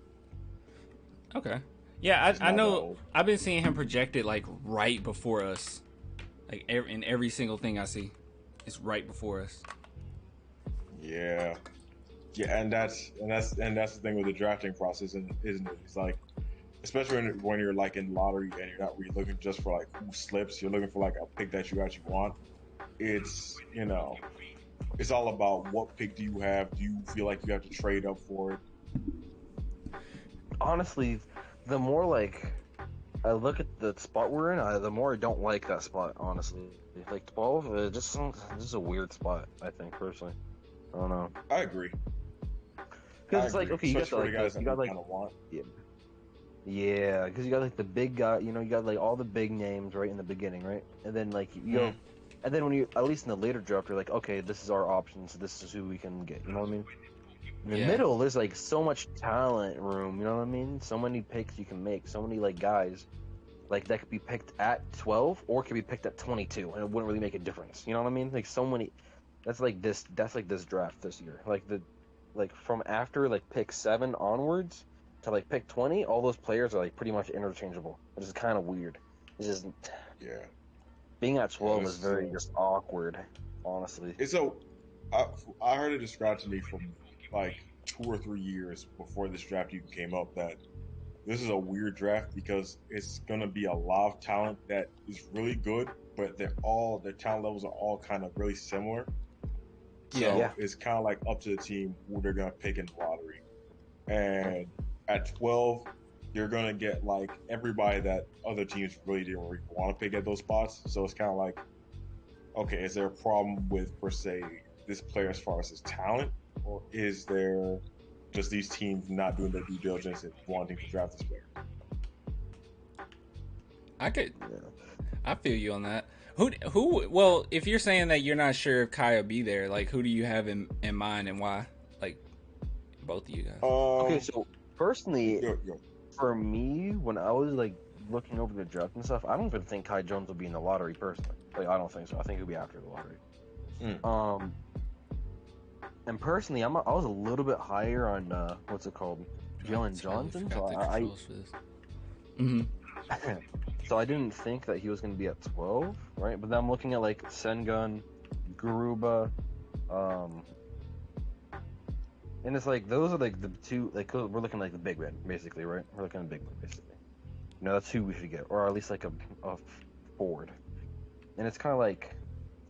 okay, yeah, I know. I've been seeing him projected like right before us, like in every single thing I see, it's right before us. Yeah, and that's the thing with the drafting process, isn't it? It's like, especially when you're like in lottery and you're not really looking just for like who slips. You're looking for like a pick that you actually want. It's it's all about what pick do you have? Do you feel like you have to trade up for it? Honestly, the more like I look at the spot we're in, the more I don't like that spot. Honestly, like 12, it just is a weird spot. I think personally, I don't know. I agree. Because it's like okay, you got like yeah, because you got like the big guy, you got like all the big names right in the beginning, right? And then like you go. And then when you, at least in the later draft, you're like, okay, this is our options. This is who we can get. You know what I mean? In the middle, there's like so much talent room. You know what I mean? So many picks you can make. So many like guys, like that could be picked at 12 or could be picked at 22, and it wouldn't really make a difference. You know what I mean? Like so many. That's like this draft this year. Like from after like pick 7 onwards to like pick 20, all those players are like pretty much interchangeable. Which is kind of weird. It's just being at 12 is very just awkward, honestly. I heard it described to me from like 2 or 3 years before this draft even came up that this is a weird draft because it's gonna be a lot of talent that is really good, but their talent levels are all kind of really similar. So it's kind of like up to the team who they're gonna pick in the lottery. And at 12, you're going to get like everybody that other teams really didn't want to pick at those spots. So it's kind of like, okay, is there a problem with, per se, this player as far as his talent? Or is there just these teams not doing their due diligence and wanting to draft this player? I feel you on that. Well, if you're saying that you're not sure if Kai will be there, like who do you have in mind and why? Like both of you guys. Okay, so personally, for me, when I was like looking over the draft and stuff, I don't even think Kai Jones will be in the lottery personally. Like I don't think so. I think he'll be after the lottery. And personally, I was a little bit higher on what's it called, Jalen Johnson. So I didn't think that he was going to be at 12, right? But then I'm looking at like Sengun, Garuba, and it's like those are like the two. Like we're looking like the big man, basically, right? We're looking at big man, basically. That's who we should get, or at least like a forward. And it's kind of like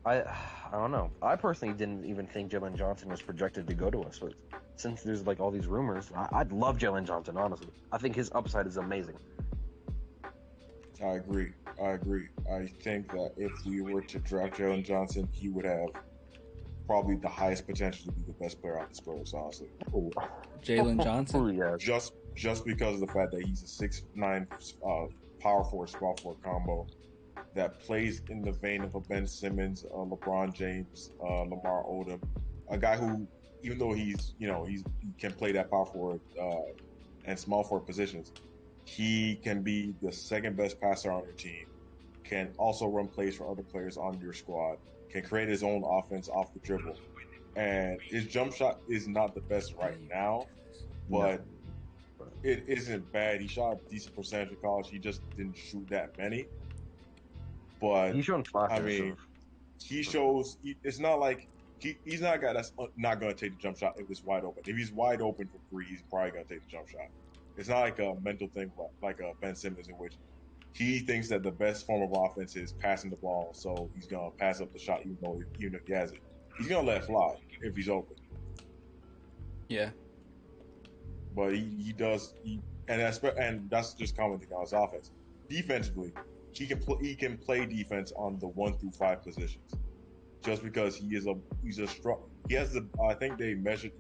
I don't know. I personally didn't even think Jalen Johnson was projected to go to us, but since there's like all these rumors, I'd love Jalen Johnson. Honestly, I think his upside is amazing. I agree. I think that if we were to draft Jalen Johnson, he would have probably the highest potential to be the best player on the Spurs, honestly. Jalen Johnson? Yeah. Just because of the fact that he's a 6'9" power forward, small forward combo that plays in the vein of a Ben Simmons, LeBron James, Lamar Odom, a guy who, even though he can play that power forward and small forward positions, he can be the second best passer on your team, can also run plays for other players on your squad, can create his own offense off the dribble. And his jump shot is not the best right now, but it isn't bad. He shot a decent percentage in college. He just didn't shoot that many. But he's showing flashes. I mean, he shows. It's not like he's not a guy that's not going to take the jump shot if it's wide open. If he's wide open for 3, he's probably going to take the jump shot. It's not like a mental thing like Ben Simmons, in which he thinks that the best form of offense is passing the ball, so he's gonna pass up the shot even though he has it. He's gonna let it fly if he's open. Yeah. But he does, and that's just commenting on his offense. Defensively, he can play defense on the 1 through 5 positions, just because he's a strong. He has the. I think they measured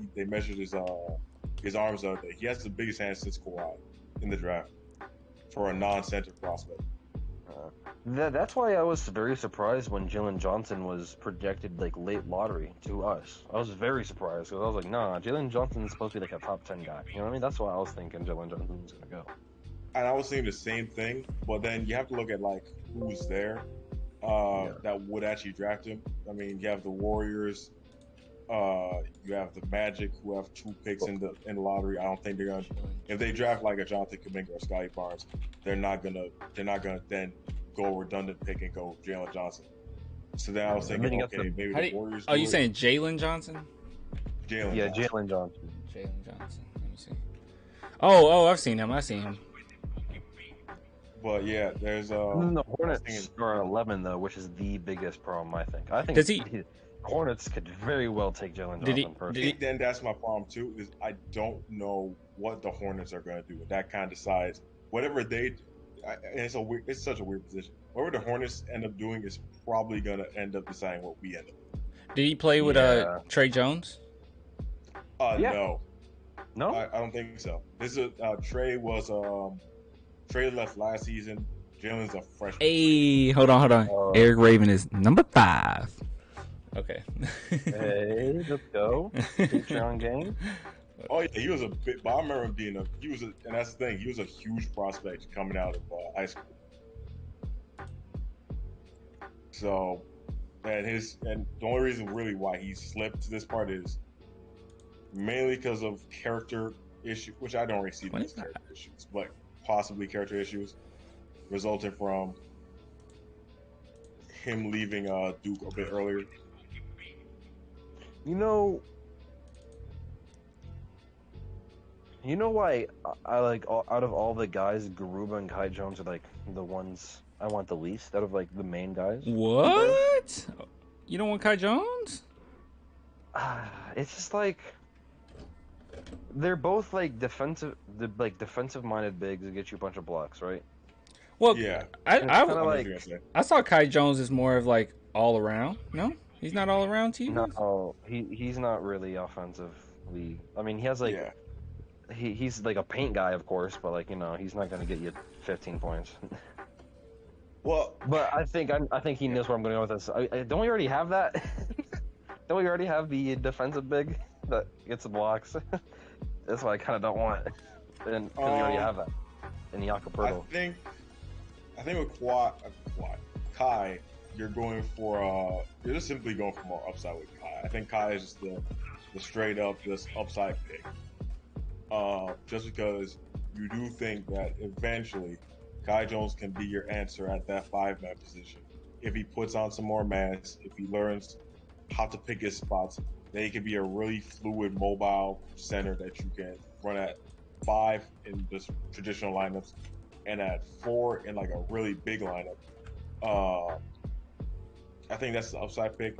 his arms the other day. He has the biggest hands since Kawhi in the draft for a non-center prospect. That's why I was very surprised when Jalen Johnson was projected like late lottery to us. I was very surprised because I was like, nah, Jalen Johnson's supposed to be like a top 10 guy. You know what I mean? That's why I was thinking Jalen Johnson was gonna go. And I was saying the same thing, but then you have to look at like who's there that would actually draft him. I mean, you have the Warriors, you have the Magic, who have 2 picks in the lottery. I don't think they're gonna. If they draft like a Jonathan Kuminga or Scotty Barnes, they're not gonna then go redundant pick and go Jalen Johnson. So then I was thinking, okay, maybe the Warriors. Oh, you saying Jalen Johnson? Jalen Johnson. Jalen Johnson. Let me see. Oh, I've seen him. But yeah, there's the Hornets are 11 though, which is the biggest problem. I think. Does he? Hornets could very well take Jalen Johnson. Then that's my problem too. Is I don't know what the Hornets are going to do with that kind of size. Whatever they do. It's such a weird position. Whatever the Hornets end up doing is probably going to end up deciding what we end up doing. Did he play with Trey Jones? No. No? I don't think so. This is Trey left last season. Jalen's a freshman. Hey, hold on. Eric Raven is number 5. Okay. Hey, let's go. Patreon game. Oh yeah, he was a bit. But I remember him being and that's the thing. He was a huge prospect coming out of high school. So, and the only reason really why he slipped to this part is mainly because of character issue, which I don't really see these character issues, but possibly character issues resulting from him leaving Duke a bit earlier. You know why I like out of all the guys, Garuba and Kai Jones are like the ones I want the least out of like the main guys. What? You don't want Kai Jones? It's just like they're both like defensive minded bigs that get you a bunch of blocks, right? Well, yeah. I saw Kai Jones as more of like all around. No, he's not all around to you. No, he's not really offensively. I mean, he has like. Yeah. He's like a paint guy, of course, but like he's not gonna get you 15 points. Well, but I think he knows where I'm going to go with this. Don't we already have that? Don't we already have the defensive big that gets the blocks? That's what I kind of don't want. And we already have that in Jakob. I think with Kai, you're just simply going for more upside with Kai. I think Kai is just the straight up just upside pick. Just because you do think that eventually Kai Jones can be your answer at that 5-man position. If he puts on some more mass, if he learns how to pick his spots, then he can be a really fluid, mobile center that you can run at 5 in just traditional lineups and at 4 in like a really big lineup. I think that's the upside pick.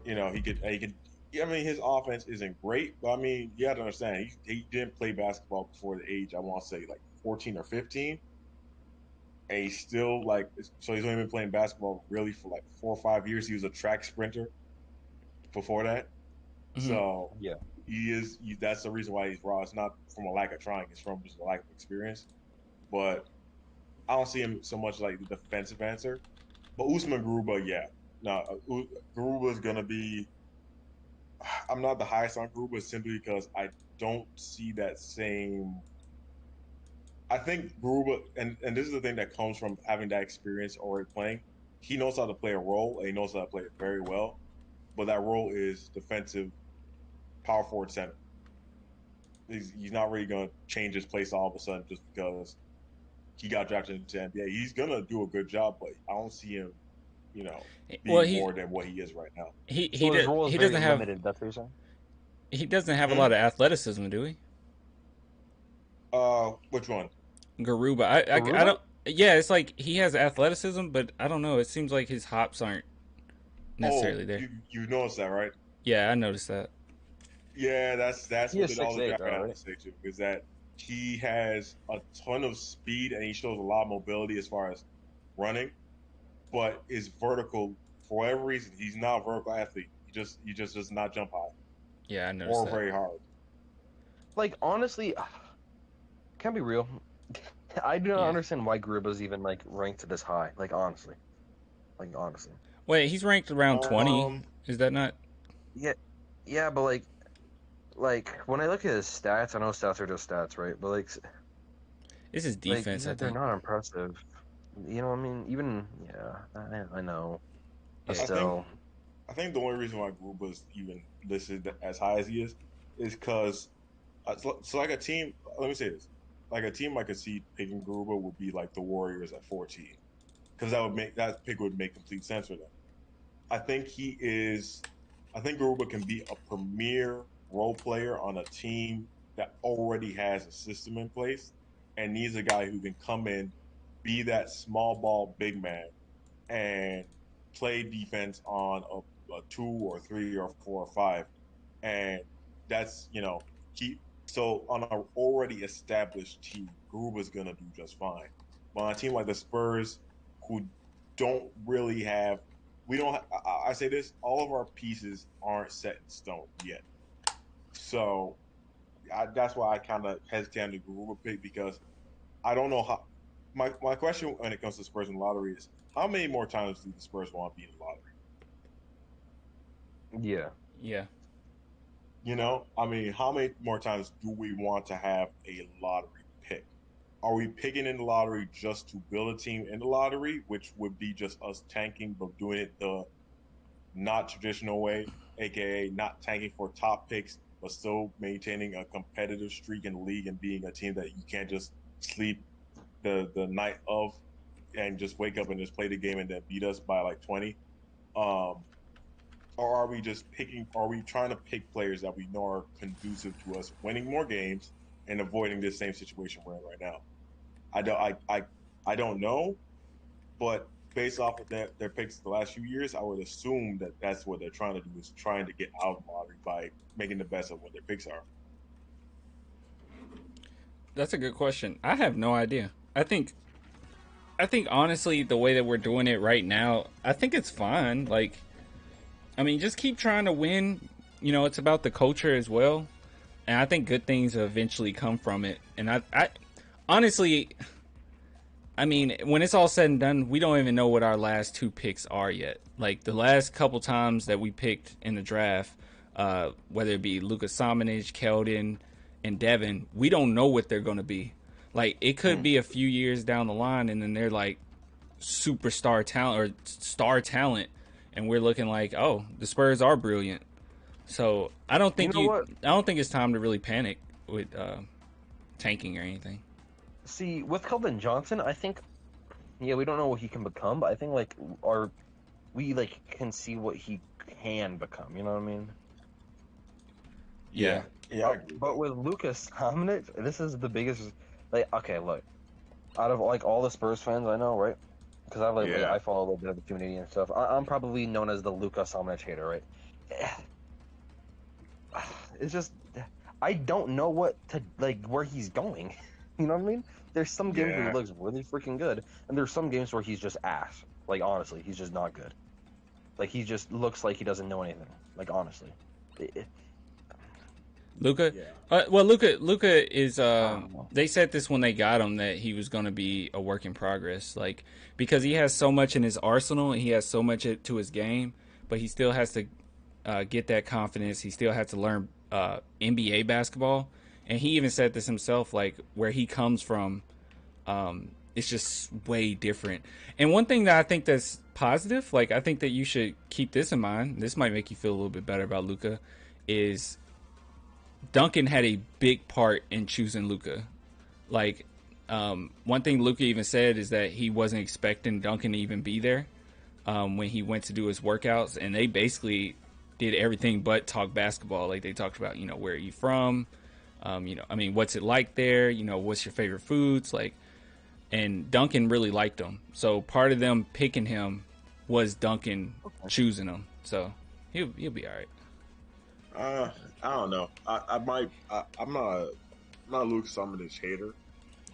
He could. I mean, his offense isn't great, but I mean, you have to understand, he didn't play basketball before the age, I want to say, like 14 or 15. And he's still, so he's only been playing basketball really for like 4 or 5 years. He was a track sprinter before that. Mm-hmm. So, yeah, that's the reason why he's raw. It's not from a lack of trying, it's from just a lack of experience. But I don't see him so much like the defensive answer. But Usman Garuba, yeah. No, Garuba is going to be. I'm not the highest on Garuba simply because I don't see that same. I think Garuba, and this is the thing that comes from having that experience already playing. He knows how to play a role, and he knows how to play it very well. But that role is defensive, power forward center. He's not really going to change his place all of a sudden just because he got drafted into the NBA. He's going to do a good job, but I don't see him. Being more than what he is right now. He doesn't have limited, that's what you're saying? He doesn't have a lot of athleticism, do he? Which one? Garuba. I don't. Yeah, it's like he has athleticism, but I don't know. It seems like his hops aren't necessarily there. You noticed that, right? Yeah, I noticed that. Yeah, that's He what is the all the 6'8", guy though, had right? to say too, is that he has a ton of speed and he shows a lot of mobility as far as running, but is vertical for whatever reason. He's not a vertical athlete. He just does not jump high Yeah, I noticed or that. very hard. Like, honestly, can't be real. I do not Yeah. understand why Garuba's even, like, ranked this high. Like, honestly. Wait, he's ranked around 20. Um, Is that not? Yeah, but, like, when I look at his stats, I know stats are just stats, right? But, like, It's his defense, I they're think. not impressive. You know what I mean? Even, yeah, I know. But Yeah. still. I think the only reason why Gruba's even listed as high as he is because so like a team. Let me say this: like a team I could see picking Gruba would be like the Warriors at 14, because that pick would make complete sense for them. I think he is. I think Garuba can be a premier role player on a team that already has a system in place and needs a guy who can come in, be that small ball big man, and play defense on a 2 or 3 or 4 or 5. And that's, he. So on an already established team, Garuba's gonna do just fine. But on a team like the Spurs, who don't really have we don't. I say this: all of our pieces aren't set in stone yet. So that's why I kind of hesitate on the Garuba pick because I don't know how. My question when it comes to Spurs in the lottery is: how many more times do the Spurs want to be in the lottery? Yeah. Yeah. I mean, how many more times do we want to have a lottery pick? Are we picking in the lottery just to build a team in the lottery, which would be just us tanking, but doing it the not traditional way, aka not tanking for top picks, but still maintaining a competitive streak in the league and being a team that you can't just sleep the night of and just wake up and just play the game and then beat us by like 20. Or are we just picking? Are we trying to pick players that we know are conducive to us winning more games and avoiding this same situation we're in right now? I don't know, but based off of their picks the last few years, I would assume that that's what they're trying to do is trying to get out of the lottery by making the best of what their picks are. That's a good question. I have no idea. I think honestly, the way that we're doing it right now, I think it's fine. Like, I mean, just keep trying to win. It's about the culture as well. And I think good things eventually come from it. And I honestly, I mean, when it's all said and done, we don't even know what our last 2 picks are yet. Like, the last couple times that we picked in the draft, whether it be Luka Samanic, Keldon, and Devin, we don't know what they're going to be. Like, it could be a few years down the line, and then they're like superstar talent or star talent, and we're looking like, oh, the Spurs are brilliant. So I don't think I don't think it's time to really panic with tanking or anything. See, with Keldon Johnson, I think, we don't know what he can become, but I think we can see what he can become. You know what I mean? Yeah. Yeah, I agree. But with Lucas Samanic, this is the biggest. Like, okay, look, out of like all the Spurs fans I know, right? Because I follow a little bit of the community and stuff. I'm probably known as the Lucas Samanic hater, right? It's just I don't know what to where he's going. You know what I mean? There's some games where he looks really freaking good, and there's some games where he's just ass. Like, honestly, he's just not good. Like, he just looks like he doesn't know anything. Like, honestly. Luka? Well, Luka is. They said this when they got him that he was going to be a work in progress, like because he has so much in his arsenal and he has so much to his game, but he still has to get that confidence. He still has to learn NBA basketball, and he even said this himself, like where he comes from, it's just way different. And one thing that I think that's positive, like I think that you should keep this in mind. This might make you feel a little bit better about Luka, is Duncan had a big part in choosing Luka. Like, one thing Luka even said is that he wasn't expecting Duncan to even be there when he went to do his workouts, and they basically did everything but talk basketball. Like, they talked about, where are you from? What's it like there? What's your favorite foods? Like, and Duncan really liked him. So part of them picking him was Duncan choosing him. So he'll be all right. I don't know. I'm not a Luka Summonage hater,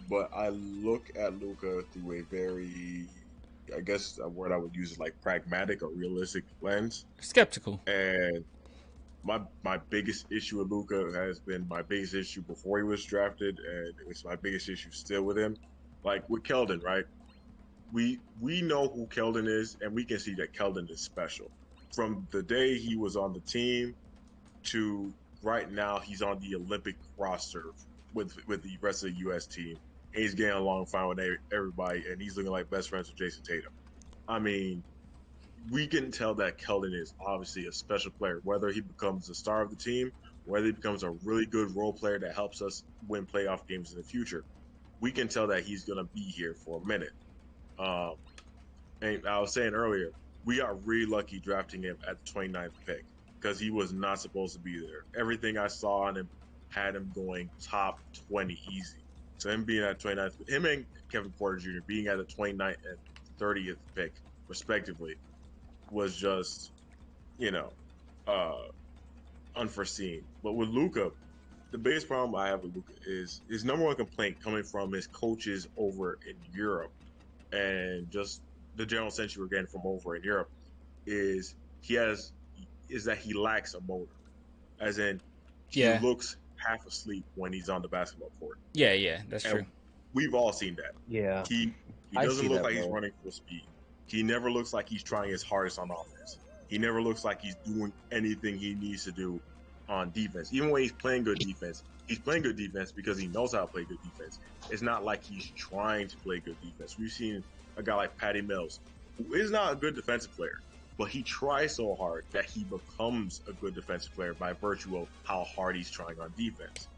but I look at Luka through a very, I guess a word I would use is like pragmatic or realistic lens. Skeptical. And my biggest issue with Luka has been my biggest issue before he was drafted, and it's my biggest issue still with him. Like with Keldon, right? We know who Keldon is, and we can see that Keldon is special. From the day he was on the team to right now, he's on the Olympic roster with the rest of the U.S. team. And he's getting along fine with everybody, and he's looking like best friends with Jason Tatum. I mean, we can tell that Keldon is obviously a special player, whether he becomes the star of the team, whether he becomes a really good role player that helps us win playoff games in the future. We can tell that he's going to be here for a minute. And I was saying earlier, we got really lucky drafting him at the 29th pick because he was not supposed to be there. Everything I saw on him had him going top 20 easy. So him being at 29th, him and Kevin Porter Jr. being at the 29th and 30th pick, respectively, was just, unforeseen. But with Luka, the biggest problem I have with Luka is his number one complaint coming from his coaches over in Europe and just the general sense you were getting from over in Europe is that he lacks a motor. As in, he looks half asleep when he's on the basketball court. Yeah, that's true. We've all seen that. Yeah. He doesn't look like he's running full speed. He never looks like he's trying his hardest on offense. He never looks like he's doing anything he needs to do on defense. Even when he's playing good defense because he knows how to play good defense. It's not like he's trying to play good defense. We've seen a guy like Patty Mills, who is not a good defensive player, but he tries so hard that he becomes a good defensive player by virtue of how hard he's trying on defense.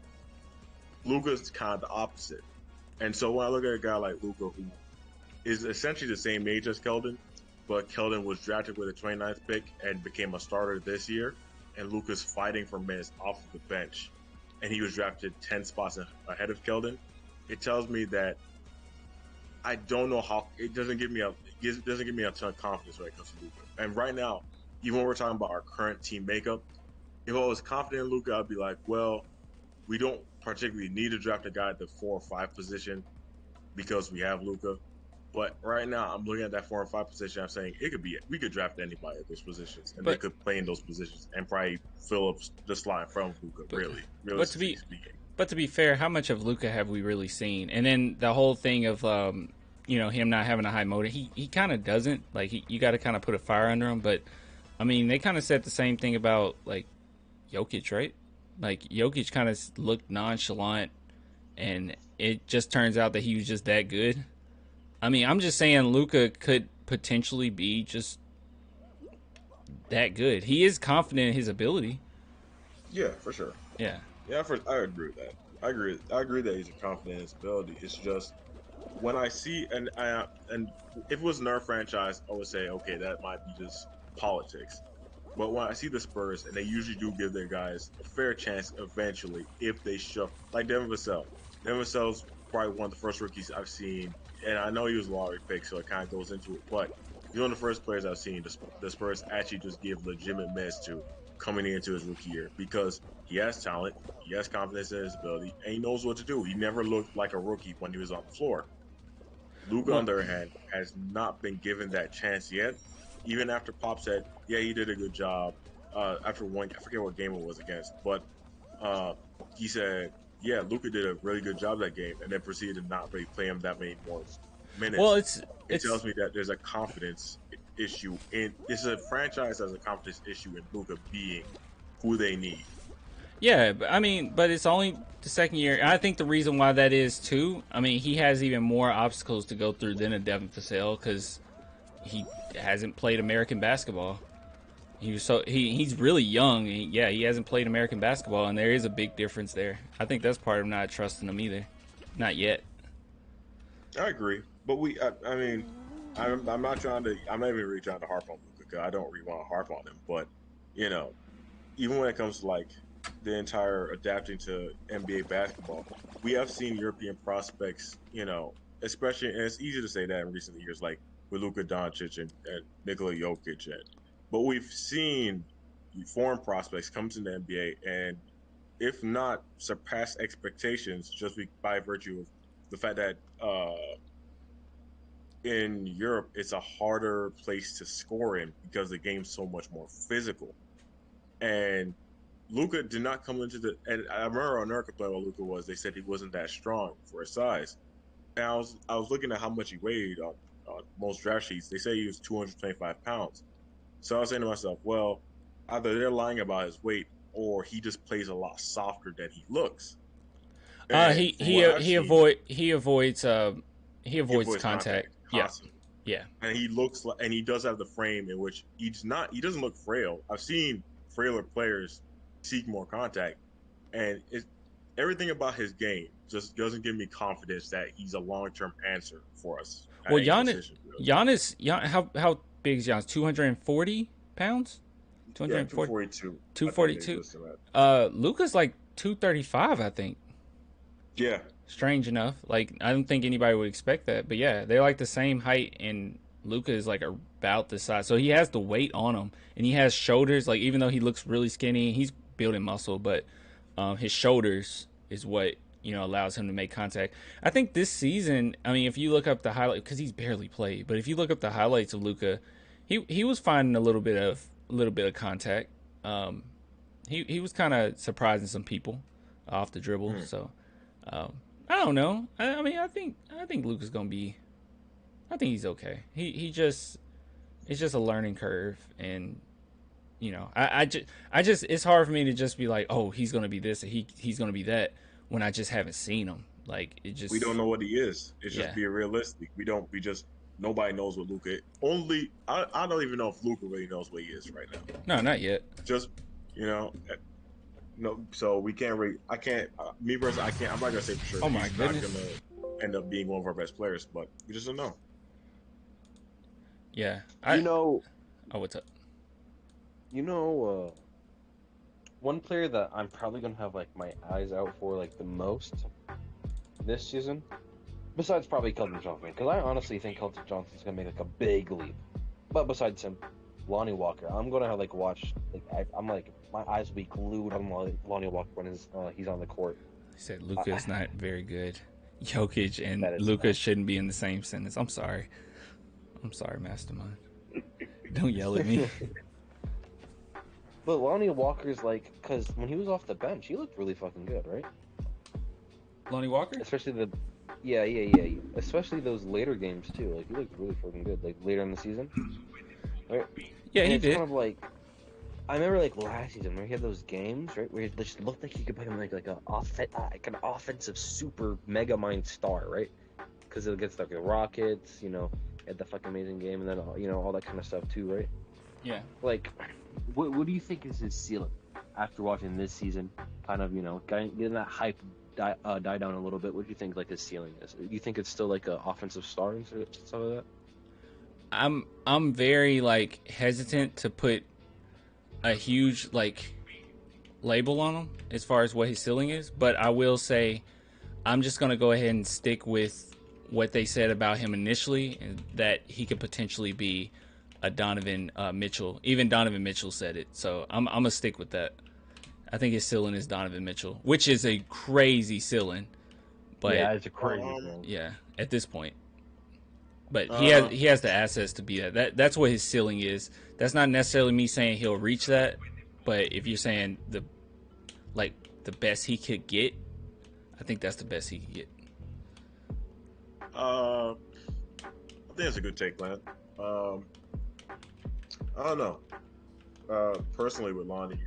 Luka's kind of the opposite. And so when I look at a guy like Luka, who is essentially the same age as Keldon, but Keldon was drafted with a 29th pick and became a starter this year, and Luka's fighting for minutes off of the bench, and he was drafted 10 spots ahead of Keldon, it tells me that I don't know how it doesn't give me a ton of confidence when it comes to Luka. And right now, even when we're talking about our current team makeup, if I was confident in Luka, I'd be like, well, we don't particularly need to draft a guy at the 4 or 5 position because we have Luka. But right now, I'm looking at that 4 and 5 position. I'm saying we could draft anybody at those positions, and they could play in those positions and probably fill up the slot from Luka. Realistically speaking. But to be fair, how much of Luka have we really seen? And then the whole thing of him not having a high motor, he kind of doesn't. Like you got to kind of put a fire under him. But I mean, they kind of said the same thing about like Jokic, right? Like Jokic kind of looked nonchalant, and it just turns out that he was just that good. I mean, I'm just saying Luka could potentially be just that good. He is confident in his ability. Yeah, for sure. Yeah. Yeah, I agree with that. I agree that he's confident in his ability. It's just when I see and if it was another franchise, I would say okay, that might be just politics. But when I see the Spurs, and they usually do give their guys a fair chance eventually if they show, like Devin Vassell. Devin Vassell's probably one of the first rookies I've seen, and I know he was a lottery pick, so it kind of goes into it. But he's one of the first players I've seen the Spurs actually just give legitimate minutes to coming into his rookie year because he has talent, he has confidence in his ability, and he knows what to do. He never looked like a rookie when he was on the floor. Luka, on the other hand, has not been given that chance yet. Even after Pop said, yeah, he did a good job after one, I forget what game it was against, but he said, yeah, Luka did a really good job that game, and then proceeded to not really play him that many more minutes. Well, it tells me that there's a confidence issue it's a franchise has a confidence issue in Luka being who they need. Yeah, but it's only the second year. I think the reason why that is too, I mean, he has even more obstacles to go through than a Devin Vassell because he hasn't played American basketball. He's really young. He hasn't played American basketball, and there is a big difference there. I think that's part of not trusting him either. Not yet. I agree, but I'm not even really trying to harp on Luka because I don't really want to harp on him. But even when it comes to like the entire adapting to NBA basketball, we have seen European prospects, especially, and it's easy to say that in recent years, like with Luka Doncic and Nikola Jokic, but we've seen foreign prospects come to the NBA and, if not surpass expectations, just by virtue of the fact that in Europe it's a harder place to score in because the game's so much more physical. And Luka did not come into the. And I remember on America Play what Luka was. They said he wasn't that strong for his size. And I was looking at how much he weighed on most draft sheets. They say he was 225 pounds. So I was saying to myself, well, either they're lying about his weight or he just plays a lot softer than he looks. He avoids contact. Constantly. Yeah. And he looks like, and he does have the frame in which he doesn't look frail. I've seen frailer players seek more contact, and everything about his game just doesn't give me confidence that he's a long-term answer for us. Well, Giannis, how big is Giannis? 240 pounds? 242. 242. Luka's like 235, I think. Yeah. Strange enough. Like, I don't think anybody would expect that. But yeah, they're like the same height, and Luka is like about the size. So he has the weight on him, and he has shoulders. Like, even though he looks really skinny, he's building muscle, but his shoulders is what, allows him to make contact. I think this season, I mean, if you look up the highlight, because he's barely played, but if you look up the highlights of Luka, he was finding a little bit of contact. He was kind of surprising some people off the dribble. So I don't know. I mean, I think Luka's gonna be. I think he's okay. It's just a learning curve, and I just it's hard for me to just be like, oh, he's gonna be this, or he's gonna be that, when I just haven't seen him. Like, we don't know what he is. It's just being realistic. Nobody knows what Luka is. I don't even know if Luka really knows what he is right now. No, not yet. Just no. So we can't really. I can't. Me personally, I can't. I'm not gonna say for sure. Oh my goodness. Not gonna end up being one of our best players, but we just don't know. Yeah. Oh, what's up? One player that I'm probably gonna have like my eyes out for like the most this season, besides probably Keldon Johnson, because I honestly think Keldon Johnson's gonna make like a big leap. But besides him, Lonnie Walker, I'm gonna have watch. I'm like, my eyes will be glued on Lonnie Walker when he's on the court. He said Luka is not very good. Jokic and Luka shouldn't be in the same sentence. I'm sorry, Mastermind. Don't yell at me. But Lonnie Walker's because when he was off the bench, he looked really fucking good, right? Lonnie Walker? Especially especially those later games too. Like, he looked really fucking good. Like, later in the season, right? Yeah, he did. Kind of I remember last season where he had those games, right, where it just looked like he could become like an offensive super mega mind star, right? Because he'll get stuck with Rockets, had the fucking amazing game, and then all that kind of stuff too, right? Yeah. What do you think is his ceiling after watching this season? Kind of, getting that hype die down a little bit. What do you think his ceiling is? Do you think it's still an offensive star and stuff like that? I'm very hesitant to put a huge label on him as far as what his ceiling is, but I will say I'm just gonna go ahead and stick with what they said about him initially, and that he could potentially be a Donovan Mitchell. Even Donovan Mitchell said it, so I'm gonna stick with that. I think his ceiling is Donovan Mitchell, which is a crazy ceiling. But yeah, it's a crazy ceiling. Yeah, at this point. But he has the assets to be that. That's what his ceiling is. That's not necessarily me saying he'll reach that, but if you're saying the best he could get, I think that's the best he could get. I think that's a good take, man. I don't know. Personally, with Lonnie,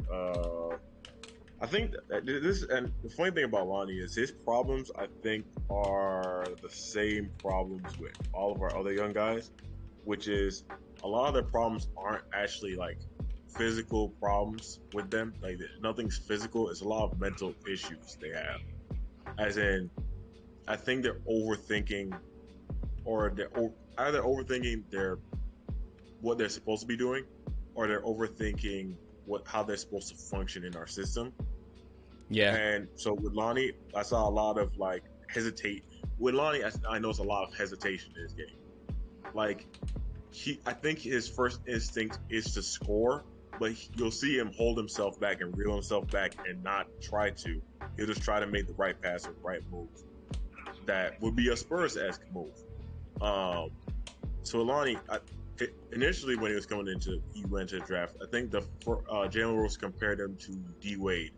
I think that this, and the funny thing about Lonnie is his problems, I think, are the same problems with all of our other young guys, which is a lot of their problems aren't actually physical problems with them. Nothing's physical. It's a lot of mental issues they have. As in, I think they're overthinking, or they're either overthinking what they're supposed to be doing, or they're overthinking how they're supposed to function in our system. Yeah. And so with Lonnie, I saw a lot of hesitate with Lonnie, I know it's a lot of hesitation in his game. Like, I think his first instinct is to score, but you'll see him hold himself back and reel himself back and not try to. He'll just try to make the right pass or right move. That would be a Spurs-esque move. So Lonnie, initially when he was coming into, he went to the draft. I think Jalen Rose compared him to D Wade,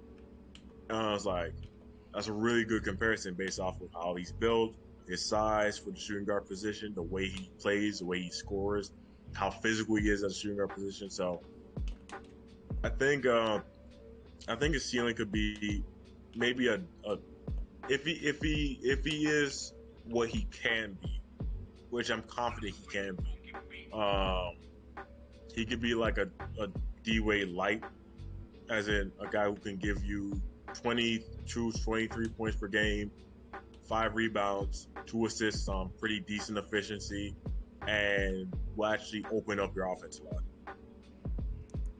and I was like, that's a really good comparison based off of how he's built, his size for the shooting guard position, the way he plays, the way he scores, how physical he is at the shooting guard position. So I think his ceiling could be maybe if he is what he can be, which I'm confident he can be. He could be like a D-Wade light, as in a guy who can give you 22, 23 points per game, 5 rebounds, 2 assists on pretty decent efficiency, and will actually open up your offense a lot.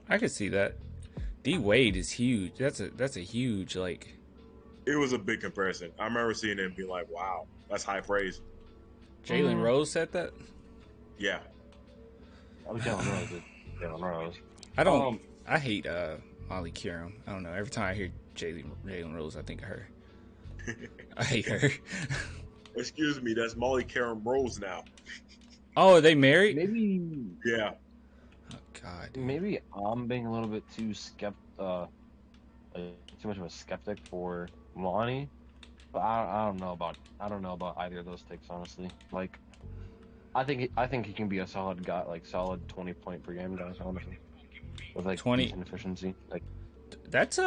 I could see that. D-Wade is huge. That's a huge, like... It was a big comparison. I remember seeing it and being like, wow, that's high praise. Jalen Rose said that? Yeah. I was Jalen Rose. I hate Molly Qerim. I don't know. Every time I hear Jalen Rose, I think of her. I hate her. Excuse me, that's Molly Karen Rose now. Oh, are they married? Maybe. Yeah. Oh God. Dude. Maybe I'm being a little bit too too much of a skeptic for Lonnie, but I don't know about either of those takes, honestly. Like, I think he can be a solid guy, like solid 20 point per game guy, honestly, with like 20 decent efficiency. Like, that's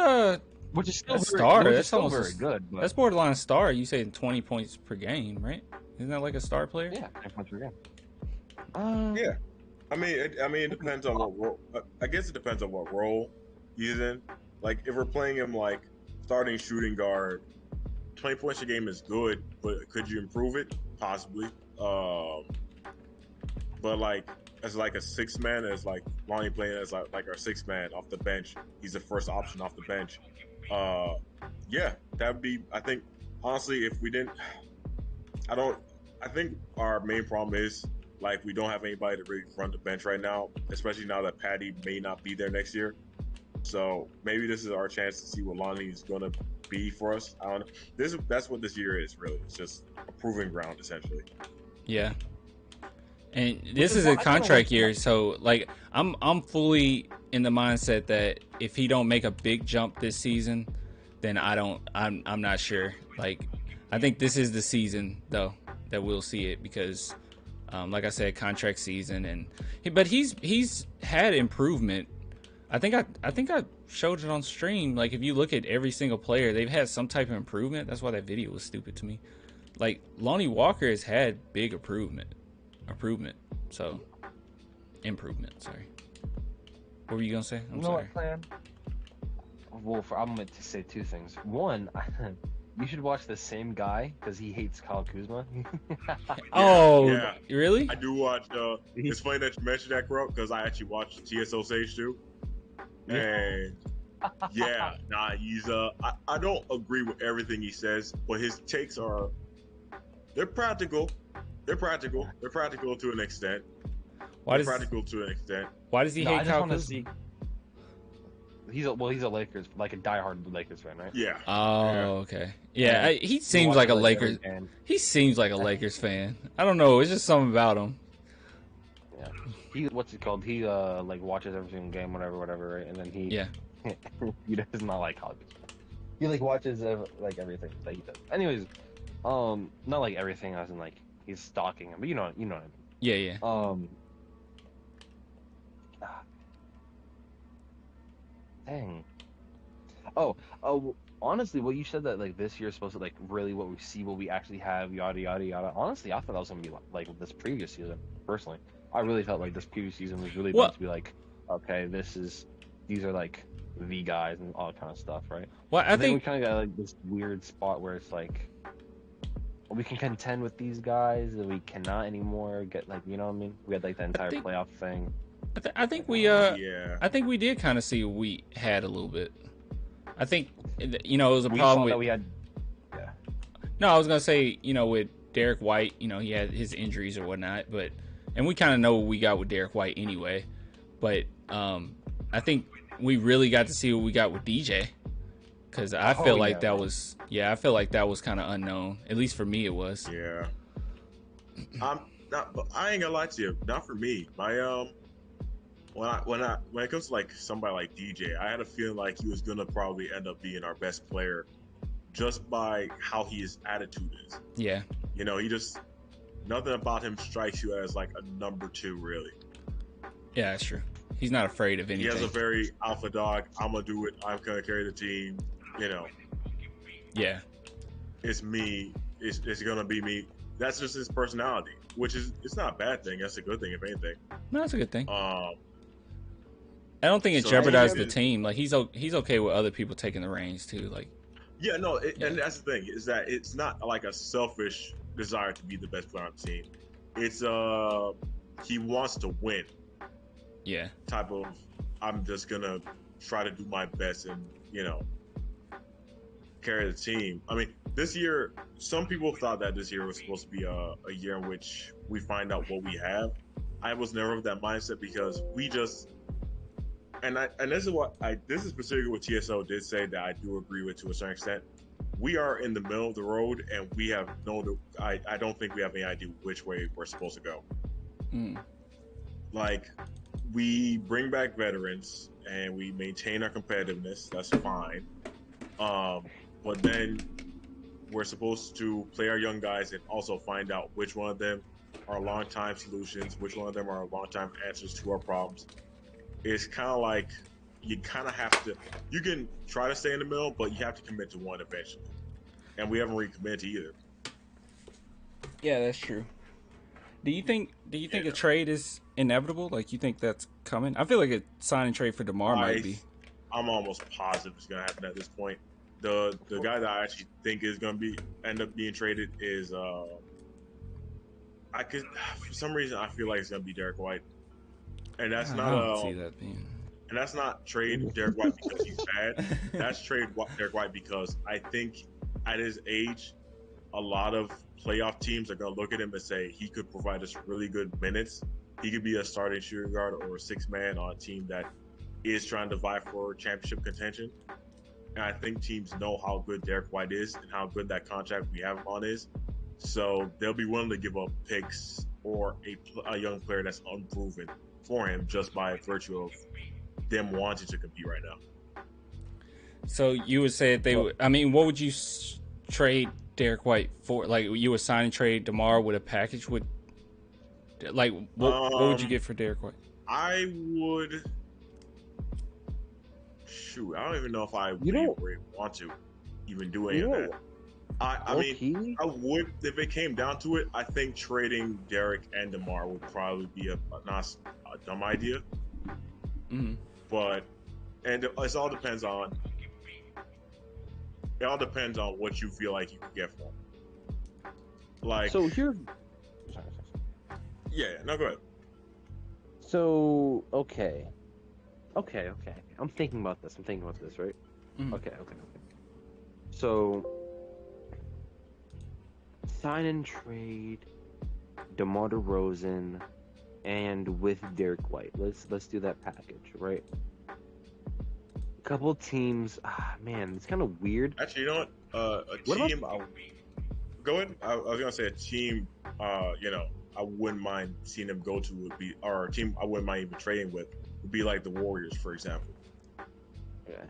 which is still star. That's still almost very good. But... That's borderline star. You say 20 points per game, right? Isn't that like a star player? Yeah, 20 points per game. Yeah. I mean, it depends on what role. I guess it depends on what role he's in. Like, if we're playing him like starting shooting guard, 20 points a game is good, but could you improve it? Possibly. But like as like a 6-man, as like Lonnie playing as like our 6-man off the bench, he's the first option off the bench. Yeah, that would be. I think honestly, if we didn't, I think our main problem is like we don't have anybody to really run the bench right now, especially now that Patty may not be there next year. So maybe this is our chance to see what Lonnie is going to be for us. I don't know. That's what this year is, really. It's just a proving ground, essentially. Yeah. And this is a contract year, so like I'm fully in the mindset that if he don't make a big jump this season, then I'm not sure. Like, I think this is the season though that we'll see it because, like I said, contract season but he's had improvement. I think I showed it on stream. Like, if you look at every single player, they've had some type of improvement. That's why that video was stupid to me. Like, Lonnie Walker has had big improvement. Sorry. What were you gonna say? I'm sorry. Well, I'm going to say 2 things. One, you should watch the same guy because he hates Kyle Kuzma. Yeah. Really? I do watch. It's funny that you mentioned that, bro, because I actually watched TSO Sage too. And yeah, he's I don't agree with everything he says, but his takes they're practical. They're practical to an extent. Why does he hate Kyle Kuzma? He's a Lakers, like a diehard Lakers fan, right? Yeah. Oh, okay. Yeah, he seems like a Lakers. He seems like a Lakers fan. I don't know. It's just something about him. Yeah. He like watches every single game, whatever, right? And then he does not like college. He like watches like everything that he does. Anyways, not like everything as in like he's stalking him, but you know what I mean. Yeah. Dang. Honestly, what you said that like this year is supposed to like really what we actually have, yada yada yada. Honestly, I thought that was gonna be like this previous season. Personally, I really felt like this previous season was really going to be like, okay, these are like the guys and all that kind of stuff, right? Well, I think we kind of got like this weird spot where it's like we can contend with these guys and we cannot anymore. Get like, you know what I mean? We had like the entire playoff thing. I think we did kind of see what we had a little bit. I think it was a problem with that we had. No, I was gonna say with Derek White, he had his injuries or whatnot, and we kind of know what we got with Derek White anyway. But I think we really got to see what we got with DJ, because I feel like that was kind of unknown. At least for me, it was. Yeah. I ain't gonna lie to you. Not for me. When it comes to like somebody like DJ, I had a feeling like he was gonna probably end up being our best player, just by how his attitude is. Yeah. He just, nothing about him strikes you as like a number 2, really. Yeah, that's true. He's not afraid of anything. He has a very alpha dog. I'm gonna do it. I'm gonna carry the team. Yeah. It's me. It's gonna be me. That's just his personality, which is, it's not a bad thing. That's a good thing, if anything. No, that's a good thing. I don't think it jeopardized the team. Like he's okay with other people taking the reins too. Like. Yeah, no, and that's the thing, is that it's not like a selfish desire to be the best player on the team. It's he wants to win. Yeah. Type of, I'm just gonna try to do my best and carry the team. I mean, this year, some people thought that this year was supposed to be a year in which we find out what we have. I was never of that mindset, because we just. And this is specifically what TSO did say that I do agree with to a certain extent. We are in the middle of the road, and we have I don't think we have any idea which way we're supposed to go. Like, we bring back veterans and we maintain our competitiveness. That's fine. But then we're supposed to play our young guys and also find out which one of them are long-time solutions, which one of them are long-time answers to our problems. It's kind of like you kind of have to. You can try to stay in the middle, but you have to commit to one eventually. And we haven't really committed to either. Yeah, that's true. Do you think a trade is inevitable? Like, you think that's coming? I feel like a sign and trade for DeMar might be. I'm almost positive it's gonna happen at this point. The guy that I actually think is gonna end up being traded is for some reason I feel like it's gonna be Derek White. And that's not and that's not trade Derek White because he's bad. That's trade Derek White because I think at his age, a lot of playoff teams are going to look at him and say he could provide us really good minutes. He could be a starting shooting guard or a 6-man on a team that is trying to vie for championship contention. And I think teams know how good Derek White is and how good that contract we have him on is. So they'll be willing to give up picks or a young player that's unproven for him just by virtue of them wanting to compete right now. So you would say that they would. I mean, what would you trade Derek White for? Like, you would sign and trade DeMar with a package? What would you get for Derek White? I would. Shoot, I don't even know if I would want to even do any of that. I mean, I would if it came down to it. I think trading Derek and DeMar would probably be not a dumb idea. Mm-hmm. But it all depends on what you feel like you can get for him. Like, so here. Yeah, no, go ahead. So okay. I'm thinking about this, right? Mm-hmm. Okay. So sign and trade DeMar DeRozan and with Derek White. Let's do that package, right? A couple teams. Man, it's kind of weird. Actually, you know what? A team. Go ahead. I was gonna say a team. I wouldn't mind seeing them go to would be, or a team I wouldn't mind even trading with would be like the Warriors, for example. Yeah.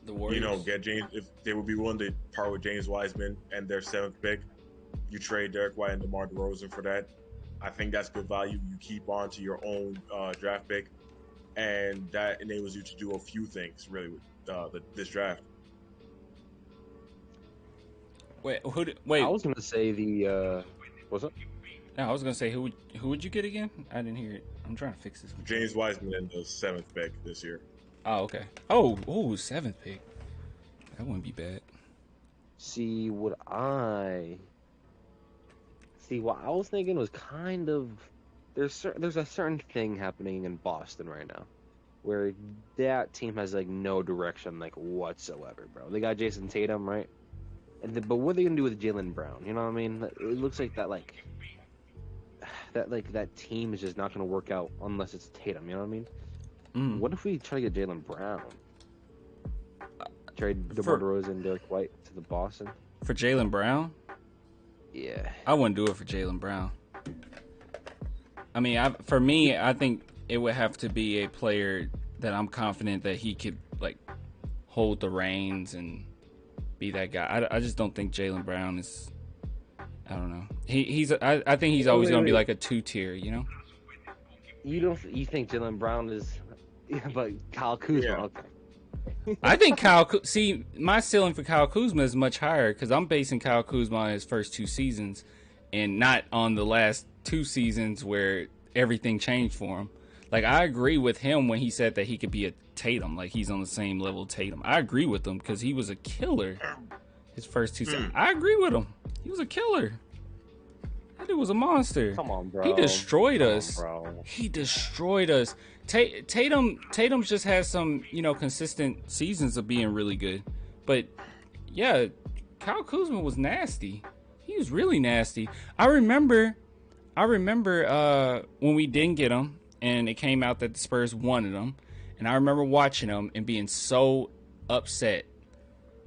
The Warriors. Get James, if they would be willing to part with James Wiseman and their 7th pick. You trade Derek White and DeMar DeRozan for that. I think that's good value. You keep on to your own draft pick, and that enables you to do a few things really with this draft. Wait. I was gonna say what's up? No, I was gonna say who would you get again? I didn't hear it. I'm trying to fix this. James Wiseman in the 7th pick this year. Oh, okay. Oh, 7th pick. That wouldn't be bad. See, what I was thinking was kind of there's a certain thing happening in Boston right now, where that team has like no direction like whatsoever, bro. They got Jason Tatum, right? But what are they gonna do with Jaylen Brown? You know what I mean? It looks like that team is just not gonna work out unless it's Tatum. You know what I mean? What if we try to get Jaylen Brown? Trade DeMar DeRozan and Derek White to the Boston for Jaylen Brown? Yeah, I wouldn't do it for Jaylen Brown. I mean, for me, I think it would have to be a player that I'm confident that he could like hold the reins and be that guy. I just don't think Jaylen Brown is. I don't know. I think he's always going to be like a 2-tier. You know. You think Jaylen Brown is, but Kyle Kuzma? Yeah. Okay. I think see, my ceiling for Kyle Kuzma is much higher because I'm basing Kyle Kuzma on his first 2 seasons and not on the last 2 seasons where everything changed for him. Like, I agree with him when he said that he could be a Tatum, like he's on the same level Tatum. I agree with him because he was a killer his first 2 seasons. I agree with him. He was a killer. That dude was a monster. Come on, bro. He destroyed us. Bro. He destroyed us. Tatum just has some, consistent seasons of being really good. But yeah, Kyle Kuzma was nasty. He was really nasty. I remember when we didn't get him and it came out that the Spurs wanted him, and I remember watching him and being so upset.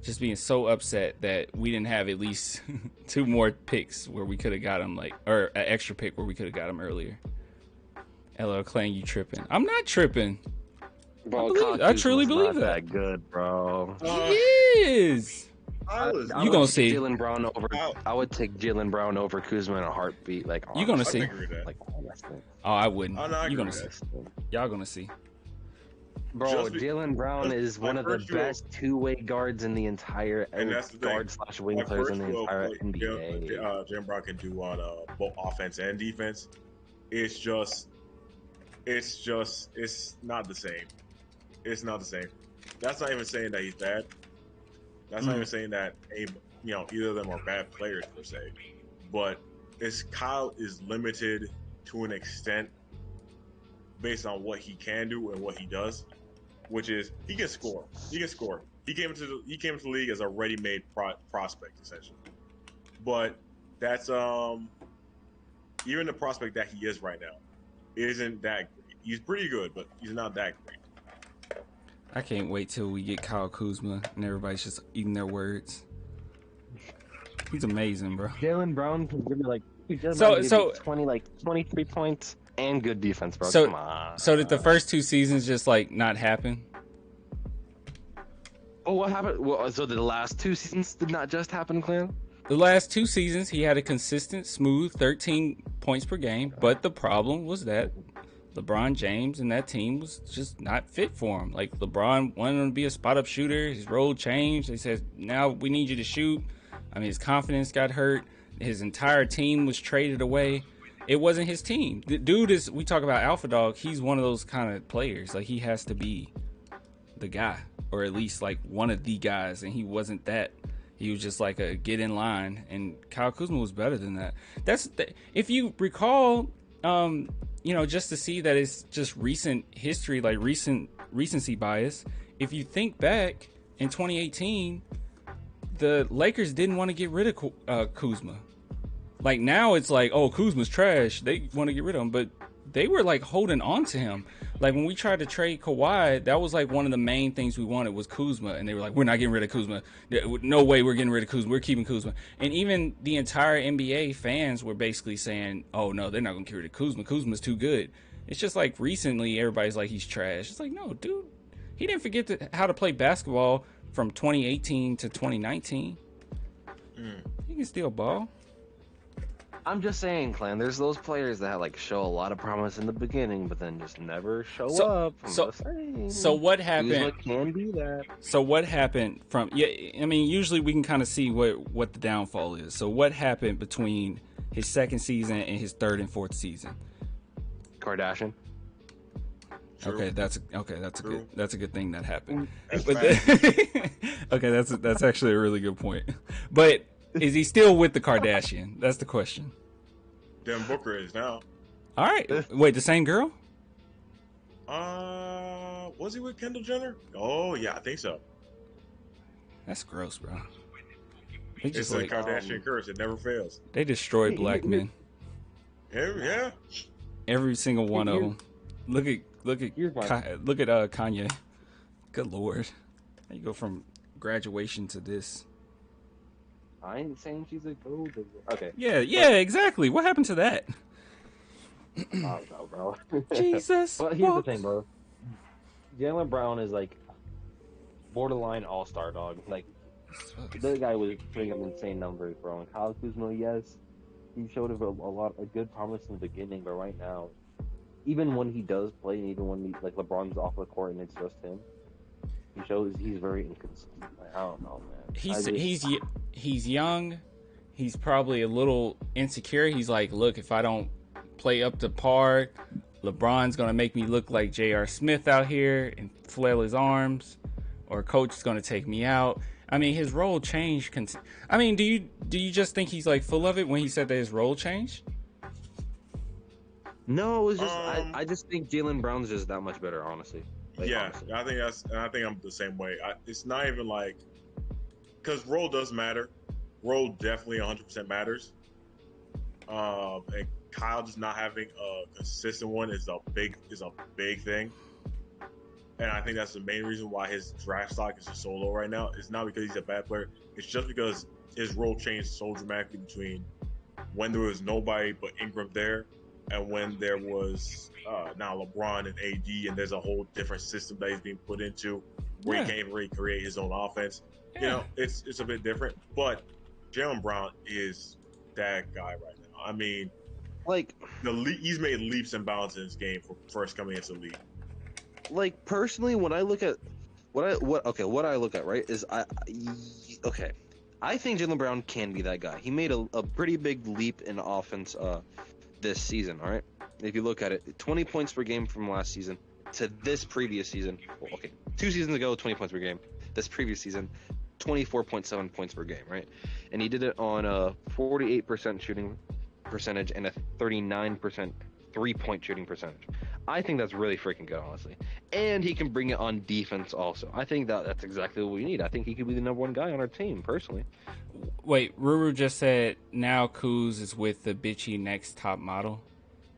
Just being so upset that we didn't have at least 2 more picks where we could have got him, or an extra pick where we could have got him earlier. LL Clan, you tripping? I'm not tripping. Bro, I truly believe not that. Good, bro. He is. You gonna see? Jaylen Brown over. I would take Jaylen Brown over Kuzma in a heartbeat. Like you gonna see? Honestly. Oh, I wouldn't. You gonna see? Y'all gonna see? Bro, Jaylen Brown is one of the best 2-way guards in the entire guard/wing players in the entire NBA. Jaylen Brown can do on both offense and defense. It's not the same. It's not the same. That's not even saying that he's bad. That's not even saying that either of them are bad players per se. But Kyle is limited to an extent based on what he can do and what he does, which is he can score. He can score. He came into the league as a ready-made prospect essentially. But that's even the prospect that he is right now isn't that great. He's pretty good, but he's not that great. I can't wait till we get Kyle Kuzma and everybody's just eating their words. He's amazing, bro. Jaylen Brown can give you so 23 points and good defense, bro. So, come on. So did the first 2 seasons just not happen? Oh, what happened? Well, so the last 2 seasons did not just happen, Clan? The last 2 seasons, he had a consistent, smooth 13 points per game, but the problem was that LeBron James and that team was just not fit for him. Like, LeBron wanted him to be a spot-up shooter. His role changed. They said, now we need you to shoot. I mean, his confidence got hurt. His entire team was traded away. It wasn't his team. The dude is, we talk about alpha dog, he's one of those kind of players. Like, he has to be the guy, or at least, one of the guys, and he wasn't that. He was just like a get in line, and Kyle Kuzma was better than that. If you recall, just to see that it's just recent history, like recency bias. If you think back in 2018, the Lakers didn't want to get rid of Kuzma. Like, now it's like, oh, Kuzma's trash. They want to get rid of him, but they were holding on to him. Like, when we tried to trade Kawhi, that was one of the main things we wanted was Kuzma, and they were like, we're not getting rid of Kuzma. No way we're getting rid of Kuzma. We're keeping Kuzma. And even the entire NBA fans were basically saying, oh no, they're not gonna get rid of Kuzma. Kuzma's too good. It's just recently everybody's like, he's trash. It's like, no, dude, he didn't forget how to play basketball from 2018 to 2019. He can still ball. I'm just saying, Clan, there's those players that show a lot of promise in the beginning, but then just never show up. So what happened? Kuzma can be that. So what happened from? Yeah, I mean, usually we can kind of see what the downfall is. So what happened between his second season and his third and fourth season? Kardashian. Okay, that's a good thing that happened. Okay, that's actually a really good point. But is he still with the Kardashian? That's the question. Devin Booker is now. All right. Wait, the same girl? Was he with Kendall Jenner? Oh yeah, I think so. That's gross, bro. They It's just a like Kardashian curse. It never fails. they destroy black men. Yeah. Every single one of them. Look at Kanye. Good lord. How you go from graduation to this? I ain't saying she's a gold digger. Okay. Yeah, exactly. What happened to that? I don't know, bro. Jesus. But here's the thing, bro. Jaylen Brown is like borderline all-star dog. Like the guy was putting up insane numbers, bro. And Kyle Kuzma, yes, he showed a good promise in the beginning, but right now, even when he does play, and even when like LeBron's off the court and it's just him, he shows he's very inconsistent. Like, I don't know, man. He's young. He's probably a little insecure. He's like, look, if I don't play up to par, LeBron's gonna make me look like J.R. Smith out here and flail his arms, or coach is gonna take me out. I mean, his role changed. I mean, do you just think he's like full of it when he said that his role changed? No, it was just I just think Jaylen Brown's just that much better, honestly. Like, yeah, honestly. I think I'm the same way. It's not even like, because role does matter. Role definitely 100% matters. And Kyle just not having a consistent one is a big thing. And I think that's the main reason why his draft stock is just so low right now. It's not because he's a bad player. It's just because his role changed so dramatically between when there was nobody but Ingram there and when there was now LeBron and AD, and there's a whole different system that he's being put into where he can't really create his own offense. Yeah. You know, it's a bit different. But Jaylen Brown is that guy right now. I mean, like he's made leaps and bounds in his game for first coming into the league. Like personally, when I look at what I look at, right, is I think Jaylen Brown can be that guy. He made a pretty big leap in offense this season. All right, if you look at it, 20 points per game from last season to this previous season. Well, okay, 2 seasons ago, 20 points per game. This previous season, 24.7 points per game, right? And he did it on a 48% shooting percentage and a 39% three-point shooting percentage. I think that's really freaking good, honestly. And he can bring it on defense also. I think that's exactly what we need. I think he could be the number one guy on our team, personally. Wait, Ruru just said now Kuz is with the bitchy next top model.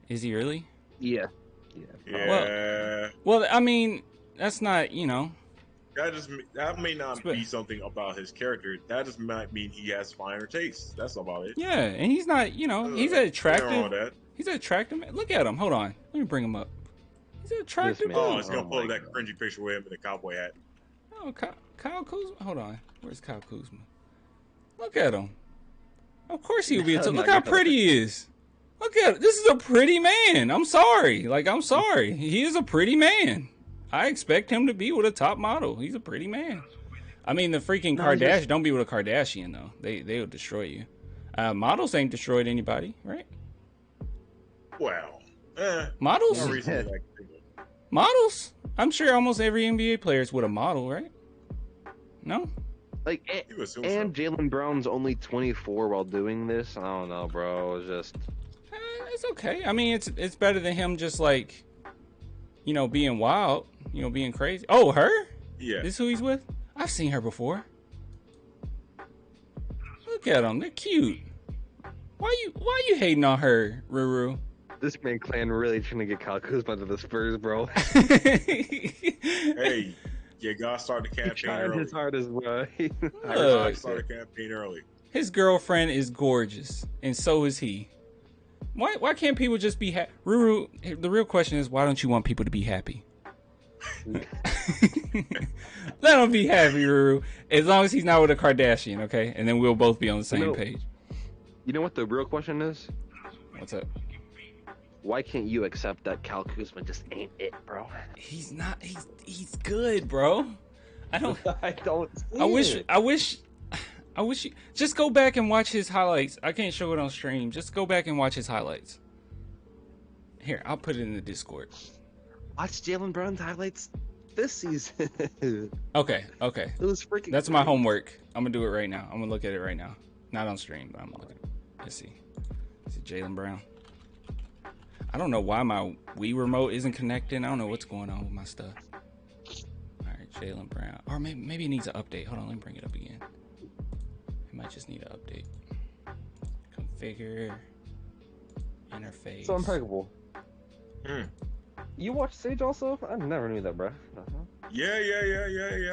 Is he really? Yeah. Well, I mean, that's not, you know. That may not be something about his character. That just might mean he has finer taste. That's about it. Yeah, and he's not, you know, he's attractive. He's an attractive man. Look at him. Hold on. Let me bring him up. He's an attractive man. Oh, it's going to pull that cringy picture with him in the cowboy hat. Oh, Kyle Kuzma? Hold on. Where's Kyle Kuzma? Look at him. Of course he would be. Look how pretty he is. Look at it. This is a pretty man. I'm sorry. I'm sorry. He is a pretty man. I expect him to be with a top model. He's a pretty man. I mean, the freaking Kardashian. Don't be with a Kardashian, though. They'll destroy you. Models ain't destroyed anybody, right? Well, models? Models? I'm sure almost every NBA player is with a model, right? No? And Jaylen Brown's only 24 while doing this. I don't know, bro. It's just... it's okay. I mean, it's better than him just like, you know, being wild, you know, being crazy. Oh, her? Yeah. This who he's with? I've seen her before. Look at them. They're cute. Why you hating on her, Ruru? This man clan really trying to get Kyle Kuzma to the Spurs, bro. Hey, you gotta start the campaign early. His hardest, bro. Start the campaign early. His girlfriend is gorgeous, and so is he. Why can't people just be happy? Ruru, the real question is, why don't you want people to be happy? Let him be happy, Ruru. As long as he's not with a Kardashian, okay? And then we'll both be on the same page. You know what the real question is? What's up? Why can't you accept that Kyle Kuzma just ain't it, bro? He's not. He's good, bro. I don't. I wish you just go back and watch his highlights. I can't show it on stream. Just go back and watch his highlights. Here, I'll put it in the Discord. Watch Jaylen Brown's highlights this season. Okay. It was freaking. That's my homework. I'm gonna do it right now. I'm gonna look at it right now. Not on stream, but I'm gonna look at it. Let's see. Is it Jaylen Brown? I don't know why my Wii remote isn't connecting. I don't know what's going on with my stuff. All right, Jaylen Brown. Or maybe it needs an update. Hold on, let me bring it up again. It might just need an update. Configure interface. So Impeccable. You watch Sage also? I never knew that, bro. Yeah.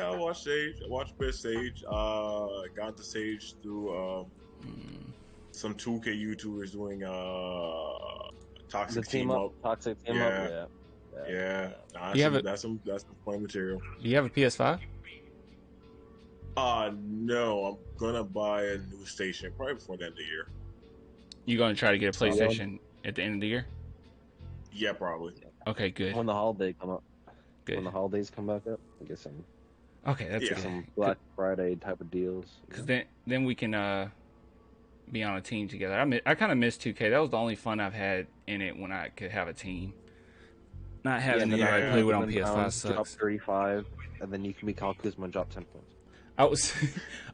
I watched Sage. I watched Best Sage. Got the Sage through some 2K YouTubers doing Toxic Team Up. Toxic Team Up. Yeah. That's some fun material. Do you have a PS5? No. I'm gonna buy a new station probably before the end of the year. You gonna try to get a PlayStation at the end of the year? Yeah, probably. Okay, good. When the holiday come up. Good. When the holidays come back up, I guess some. Okay, that's good. Some Black Friday type of deals. Because then we can be on a team together. I kind of miss 2K. That was the only fun I've had in it when I could have a team. Not having anybody play with on PS5 sucks. Drop 35, and then you can be called Kuzma and drop 10 points.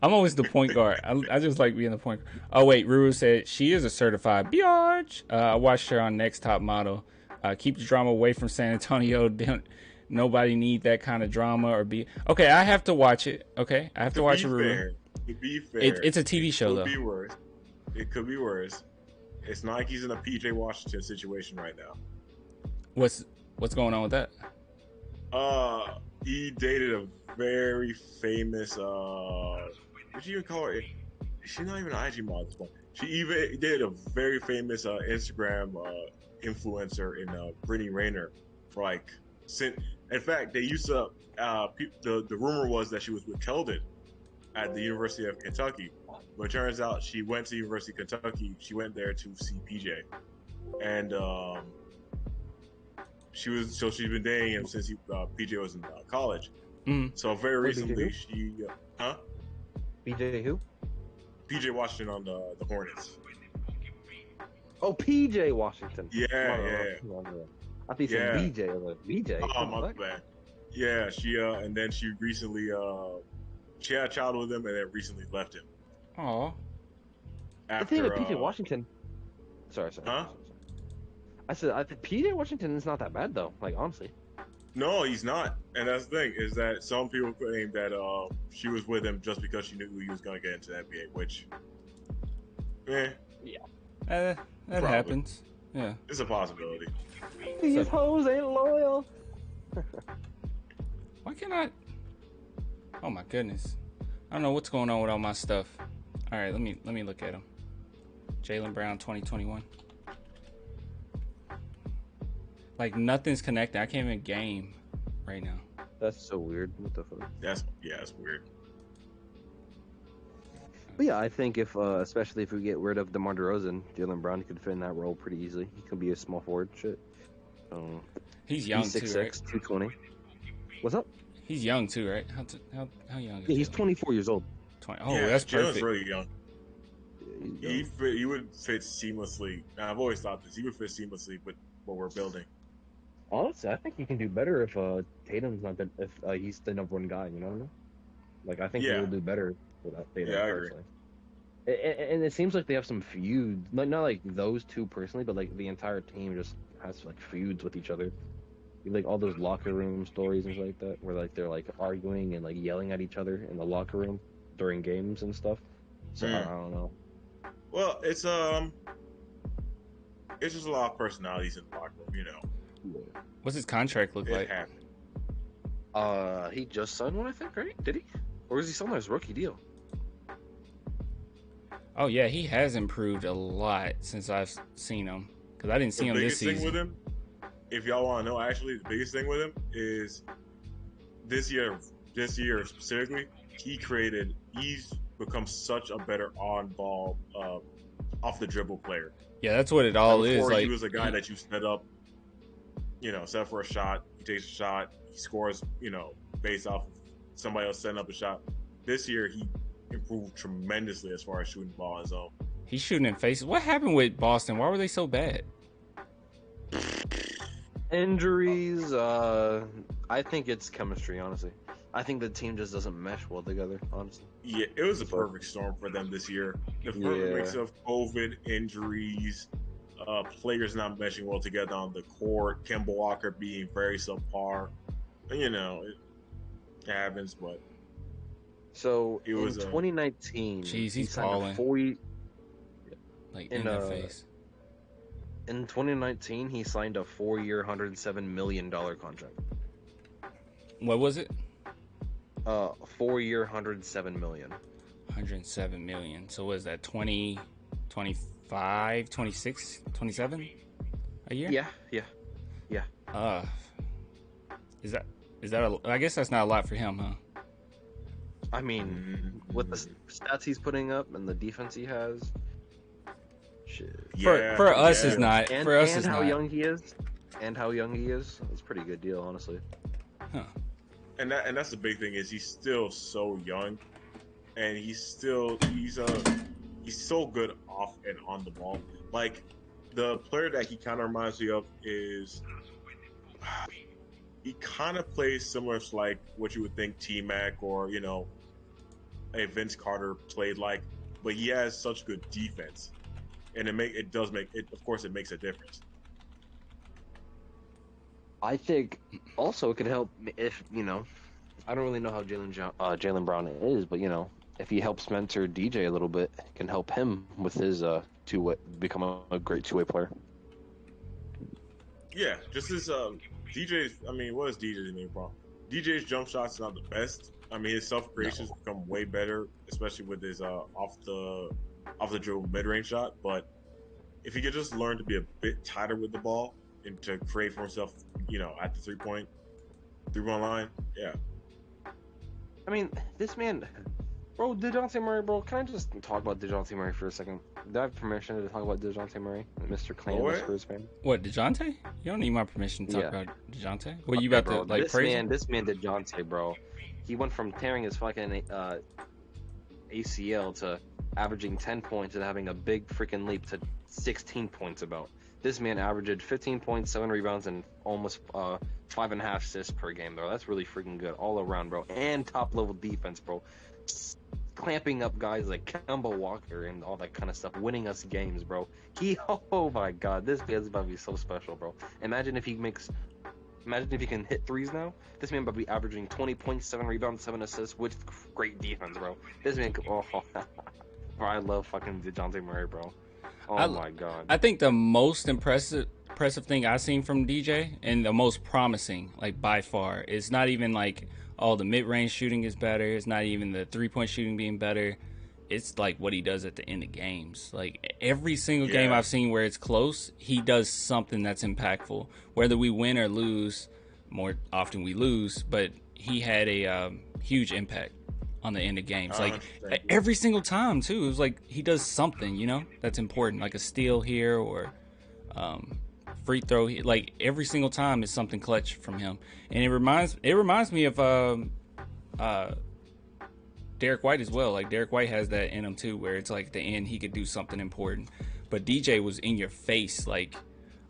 I'm always the point guard. I just like being the point guard. Oh wait, Ruru said she is a certified biatch. I watched her on Next Top Model. Keep the drama away from San Antonio. Nobody need that kind of drama or be. Okay, I have to watch it. Okay, I have to watch it. Ruru. To be fair, it's a TV show though. It could be worse. It could be worse. It's not like he's in a PJ Washington situation right now. What's going on with that? He dated a very famous what do you even call her? She's not even an IG model at this point. She even dated a very famous Instagram influencer in Brittany Rayner for like in fact they used to the rumor was that she was with Keldon at the University of Kentucky, but it turns out she went to the University of Kentucky. She went there to see PJ, and she's been dating him since PJ was in college. So very recently she PJ who? PJ Washington on the Hornets. Oh, PJ Washington. Yeah. I think you said BJ. I was like, BJ. Oh, my bad. Yeah, she and then she recently she had a child with him and then recently left him. Oh. The thing with PJ Washington. Sorry. Huh? I think PJ Washington is not that bad though. Like honestly. No, he's not. And that's the thing is that some people claim that she was with him just because she knew he was going to get into the NBA, which, that happens. Yeah, it's a possibility. These hoes ain't loyal. Why can't I? Oh my goodness, I don't know what's going on with all my stuff. All right, let me look at him. Jaylen Brown 2021. Like nothing's connected. I can't even game right now. That's so weird. What the fuck? That's weird. But yeah, I think if especially if we get rid of DeMar DeRozan, Jaylen Brown could fit in that role pretty easily. He could be a small forward. Shit. He's young he's 6'6", too, right? 220. What's up? He's young too, right? How young? Is he's 24 years old. 20. Oh, yeah, that's perfect. Jaylen's really young. He would fit seamlessly. And I've always thought this. He would fit seamlessly with what we're building. Honestly, I think he can do better if Tatum's not if he's the number one guy. You know what I mean? Like I think he will do better without Tatum. Yeah, I agree. And it seems like they have some feuds, not like those two personally, but like the entire team just has like feuds with each other. Like all those locker room stories and stuff like that, where like they're like arguing and like yelling at each other in the locker room during games and stuff. So I don't know. Well, it's just a lot of personalities in the locker room, you know. What's his contract look like? He just signed one, I think, right? Did he? Or is he still on his rookie deal? Oh yeah, he has improved a lot since I've seen him. Because I didn't see him this season. The biggest thing with him, if y'all want to know, actually, the biggest thing with him is this year specifically, he's become such a better on-ball, off-the-dribble player. Yeah, that's what it all is. Before like he was a guy that you set up, set for a shot, he takes a shot, he scores, based off of somebody else setting up a shot. This year, he improved tremendously as far as shooting the ball on his own. He's shooting in faces. What happened with Boston? Why were they so bad? Injuries. I think it's chemistry, honestly. I think the team just doesn't mesh well together, honestly. Yeah, it was a perfect storm for them this year. The perfect mix of COVID, injuries, players not meshing well together on the court, Kemba Walker being very subpar. It happens, but So It was, in 2019, Jeez, he he's signed balling. a 4-year. Like in their face. In 2019, he signed a 4-year, $107 million contract. What was it? 4-year, $107 million. 107 million. So what is that? 20, 25, 26, 27 a year? Yeah. Is that I guess that's not a lot for him, huh? I mean, with the stats he's putting up and the defense he has, shit. For us, it's not. And, For us, and it's how not. young he is, it's a pretty good deal, honestly. Huh. And that's the big thing is he's still so young, and he's so good off and on the ball. Like the player that he kind of reminds me of is he kind of plays similar to like what you would think T-Mac or a Vince Carter played like, but he has such good defense, and it does make it. Of course, it makes a difference. I think also it could help if I don't really know how Jaylen Brown is, but if he helps mentor DJ a little bit, it can help him with his become a great two-way player. Yeah, just as DJ's. I mean, what is DJ's main problem? DJ's jump shot's not the best. I mean, his self creations become way better, especially with his off the dribble mid range shot. But if he could just learn to be a bit tighter with the ball and to create for himself, at the 3-point line, yeah. I mean, this man, bro, DeJounte Murray, bro. Can I just talk about DeJounte Murray for a second? Do I have permission to talk about DeJounte Murray, Mr. Clan, the Spurs fan? What, DeJounte? You don't need my permission to talk about DeJounte. What, you Okay, about bro, to like praise him? This man DeJounte, bro. He went from tearing his fucking ACL to averaging 10 points and having a big freaking leap to 16 points about. This man averaged 15 points, 7 rebounds, and almost 5.5 assists per game, bro. That's really freaking good all around, bro. And top-level defense, bro. Clamping up guys like Kemba Walker and all that kind of stuff, winning us games, bro. Oh my God, this man's about to be so special, bro. Imagine if he can hit threes now. This man about to be averaging 20 points, 7 rebounds, 7 assists with great defense, bro. This man, bro, I love fucking DeJounte Murray, bro. Oh my God. I think the most impressive thing I've seen from DJ and the most promising, like by far, is not even like, oh, the mid-range shooting is better. It's not even the 3-point shooting being better. It's like what he does at the end of games. Like every single game I've seen where it's close, he does something that's impactful. Whether we win or lose, more often we lose, but he had a huge impact on the end of games. Like every single time too. It was like he does something, that's important, like a steal here or free throw. Like every single time is something clutch from him, and it reminds me of Derek White as well. Like Derek White has that in him too, where it's like at the end he could do something important, but DJ was in your face, like,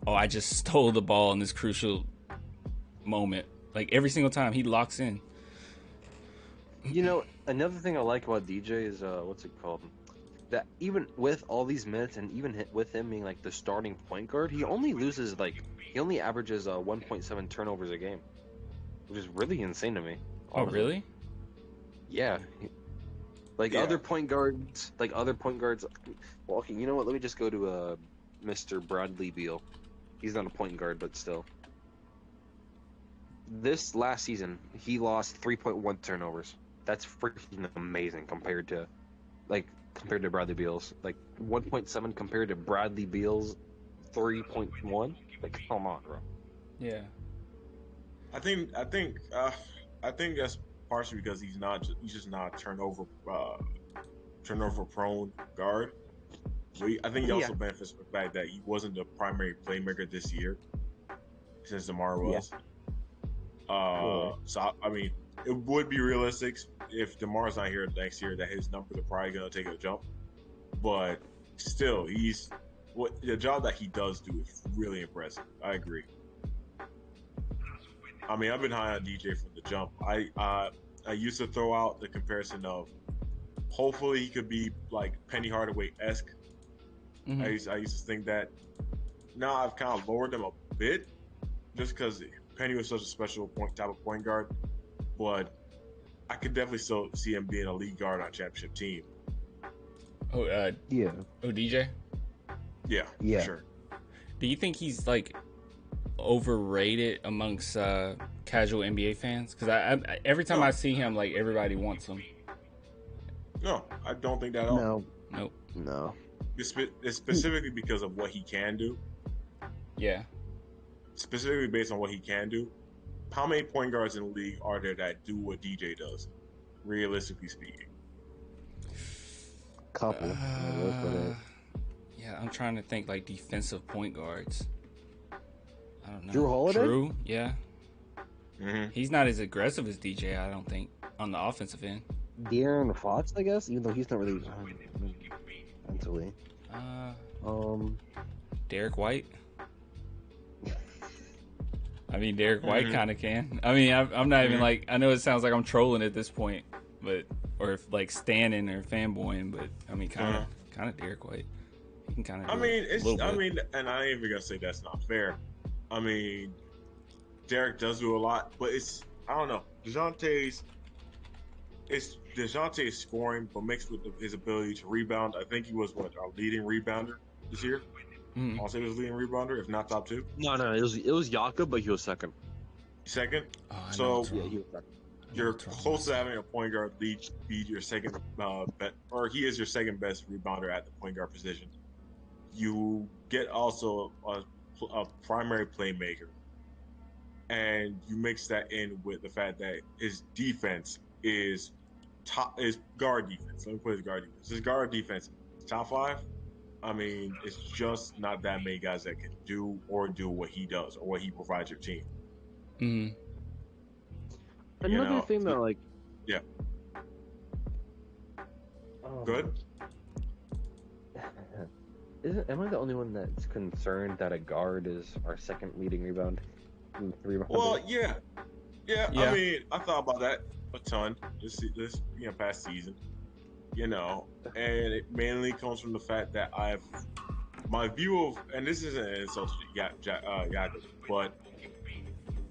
oh, I just stole the ball in this crucial moment. Like every single time he locks in. Another thing I like about DJ is what's it called? That even with all these minutes and even with him being like the starting point guard, he only averages 1.7 turnovers a game, which is really insane to me. Honestly. Oh, really? Yeah. Other point guards. Well, okay, you know what? Let me just go to Mr. Bradley Beal. He's not a point guard, but still. This last season, he lost 3.1 turnovers. That's freaking amazing compared to Bradley Beal's. Like 1.7 compared to Bradley Beal's 3.1. Like, come on, bro. Yeah. I think that's partially because he's just not turnover prone guard. So I think he also benefits from the fact that he wasn't the primary playmaker this year, since Demar was. So I mean, it would be realistic if DeMar's not here next year that his numbers are probably going to take a jump. But still, the job that he does do is really impressive. I agree. I mean, I've been high on DJ from the jump. I used to throw out the comparison of hopefully he could be like Penny Hardaway-esque. Mm-hmm. I used to think that. Now I've kind of lowered them a bit just because Penny was such a special type of point guard. But I could definitely still see him being a lead guard on a championship team. Oh, Yeah. Oh, DJ. Yeah. Yeah. For sure. Do you think he's like overrated amongst casual NBA fans? Because I every time I see him, like everybody wants him. No, I don't think that at all. No. Nope. No. It's specifically because of what he can do. Yeah. Specifically based on what he can do. How many point guards in the league are there that do what DJ does, realistically speaking? Couple. Yeah, I'm trying to think like defensive point guards. I don't know. Drew Holiday? Drew, yeah. Mm-hmm. He's not as aggressive as DJ, I don't think, on the offensive end. De'Aaron Fox, I guess, even though he's not really mentally. Derek White. I mean, Derek White kind of can. I mean, I'm not even like, I know it sounds like I'm trolling at this point, but or like standing or fanboying, but I mean, kind of Derek White. He can kind of. I mean, and I ain't even gonna say that's not fair. I mean, Derek does do a lot, but I don't know. DeJounte's scoring, but mixed with his ability to rebound. I think he was our leading rebounder this year. I'll say he was leading rebounder, if not top two. No, it was Jakob, but he was second. Second. Oh, so he was second. You're close to having a point guard be your second or he is your second best rebounder at the point guard position. You get also a primary playmaker, and you mix that in with the fact that his defense is guard defense. Let me put his guard defense. His guard defense top 5. I mean, it's just not that many guys that can do what he does or what he provides your team. Mm-hmm. Another thing that, like... Yeah. Good? Am I the only one that's concerned that a guard is our second leading rebound? Well, yeah. I mean, I thought about that a ton this past season. And it mainly comes from the fact that my view of, and this isn't an insult to Jakob, but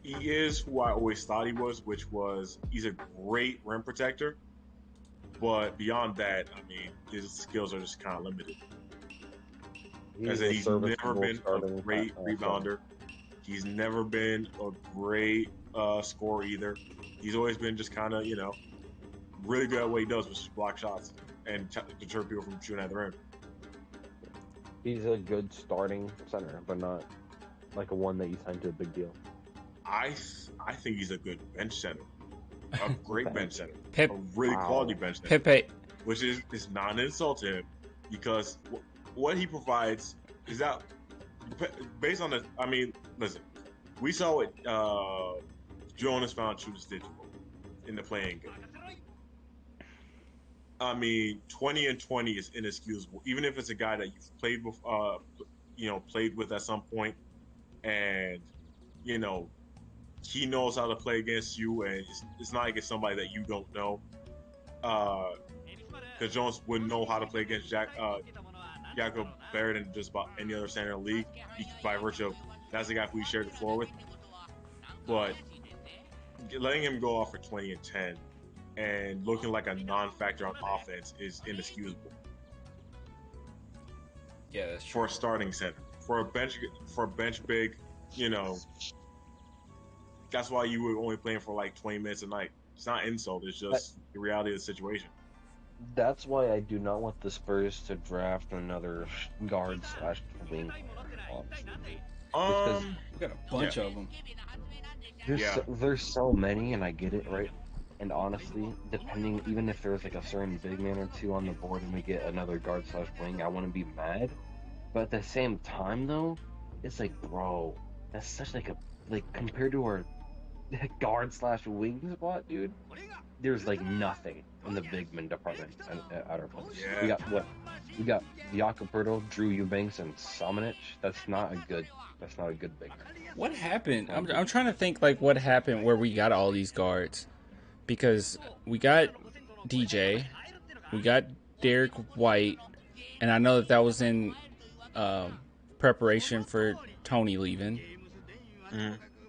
he is who I always thought he was, which was he's a great rim protector, but beyond that, I mean, his skills are just kind of limited. He's never been a great rebounder. He's never been a great scorer either. He's always been just kind of, really good at what he does, which is block shots and deter people from shooting at the rim. He's a good starting center, but not like a one that you sign to a big deal. I think he's a good bench center, a great bench center, a really quality bench center. Pepe, which is not an insult to him, because what he provides is that based on the. I mean, listen, we saw what Jonas Valanciunas did in the playing game. I mean, 20 and 20 is inexcusable, even if it's a guy that you've played with, played with at some point, and he knows how to play against you, and it's not like it's somebody that you don't know. Because Jones wouldn't know how to play against Jakob better than just about any other center in the league, by virtue of that's the guy who he shared the floor with. But letting him go off for 20 and 10 and looking like a non-factor on offense is inexcusable. Yeah, that's true. For a starting center, for a bench big, that's why you were only playing for like 20 minutes a night. It's not insult; it's just the reality of the situation. That's why I do not want the Spurs to draft another guard/wing. We got a bunch of them. There's so many, and I get it, right? And honestly, even if there's like a certain big man or two on the board and we get another guard/wing, I wouldn't be mad. But at the same time, though, it's like, bro, that's such like compared to our guard/wing spot, dude. There's like nothing in the big man department at our place. Yeah. We got Jakob Poeltl, Drew Eubanks, and Samanic. That's not a good big. What happened? I'm trying to think like what happened where we got all these guards, because we got DJ, we got Derek White, and I know that was in preparation for Tony leaving.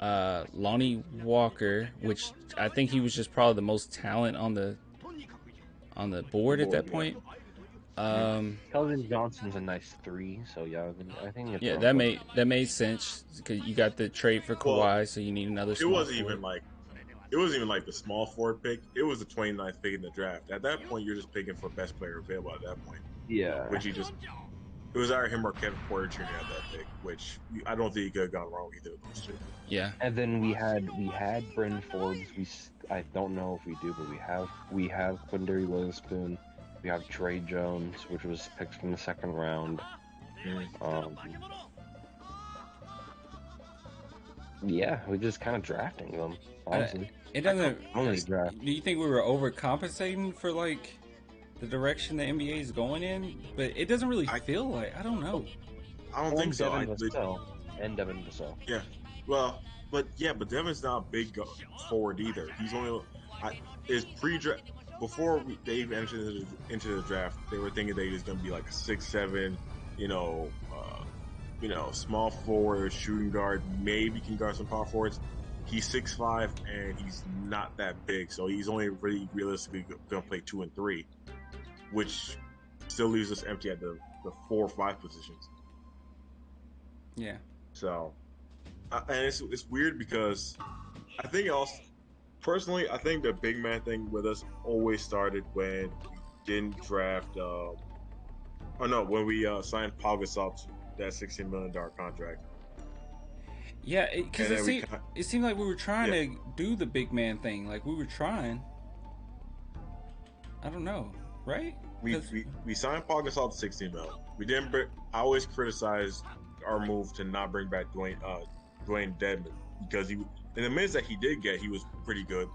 Lonnie Walker, which I think he was just probably the most talent on the board at that point. Keldon Johnson's a nice 3, so yeah, I think it's that made sense because you got the trade for Kawhi, so you need another. It wasn't even like the small forward pick. It was the 29th pick in the draft. At that point, you're just picking for best player available. At that point, yeah, which it was either him or Kevin Porter Jr. at that pick, which I don't think he could have gone wrong either of those two. Yeah, and then we had Bryn Forbes. I don't know if we do, but we have Quindary Witherspoon. We have Trey Jones, which was picked from the second round. Yeah, we're just kind of drafting them. Honestly, it doesn't. Only draft. Do you think we were overcompensating for like the direction the NBA is going in? But it doesn't really feel like. I don't know. I don't think so. Devin Vassell. Yeah, well, but Devin's not a big forward either. He's only his pre-draft. Before they even entered into the draft, they were thinking that he was going to be like a 6'7", small forward, shooting guard, maybe can guard some power forwards. He's 6'5", and he's not that big, so he's only really realistically going to play 2 and 3, which still leaves us empty at the 4 or 5 positions. Yeah. So, and it's weird because I think also. Personally, I think the big man thing with us always started when we didn't draft. When we signed Pau Gasol to that $16 million contract. Yeah, because it seemed like we were trying to do the big man thing. Like we were trying. I don't know, right? We signed Pau Gasol to $16 million. We didn't. I always criticized our move to not bring back Dwayne Dedmon because he. In the minutes that he did get, he was pretty good.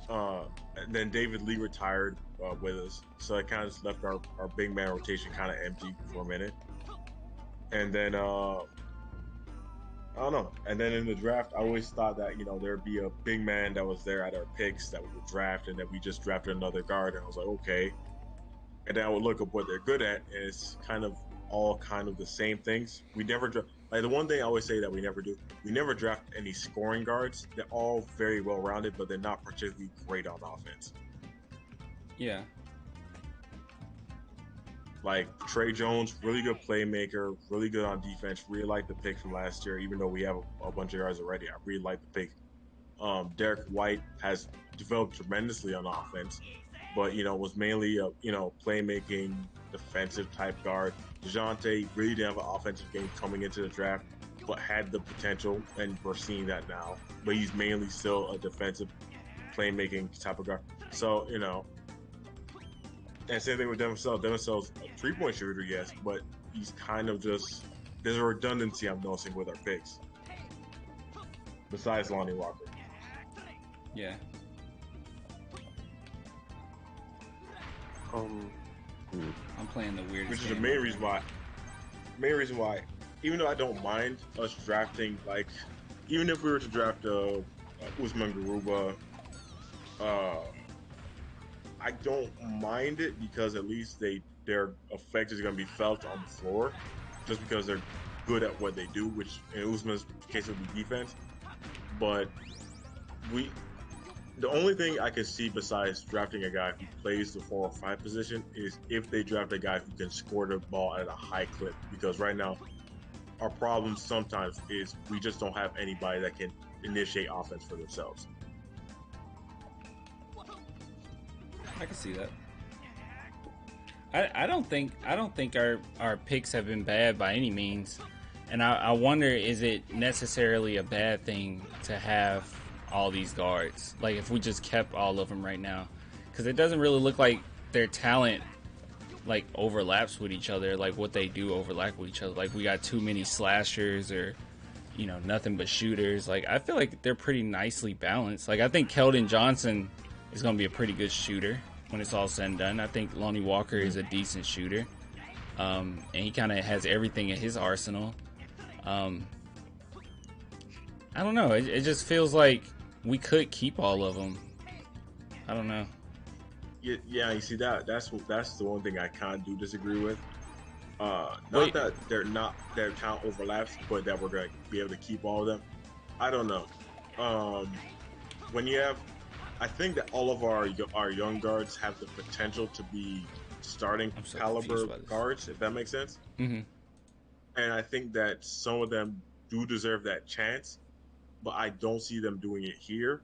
And then David Lee retired with us, so it kind of just left our big man rotation kind of empty for a minute. And then I don't know. And then in the draft, I always thought that there'd be a big man that was there at our picks that we would draft, and that we just drafted another guard. And I was like, okay. And then I would look up what they're good at, and it's kind of all kind of the same things. We never draft. Like the one thing I always say that we never do, we never draft any scoring guards. They're all very well rounded, but they're not particularly great on offense. Yeah. Like Trey Jones, really good playmaker, really good on defense. Really like the pick from last year, even though we have a bunch of guards already. I really like the pick. Derek White has developed tremendously on offense, but was mainly a playmaking defensive type guard. DeJounte really didn't have an offensive game coming into the draft, but had the potential, and we're seeing that now. But he's mainly still a defensive playmaking type of guard. So, and same thing with Devin Vassell. Devin Vassell's a 3-point shooter, yes, but he's kind of just, there's a redundancy I'm noticing with our picks. Besides Lonnie Walker. Yeah. I'm playing the weirdest. Which is the main reason why, even though I don't mind us drafting, like, even if we were to draft Usman Garuba, I don't mind it because at least their effect is going to be felt on the floor, just because they're good at what they do, which in Usman's case would be defense. But the only thing I can see besides drafting a guy who plays the 4 or 5 position is if they draft a guy who can score the ball at a high clip. Because right now, our problem sometimes is we just don't have anybody that can initiate offense for themselves. I can see that. I don't think our picks have been bad by any means, and I wonder, is it necessarily a bad thing to have all these guards? Like if we just kept all of them right now, because it doesn't really look like their talent like overlaps with each other. Like what they do overlap with each other. Like we got too many slashers or nothing but shooters. Like I feel like they're pretty nicely balanced. Like I think Keldon Johnson is going to be a pretty good shooter when it's all said and done. I think Lonnie Walker is a decent shooter, and he kind of has everything in his arsenal. I don't know. It just feels like we could keep all of them. I don't know. Yeah, you see that's the one thing I kind of do disagree with. Not that their talent overlaps, but that we're going to be able to keep all of them. I don't know. When you have, I think that all of our young guards have the potential to be starting caliber guards, if that makes sense. Mm-hmm. And I think that some of them do deserve that chance, but I don't see them doing it here.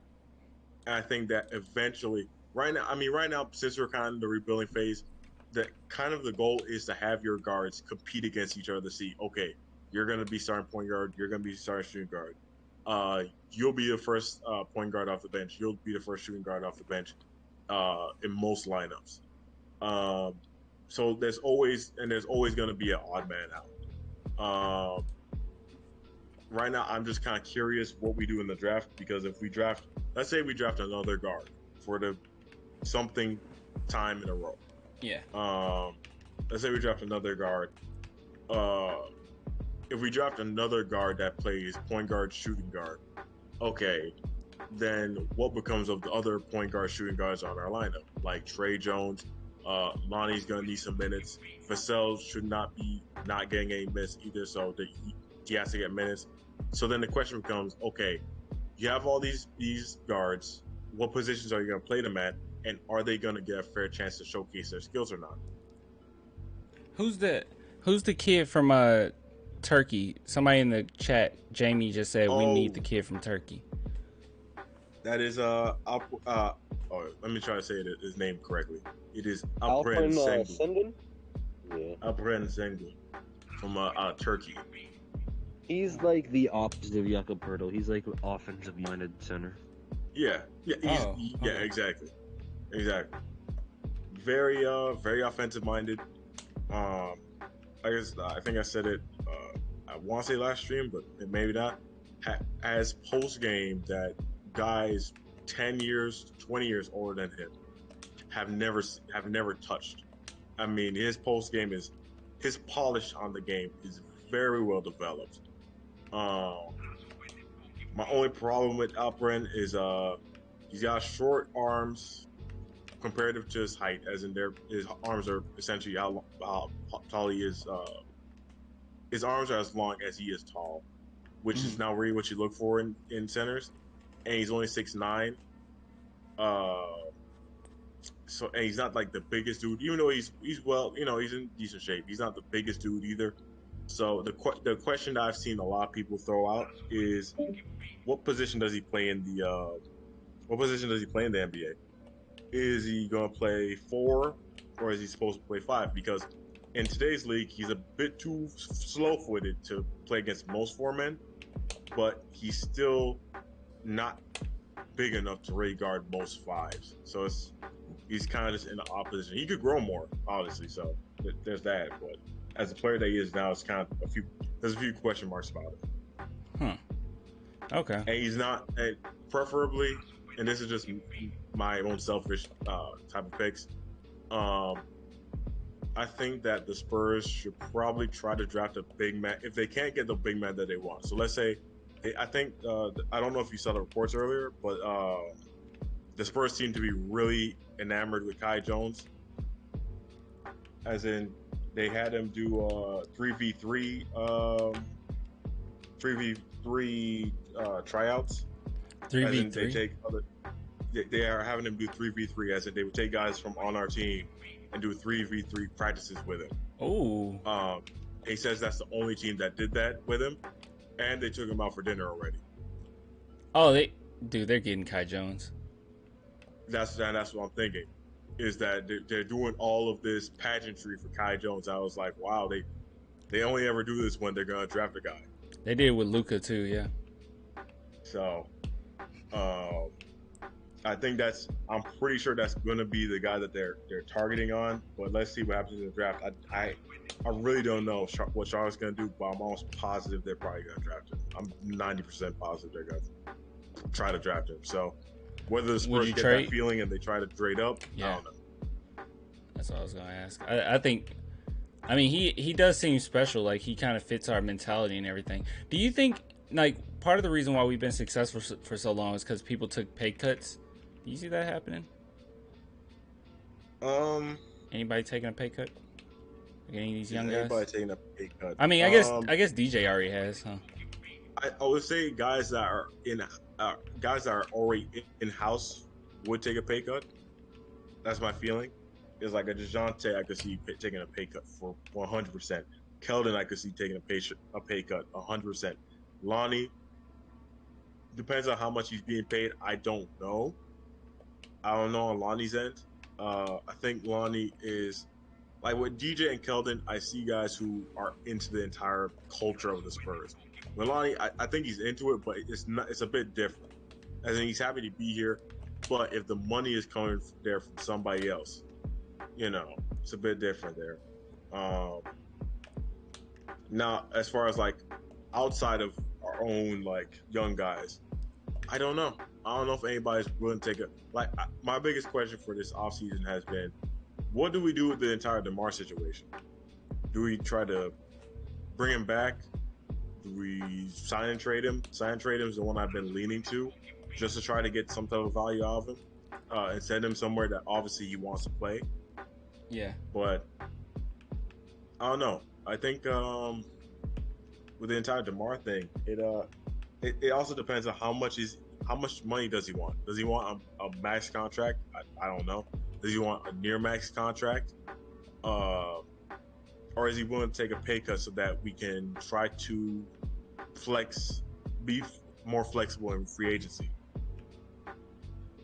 And I think that eventually, right now, since we're kind of in the rebuilding phase, that kind of the goal is to have your guards compete against each other to see, okay, you're going to be starting point guard, you're going to be starting shooting guard. You'll be the first point guard off the bench. You'll be the first shooting guard off the bench in most lineups. So there's always going to be an odd man out. Right now, I'm just kind of curious what we do in the draft, because if we draft, let's say we draft another guard for the something time in a row. Yeah. Let's say we draft another guard. If we draft another guard that plays point guard, shooting guard, okay, then what becomes of the other point guard, shooting guards on our lineup? Like Trey Jones, Lonnie's gonna need some minutes. Vassell should not be not getting any minutes either, so that he has to get minutes. So then the question becomes, okay, you have all these guards. What positions are you going to play them at, and are they going to get a fair chance to showcase their skills or not? Who's the kid from Turkey? Somebody in the chat, Jamie, just said we need the kid from Turkey. That is let me try to say his name correctly. It is Alperen Sengun. Yeah. Alperen Sengun from Turkey. He's like the opposite of Jakob Poeltl. He's like an offensive-minded center. Yeah, exactly. Very offensive-minded. I think I said it. I want to say last stream, but maybe not. As post game, that guys 10 years, 20 years older than him have never touched. I mean, his post game his polish on the game is very well developed. My only problem with Alperen is he's got short arms comparative to his height, as in his arms are essentially how tall he is. His arms are as long as he is tall, which is not really what you look for in centers. And he's only 6'9". So and he's not like the biggest dude, even though he's well, he's in decent shape. He's not the biggest dude either. So the question that I've seen a lot of people throw out is, what position does he play in the NBA? Is he gonna play 4, or is he supposed to play 5? Because in today's league, he's a bit too slow-footed to play against most 4-men, but he's still not big enough to really guard most 5s. So he's kind of just in the opposition. He could grow more, obviously. So there's that. But as a player that he is now, it's kind of there's a few question marks about it. Okay. And he's not, and preferably, and this is just my own selfish type of picks. I think that the Spurs should probably try to draft a big man if they can't get the big man that they want. So let's say, I think I don't know if you saw the reports earlier, but the Spurs seem to be really enamored with Kai Jones, as in they had him do 3v3 tryouts. 3v3. They are having him do 3v3, as in they would take guys from on our team and do 3v3 practices with him. Oh. He says that's the only team that did that with him, and they took him out for dinner already. Oh, they're getting Kai Jones. That's what I'm thinking, is that they're doing all of this pageantry for Kai Jones. I was like, wow, they only ever do this when they're gonna draft a guy. They did it with Luka too, yeah. So, I think I'm pretty sure that's gonna be the guy that they're targeting on. But let's see what happens in the draft. I really don't know what Charlotte's gonna do, but I'm almost positive they're probably gonna draft him. I'm 90% positive they're gonna try to draft him. So whether the Spurs get that feeling and they try to trade up, I don't know. That's what I was gonna ask. I think, he does seem special. Like, he kind of fits our mentality and everything. Do you think, like, part of the reason why we've been successful for so long is because people took pay cuts? Do you see that happening? Anybody taking a pay cut? Like any of these young guys? Anybody taking a pay cut? I guess DJ already has, huh? I would say guys that are already in house would take a pay cut. That's my feeling. It's like a DeJounte, I could see taking a pay cut for 100%. Keldon, I could see taking a pay cut 100%. Lonnie, depends on how much he's being paid. I don't know. I don't know on Lonnie's end. I think Lonnie is like with DJ and Keldon. I see guys who are into the entire culture of the Spurs. With Lonnie, I think he's into it, but it's not. It's a bit different. As in, he's happy to be here, but if the money is coming there from somebody else, it's a bit different there. Now, as far as like outside of our own like young guys, I don't know. I don't know if anybody's willing to take my biggest question for this offseason has been, what do we do with the entire Demar situation? Do we try to bring him back? Do we sign and trade him? Sign and trade him is the one I've been leaning to, just to try to get some type of value out of him and send him somewhere that obviously he wants to play. Yeah. But I don't know. I think with the entire DeMar thing, it also depends on how much money does he want. Does he want a max contract? I don't know. Does he want a near max contract? Or is he willing to take a pay cut so that we can try to be more flexible in free agency?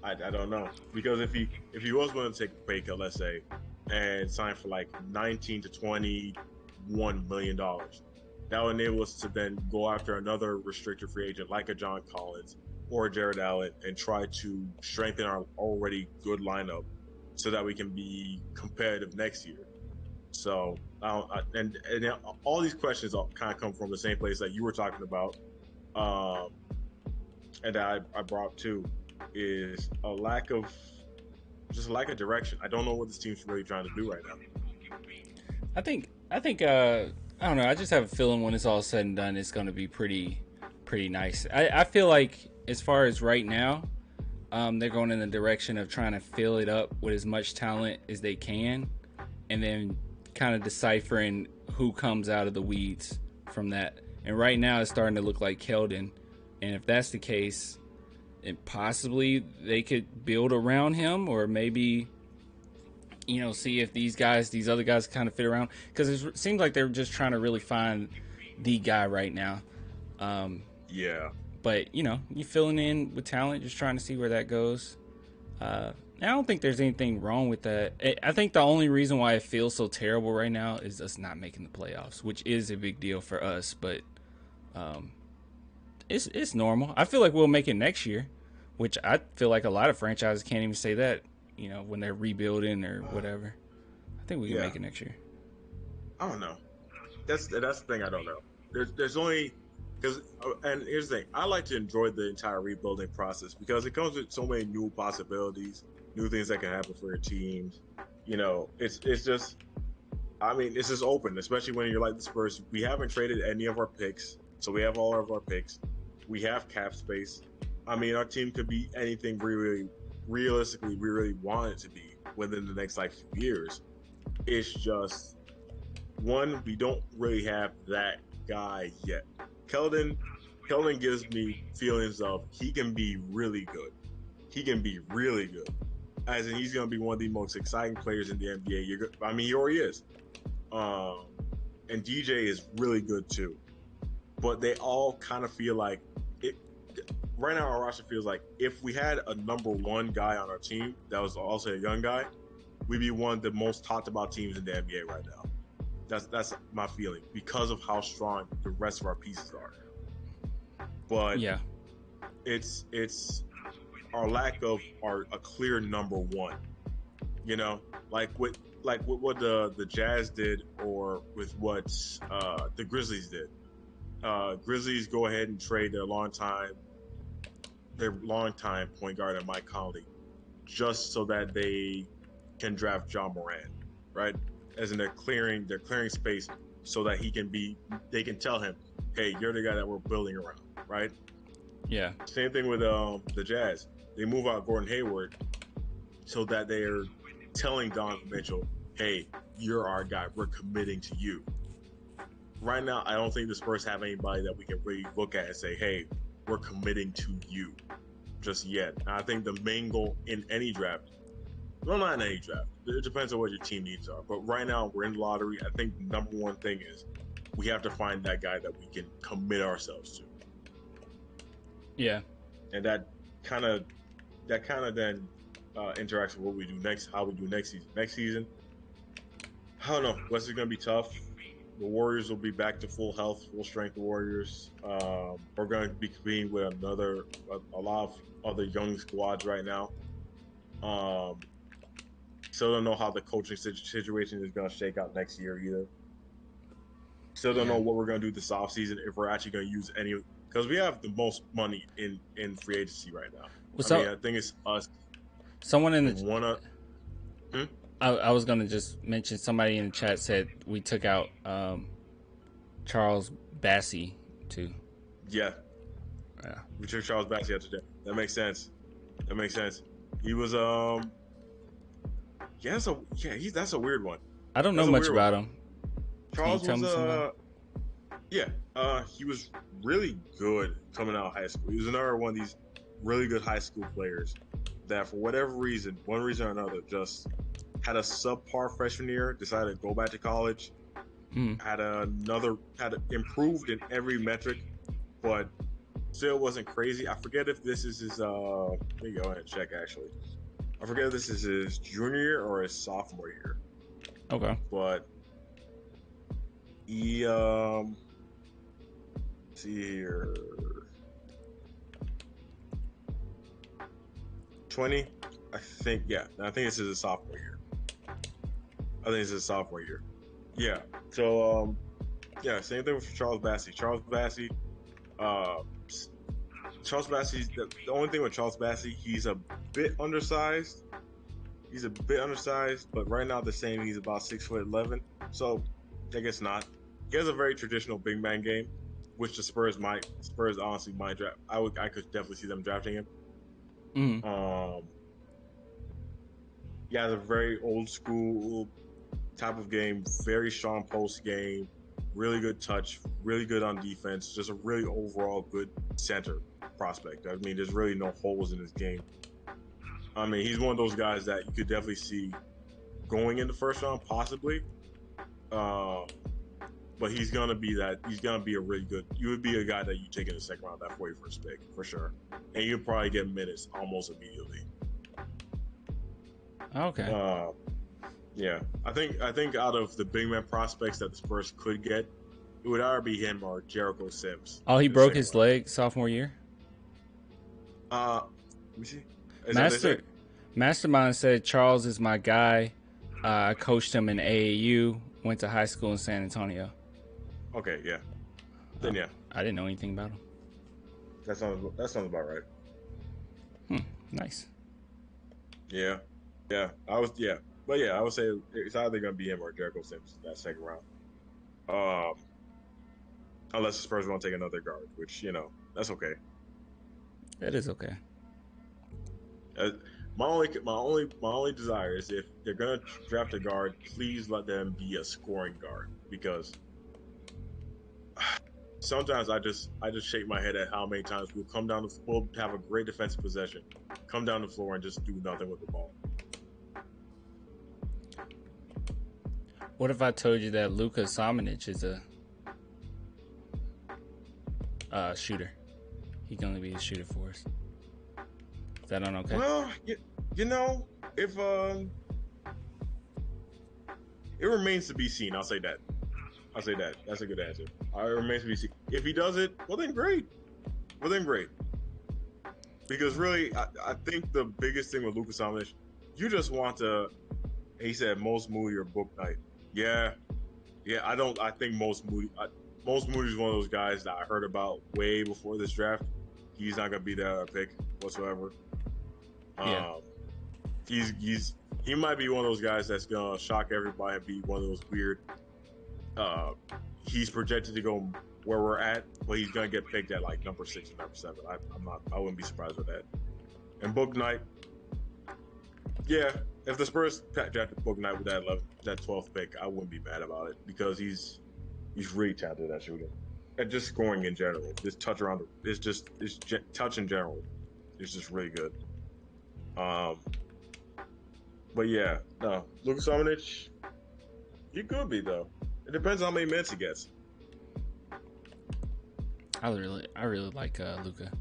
I don't know, because if he was willing to take a pay cut, let's say, and sign for like $19 to $21 million, that would enable us to then go after another restricted free agent like a John Collins or Jared Allen and try to strengthen our already good lineup so that we can be competitive next year. So, and all these questions all kind of come from the same place that you were talking about, and that I brought up too, is a lack of direction. I don't know what this team's really trying to do right now. I think I don't know. I just have a feeling when it's all said and done, it's going to be pretty nice. I feel like as far as right now, they're going in the direction of trying to fill it up with as much talent as they can, and then kind of deciphering who comes out of the weeds from that. And right now it's starting to look like Keldon. And if that's the case, and possibly they could build around him, or maybe, see if these other guys kind of fit around. Because it seems like they're just trying to really find the guy right now. Yeah. But, you filling in with talent, just trying to see where that goes. I don't think there's anything wrong with that. I think the only reason why it feels so terrible right now is us not making the playoffs, which is a big deal for us. But it's normal. I feel like we'll make it next year, which I feel like a lot of franchises can't even say that, when they're rebuilding or whatever. I think we can make it next year. I don't know. That's the thing. I don't know. There's only and here's the thing. I like to enjoy the entire rebuilding process because it comes with so many new possibilities, new things that can happen for your teams. It's just, it's just open, especially when you're like the Spurs. We haven't traded any of our picks, so we have all of our picks. We have cap space. Our team could be anything realistically we really want it to be within the next few years. It's just, one, we don't really have that guy yet. Keldon gives me feelings of he can be really good. He can be really good. As in, he's going to be one of the most exciting players in the NBA. He already is. And DJ is really good too. But they all kind of feel like it. Right now, our roster feels like if we had a number one guy on our team that was also a young guy, we'd be one of the most talked about teams in the NBA right now. That's my feeling because of how strong the rest of our pieces are. But yeah, it's our lack of a clear number one. Like what the Jazz did, or with what the Grizzlies did. Grizzlies go ahead and trade their longtime point guard, Mike Conley, just so that they can draft John Moran, right? As in they're clearing space so that they can tell him, hey, you're the guy that we're building around, right? Yeah. Same thing with the Jazz. They move out Gordon Hayward so that they're telling Donovan Mitchell, hey, you're our guy. We're committing to you. right now, I don't think the Spurs have anybody that we can really look at and say, hey, we're committing to you just yet. And I think the main goal in any draft, well, not in any draft, it depends on what your team needs are. But right now, we're in the lottery. I think the number one thing is we have to find that guy that we can commit ourselves to. Yeah. And that kind of then interacts with what we do next, how we do next season. Next season, I don't know. West is going to be tough. The Warriors will be back to full health, full strength Warriors. We're going to be competing with a lot of other young squads right now. Still don't know how the coaching situation is going to shake out next year either. Still don't know what we're going to do this offseason, if we're actually going to use any, because we have the most money in free agency right now. I think it's us. Someone in the I was going to just mention, somebody in the chat said we took out Charles Bassey too. Yeah. We took Charles Bassey out today. That makes sense. He was that's a weird one. I don't know much about him. Charles was he was really good coming out of high school. He was another one of these really good high school players that for whatever reason, one reason or another, just had a subpar freshman year, decided to go back to college, had improved in every metric, but still wasn't crazy. I forget if this is his let me go ahead and check actually. I forget if this is his junior year or his sophomore year. Okay. But he see here 20, I think this is his sophomore year. Yeah. So same thing with Charles Bassey. Charles Bassey, the only thing with Charles Bassey, he's a bit undersized. But right now they're saying he's about 6'11". So I guess not. He has a very traditional big man game, which the Spurs honestly might draft. I could definitely see them drafting him. He has a very old school type of game, very strong post game, really good touch, really good on defense, just a really overall good center prospect. I mean, there's really no holes in his game. I mean, he's one of those guys that you could definitely see going in the first round, possibly. But he's gonna be a really good. You would be a guy that you take in the second round, that 41st pick for sure, and you'll probably get minutes almost immediately. Okay. Yeah, I think out of the big man prospects that the Spurs could get, it would either be him or Jericho Sims. Oh, he broke his leg sophomore year? Let me see. Mastermind said Charles is my guy. I coached him in AAU, went to high school in San Antonio. Okay, yeah. Then yeah. I didn't know anything about him. That sounds about right. Nice. Yeah. I would say it's either gonna be him or Jericho Sims in that second round. Unless the Spurs want to take another guard, which that's okay. That is okay. My only desire is, if they're gonna draft a guard, please let them be a scoring guard, because sometimes I just shake my head at how many times we'll have a great defensive possession, come down the floor and just do nothing with the ball. What if I told you that Luka Samanic is a shooter? He can only be a shooter for us. Is that okay? Well, if it remains to be seen. I'll say that. That's a good answer. It remains to be seen. If he does it, well then great. Because really, I think the biggest thing with Luka Samanic, you just want to. He said most moody or book night. Yeah. I think most moody is one of those guys that I heard about way before this draft. He's not gonna be there pick whatsoever. He might be one of those guys that's gonna shock everybody and be one of those weird. He's projected to go where we're at, but he's gonna get picked at like number 6 or number 7. I wouldn't be surprised with that. And Book Knight, yeah, if the Spurs drafted Book Knight with that 12th pick, I wouldn't be mad about it, because he's He's really talented at shooting. And just scoring in general. Just touch around. Touch in general. It's just really good. But yeah, no. Luka Doncic, he could be though. It depends on how many minutes he gets. I really like Luka.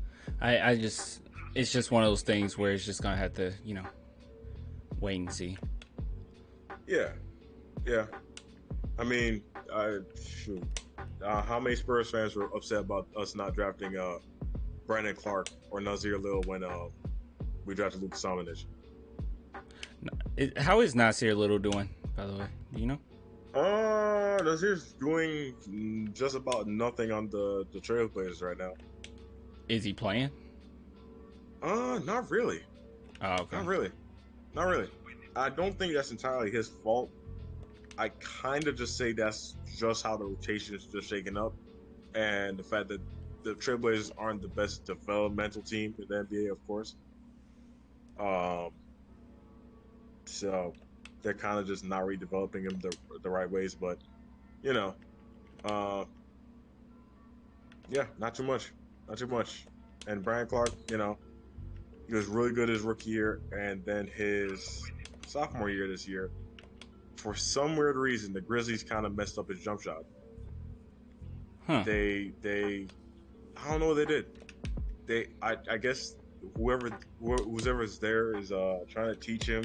It's just one of those things where it's just gonna have to, wait and see. Yeah. I mean, how many Spurs fans were upset about us not drafting Brandon Clark or Nasir Little when we drafted Luka Doncic? How is Nasir Little doing, by the way? Do you know? Nasir's doing just about nothing on the Trailblazers right now. Is he playing? Not really. Oh, okay. Not really. I don't think that's entirely his fault. I kind of just say that's just how the rotation is just shaking up, and the fact that the Trailblazers aren't the best developmental team in the NBA, of course. So they're kind of just not redeveloping him the right ways, but yeah, not too much. And Brandon Clark, he was really good his rookie year, and then his sophomore year this year, for some weird reason, the Grizzlies kind of messed up his jump shot. Huh. They I don't know what they did. I guess whoever's there is trying to teach him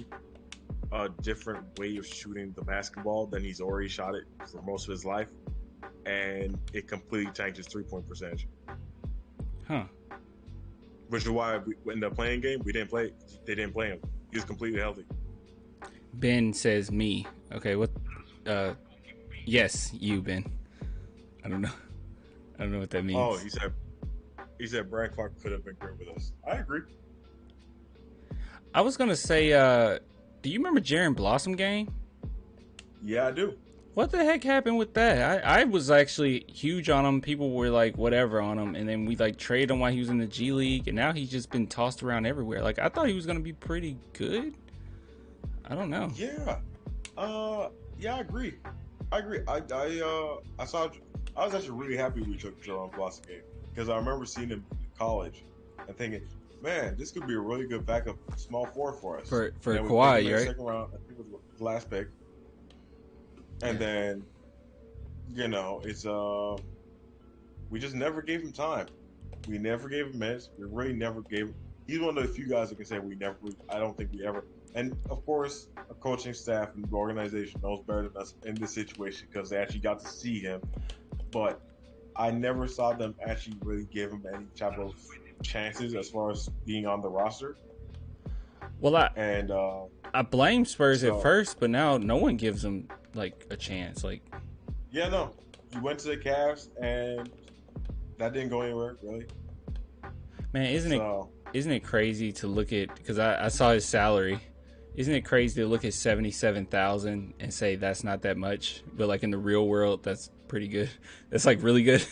a different way of shooting the basketball than he's already shot it for most of his life, and it completely tanked his 3-point percentage. Huh. Which is why in the playing game they didn't play him. He was completely healthy. Ben says me. Okay, what? Yes, you, Ben. I don't know what that means. Oh, he said Brad Clark could have been great with us. I agree. I was gonna say, do you remember Jaren Blossom game? Yeah, I do. What the heck happened with that? I was actually huge on him. People were like whatever on him, and then we like traded him while he was in the G League, and now he's just been tossed around everywhere. Like I thought he was gonna be pretty good. I don't know. Yeah. Yeah, I agree. I was actually really happy we took Jaren Blossom game because I remember seeing him in college and thinking, man, this could be a really good backup small forward for us. For Kawhi, right? Second round, I think it was the last pick. And then, it's we just never gave him time. We never gave him minutes. We really never gave him. He's one of the few guys that can say I don't think we ever. And of course, a coaching staff and the organization knows better than us in this situation because they actually got to see him. But I never saw them actually really give him any type of chances as far as being on the roster. Well, I blame Spurs at first, but now no one gives him like a chance. Like, yeah, no, he went to the Cavs and that didn't go anywhere really. Man, isn't it crazy to look at? Because I saw his salary. Isn't it crazy to look at $77,000 and say that's not that much, but like in the real world, that's pretty good. That's like really good.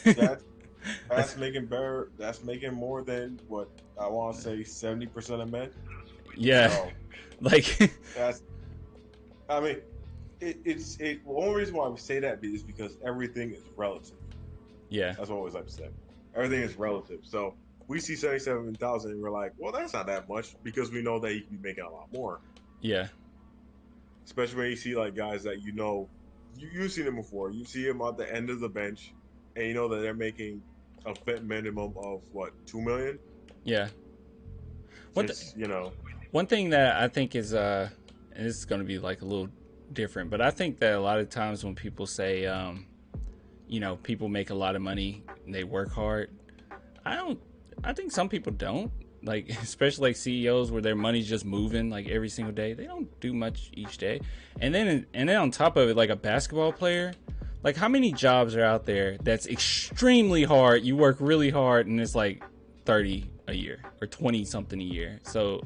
That's making better. That's making more than what I want to say 70% of men. Yeah, so, like that's. I mean, it's the only reason why we say that is because everything is relative. Yeah, that's what I always like to say. Everything is relative. So we see 77,000 and we're like, well, that's not that much because we know that he could be making a lot more. Yeah. Especially when you see like guys that you've seen them before. You see them at the end of the bench, and you know that they're making a fit minimum of what, $2 million. Yeah. One thing that I think is and this is going to be like a little different, but I think that a lot of times when people say, people make a lot of money and they work hard, I think some people don't. Like, especially like CEOs where their money's just moving like every single day. They don't do much each day. And then on top of it, like a basketball player, like how many jobs are out there that's extremely hard? You work really hard and it's like 30 a year or 20 something a year. So,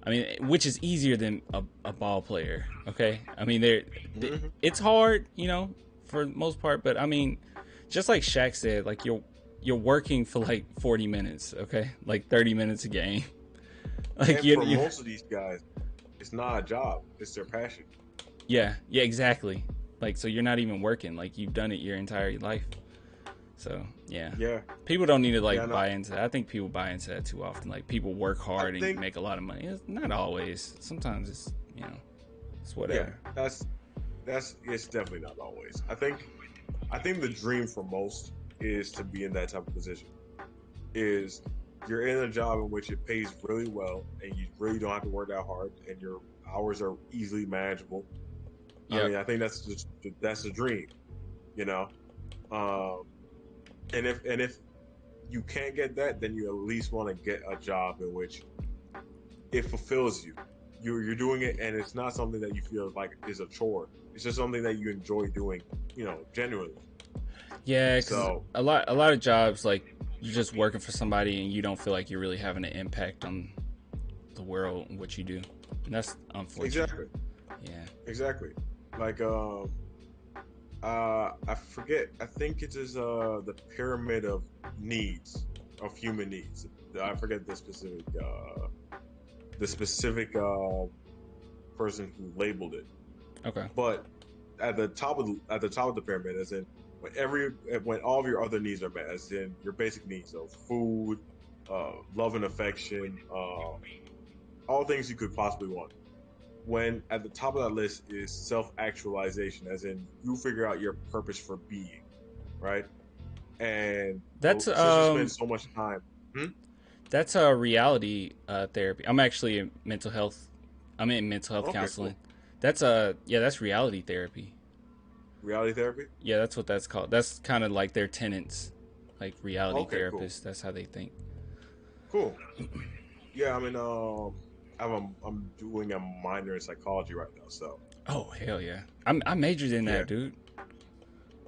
I mean, which is easier than a ball player. Okay. I mean, it's hard, for the most part, but I mean, just like Shaq said, like you're working for like 40 minutes, okay? Like 30 minutes a game. Like and for most of these guys, it's not a job; it's their passion. Yeah, exactly. Like, so you're not even working. Like, you've done it your entire life. So, yeah. Yeah. People don't need to, like, buy into that. I think people buy into that too often. Like, people work hard and make a lot of money. It's not always. Sometimes it's, you know, it's whatever. Yeah, it's definitely not always. I think the dream for most is to be in that type of position. Is you're in a job in which it pays really well and you really don't have to work that hard and your hours are easily manageable. I mean, I think that's the dream, you know. And if you can't get that, then you at least want to get a job in which it fulfills you. You're doing it, and it's not something that you feel like is a chore. It's just something that you enjoy doing, you know, genuinely. Yeah, because a lot of jobs, like, you're just working for somebody and you don't feel like you're really having an impact on the world and what you do. And that's unfortunate. Exactly. Yeah. Exactly. Like, I forget. I think it is the pyramid of needs, of human needs. I forget the specific person who labeled it. Okay. But at the top of the pyramid, as in when all of your other needs are met, as in your basic needs, so food, love and affection, all things you could possibly want. When at the top of that list is self-actualization, as in you figure out your purpose for being, right? And that's since you spend so much time. That's a reality therapy. I'm actually in mental health. I'm in mental health counseling. Cool. That's reality therapy. Reality therapy? Yeah, that's what that's called. That's kind of like their tenets, like reality therapists. Cool. That's how they think. Cool. Yeah, I mean, I'm doing a minor in psychology right now, so. Oh hell yeah! I majored in that, dude.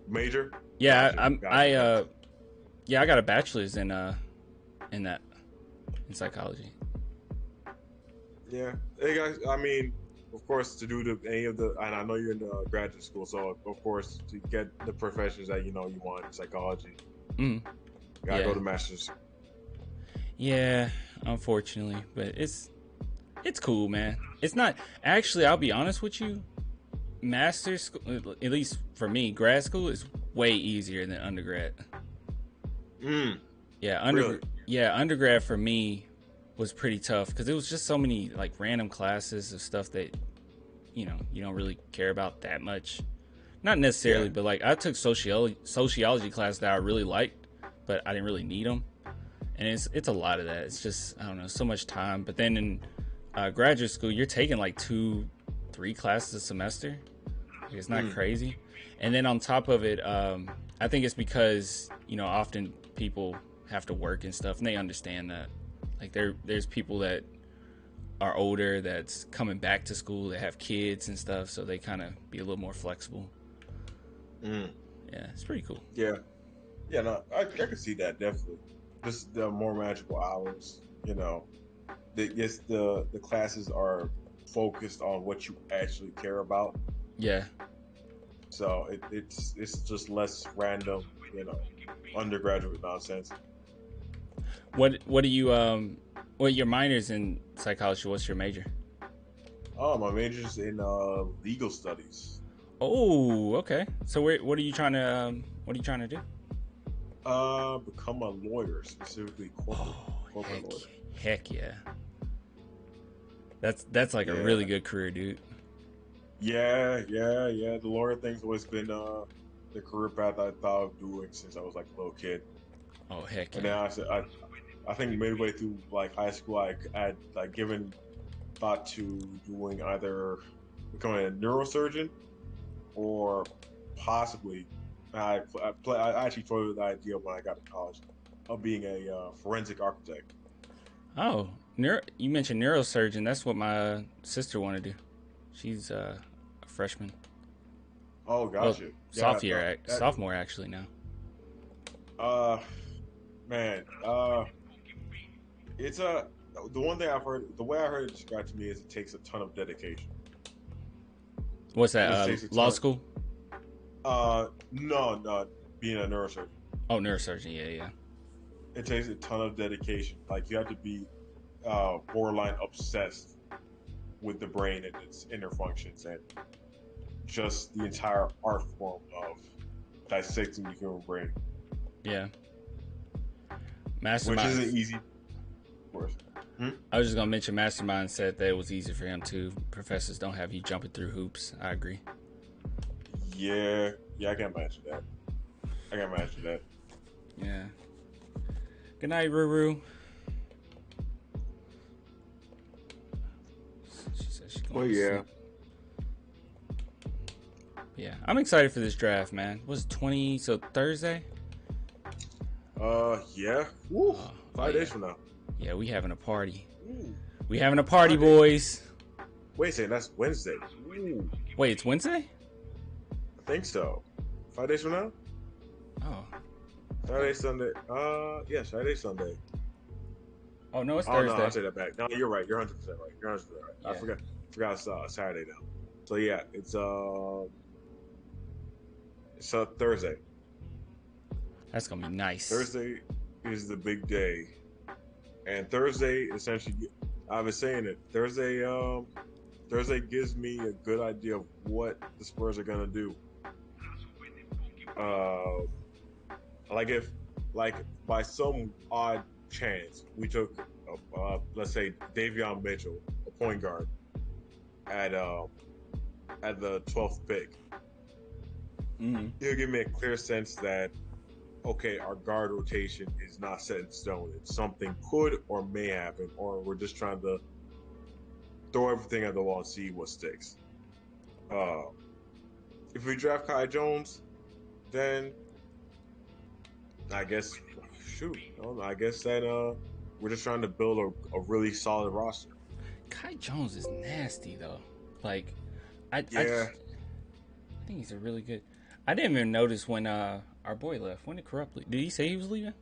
Major? Yeah, I got a bachelor's in that, in psychology. Yeah, hey guys. I mean, of course, to do any of the, and I know you're in graduate school, so of course to get the professions that you want in psychology, you gotta go to master's. Yeah, unfortunately, but it's cool, man. It's not actually. I'll be honest with you. Master's school, at least for me, grad school is way easier than undergrad. Yeah, really? Yeah, undergrad for me was pretty tough because it was just so many like random classes of stuff that you don't really care about that much. Not necessarily, but like I took sociology class that I really liked, but I didn't really need them. And it's a lot of that. It's just, I don't know, so much time. But then in graduate school, you're taking like 2-3 classes a semester. It's not crazy. And then on top of it, I think it's because often people have to work and stuff, and they understand that. Like there's people that are older that's coming back to school that have kids and stuff, so they kind of be a little more flexible. Yeah, it's pretty cool. Yeah, no, I can see that definitely. Just the more manageable hours, the classes are focused on what you actually care about. Yeah. So it's just less random, undergraduate nonsense. What do you your minor's in psychology? What's your major? Oh, my major's in legal studies. Oh, okay. So what are you trying to do? Become a lawyer, specifically corporate lawyer. Heck yeah. That's like a really good career, dude. Yeah. The lawyer thing's always been the career path I thought of doing since I was like a little kid. Oh heck yeah. And then I think midway through like high school I had like given thought to doing either becoming a neurosurgeon or possibly I actually toyed with the idea when I got to college of being a forensic architect. Oh, you mentioned neurosurgeon. That's what my sister wanted to do. She's a freshman. Oh, gotcha. Well, sophomore actually now. It's the one thing I've heard. The way I heard it described to me is it takes a ton of dedication. What's that? Law school? No, being a neurosurgeon. Oh, neurosurgeon, yeah. It takes a ton of dedication. Like you have to be borderline obsessed with the brain and its inner functions, and just the entire art form of dissecting the human brain. Yeah. Which isn't easy, of course. I was just gonna mention Mastermind said that it was easy for him too. Professors don't have you jumping through hoops. I agree. Yeah, I can imagine that. Yeah. Good night, Ruru. She said she's going to sleep. Yeah, I'm excited for this draft, man. What's 20? So Thursday? Yeah. Woo. 5 days from now. Yeah, we having a party. We having a party, boys. Wait a second, that's Wednesday. Ooh. Wait, it's Wednesday? I think so. 5 days from now? Oh. Saturday, Sunday. Yeah, Saturday, Sunday. Oh, no, it's Thursday. No, I'll take that back. No, you're right. You're 100% right. You're 100% right. Yeah. I forgot it's Saturday now. So, yeah, it's Thursday. That's going to be nice. Thursday is the big day. And Thursday, essentially, I've been saying it. Thursday gives me a good idea of what the Spurs are going to do. If by some odd chance we took, let's say Davion Mitchell, a point guard, at the 12th pick, it'll give me a clear sense that okay, our guard rotation is not set in stone. It's something could or may happen, or we're just trying to throw everything at the wall and see what sticks. If we draft Kai Jones, then I guess that we're just trying to build a really solid roster. Kai Jones is nasty though. Like, I think he's a really good. I didn't even notice when our boy left. When did Corrupt leave? Did he say he was leaving?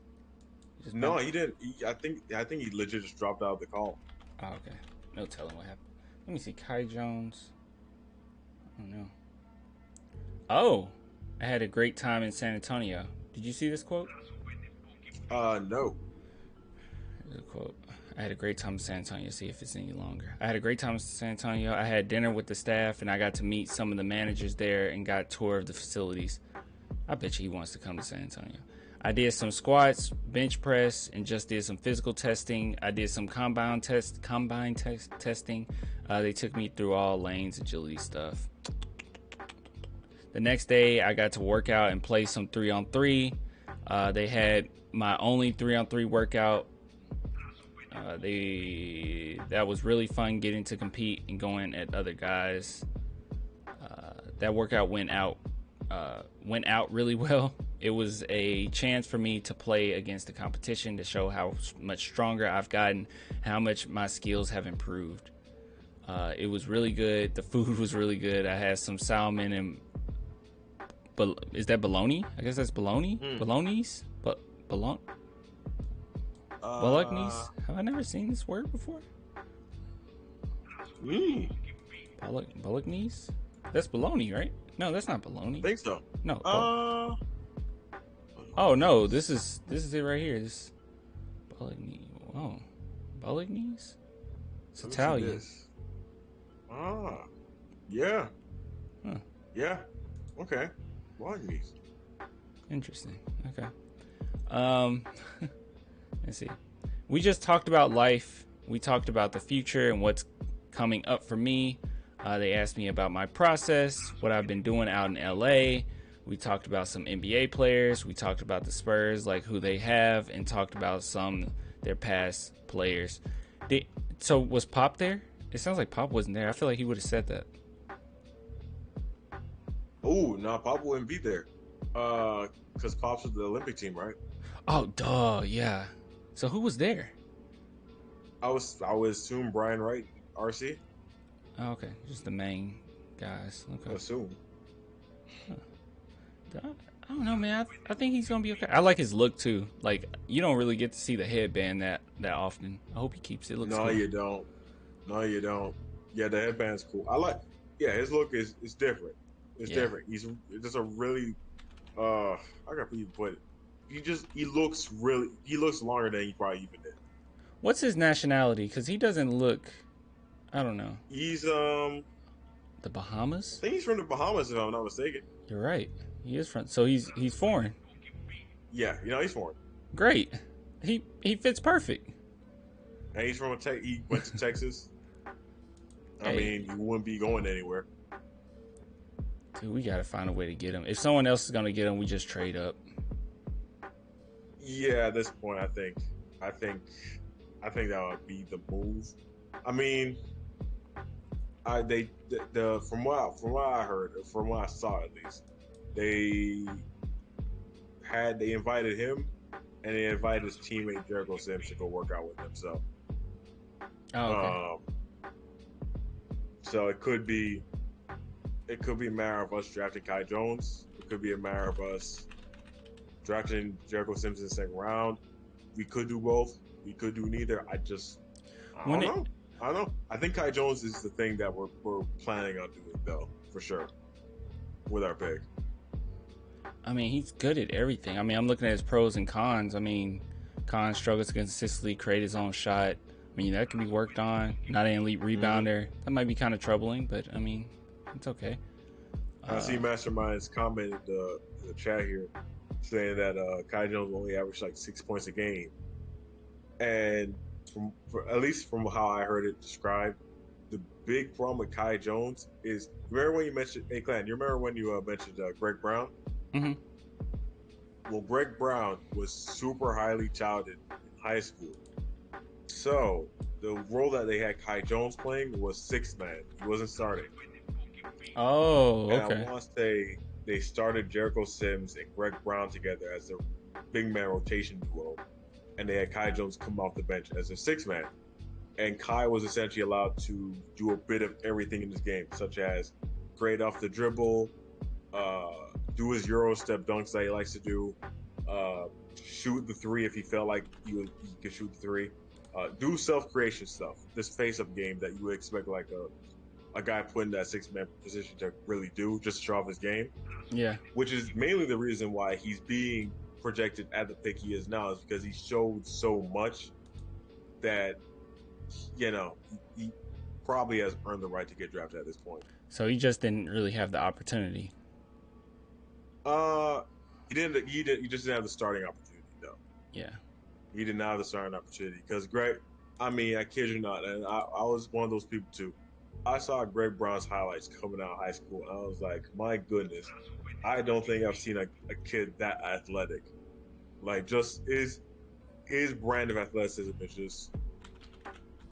No, he didn't. I think he legit just dropped out of the call. Oh, okay. No telling what happened. Let me see. Kai Jones. I don't know. Oh, I had a great time in San Antonio. Did you see this quote? No. Here's a quote. I had a great time in San Antonio. See if it's any longer. I had a great time in San Antonio. I had dinner with the staff, and I got to meet some of the managers there and got a tour of the facilities. I bet you he wants to come to San Antonio. I did some squats, bench press, and just did some physical testing. I did some combine testing. They took me through all lanes, agility stuff. The next day, I got to work out and play some 3-on-3. They had my only 3-on-3 workout. That was really fun getting to compete and going at other guys. That workout went out really well. It was a chance for me to play against the competition to show how much stronger I've gotten, how much my skills have improved. It was really good. The food was really good. I had some salmon and is that bologna? I guess that's bologna. Bolognese, but bologna. Bolognese? Have I never seen this word before? Bolognese? That's bologna, right? No, that's not bologna. I think so. No. Oh no, this is it right here. This Bolognese. Oh, Bolognese. It's Italian. Yeah. Huh. Yeah. Okay. Bolognese. Interesting. Okay. Let's see. We just talked about life. We talked about the future and what's coming up for me. They asked me about my process, what I've been doing out in LA. We talked about some NBA players. We talked about the Spurs, like who they have, and talked about some their past players. So was Pop there? It sounds like Pop wasn't there. I feel like he would have said that. Oh, no, Pop wouldn't be there. Because Pop's with the Olympic team, right? Oh, duh, yeah. So who was there? I would assume Brian Wright, RC. Oh, okay, just the main guys. Okay. I assume. Huh. I don't know, man. I think he's gonna be okay. I like his look too. Like, you don't really get to see the headband that often. I hope he keeps it. Looks No, cool. you don't. No, you don't. Yeah, the headband's cool. His look is different. It's different. He's just a really I can't believe, but he looks longer than he probably even did. What's his nationality? Because he doesn't look. I don't know. He's The Bahamas? I think he's from the Bahamas, if I'm not mistaken. You're right. He is from. So he's foreign. Yeah, he's foreign. Great. He fits perfect. And he's from he went to Texas. I Hey. mean, you wouldn't be going anywhere. Dude, we gotta find a way to get him. If someone else is gonna get him, we just trade up. Yeah, at this point, I think that would be the move. I mean, from what I heard, from what I saw at least, they invited him and they invited his teammate Jericho Sims to go work out with them. So, so it could be a matter of us drafting Kai Jones. It could be a matter of us drafting Jericho Sims in the second round. We could do both. We could do neither. I don't know. I think Kai Jones is the thing that we're planning on doing, though, for sure, with our pick. I mean, he's good at everything. I mean, I'm looking at his pros and cons. I mean, cons struggles to consistently create his own shot. I mean, that can be worked on. Not an elite rebounder. That might be kind of troubling, but I mean, it's okay. I see Mastermind's comment in the chat here saying that Kai Jones only averaged like 6 points a game. And at least from how I heard it described, the big problem with Kai Jones is, remember when you mentioned, hey Clan, you remember when you mentioned Greg Brown? Mm-hmm. Well, Greg Brown was super highly touted in high school. So the role that they had Kai Jones playing was sixth man. He wasn't starting. Oh, okay. And I want to say they started Jericho Sims and Greg Brown together as a big man rotation duo. And they had Kai Jones come off the bench as a sixth man. And Kai was essentially allowed to do a bit of everything in this game, such as grade off the dribble, do his Euro step dunks that he likes to do, shoot the three if he felt like he could shoot the three, do self-creation stuff, this face-up game that you would expect like a guy put in that six-man position to really do, just to show off his game. Yeah. Which is mainly the reason why he's being projected at the pick he is now, is because he showed so much that, he probably has earned the right to get drafted at this point. So he just didn't really have the opportunity. He didn't. He just didn't have the starting opportunity, though. Yeah. He did not have the starting opportunity because Greg. I mean, I kid you not, and I was one of those people too. I saw Greg Brown's highlights coming out of high school, and I was like, my goodness, I don't think I've seen a kid that athletic. Like, just his brand of athleticism is just,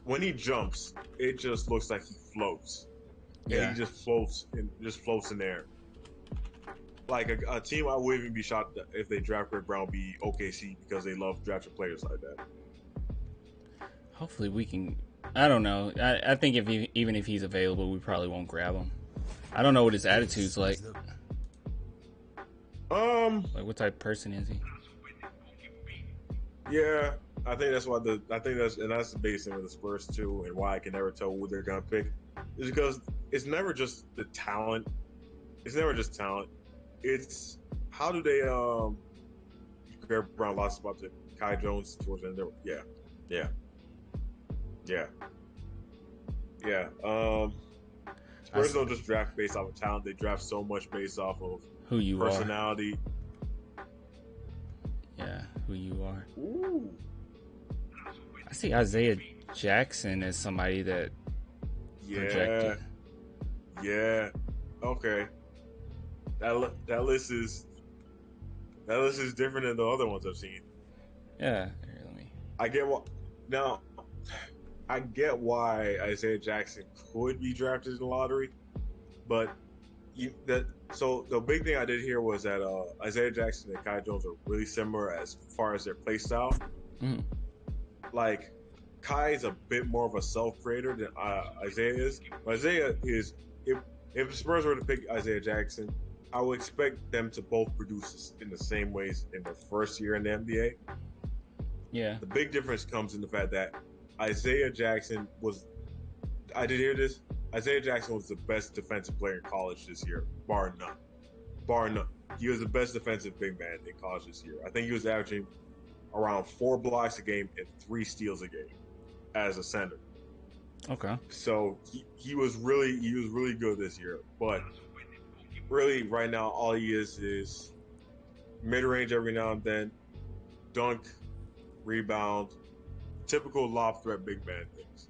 when he jumps, it just looks like he floats. Yeah. And he just floats in there. Like a team I wouldn't even be shocked if they draft Greg Brown be OKC, because they love drafting players like that. Hopefully we can. I don't know. I think even if he's available, we probably won't grab him. I don't know what his attitude's like. Like, what type of person is he? Yeah, I think that's the biggest thing with the Spurs too, and why I can never tell who they're gonna pick, is because it's never just the talent. It's never just talent. It's how do they Greg Brown lost about to Kai Jones towards the end. Yeah. Spurs don't just draft based off of talent; they draft so much based off of who you personality. Yeah, who you are. Ooh. I see Isaiah Jackson as somebody that projected. Yeah. Okay. That list is different than the other ones I've seen. Yeah. Here, let me. I get why Isaiah Jackson could be drafted in the lottery, but so the big thing I did hear was that Isaiah Jackson and Kai Jones are really similar as far as their play style. Mm. Like, Kai is a bit more of a self-creator than Isaiah is. But Isaiah is, if the Spurs were to pick Isaiah Jackson, I would expect them to both produce in the same ways in their first year in the NBA. Yeah. The big difference comes in the fact that Isaiah Jackson was, I did hear this, Isaiah Jackson was the best defensive player in college this year, bar none. He was the best defensive big man in college this year. I think he was averaging around 4 blocks a game and 3 steals a game as a center. Okay. So he was really good this year. But really, right now, all he is mid range every now and then, dunk, rebound, typical lob threat big man things.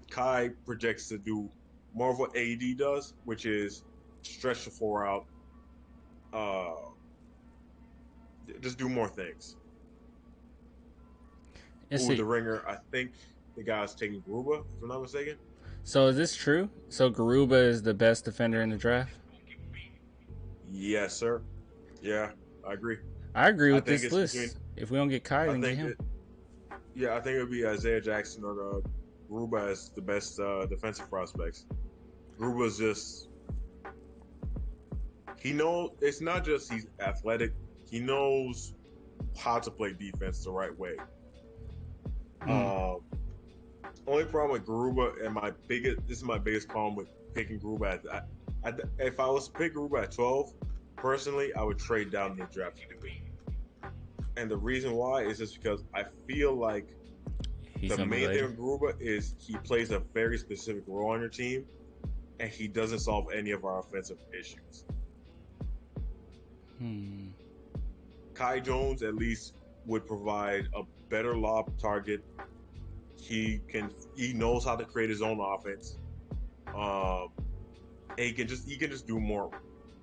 Kai projects to do more of what AD does, which is stretch the floor out, just do more things. The ringer, I think the guy's taking Garuba, if I'm not mistaken. So is this true? So Garuba is the best defender in the draft? Yes, sir. Yeah, I agree. I agree with this list. If we don't get Kai, then get him. I think it would be Isaiah Jackson or Garuba as the best defensive prospects. Garuba's just, he knows, it's not just he's athletic, he knows how to play defense the right way. Only problem with Garuba, and this is my biggest problem with picking Garuba. If I was to pick Garuba at 12, personally, I would trade down in the draft to do it. And the reason why is just because I feel like the main thing with Garuba is he plays a very specific role on your team, and he doesn't solve any of our offensive issues. Kai Jones at least would provide a better lob target. He knows how to create his own offense. And he can just do more.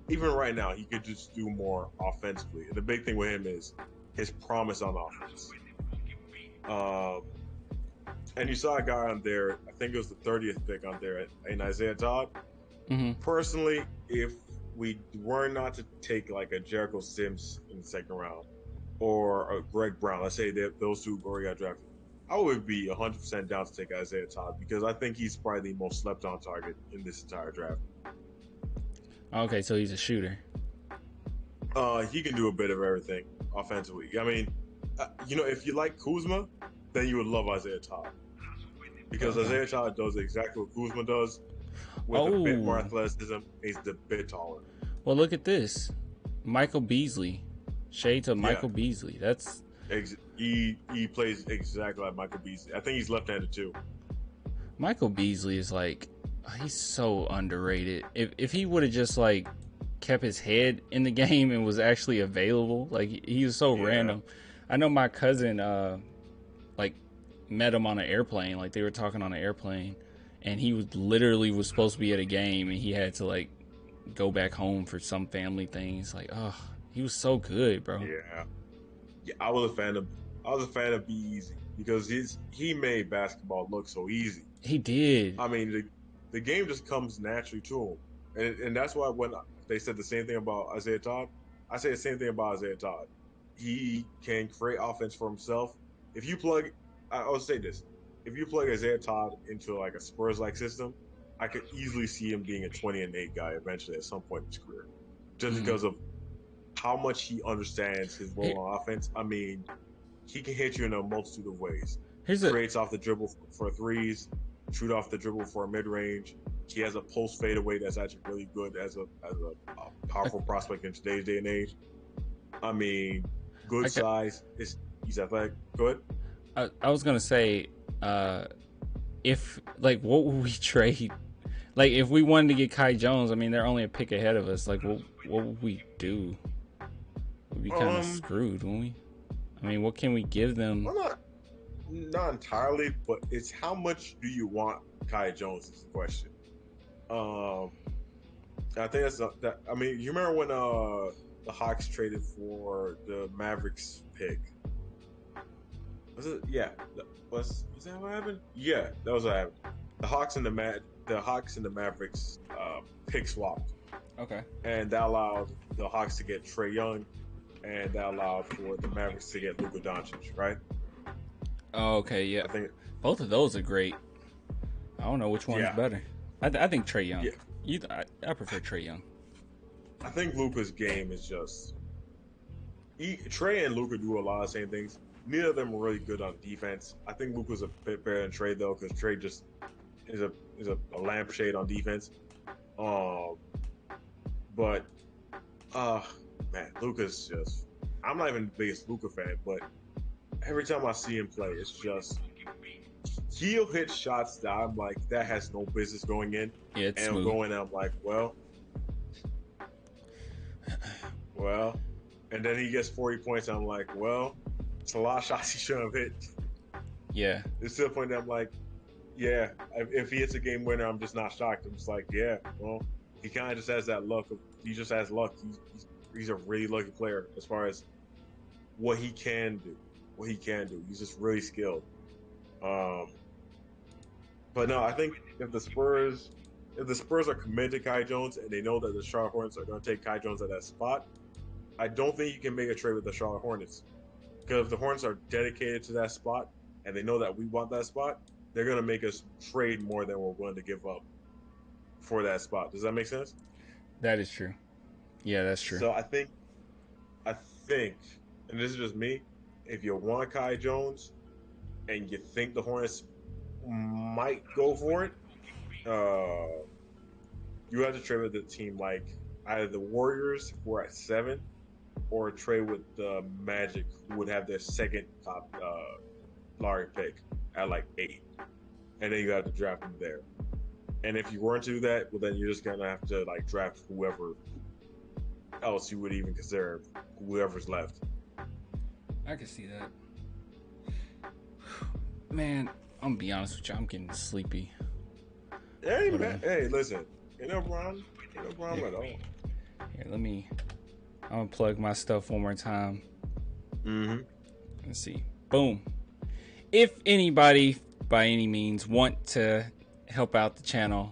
Even right now, he could just do more offensively. And the big thing with him is his promise on offense. And you saw a guy on there, I think it was the 30th pick on there, in Isaiah Todd. Personally, if we were not to take like a Jericho Sims in the second round or a Greg Brown, let's say those two already got drafted, I would be 100% down to take Isaiah Todd because I think he's probably the most slept on target in this entire draft. Okay, so he's a shooter. He can do a bit of everything offensively. I mean, if you like Kuzma, then you would love Isaiah Todd because Isaiah Todd does exactly what Kuzma does with a bit more athleticism. He's a bit taller. Well, look at this, Michael Beasley, shades of Michael Beasley. That's he plays exactly like Michael Beasley. I think he's left-handed too. Michael Beasley is like, he's so underrated. If he would have just like kept his head in the game and was actually available, like he was so random. I know my cousin like met him on an airplane, like they were talking on an airplane, and he was supposed to be at a game and he had to like go back home for some family things. Like, he was so good, bro. Yeah, I was a fan of Beasley because he made basketball look so easy. He did. I mean, the game just comes naturally to him, and that's why when they said the same thing about Isaiah Todd, I say the same thing about Isaiah Todd. He can create offense for himself. I'll say this: if you plug Isaiah Todd into like a Spurs-like system, I could easily see him being a 20-8 guy eventually at some point in his career, just because of how much he understands his role on offense. I mean, he can hit you in a multitude of ways. Creates off the dribble for threes, shoot off the dribble for a mid-range. He has a post fadeaway that's actually really good as a powerful prospect in today's day and age. I mean, good size. He's athletic. Good. I was gonna say, if like, what would we trade? Like, if we wanted to get Kai Jones, I mean, they're only a pick ahead of us. Like, what would we do? We'd be kind of screwed, wouldn't we? I mean, what can we give them? Well, not entirely, but it's how much do you want Kai Jones is the question. I think that. I mean, you remember when the Hawks traded for the Mavericks pick? Was it? Yeah. Was that what happened? Yeah, that was what happened. The Hawks and the Mavericks pick swapped. Okay. And that allowed the Hawks to get Trae Young, and that allowed for the Mavericks to get Luka Doncic, right? Oh, okay, yeah. I think both of those are great. I don't know which one is better. I think Trae Young. Yeah. I prefer Trae Young. I think Luka's game is just Trae and Luka do a lot of the same things. Neither of them are really good on defense. I think Luka's a bit better than Trae though, because Trae just is a lampshade on defense. But man, Luka's just. I'm not even the biggest Luka fan, but every time I see him play, it's just he'll hit shots that I'm like, that has no business going in. Yeah, it's and smooth. I'm going, I'm like, well. And then he gets 40 points. And I'm like, well, it's a lot of shots he shouldn't have hit. Yeah. It's to the point that I'm like, yeah, if he hits a game winner, I'm just not shocked. I'm just like, yeah, well, he kind of just has that luck. He just has luck. He's a really lucky player as far as what he can do. He's just really skilled. But no, I think if the Spurs are committed to Kai Jones and they know that the Charlotte Hornets are going to take Kai Jones at that spot, I don't think you can make a trade with the Charlotte Hornets. Because if the Hornets are dedicated to that spot and they know that we want that spot, they're going to make us trade more than we're willing to give up for that spot. Does that make sense? That is true. Yeah, that's true. So I think, and this is just me, if you want Kai Jones and you think the Hornets might go for it, you have to trade with a team like either the Warriors, who are at 7, or trade with the Magic, who would have their second top lottery pick at like 8. And then you have to draft them there. And if you weren't to do that, well, then you're just going to have to like draft whoever else you would even consider, whoever's left. I can see that. Man, I'm gonna be honest with you, I'm getting sleepy. Hey, man. Hey, listen. Ain't no problem at all. Here, I'm gonna plug my stuff one more time. Let's see. Boom. If anybody, by any means, want to help out the channel,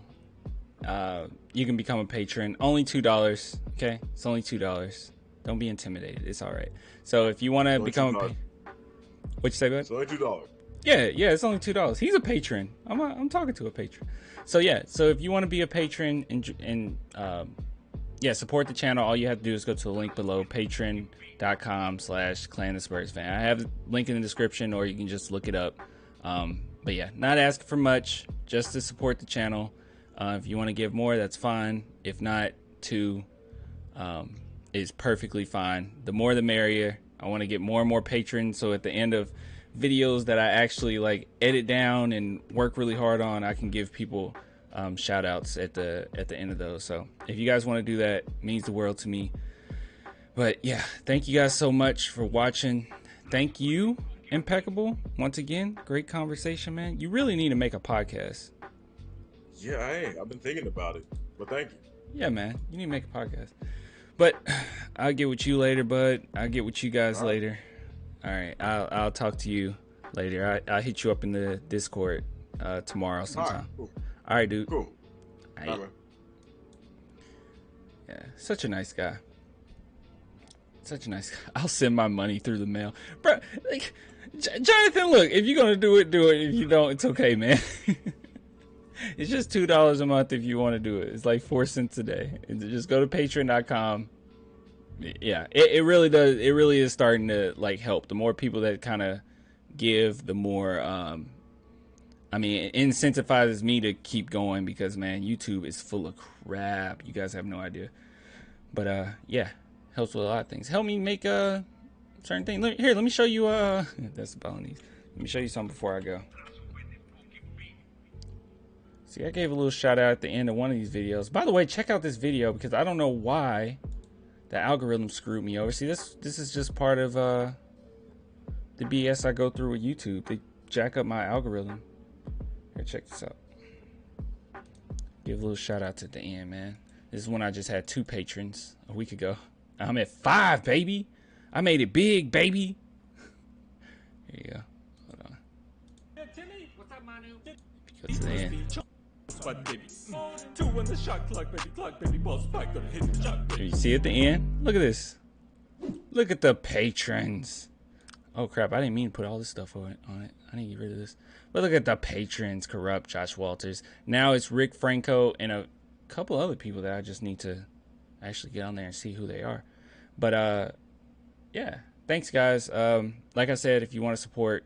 you can become a patron. Only $2. Okay, it's only $2. Don't be intimidated. It's all right. So if you want to become a patron, what you say, bud? It's only $2. Yeah, it's only $2. He's a patron. I'm talking to a patron. So yeah, so if you want to be a patron and support the channel, all you have to do is go to the link below, patreon.com/ClanTheSpursFan. I have a link in the description, or you can just look it up. But yeah, not asking for much, just to support the channel. If you want to give more, that's fine. If not, $2 is perfectly fine. The more the merrier. I want to get more and more patrons, so at the end of videos that I actually like edit down and work really hard on, I can give people shout outs at the end of those. So if you guys want to do that, it means the world to me. But yeah, thank you guys so much for watching. Thank you, Impeccable, once again. Great conversation, man. You really need to make a podcast. Yeah, I've been thinking about it, but thank you. Yeah, man, you need to make a podcast. But I'll get with you later, bud. I'll get with you guys later. All right, I'll talk to you later. I'll hit you up in the Discord tomorrow sometime. All right, cool. All right, dude. Cool. All right. Yeah, such a nice guy. Such a nice guy. I'll send my money through the mail. Bro, like, Jonathan, look, if you're going to do it, do it. If you don't, it's okay, man. It's just $2 a month if you want to do it. It's like 4 cents a day. Just go to patreon.com. Yeah, it really does. It really is starting to like help. The more people that kind of give, the more it incentivizes me to keep going, because man, YouTube is full of crap. You guys have no idea. But yeah, helps with a lot of things. Help me make a certain thing. Let me show you. That's the Balinese. Let me show you something before I go. See, I gave a little shout out at the end of one of these videos. By the way, check out this video, because I don't know why the algorithm screwed me over. See, this is just part of the BS I go through with YouTube. They jack up my algorithm. Here, check this out. Give a little shout out to the end, man. This is when I just had 2 patrons a week ago. I'm at 5, baby. I made it big, baby. Here you go. Hold on. What's up, Manu? Go to the end. You see at the end? Look at this. Look at the patrons. Oh crap, I didn't mean to put all this stuff on it. I need to get rid of this. But look at the patrons. Corrupt, Josh Walters. Now it's Rick Franco and a couple other people that I just need to actually get on there and see who they are. But yeah, thanks guys. Like I said, if you want to support,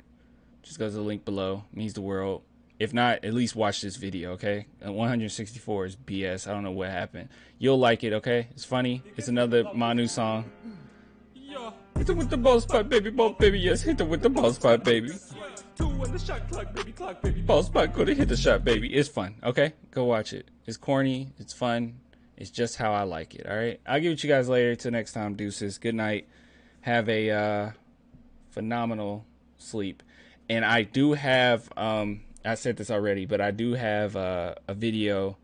just go to the link below. It means the world. If not, at least watch this video, okay? 164 is BS. I don't know what happened. You'll like it, okay? It's funny. It's another Manu song. Hit it with the ball spot, baby. Ball, baby. Yes, hit it with the ball spot, baby. 2 when the shot clock, baby. Ball spot, go to hit the shot, baby. It's fun, okay? Go watch it. It's corny. It's fun. It's just how I like it, all right? I'll give it to you guys later. Till next time, deuces. Good night. Have a phenomenal sleep. And I do have, I said this already, but I do have a video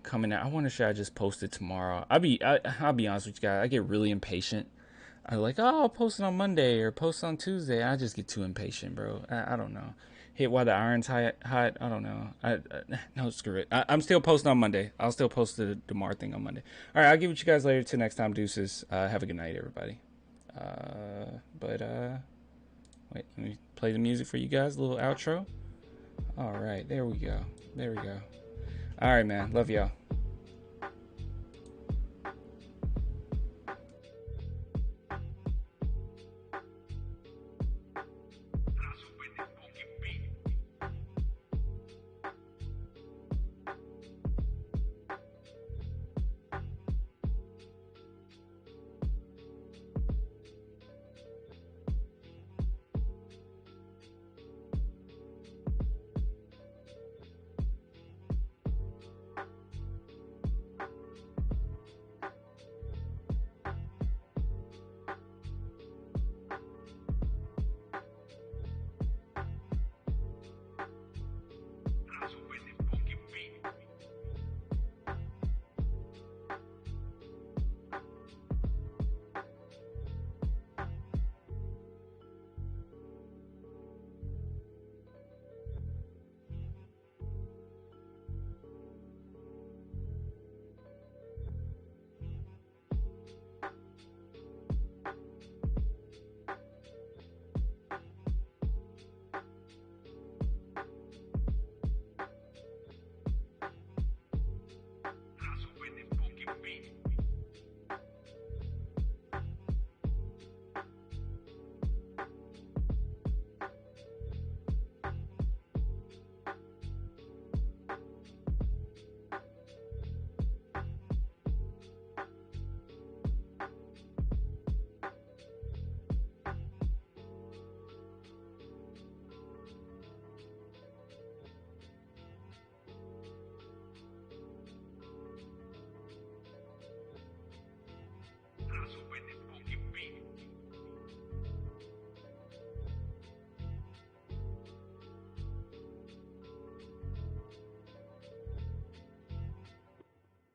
coming out. I wonder should I just post it tomorrow. I'll be honest with you guys. I get really impatient. I'm like, oh, I'll post it on Monday or post on Tuesday. I just get too impatient, bro. I don't know. Hit while the iron's hot. I don't know. No, screw it. I'm still posting on Monday. I'll still post the DeMar thing on Monday. All right, I'll give it to you guys later. Till next time, deuces. Have a good night, everybody. Wait, let me play the music for you guys. A little outro. All right, there we go. All right, man. Love y'all.